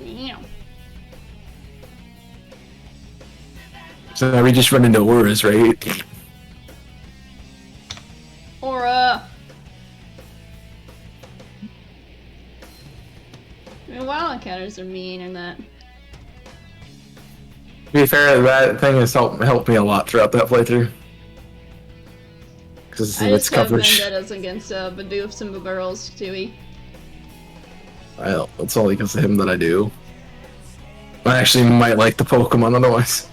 Yeah. So now we just run into auras, right? Aura! I mean, wild encounters are mean and that. To be fair, that thing has helped me a lot throughout that playthrough. Because I of its just have coverage. vendettas against Bidoofs and Babarrels, Tui. Well, it's only because of him that I do. I actually might like the Pokemon otherwise.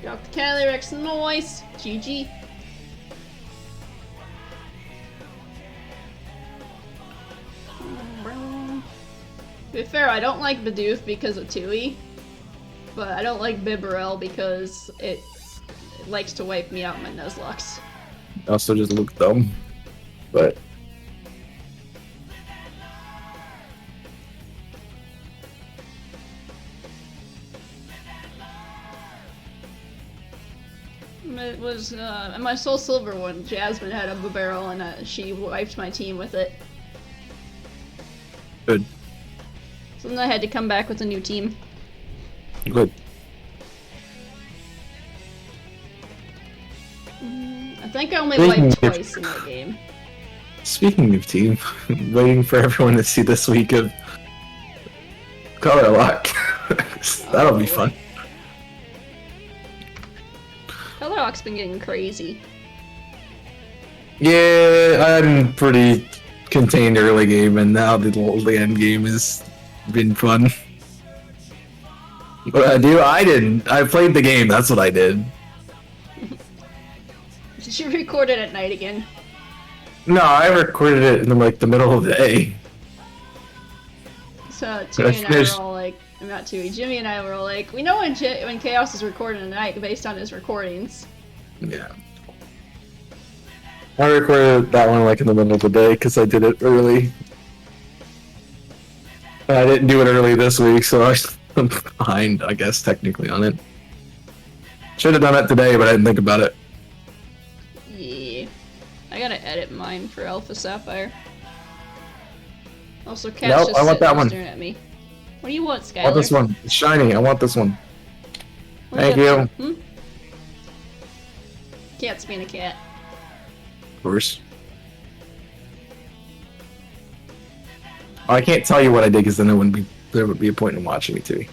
Got the Calyrex, nice! GG. To be fair, I don't like Bidoof because of Tui, but I don't like Bibarel because it likes to wipe me out in my Nuzlocke. Also just look dumb. But It was, in my Soul Silver one, Jasmine had a Bibarel and she wiped my team with it. good. So then I had to come back with a new team. Good. I think I only Speaking wiped of- twice in that game. Speaking of team, waiting for everyone to see this week of Color Lock. That'll be fun. Colorlock's been getting crazy. Yeah, I'm pretty contained early game, and now the end game has been fun. What I do? I didn't. I played the game. That's what I did. Did you record it at night again? No, I recorded it in like the middle of the day. So Tui and I were all like, not Tui, Jimmy and I were all like, we know when Chaos is recording at night based on his recordings. Yeah. I recorded that one like in the middle of the day because I did it early. I didn't do it early this week, so I'm behind, I guess, technically on it. Should have done it today, but I didn't think about it. Yeah. I gotta edit mine for Alpha Sapphire. Also, Cat's Nope, just I want sitting that there one. staring at me. What do you want, Skylar? I want this one. It's shiny. I want this one. What Thank you up you. to? Hmm? Cat's being a cat. Of course. Oh, I can't tell you what I did because then there would be a point in watching me too.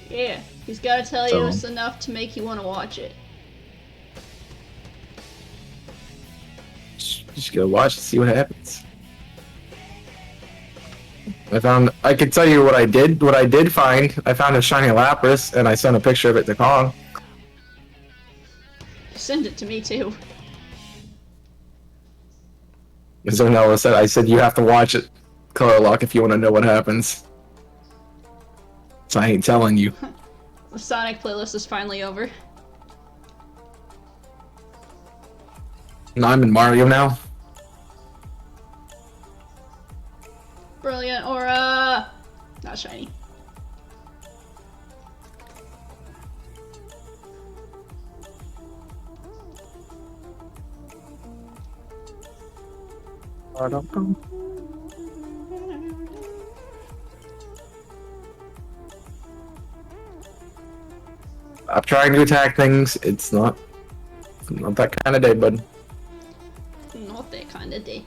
Yeah, he's gotta tell you So- it's enough to make you want to watch it. Just go watch and see what happens. I could tell you what I did find. I found a shiny Lapras and I sent a picture of it to Kong. Send it to me too. As Ornella said, I said you have to watch it, Color Lock, if you want to know what happens. So I ain't telling you. The Sonic playlist is finally over. And I'm in Mario now. Brilliant aura! Not shiny. I'm trying to attack things. It's not that kind of day, bud. Not that kind of day.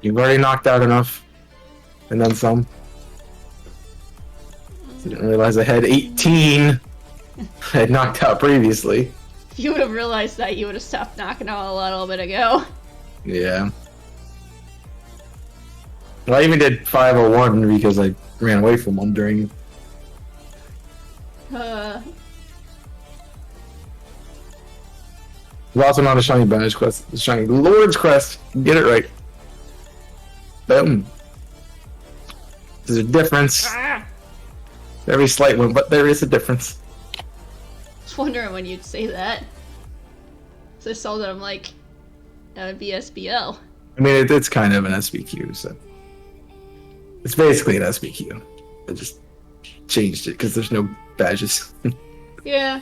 You've already knocked out enough. And then some. Didn't realize I had 18 I had knocked out previously. If you would have realized that, you would have stopped knocking out a little bit ago. Yeah. Well, I even did 501 because I ran away from one during. It's also not a shiny badge quest. It's a shiny Lord's quest. Get it right. Boom. There's a difference. Very slight one, but there is a difference. I was wondering when you'd say that. So I saw that, I'm like, that would be SBL. I mean, it's kind of an SBQ, so. It's basically an SBQ. I just changed it because there's no badges. Yeah.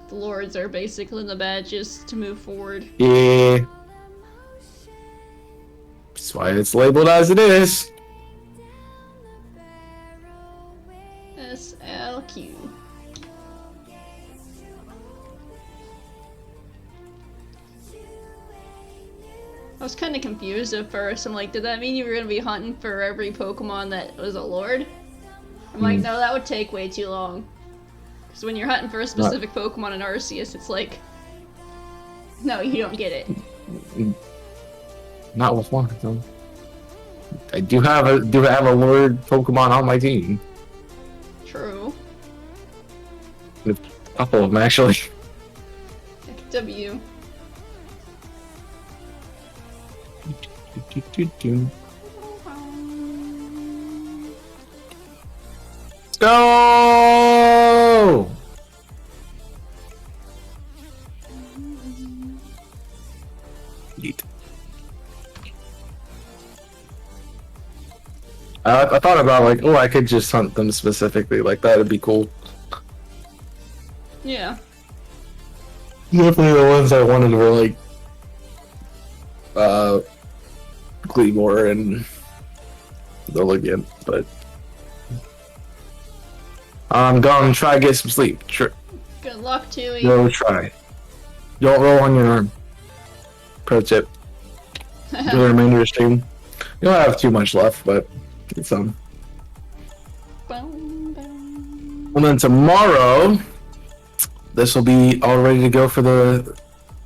The lords are basically the badges to move forward. Yeah. That's why it's labeled as it is. SLQ. I was kind of confused at first. I'm like, did that mean you were going to be hunting for every Pokemon that was a Lord? I'm like, no, that would take way too long. Because when you're hunting for a specific Pokemon in Arceus, it's like, no, you don't get it. Not with one. No. I do have a Lord Pokemon on my team. True. A couple of them actually. W. Let's go! Yeet. I thought about like, oh, I could just hunt them specifically, like that'd be cool. Yeah. Definitely the ones I wanted were like, Gleamore and Lilligant, but I'm gonna try to get some sleep. Sure. Good luck, Tui. Go try. Don't roll on your arm. Pro tip. For the remainder of the stream. You don't have too much left, but get some. And then tomorrow, this will be all ready to go for the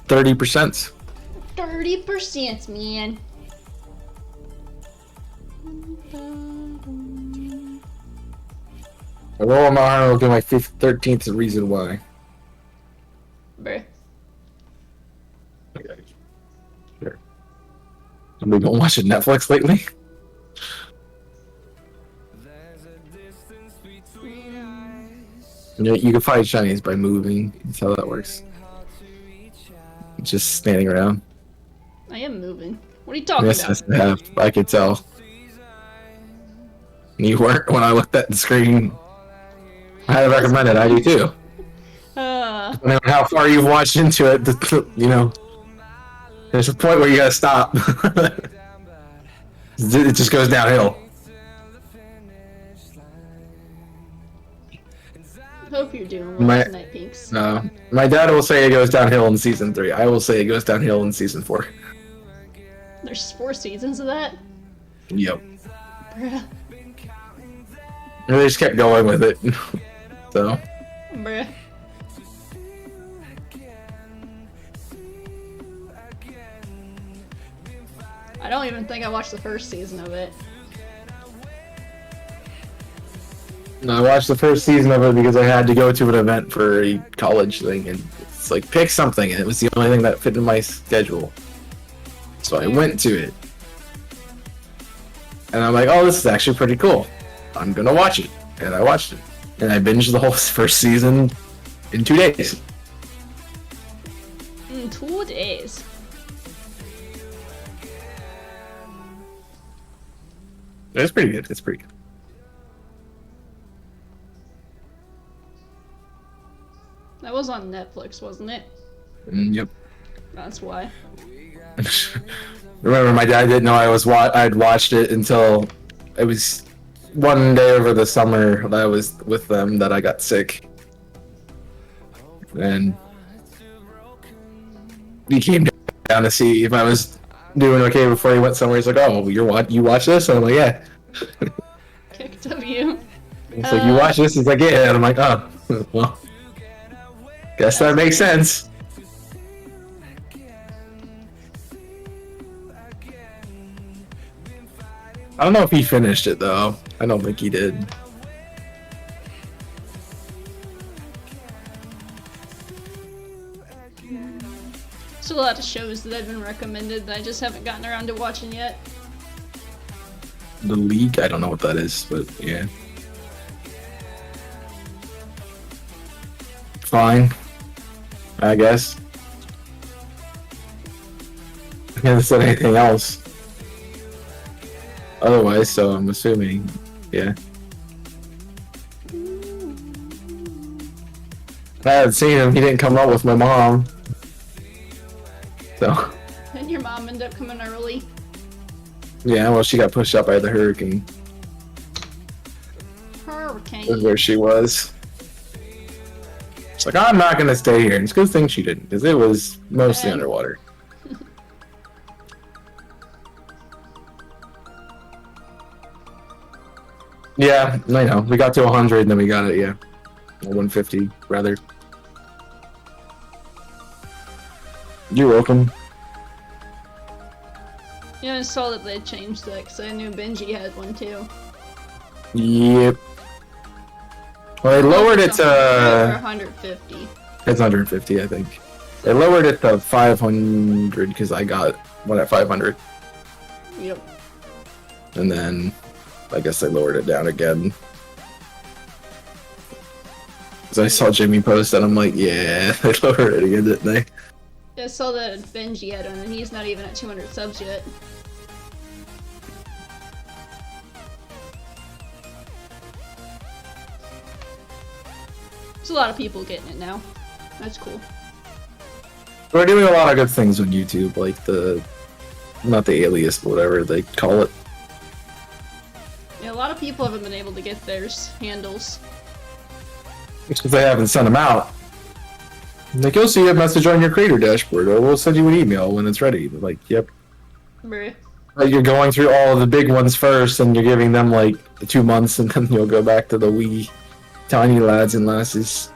30%. 30%, man. I roll on my arm, I'll get my 13th reason why. Bruh. Okay. Sure. Somebody been watching Netflix lately? You can find shinies by moving. That's how that works. Just standing around. I am moving. What are you talking Yes, about? I have. I could tell. You weren't when I looked at the screen. I highly recommend it. I do too. Depending on how far you've watched into it, you know, there's a point where you gotta stop. It just goes downhill. Hope you're doing well tonight, Pinks. No, my dad will say it goes downhill in season 3. I will say it goes downhill in season 4. There's 4 seasons of that? Yep. Bruh. And they just kept going with it. So. Bruh. I don't even think I watched the first season of it. No, I watched the first season of it because I had to go to an event for a college thing, and it's like, pick something, and it was the only thing that fit in my schedule. So I went to it. And I'm like, oh, this is actually pretty cool. I'm gonna watch it. And I watched it. And I binged the whole first season in 2 days. In 2 days. It's pretty good. It's pretty good. That was on Netflix, wasn't it? Yep. That's why. Remember, my dad didn't know I'd watched it until it was one day over the summer that I was with them that I got sick. And he came down to see if I was doing okay before he went somewhere. He's like, "Oh, you watch this?" And I'm like, "Yeah." Kick W. He's like, "You watch this?" He's like, "Yeah." And I'm like, "Oh, well, guess that makes sense." I don't know if he finished it though. I don't think he did. There's a lot of shows that I've been recommended that I just haven't gotten around to watching yet. The League? I don't know what that is, but yeah. Fine. I guess. I haven't said anything else. Otherwise, so I'm assuming, yeah. I haven't seen him. He didn't come up with my mom. So. And your mom ended up coming early. Yeah, well, she got pushed out by the hurricane. Hurricane. That's where she was. It's like, I'm not gonna stay here. And it's a good thing she didn't, because it was mostly underwater. Yeah, I know. We got to 100 and then we got it, yeah. Or 150, rather. You're welcome. Yeah, I saw that they changed that because I knew Benji had one too. Yep. Well, they lowered it to... 150. It's 150, I think. They lowered it to 500 because I got one at 500. Yep. And then I guess they lowered it down again. Because I saw Jimmy post and I'm like, yeah, they lowered it again, didn't they? I saw that Benji had one and he's not even at 200 subs yet. There's a lot of people getting it now. That's cool. We're doing a lot of good things on YouTube, like the... Not the alias, but whatever they call it. Yeah, a lot of people haven't been able to get theirs handles. Because they haven't sent them out. Like, you'll see a message on your creator dashboard, or we'll send you an email when it's ready. But like, yep. Bruh. Like, you're going through all of the big ones first, and you're giving them like 2 months, and then you'll go back to the wee tiny lads and lasses.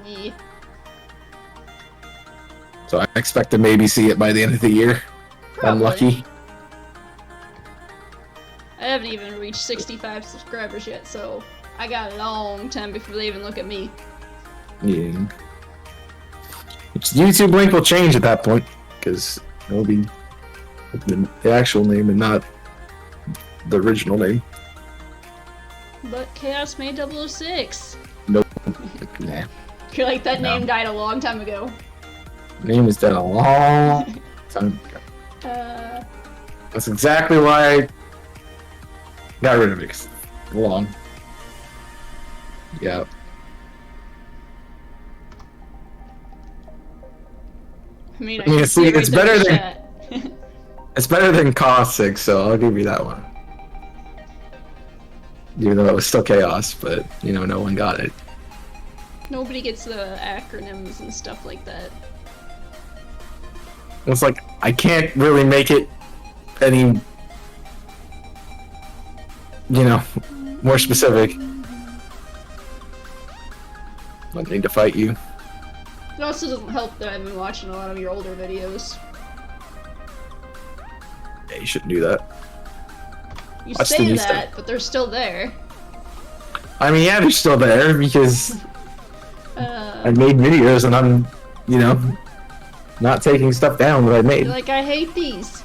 Yeah. So I expect to maybe see it by the end of the year. I'm Probably. lucky. I haven't even reached 65 subscribers yet, so I got a long time before they even look at me. Yeah. YouTube link will change at that point, because it'll be the actual name and not the original name. But Chaos made 006. Nope. Nah. You're like, that No. name died a long time ago. Name is dead a long time ago. That's exactly why I got rid of it. 'Cause it's long. Yeah. I mean, I mean, can see, right it's there better in the than- chat. It's better than Chaos6ix, so I'll give you that one. Even though it was still Chaos, but, you know, no one got it. Nobody gets the acronyms and stuff like that. It's like, I can't really make it any, you know, more specific. I need to fight you. It also doesn't help that I've been watching a lot of your older videos. Yeah, you shouldn't do that. You Watch the say new that, stuff. but they're still there. I mean, yeah, they're still there because I made videos and I'm, you know, not taking stuff down that I made. You're like, I hate these.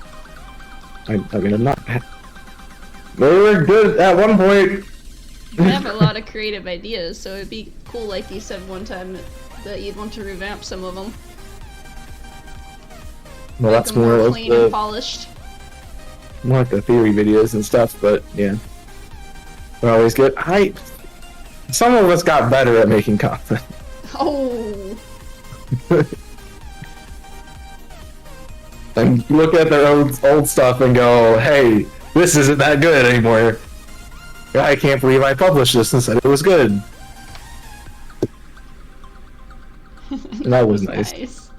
I mean, I'm not. They were good at one point. You have a lot of creative ideas, so it'd be cool, like you said one time, that you'd want to revamp some of them. Well, Make that's them more like clean and the polished. more like the theory videos and stuff, but yeah, they're always good. Some of us got better at making content. Oh, And look at their old stuff and go, hey, this isn't that good anymore. I can't believe I published this and said it was good. And that was nice.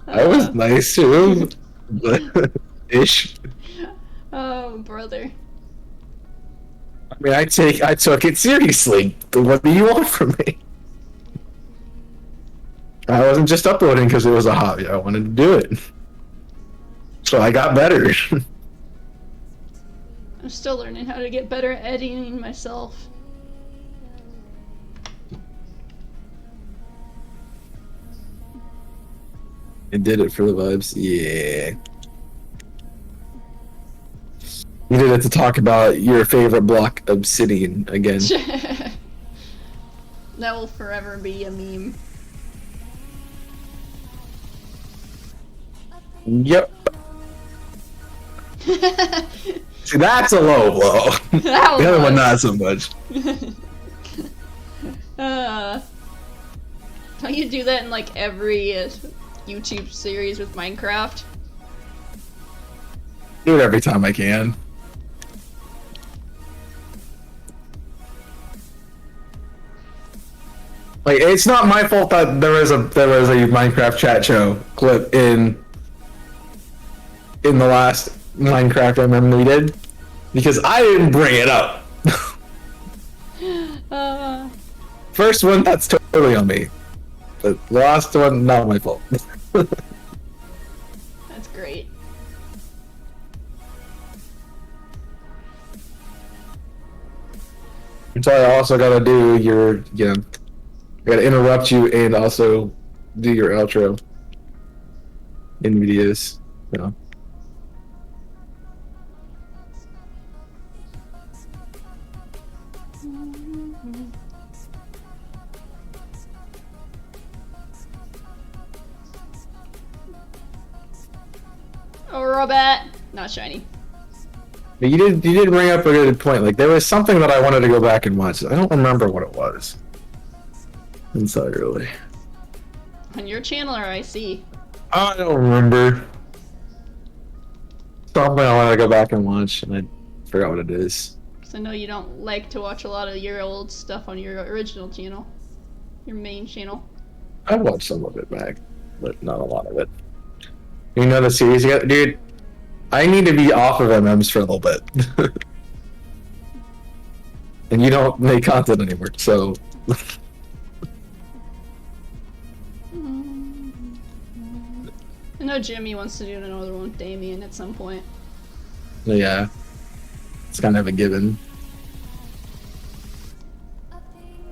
That was nice too. Ish. Oh, brother. I mean, I took it seriously. What do you want from me? I wasn't just uploading because it was a hobby. I wanted to do it. So I got better. I'm still learning how to get better at editing myself. I did it for the vibes. Yeah. You did it to talk about your favorite block, Obsidian, again. That will forever be a meme. Yep. See, that's a low blow. The other one, not so much. Don't you do that in like every YouTube series with Minecraft? Do it every time I can. Like, it's not my fault that there was a Minecraft chat show clip in the last Minecraft I remember we did, because I didn't bring it up. First one, that's totally on me. But the last one, not my fault. That's great. So I also gotta do your, I gotta interrupt you and also do your outro in videos, Oh, robot! Not shiny. But you did bring up a good point. Like, there was something that I wanted to go back and watch. I don't remember what it was. Entirely. On your channel or IC? I don't remember. Something I wanted to go back and watch, and I forgot what it is. Because I know you don't like to watch a lot of your old stuff on your original channel. Your main channel. I watched some of it back, but not a lot of it. You know the series yet? Dude, I need to be off of MMs for a little bit. And you don't make content anymore, so... I know Jimmy wants to do another one with Damien at some point. Yeah. It's kind of a given.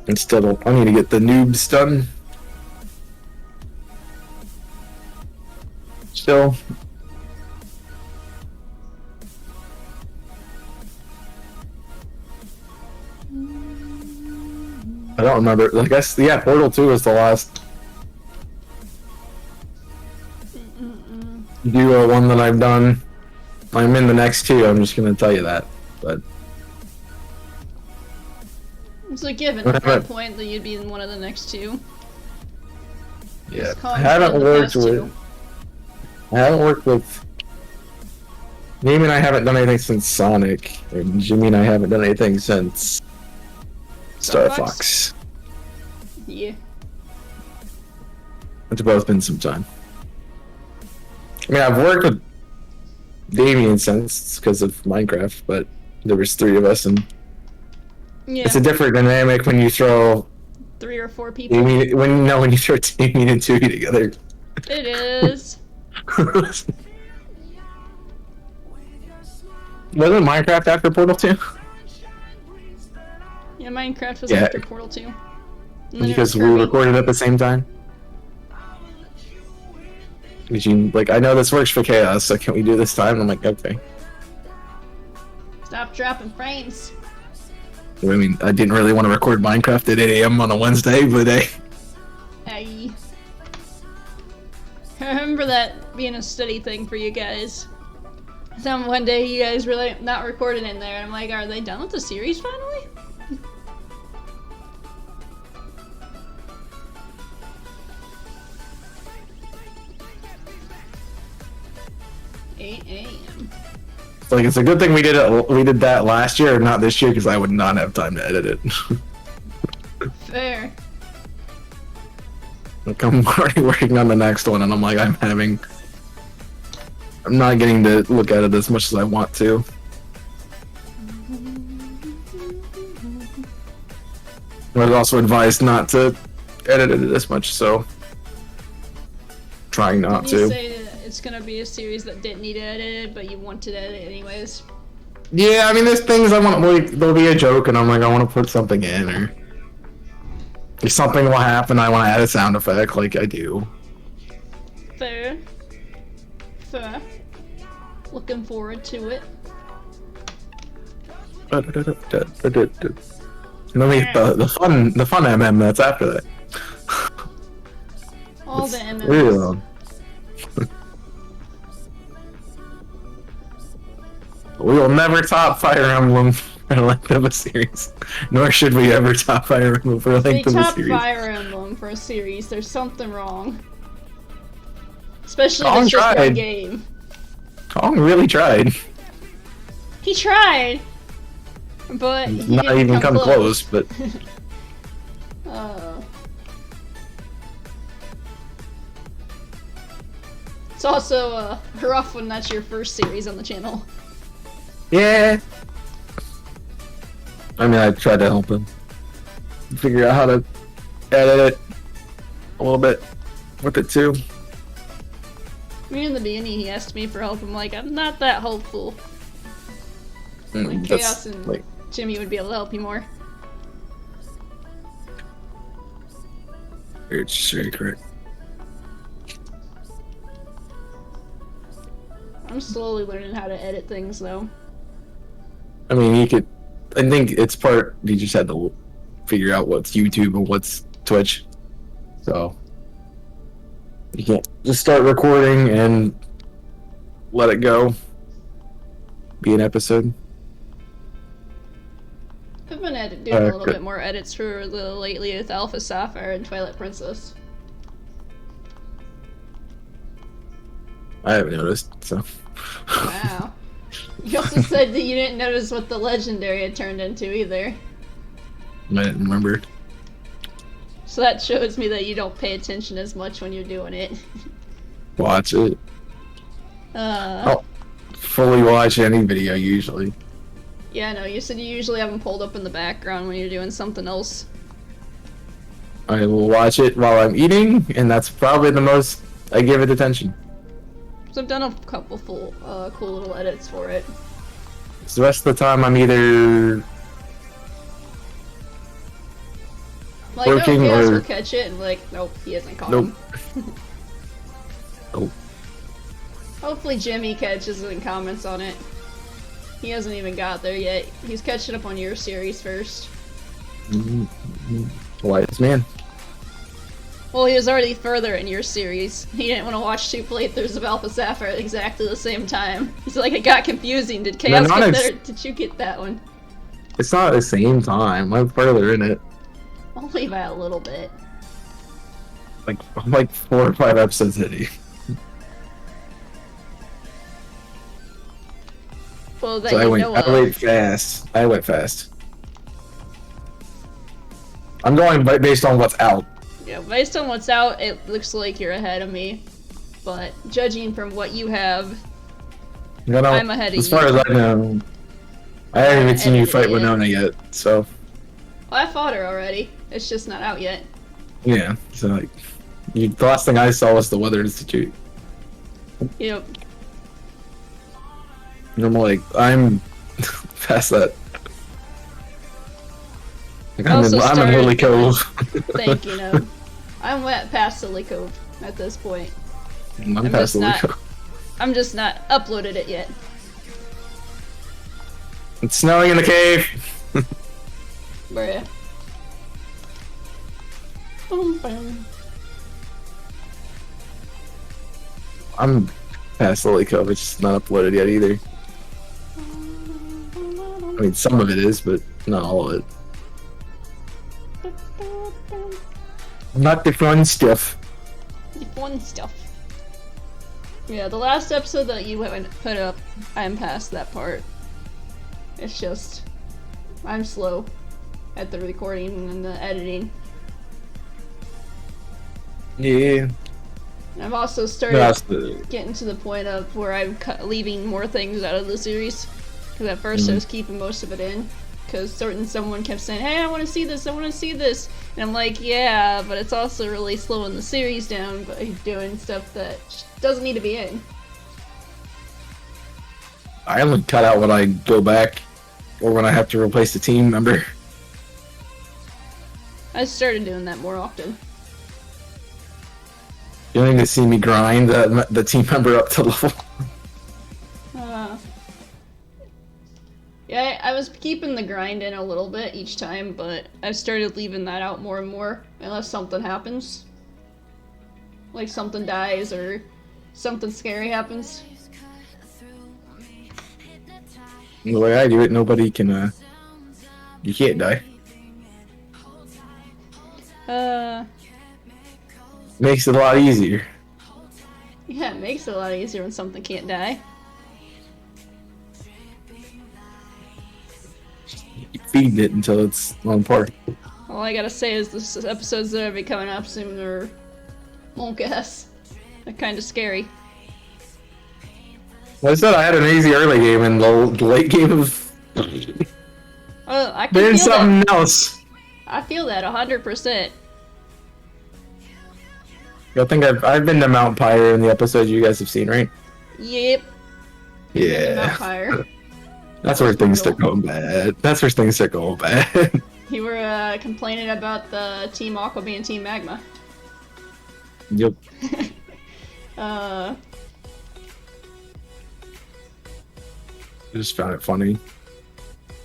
And still, I need to get the noobs done. Still. I don't remember. I guess, yeah, Portal 2 was the last duo one that I've done. I'm in the next two, I'm just gonna tell you that. But it's a given at that point that you'd be in one of the next two. yeah, I haven't worked with Name and I haven't done anything since Sonic, and Jimmy and I haven't done anything since Star Fox. Yeah. It's both been some time. I mean, I've worked with Damien since because of Minecraft, but there was 3 of us, and it's a different dynamic when you throw 3 or 4 people. When you throw Damien and Tui together. It is. Wasn't Minecraft after Portal 2? Yeah, Minecraft was after Portal 2. Because we recorded at the same time? Like, I know this works for Chaos, so can we do this time? I'm like, okay. Stop dropping frames. I mean, I didn't really want to record Minecraft at 8 AM on a Wednesday, but hey. Hey. I remember that being a steady thing for you guys. Then one day you guys were like not recording in there, and I'm like, are they done with the series finally? 8 AM. Like, it's a good thing we did that last year, not this year, because I would not have time to edit it. Fair. Like, I'm already working on the next one, and I'm like, I'm not getting to look at it as much as I want to. I was also advised not to edit it as much, so trying not to. You say that it's gonna be a series that didn't need edited, but you wanted to edit anyways. Yeah, I mean, there's things I want. Like, there'll be a joke, and I'm like, I want to put something in, or if something will happen, I want to add a sound effect, like I do. Fair. Fair. Looking forward to it. Let me the fun MM that's after that. All It's the MMs. really long. We will never top Fire Emblem for the length of a series, nor should we ever top Fire Emblem for the If they length of a top series. Fire Emblem for a series, there's something wrong. Especially if Kong it's just one tried. game. Kong really tried. He tried! But he Not didn't even come close, but It's also rough when that's your first series on the channel. yeah. I mean, I tried to help him figure out how to edit it a little bit with it too. Me in the beginning, he asked me for help. I'm like, I'm not that helpful. Like, That's, Chaos and like, Jimmy would be able to help you more. it's very correct. I'm slowly learning how to edit things, though. I mean, you could. I think it's part. You just had to figure out what's YouTube and what's Twitch. So you can't just start recording and let it go. Be an episode. I've been doing a little good. bit more edits for the lately with Alpha Sapphire and Twilight Princess. I haven't noticed. So. Wow. You also said that you didn't notice what the legendary had turned into either. I didn't remember. So that shows me that you don't pay attention as much when you're doing it. Watch it. Oh. Fully watch any video usually. Yeah, no, you said you usually have them pulled up in the background when you're doing something else. I will watch it while I'm eating, and that's probably the most I give it attention. So I've done a couple cool little edits for it. So the rest of the time I'm either Like, working oh, Chaos or- will catch it, and like, nope, he hasn't caught Nope. him. Nope. Hopefully Jimmy catches it and comments on it. He hasn't even got there yet. He's catching up on your series first. wise man. Well, he was already further in your series. He didn't want to watch two playthroughs of Alpha Sapphire at exactly the same time. He's like, it got confusing. Did Chaos not get ex- there? Did you get that one? It's not at the same time. I'm further in it. Only by a little bit. Like I'm like 4 or 5 episodes in. Well, that So you I know went of. fast. I went fast. I'm going based on what's out. Yeah, based on what's out, it looks like you're ahead of me. But judging from what you have, You know, I'm ahead of as far you. as I know, I haven't even seen you edited fight it. Winona yet. So well, I fought her already. It's just not out yet. yeah. So like, the last thing I saw was the Weather Institute. Yep. And I'm like, I'm past that. Like, I'm Also in Lily started- Cove. Thank you, no. I'm wet past Silly Cove at this point. I'm I'm past just Lily not- Cove. I'm just not uploaded it yet. It's snowing in the cave. Bruh. Boom. I'm past Lily Cove. It's just not uploaded yet either. I mean, some of it is, but not all of it. Not the fun stuff. The fun stuff. Yeah, the last episode that you haven't put up, I'm past that part. It's just, I'm slow at the recording and the editing. Yeah. I've also started That's the. getting to the point of where I'm leaving more things out of the series. Because at first I was keeping most of it in. Because someone kept saying, hey, I want to see this, I want to see this. And I'm like, yeah, but it's also really slowing the series down by doing stuff that doesn't need to be in. I only cut out when I go back or when I have to replace the team member. I started doing that more often. You don't need to see me grind the team member up to level. Yeah, I was keeping the grind in a little bit each time, but I've started leaving that out more and more, unless something happens. Like something dies or something scary happens. The way I do it, nobody can, you can't die. Makes it a lot easier. Yeah, it makes it a lot easier when something can't die. You feed it until it's on par. All I gotta say is the episodes that are be coming up soon are monk ass. They're kinda scary. Well, I said I had an easy early game, and the late game of Oh, I can doing feel something that. else. I feel that 100%. I think I've been to Mount Pyre in the episodes you guys have seen, right? Yep. Been to Yeah. Mount Pyre. That's where things start going bad. That's where things start going bad. You were complaining about the Team Aqua being Team Magma. Yep. Uh, I just found it funny.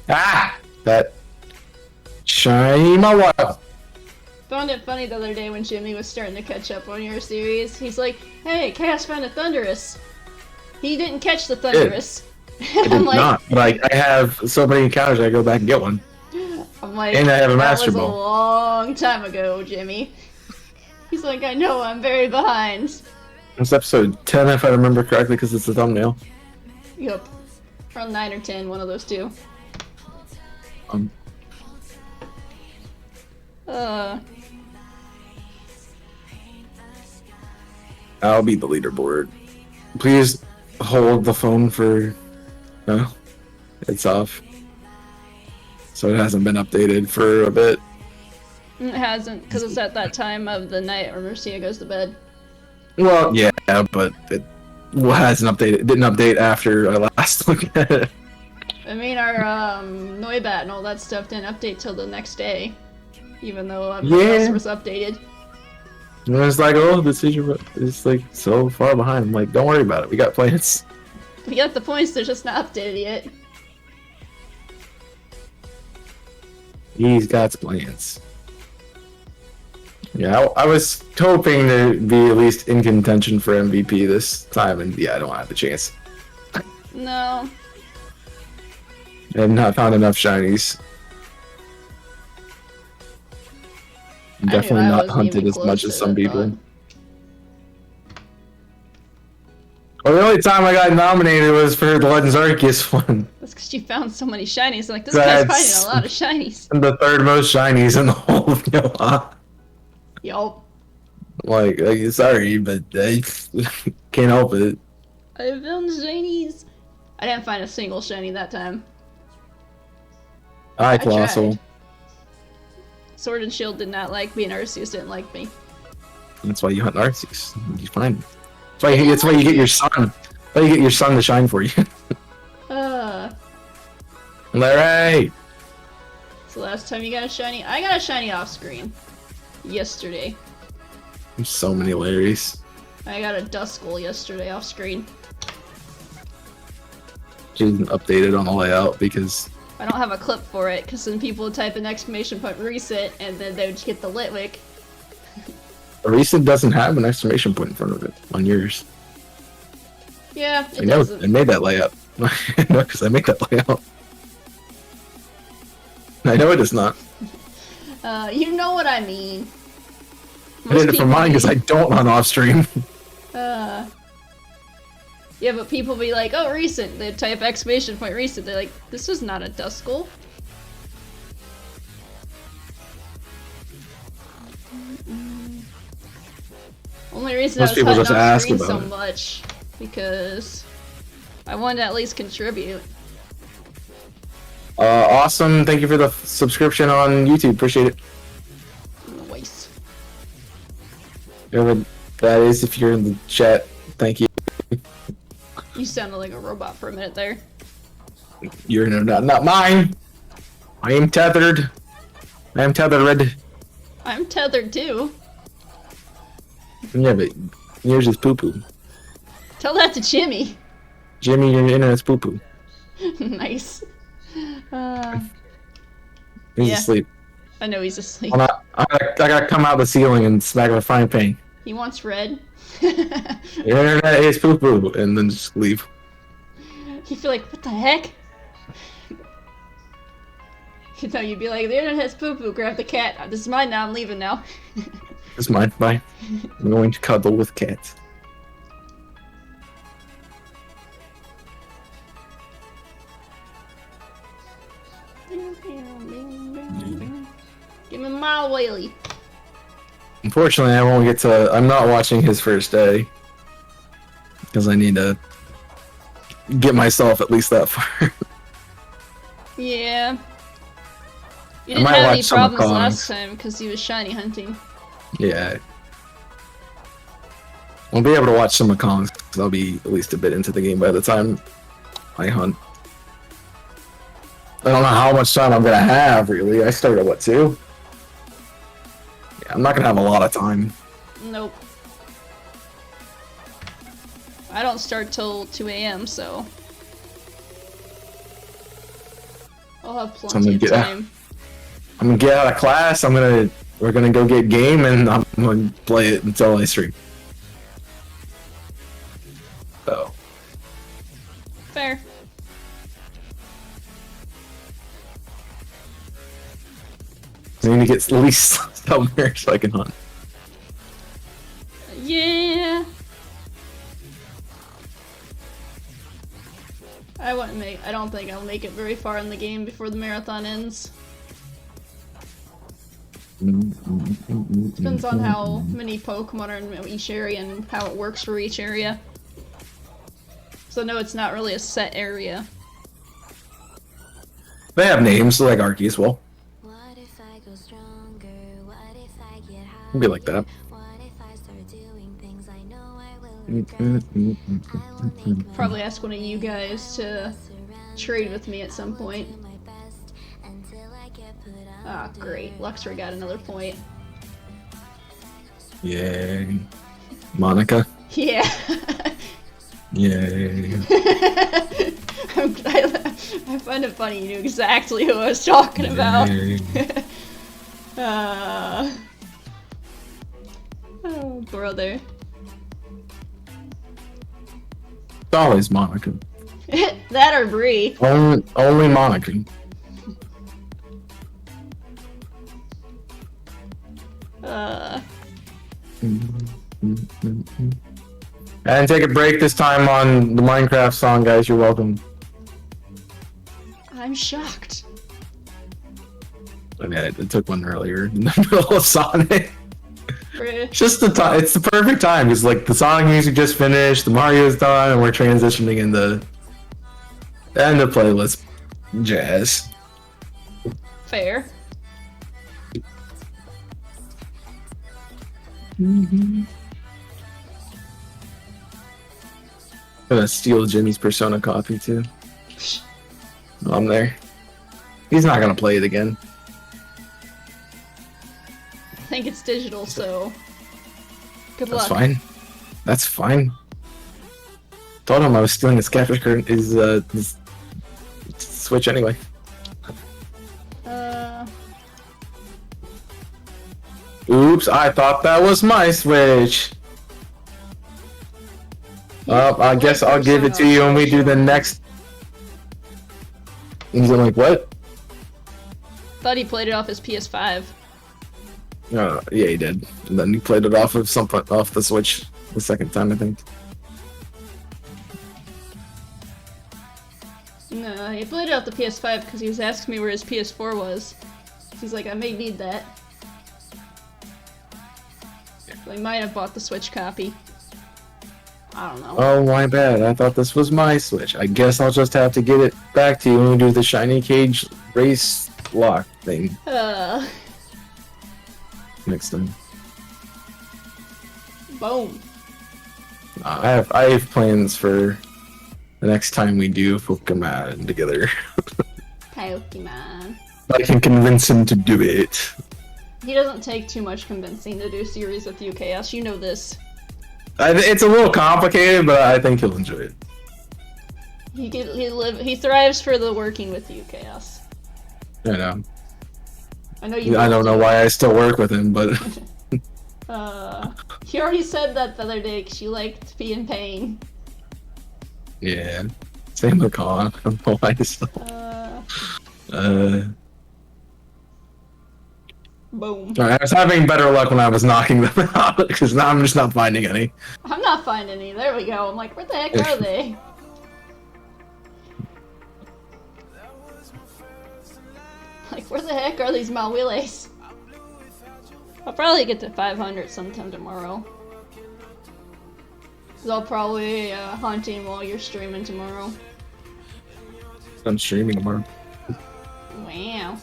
Ah! That shiny Mawile. found it funny the other day when Jimmy was starting to catch up on your series. He's like, "Hey, Chaos found a Thundurus." He didn't catch the Thundurus. I did not, but I have so many encounters I go back and get one. I'm like, And I have a that Master was Ball. a long time ago, Jimmy. He's like, I know, I'm very behind. It's episode 10 if I remember correctly because it's the thumbnail. Yup. Around 9 or 10, one of those two. I'll be the leaderboard. Please hold the phone for... No, it's off. So it hasn't been updated for a bit. It hasn't, because it's at that time of the night where Mercia goes to bed. Well, yeah, but it hasn't updated. It didn't update after I last looked at it. I mean, our Noibat and all that stuff didn't update till the next day. Even though everything else was updated. And it's like, oh, the decision is like so far behind. I'm like, don't worry about it. We got plans. We got the points, they're just not updated yet. He's got plans. Yeah, I was hoping to be at least in contention for MVP this time, and yeah, I don't have the chance. No. I have not found enough shinies. Definitely not hunted as much as some people. Well, the only time I got nominated was for the Legends Arceus one. That's because you found so many shinies. Like, this guy's finding a lot of shinies. And the third most shinies in the whole of Yoha. Yup. Like, sorry, but I can't help it. I found shinies. I didn't find a single shiny that time. Hi, Colossal. Tried. Sword and Shield did not like me, and Arceus didn't like me. That's why you hunt Arceus. You find him. That's why you get your son. That's why you get your son to shine for you. Larry! So last time you got a shiny? I got a shiny off screen. Yesterday. There's so many Larrys. I got a Duskull yesterday off screen. She didn't update it on the layout because... I don't have a clip for it, because then people would type an exclamation point reset, and then they would just get the Litwick. The reset doesn't have an exclamation point in front of it on yours. Yeah, it I know, doesn't. I made that layout. No, because I make that layout. I know it is not. You know what I mean. I did it for mine because I don't run off stream. Yeah, but people be like, oh, recent. They type exclamation point recent. They're like, this is not a Duskull. Only reason Most I was people hunting just off ask screen about so it. much because I wanted to at least contribute. Awesome. Thank you for the subscription on YouTube. Appreciate it. Nice. Whoever that is, if you're in the chat, thank you. You sounded like a robot for a minute there. Your internet, not mine. I am tethered. I am tethered. I'm tethered too. Yeah, but yours is poo poo. Tell that to Jimmy. Jimmy, your internet's poo poo. Nice. He's Yeah. asleep. I know he's asleep. I gotta come out the ceiling and smack him with a frying pan. He wants red. Your internet is poo poo, and then just leave. You feel like, what the heck? You know, you'd be like, the internet has poo poo, grab the cat. This is mine now, I'm leaving now. It's mine. Bye. I'm going to cuddle with cats. Give me my Mawile. Unfortunately, I won't get to. I'm not watching his first day because I need to get myself at least that far. Yeah. You I didn't might have any watch some of problems Kong's. last time because he was shiny hunting. Yeah. I'll be able to watch some of Kong's because I'll be at least a bit into the game by the time I hunt. I don't know how much time I'm gonna have, really. I started at what, 2? Yeah, I'm not gonna have a lot of time. Nope. I don't start till 2 a.m., so I'll have plenty of time. I'm gonna get out of class, we're gonna go get game, and I'm gonna play it until I stream. So. Fair. I need to get at least somewhere so I can hunt. Yeah. I don't think I'll make it very far in the game before the marathon ends. Depends on how many Pokemon are in each area and how it works for each area. So I know it's not really a set area. They have names, so like Arceus will. It'll be like that. Probably ask one of you guys to trade with me at some point. Ah, great. Luxray got another point. Yay. Monica. Yeah. Yay. I find it funny you knew exactly who I was talking about. Oh, brother. It's always Monica. That or Bree. Only Monica. And take a break this time on the Minecraft song, guys. You're welcome. I'm shocked. I mean, I took one earlier in the middle of Sonic. Bree. It's just the time. It's the perfect time. It's like the Sonic music just finished, the Mario's done, and we're transitioning into the end of playlist jazz. Fair. Gonna steal Jimmy's Persona copy too. I'm there. He's not gonna play it again. I think it's digital, so good That's luck. fine. That's fine. Told him I was stealing his his Switch anyway. Oops, I thought that was my Switch. I guess I'll give it to you when we do the next. He's like, what? Thought he played it off his PS5. Yeah, he did. And then he played it off of off the Switch the second time, I think. No, he played it off the PS5 because he was asking me where his PS4 was. He's like, I may need that. So he might have bought the Switch copy. I don't know. Oh, my bad. I thought this was my Switch. I guess I'll just have to get it back to you when we do the Shiny Cage race lock thing next time. Boom. I have plans for the next time we do Pokemon together. Pokemon. I can convince him to do it. He doesn't take too much convincing to do series with you, Chaos. You know this. It's a little complicated, but I think he'll enjoy it. He thrives for the working with you, Chaos. I know. I know you. I don't know why I still work with him, but. He already said that the other day. 'Cause you liked to be in pain. Yeah. Same with Colin. I don't know why still. Boom. I was having better luck when I was knocking them out, because now I'm just not finding any. I'm not finding any. There we go. I'm like, where the heck are they? Like, where the heck are these Mawiles? I'll probably get to 500 sometime tomorrow. Cause I'll probably hunting while you're streaming tomorrow. I'm streaming tomorrow. Wow.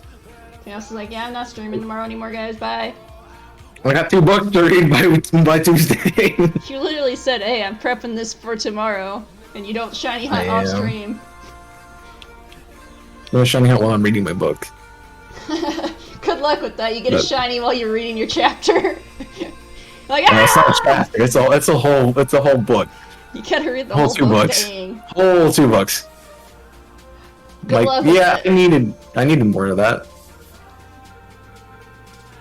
Chaos is like, yeah, I'm not streaming tomorrow anymore, guys. Bye. I got 2 books to read by Tuesday. You literally said, hey, I'm prepping this for tomorrow, and you don't shiny hunt off stream. I'm shiny hunt while I'm reading my book. Good luck with that. You get a shiny while you're reading your chapter. Like, no, it's not a chapter. It's a whole book. You gotta read the whole 2 book. books. Dang. Whole 2 books. Good luck with yeah, it. I needed more of that.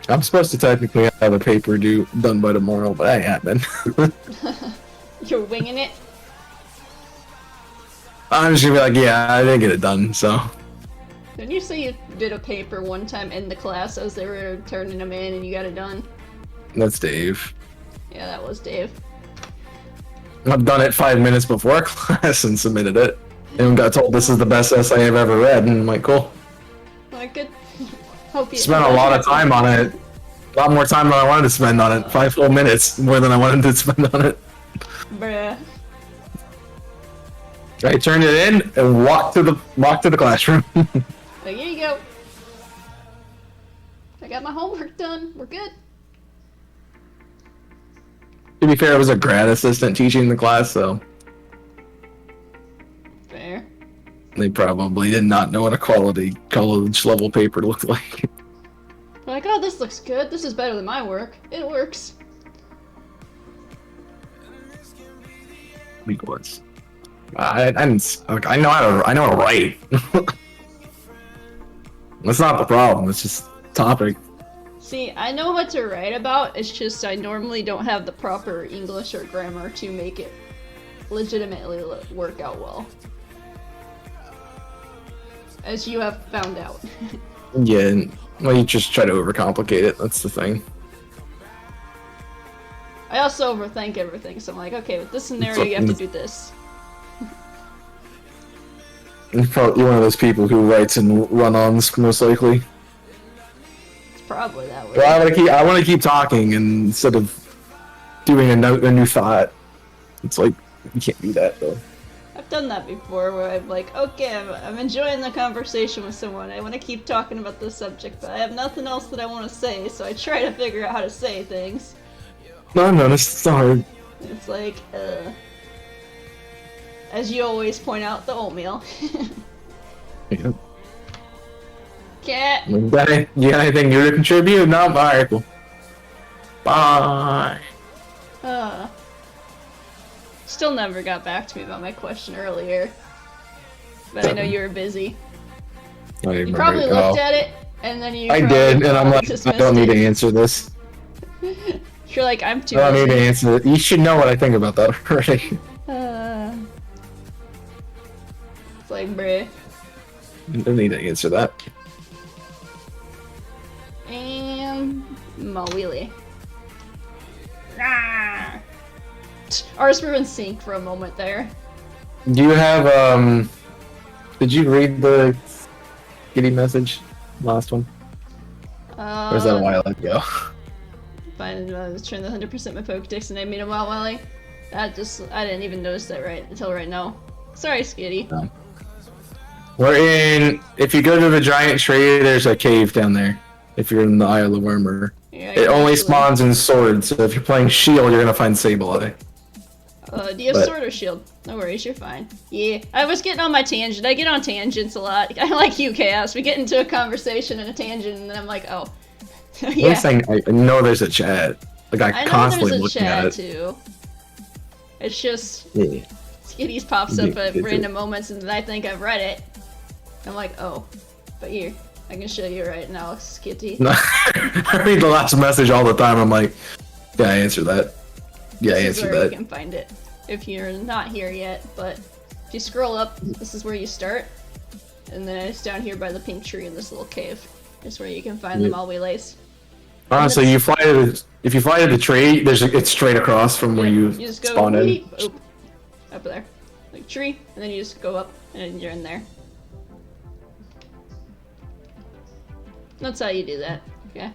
I'm supposed to technically have a paper done by tomorrow, but I haven't. You're winging it? I'm just gonna be like, yeah, I didn't get it done, so. Didn't you say you did a paper one time in the class as they were turning them in and you got it done? That's Dave. Yeah, that was Dave. I've done it 5 minutes before class and submitted it. And got told this is the best essay I've ever read, and I'm like, cool. Like, good. Hope you Spent a lot of time on it. A lot more time than I wanted to spend on it. 5 full minutes more than I wanted to spend on it. Bruh. I turned it in and walked to the classroom. Like, here you go. I got my homework done. We're good. To be fair, I was a grad assistant teaching the class, so Fair. they probably did not know what a quality college level paper looked like. Like, oh, this looks good. This is better than my work. It works. Weak ones. I know how to write. That's not the problem. It's just topic. See, I know what to write about. It's just I normally don't have the proper English or grammar to make it legitimately work out well. As you have found out. Yeah, well, you just try to overcomplicate it. That's the thing. I also overthink everything, so I'm like, okay, with this scenario, you have to do this. You're probably one of those people who writes in run-ons, most likely. It's probably that way. Well, I want to keep talking instead of doing a new thought. It's like you can't do that though. I've done that before, where I'm like, okay, I'm enjoying the conversation with someone. I want to keep talking about this subject, but I have nothing else that I want to say, so I try to figure out how to say things. No, it's not hard. It's like, as you always point out, the oatmeal. Yeah. Cat. You got anything new to contribute? No? Alright, cool. Bye. Still never got back to me about my question earlier. But I know you were busy. You probably looked at it, and then you I did, and I'm like, dismissed I don't need it. to answer this. You're like, I'm too I don't need to busy. answer it. You should know what I think about that already. It's like, bruh. I don't need to answer that. And Mawile. Ah! Ours were in sync for a moment there. Do you have, did you read the kitty message? Last one? Or is that a while ago? Fine, I was trying to 100% my Pokédex and I made a Mawile. I didn't even notice that until right now. Sorry, Skitty. No. We're in, if you go to the giant tree, there's a cave down there. If you're in the Isle of Wormer. Yeah, It only actually- spawns in swords, so if you're playing Shield, you're gonna find Sableye. Do you have But- sword or shield? No worries, you're fine. Yeah, I was getting on my tangent. I get on tangents a lot. I like you, Chaos. We get into a conversation and a tangent, and then I'm like, oh. I'm saying I know there's a chat. Like I know constantly there's a looking at chat it. too. It's just Yeah. Skitties pops Yeah, up at it random moments, and then I think I've read it. I'm like, oh, but here, I can show you right now, Skitty. No, I read the last message all the time. I'm like, yeah, I answered that. Yeah, I This is answered where you that. can find it if you're not here yet. But if you scroll up, this is where you start, and then it's down here by the pink tree in this little cave. It's where you can find the Mawiles. Honestly, if you fly to the tree, it's straight across from where you just go spawned in. weep, oop, up there, like tree, and then you just go up, and then you're in there. That's how you do that. Okay.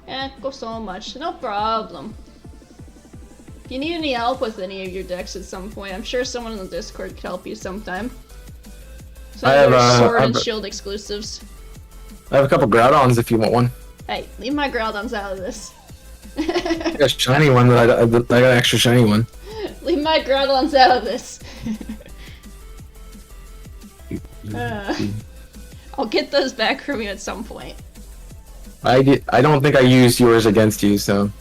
Yeah, go so much. No problem. If you need any help with any of your decks at some point, I'm sure someone in the Discord could help you sometime. So I have, sword and I've- shield exclusives. I have a couple Groudons if you want one. Hey, leave my Groudons out of this. I got a shiny one. I got an extra shiny one. Leave my Groudons out of this. I'll get those back from you at some point. I don't think I used yours against you, so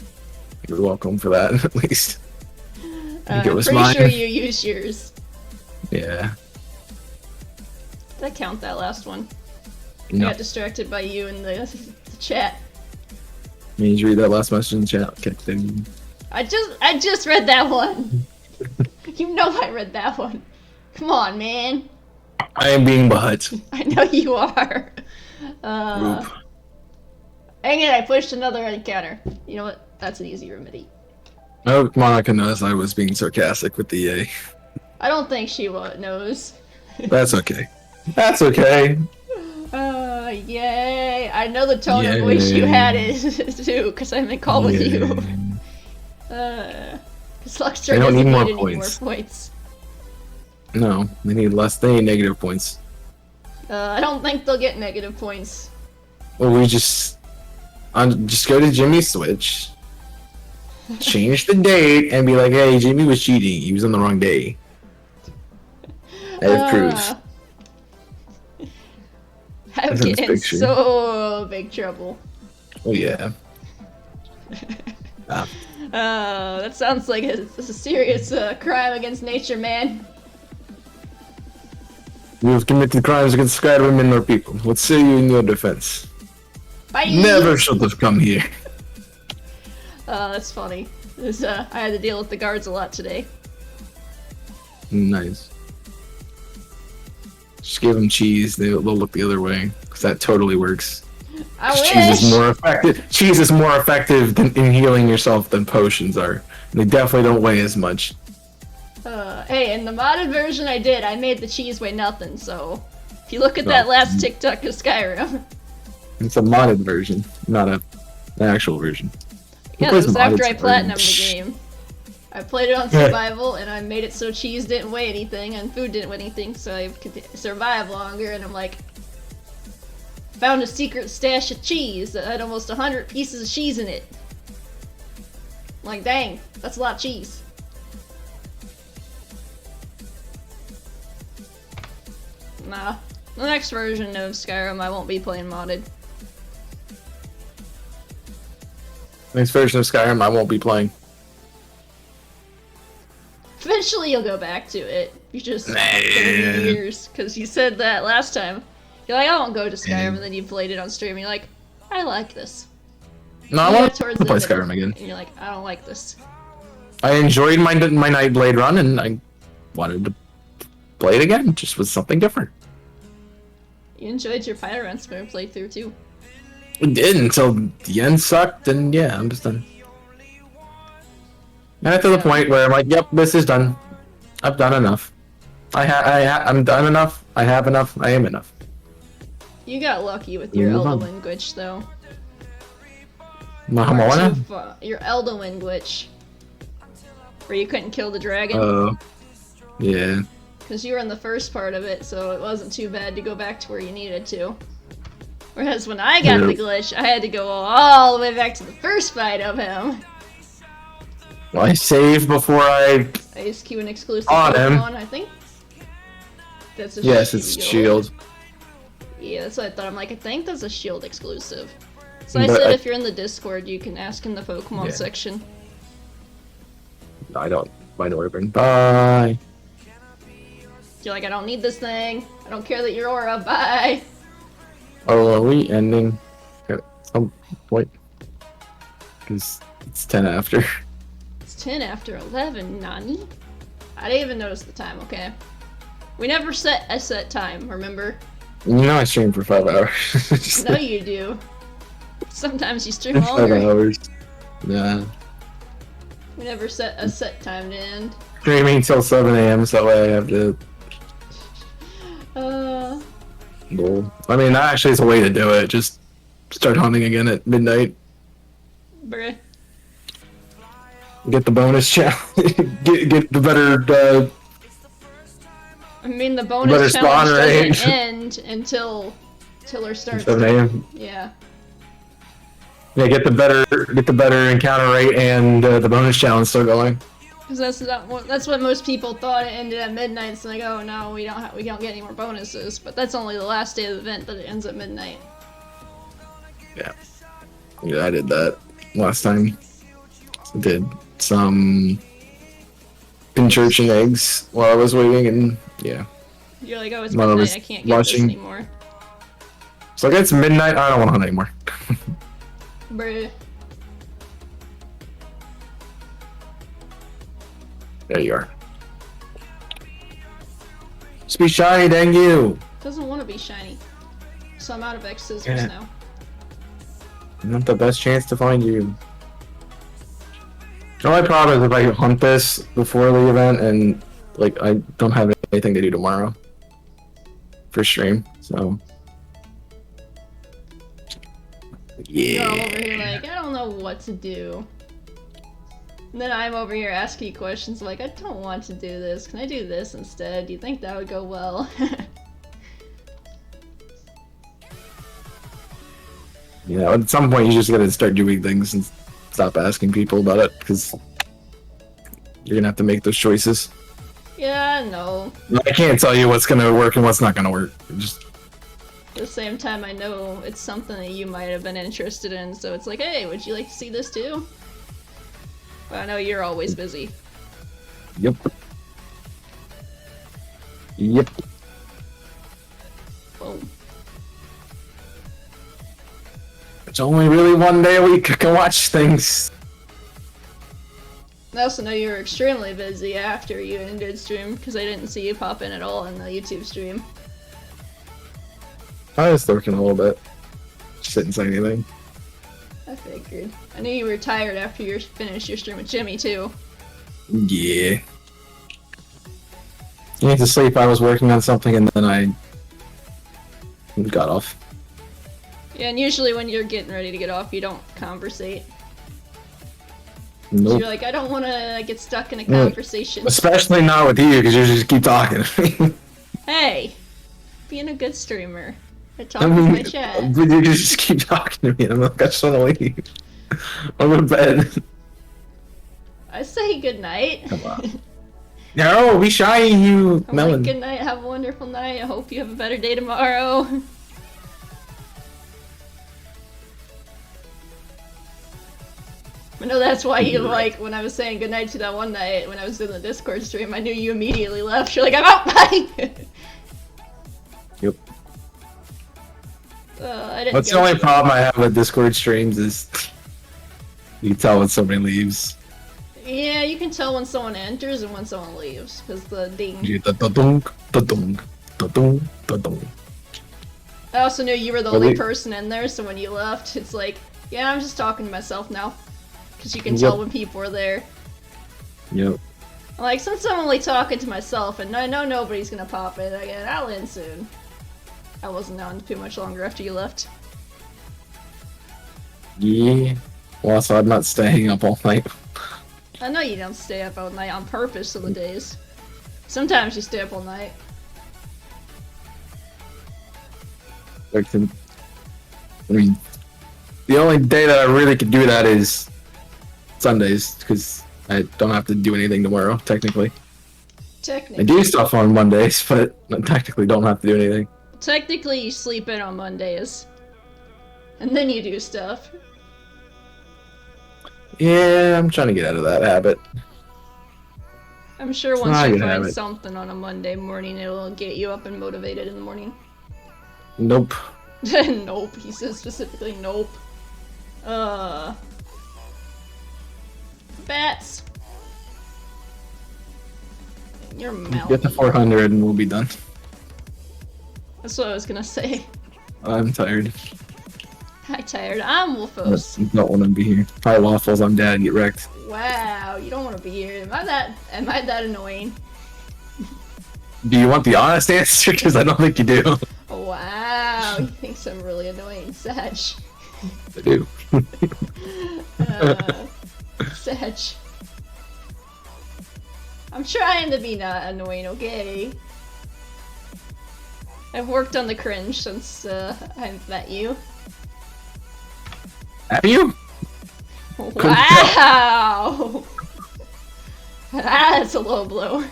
you're welcome for that at least. I think it I'm was pretty mine. sure you used yours. Yeah. Did I count that last one? I No. got distracted by you in the chat. Did you read that last message in the chat? Okay, then. I just read that one. You know I read that one. Come on, man. I am being butt. I know you are. Oop. Dang it, I pushed another encounter. You know what? That's an easy remedy. Oh, Monica knows I was being sarcastic with the yay. I don't think she knows. That's okay. That's okay. Yay. I know the tone of voice you had is too, because I'm in call with you. Because Luxray I don't doesn't need need more any more points. points. No, they need less. They need negative points. I don't think they'll get negative points. Well, we just go to Jimmy's Switch, change the date, and be like, "Hey, Jimmy was cheating. He was on the wrong day." I have proof. I'm That's in this getting picture. so big trouble. Oh yeah. That sounds like it's a serious crime against nature, man. You have committed crimes against Sky women or people. What say you in your defense? Bye! Never should have come here. That's funny. I had to deal with the guards a lot today. Nice. Just give them cheese. They'll look the other way, because that totally works. I 'Cause wish! cheese is more effective. Cheese is more effective in healing yourself than potions are. And they definitely don't weigh as much. Hey, in the modded version I did, I made the cheese weigh nothing, so... If you look at that last TikTok of Skyrim... It's a modded version, not an actual version. Yeah, plays this was after modded I platinumed Skyrim? the game. I played it on survival, and I made it so cheese didn't weigh anything, and food didn't weigh anything, so I could survive longer, and I'm like... Found a secret stash of cheese that had almost 100 pieces of cheese in it. I'm like, dang, that's a lot of cheese. Nah, the next version of Skyrim I won't be playing modded. Next version of Skyrim I won't be playing. Eventually you'll go back to it. You just Nah. gonna be years, because you said that last time. You're like, I won't go to Skyrim, and then you played it on stream, and you're like, I like this. No, I You want get towards to the play end of it, Skyrim again. And you're like, I don't like this. I enjoyed my Nightblade run, and I wanted to play it again, just with something different. You enjoyed your Pyromancer playthrough too. I did until the end sucked, and yeah, I'm just done. And to the point where I'm like, yep, this is done. I've done enough. I'm done enough. I have enough. I am enough. You got lucky with your Move on. Elden glitch, though. Mahamoana? Your Elden glitch. Where you couldn't kill the dragon. Oh. Yeah. Because you were in the first part of it, so it wasn't too bad to go back to where you needed to. Whereas when I got the glitch, I had to go all the way back to the first fight of him. I save before I Ice Q an exclusive on him. Pokemon, I think. That's a Yes, it's shield. Yeah, that's what I thought. I'm like, I think that's a shield exclusive. So I But said I- if you're in the Discord, you can ask in the Pokemon Yeah. section. No, I don't. Mind Orban. Bye. You're like, I don't need this thing. I don't care that you're Aura. Bye. Oh, are we ending at some point? Because it's 10 after. It's 10 after 11, Nani? I didn't even notice the time, okay? We never set a set time, remember? You know I stream for 5 hours. No, you do. Sometimes you stream 5 longer. hours. Yeah. We never set a set time to end. Streaming till 7 a.m. so that way I have to. Well, I mean, that actually is a way to do it. Just start hunting again at midnight. Bruh. Get the bonus challenge. get the better. I mean, the Better bonus spawn challenge range. doesn't end until Tiller starts. 7 a.m. Yeah. Yeah, get the better encounter rate and the bonus challenge still going. Because that's what most people thought. It ended at midnight. So like, oh no, we don't get any more bonuses. But that's only the last day of the event that it ends at midnight. Yeah, I did that last time. Did some church and eggs while I was waiting, and yeah. You're like, oh, it's While I midnight. was I can't get this anymore. So like it's midnight. I don't want to hunt anymore. Bruh. There you are. Just be shiny, dang you! Doesn't want to be shiny. So I'm out of X scissors Yeah. now. Not the best chance to find you. The only problem is if I hunt this before the event and like I don't have anything to do tomorrow for stream, so You're all over here yeah. like, I don't know what to do. And then I'm over here asking you questions like, I don't want to do this. Can I do this instead? Do you think that would go well? Yeah, at some point you just gotta start doing things and stop asking people about it because you're gonna have to make those choices. Yeah, no. I can't tell you what's gonna work and what's not gonna work. Just At the same time, I know it's something that you might have been interested in, so it's like, hey, would you like to see this too? But I know you're always busy. yep. Yep. Boom. It's only really one day a week I can watch things. I also know you were extremely busy after you ended stream, because I didn't see you pop in at all in the YouTube stream. I was lurking a little bit. Just didn't say anything. I figured. I knew you were tired after you finished your stream with Jimmy, too. Yeah. You need to sleep. I was working on something and then I got off. Yeah, and usually when you're getting ready to get off, you don't conversate. Nope. You're like, I don't want to get stuck in a Mm. conversation. Especially not with you, because you just keep talking to me. Hey! Being a good streamer. I talk with my chat. But you just keep talking to me, and I'm like, I just want to leave. I'm in bed. I say good night. Come on. No, be shy, you I'm melon. like, good night, have a wonderful night. I hope you have a better day tomorrow. I know that's why you like when I was saying goodnight to that one night when I was in the Discord stream, I knew you immediately left. You're like, I'm out, bye! Yep. I didn't That's the go only to- problem I have with Discord streams is you can tell when somebody leaves. Yeah, you can tell when someone enters and when someone leaves, because the ding. You get the da-dunk, da-dunk, da-dunk, da-dunk. I also knew you were the Really? only person in there, so when you left, it's like, yeah, I'm just talking to myself now. Because you can Yep. tell when people are there. Yep. I'm like, since I'm only talking to myself and I know nobody's gonna pop in again, I'll end soon. I wasn't on too much longer after you left. Yeah. Well, also, I'm not staying up all night. I know you don't stay up all night on purpose some of the days. Sometimes you stay up all night. Like, I mean, the only day that I really could do that is Sundays, because I don't have to do anything tomorrow, technically. I Technically. do stuff on Mondays, but I technically don't have to do anything. Technically, you sleep in on Mondays. And then you do stuff. Yeah, I'm trying to get out of that habit. I'm sure It's once not a you good find habit. something on a Monday morning, it'll get you up and motivated in the morning. Nope. Nope, he says specifically nope. Bats. Your mouth. Get to 400 and we'll be done. That's what I was gonna say. I'm tired. Hi, tired. I'm I Wolfos. don't want to be here. Hi, Waffles. I'm Dad. Get wrecked. Wow, you don't want to be here. Am I that annoying? Do you want the honest answer? Because I don't think you do. Wow, he thinks I'm really annoying. Sag. I do. Sag. I'm trying to be not annoying, okay? I've worked on the cringe since I've met you. Have you? Wow! That's a low blow.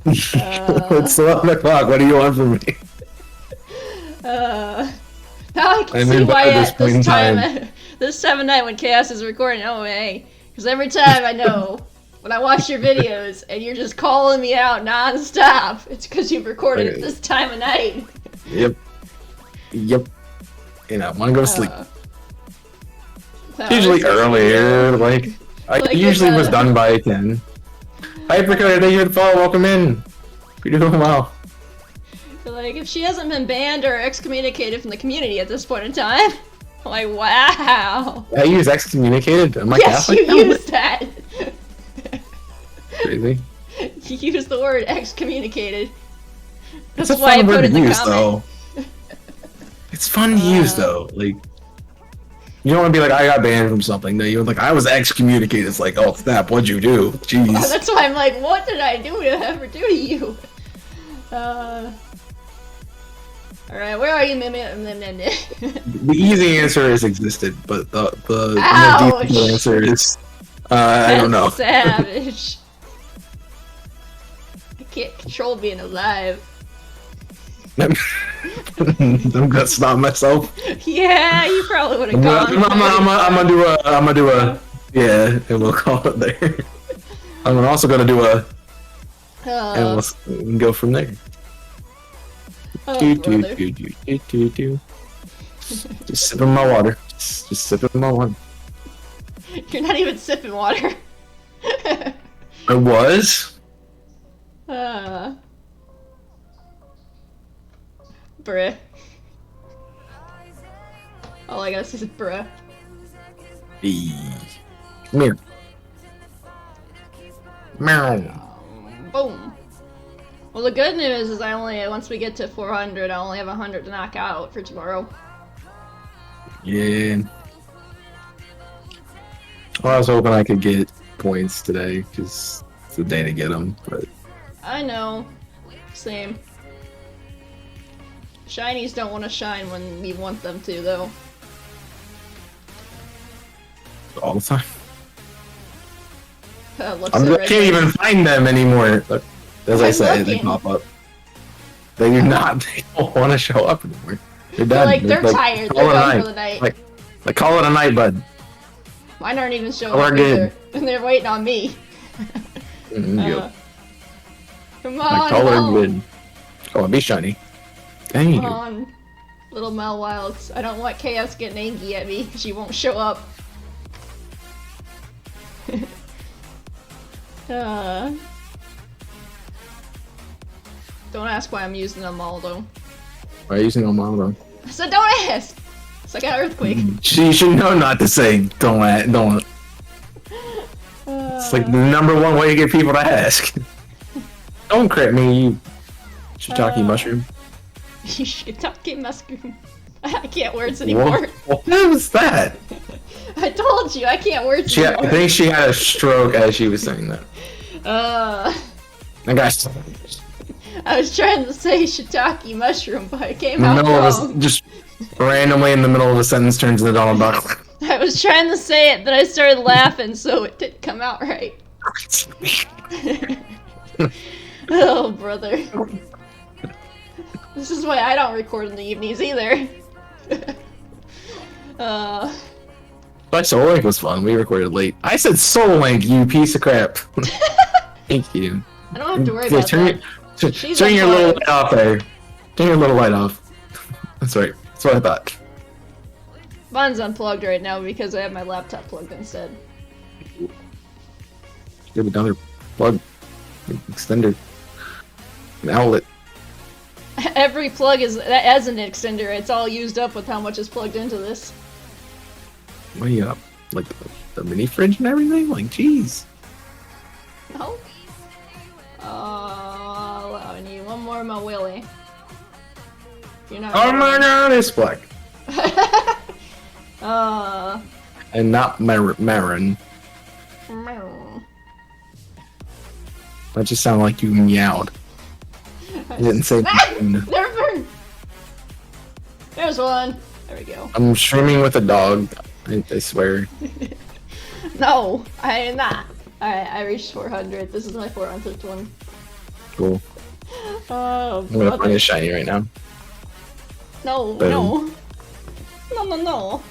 It's 11 o'clock. What do you want from me? Now I can I'm see in why bed at this at point in this time, time. this time of night when Chaos is recording, oh hey. Because every time I know, when I watch your videos and you're just calling me out non-stop, it's because you've recorded at this time of night. Yep. Yep. And I want to go to sleep. Usually earlier, like I Like usually it's, was done by 10. Hypercode, thank you for the follow. Welcome in. You're doing well. Like, if she hasn't been banned or excommunicated from the community at this point in time, I'm like, wow. I use excommunicated. Am I Yes, Catholic? you used that. Crazy. You used the word excommunicated. It's That's a why I fun put word in to the use, comment. though. It's fun to use, though. Like, you don't want to be like, I got banned from something. No, you're like, I was excommunicated. It's like, oh snap, what'd you do? Jeez. That's why I'm like, what did I do to ever do to you? Alright, where are you, The easy answer is existed, but the Ouch. deep answer is, I don't know. Savage. I can't control being alive. I'm gonna stop myself. Yeah, you probably would have gone. I'm gonna do a yeah, and we'll call it there. I'm also gonna do a and we'll go from there. Brother. Just sipping my water. Just sipping my water. You're not even sipping water. I was. Bruh. All I gotta say is bruh. Come here. Meow. Boom. Well, the good news is once we get to 400, I only have 100 to knock out for tomorrow. Yeah. Well, I was hoping I could get points today, because it's the day to get them, but... I know. Same. Shinies don't want to shine when we want them to, though. All the time. Looks I so can't even find them anymore. Look, as I I'm say, they looking. pop up. They do not. They don't want to show up anymore. They're done. They're tired. call They're it a done for the night. Like call it a night, bud. Mine aren't even showing We're up good. either. And they're waiting on me. Yep. Come Like, on, call it home. good. Oh, be shiny. Dang you. Come on, little Mawile. I don't want Chaos getting angry at me. She won't show up. Don't ask why I'm using them all, though. Why are you using Omalo? I said don't ask! It's like an earthquake. She should know not to say don't. It's like the #1 way to get people to ask. Don't crit me, you shiitake mushroom. You shiitake mushroom. I can't words anymore. What was that? I told you, I can't words I anymore. think she had a stroke as she was saying that. I got I was trying to say shiitake mushroom, but it came in the out middle wrong. of just randomly in the middle of a sentence turns into Donald Duck. I was trying to say it, but I started laughing, so it didn't come out right. Oh, brother. This is why I don't record in the evenings either. My Soul Link was fun. We recorded late. I said Soul Link, you piece of crap. Thank you. I don't have to worry about that. Turn your little light off there. Turn your little light off. That's right. That's what I thought. Mine's unplugged right now because I have my laptop plugged instead. Give another plug. Extender. An outlet. Every plug is as an extender. It's all used up with how much is plugged into this. What are you up? Like the mini fridge and everything? Like, jeez. No. I need one more Mawile. You're not. Oh my god, it's black. And not Marin. That just sounded like you meowed. You didn't say. Never. There's one. There we go. I'm streaming with a dog. I swear. No, I am not. Alright, I reached 400. This is my 400th one. Cool. Oh, I'm gonna find a shiny right now. No, Boom. no. No, no, no.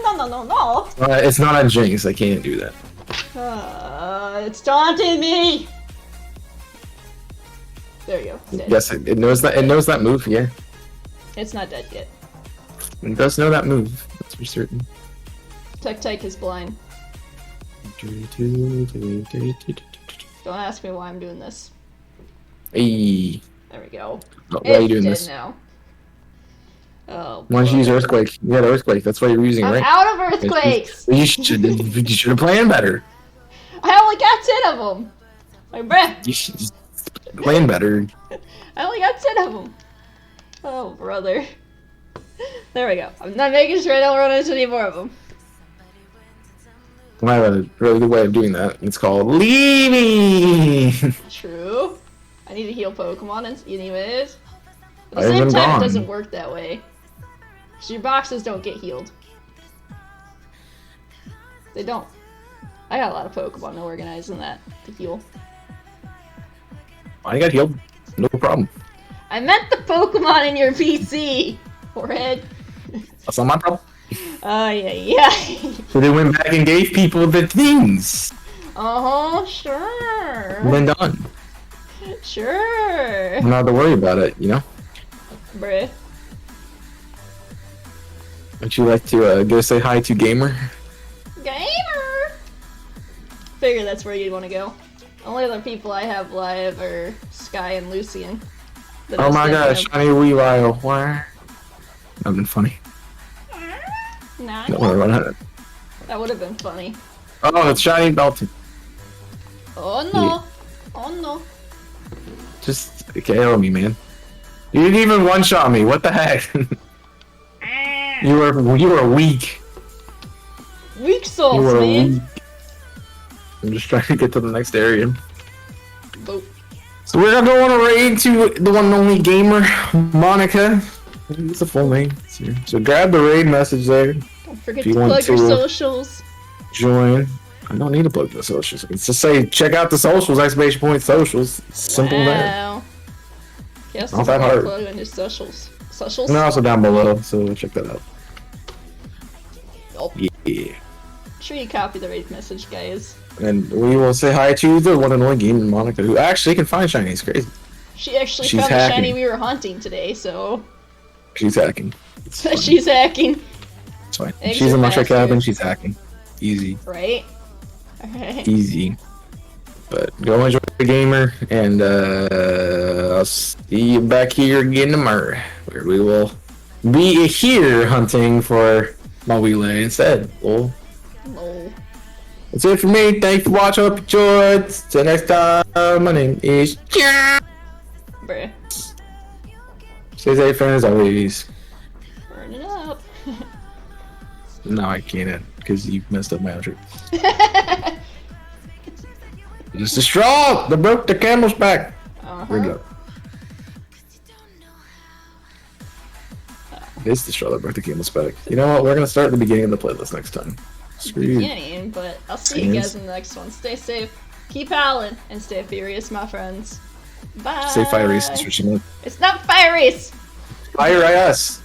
No, no, no, no. It's not a jinx. I can't do that. It's taunting me. There you go. It's dead. Yes, it knows that. It knows that move. Yeah, It's not dead yet. it does know that move. That's for certain. Tech is blind. Don't ask me why I'm doing this. Hey, There we go. why are you doing dead this? now. Oh. Why don't you use Earthquake? You got Earthquake. That's what you're using, I'm right? out of earthquakes. You should have planned better. I only got 10 of them. Like, bruh. You should just plan better. I only got 10 of them. Oh, brother. There we go. I'm not making sure I don't run into any more of them. I have a really good way of doing that. It's called leaving. True. I need to heal Pokemon anyways. At the I've same been time, gone. it doesn't work that way. So your boxes don't get healed. They don't. I got a lot of Pokemon to organize in that to heal. I got healed. No problem. I meant the Pokemon in your PC, forehead. That's not my problem. Yeah. So they went back and gave people the things. Sure. And then done. Sure. Don't have to worry about it, you know? Bruh. Would you like to go say hi to Gamer? Gamer! Figure that's where you'd want to go. Only other people I have live are Sky and Lucian. The Oh rest my of them gosh, have- shiny Mawile. Why? That'd been funny. Nah, Don't worry about it. that would have been funny. Oh, it's shiny Belton. Oh no! Oh no! Just KO me, man. You didn't even one-shot me. What the heck? you were weak. Weak You souls, were man! weak. I'm just trying to get to the next area. Boop. So we're gonna go on a raid to the one and only Gamer, Monica. It's a full name. So grab the raid message there. Don't forget If you to want plug your to- socials. Join. I don't need to plug the socials. It's just say check out the socials! ! Socials. Simple that. Wow. Yes, Not that hard. plug on your socials. Socials? And they're also down below, so check that out. Nope. Yeah. Sure you copy the raid message, guys. And we will say hi to the one and only Gamer Monica, who actually can find shiny. It's crazy. She actually She's found the hacking. shiny we were hunting today, so She's hacking. It's fine. she's hacking, It's fine. Eggs She's are in my faster. cabin. She's hacking. Easy. right? Alright. Easy. But go enjoy the Gamer, and I'll see you back here again tomorrow, where we will be here hunting for Mawile instead. Well, No. that's it for me. Thanks for watching. Hope you enjoyed. Till next time, my name is John. Bruh. Stay safe, friends, as always. Burn it up. No, I can't, because you messed up my outro. It's the straw that broke the camel's back. Where'd it go? It's the straw that broke the camel's back. You know what? We're gonna start at the beginning of the playlist next time. Sweet. beginning, but I'll see you guys in the next one. Stay safe, keep howling, and stay furious, my friends. Bye. Say fire race or something. It's not fire race. Fire us.